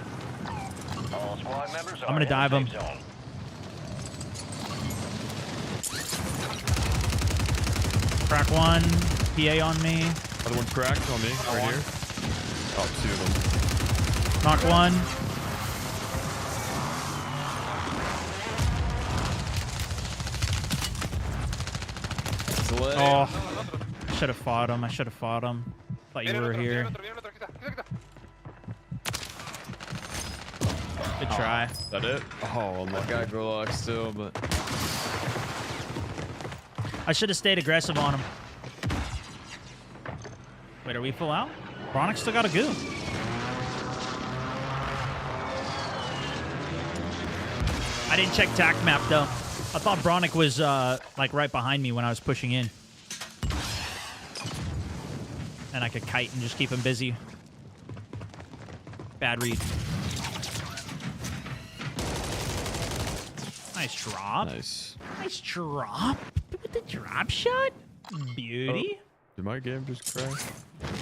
All squad members I'm gonna dive him. Crack one. PA on me. Other one's cracked on me, right here. Oh, two of them. Knock one. delay. Oh, should have fought him. I should have fought him. Thought you were here. Good try. Is that it? Oh, I got Gorlock still, but I should have stayed aggressive on him. Wait, are we full out? Bronick still got a goo. I didn't check tac map though. I thought Bronick was like right behind me when I was pushing in. And I could kite and just keep him busy. Bad read. Nice drop. Nice. Nice drop. With the drop shot. Beauty. Oh, did my game just crash?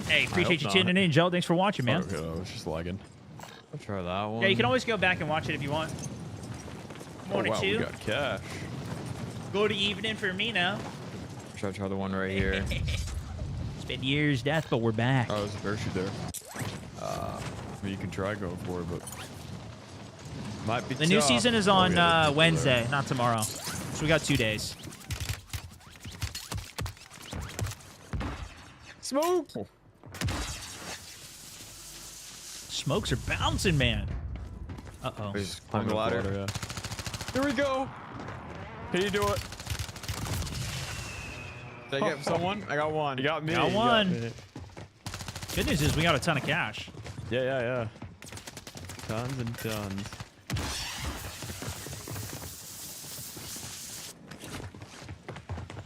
Hey, appreciate you tuning in, Joe. Thanks for watching, man. Okay, I was just lagging. I'll try that one. Yeah, you can always go back and watch it if you want. Morning, wow, two. we got cash. Good evening for me now. Should I try the one right here? It's been years death, but we're back. Oh, there's a parachute there. I mean, you can try going for it, but might be The new tough. season is Oh, on yeah, there's people Wednesday, there. not tomorrow. So we got 2 days. Smoke! Smokes are bouncing, man. Uh-oh. Just climb the ladder. Yeah. Here we go. Can you do it? Did I get someone? I got one. You got me. Got You one. me. Good news is we got a ton of cash. Yeah. Tons and tons.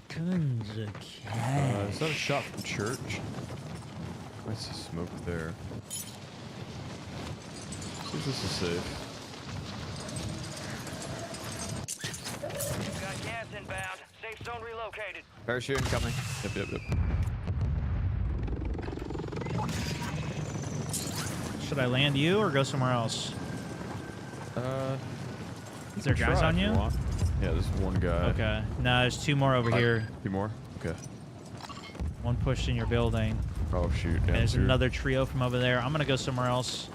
Tons of cash. Is that a shot from church? What's the smoke there? See if this is safe. Got gas inbound. Safe zone relocated. Parachute incoming. Yep. Should I land you or go somewhere else? Is there guys on you? Yeah, there's one guy. Okay. No, there's 2 more over here. 2 more? Okay. One pushed in your building. Oh, shoot. And Yeah, there's sure. another trio from over there. I'm going to go somewhere else.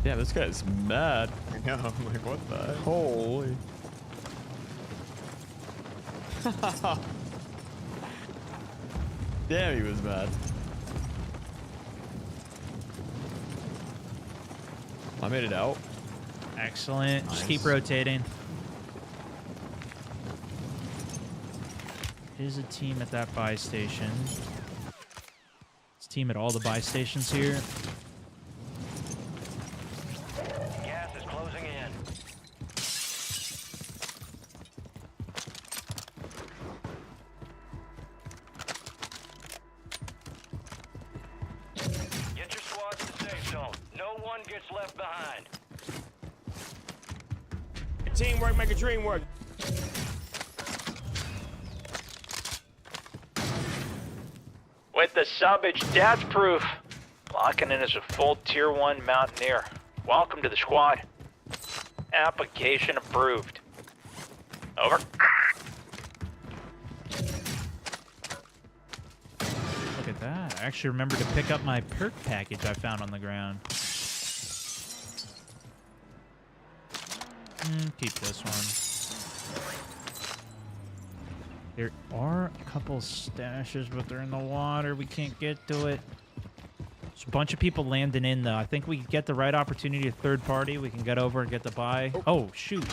Yeah, this guy's mad. I know. I'm like, what the heck? Holy. Damn, he was mad. I made it out. Excellent. Just Nice. keep rotating. Here's a team at that buy station. It's a team at all the buy stations here. Gas is closing in. Get your squad to the safe zone. No one gets left behind. Teamwork make a dream work. With the subage, death proof. Locking in as a full tier 1 mountaineer. Welcome to the squad. Application approved. Over. Look at that. I actually remember to pick up my perk package I found on the ground. Keep this one. There are a couple stashes, but they're in the water. We can't get to it. There's a bunch of people landing in, though. I think we get the right opportunity, a third party. We can get over and get the buy. Oh, shoot.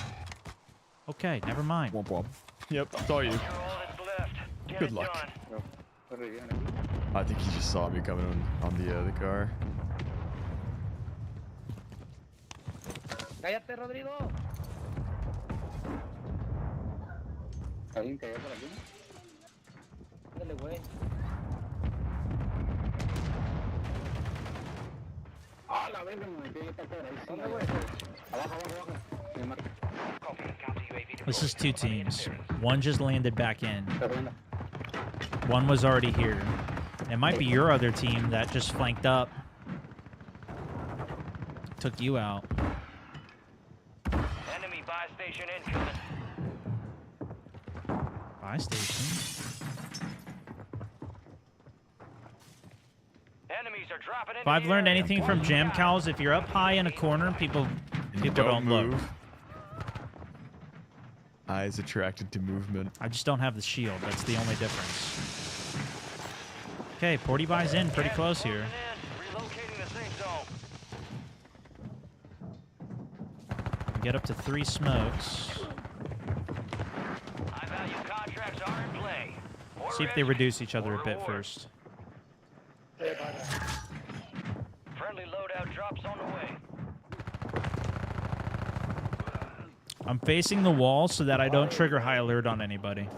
Okay, never mind. Womp womp. Yep, saw you. Good luck. I think he just saw me coming on the car. Cállate, Rodrigo. ¿Alguien cayó por aquí? Dale, güey. Ah, la verga, me metí en esta cara. ¿Dónde, güey? Abajo. This is 2 teams. One just landed back in. One was already here. It might be your other team that just flanked up. Took you out. Enemy buy station incoming. Buy station. Enemies are dropping If I've learned anything from jam cows, if you're up high in a corner, people don't look. Eyes attracted to movement. I just don't have the shield. That's the only difference. Okay, Porty buys in pretty close here. Get up to 3 smokes. See if they reduce each other a bit first. Friendly loadout drops on the way. I'm facing the wall so that I don't trigger high alert on anybody.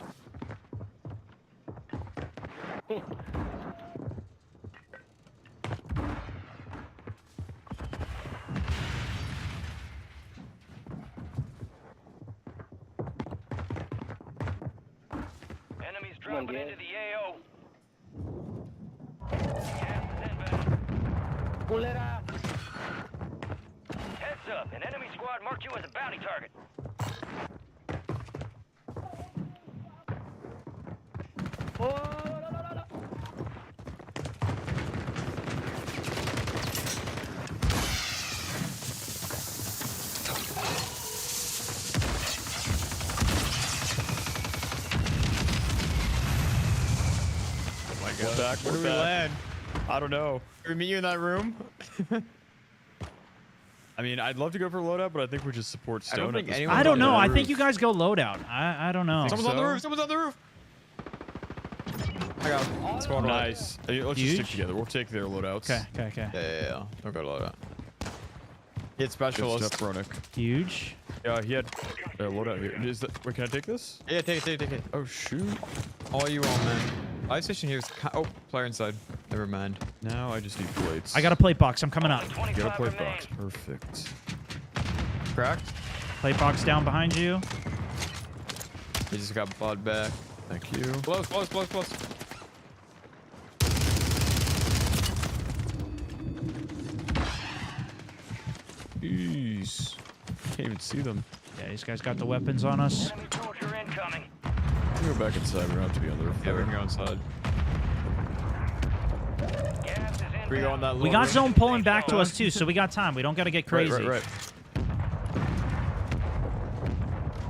Enemies dropping into the AO. Heads up, an enemy squad marked you as a bounty target. We're back. Where do we land? I don't know. Can we meet you in that room? I mean, I'd love to go for loadout, but I think we just support Stone. I don't know. I think you guys go loadout. I don't know. Someone's on the roof. Someone's on the roof. I got him. Squad nice. Hey, let's just stick together. We'll take their loadouts. Okay. Yeah. Don't go loadout. He had specialist. Good stuff, Huge. Yeah, he had loadout here. Is that? Wait, can I take this? Yeah, take it. Oh shoot! All you want, man. Live station here is. Oh, player inside. Never mind. Now I just need plates. I got a plate box. I'm coming up. Get a plate box. Perfect. Cracked. Plate box down behind you. He just got bought back. Thank you. Close. Jeez. Can't even see them. Yeah, these guys got the weapons on us. Enemy soldier incoming. We go back inside. We don't have to be on the roof. Yeah, we can go inside. We go on that. We got zone pulling back to us too, so we got time. We don't got to get crazy. Right.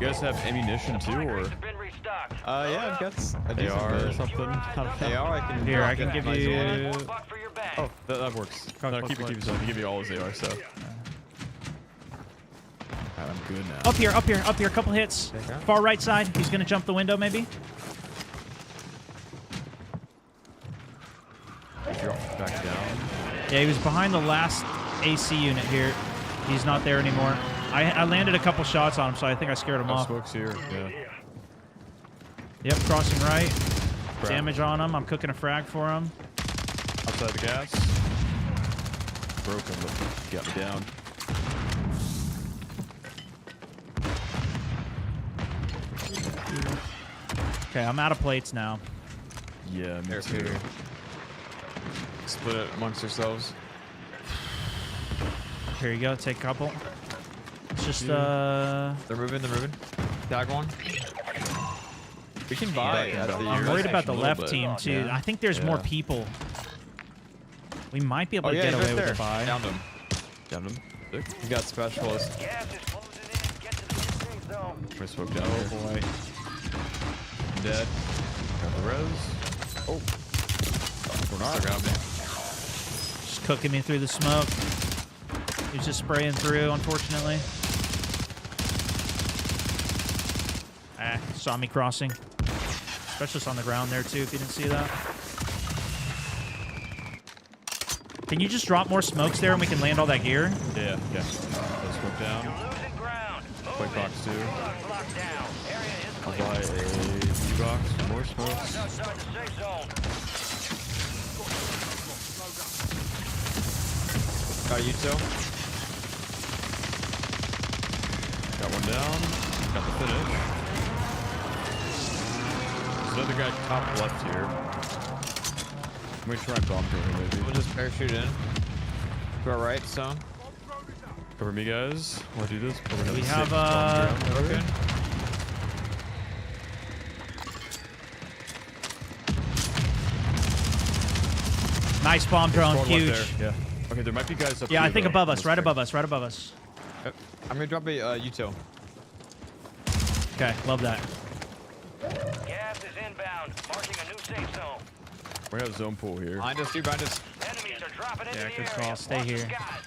You guys have ammunition too, or? Yeah, I've got a AR or something. AR, I can. Here, I can give you. Oh, that works. No, keep it. I can give you all his AR stuff. I'm good now. Up here. Couple hits. Far right side. He's gonna jump the window, maybe. Back down. Yeah, he was behind the last AC unit here. He's not there anymore. I landed a couple shots on him, so I think I scared him off. Smokes here. Yeah. Yep, crossing right. Damage on him. I'm cooking a frag for him. Outside the gas. Broke him, but got me down. Okay, I'm out of plates now. Yeah, me too. Split it amongst ourselves. Here you go. Take a couple. It's just They're moving. Tag one. We can buy. I'm worried about the left team too. Yeah. I think there's more people. We might be able to get away with a buy. Downed him. He got specialist. I spoke down. Oh boy. Dead. Got the res. Oh. We're not. Got me. Just cooking me through the smoke. He's just spraying through, unfortunately. Saw me crossing. Specialist on the ground there too, if you didn't see that. Can you just drop more smokes there and we can land all that gear? Yeah. Let's smoke down. Plate box too. I'll buy a U-box. More smokes. Got you too. Got one down. Got the finish. There's another guy top left here. Let me try and bomb through him maybe. We'll just parachute in. Go right, Stone. Cover me, guys. Wanna do this? We have Okay. Nice bomb drone, huge. Yeah. Okay, there might be guys up Yeah, here, I think though. above us, right above us. I'm gonna drop a util. Okay, love that. Gas is inbound, marking a new safe zone. We have zone pool here. Behind us, dude, behind us. Enemies are dropping into Yeah, the good area. call. Stay Watch the here. skies.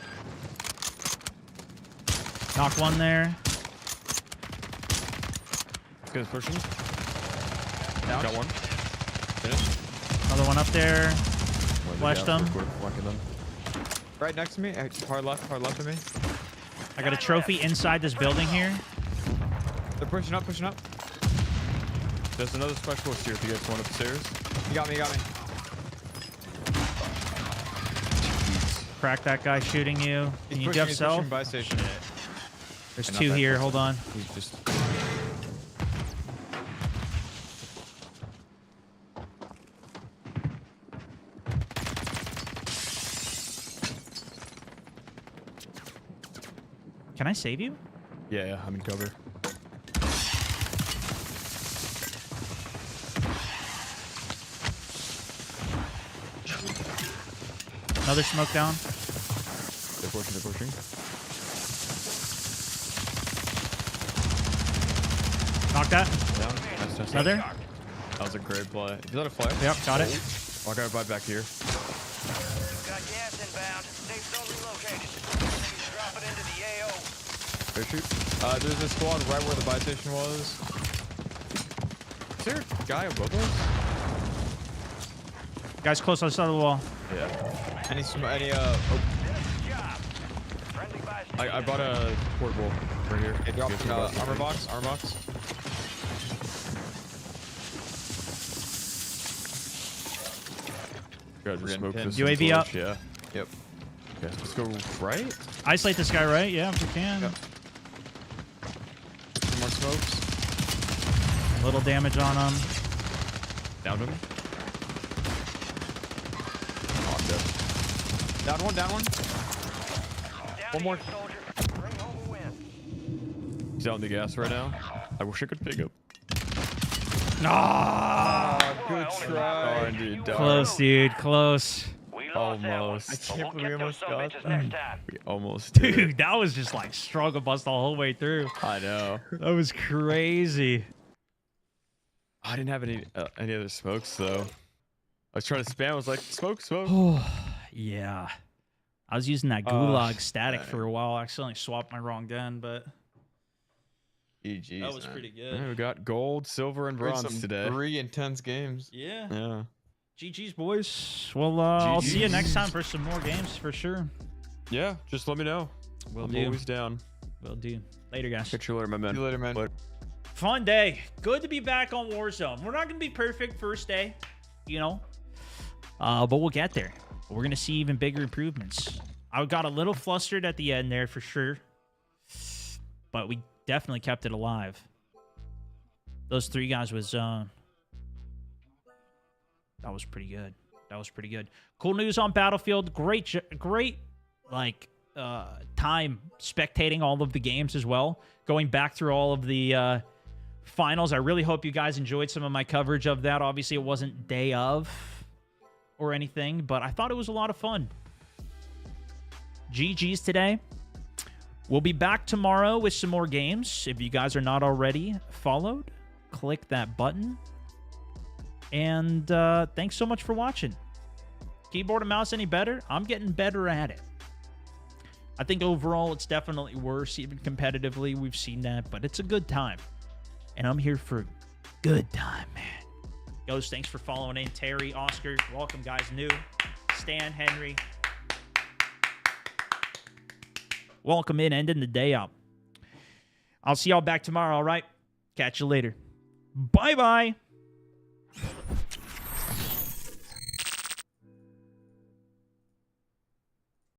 Knock one there. This guy's pushing. Down. Got one. Finished. Another one up there. One Flashed them. Flanking them. Right next to me. Hard left of me. I got a trophy inside this building here. They're pushing up, pushing up. There's another specialist here if you guys want upstairs. You got me, you got me. Crack that guy shooting you. Can you jump self? Buy station. There's And two not that here. close. Hold on. He's just. Can I save you? Yeah, I'm in cover. Another smoke down. They're pushing, they're pushing. Knock that. Down. Nice, nice. Another. That was a great play. Is that a flag? Yep, got it. Oh, I got a buy back here. Got gas inbound. Safe zone relocated. Enemies dropping into the AO. Parachute. There's a squad right where the buy station was. Is there a guy above us? Guys close on the side of the wall. Yeah. I bought a portable right here. It dropped armor box, armor box. Guys, We're smoke getting this pinned. UAV village, up. Yeah. Yep. Okay, let's go right. Isolate this guy, right? Yeah, if we can. Yep. Some more smokes. Little damage on him. Downed him. Locked up. Down one, down one. One more. He's out in the gas right now. I wish I could pick up. Ah! Good try. RNG, dog. Close, dude. Close. Almost. I can't believe we almost got that. We almost did it. Dude, that was just like struggle bust the whole way through. I know. That was crazy. I didn't have any other smokes though. I was trying to spam. I was like, smoke, smoke. Yeah. I was using that gulag static for a while. I accidentally swapped my wrong gun, but GG's, that was man. pretty good. Yeah, we got gold, silver, and bronze Some today. 3 intense games. Yeah. Yeah. GG's, boys. Well, I'll see you next time for some more games for sure. Yeah, just let me know. I'm always down. Will do. Later, guys. Catch you later, my man. See you later, man. Fun day. Good to be back on Warzone. We're not going to be perfect first day, you know, but we'll get there. We're going to see even bigger improvements. I got a little flustered at the end there for sure, but we definitely kept it alive. Those 3 guys was that was pretty good. That was pretty good. Cool news on Battlefield. Great like time spectating all of the games as well. Going back through all of the finals. I really hope you guys enjoyed some of my coverage of that. Obviously, it wasn't day of or anything, but I thought it was a lot of fun. GG's today. We'll be back tomorrow with some more games. If you guys are not already followed, click that button. And thanks so much for watching. Keyboard and mouse any better? I'm getting better at it. I think overall it's definitely worse, even competitively. We've seen that, but it's a good time. And I'm here for a good time, man. Ghost, thanks for following in. Terry, Oscar, welcome, guys. New. Stan, Henry. Welcome in, ending the day up. I'll see y'all back tomorrow, all right? Catch you later. Bye-bye.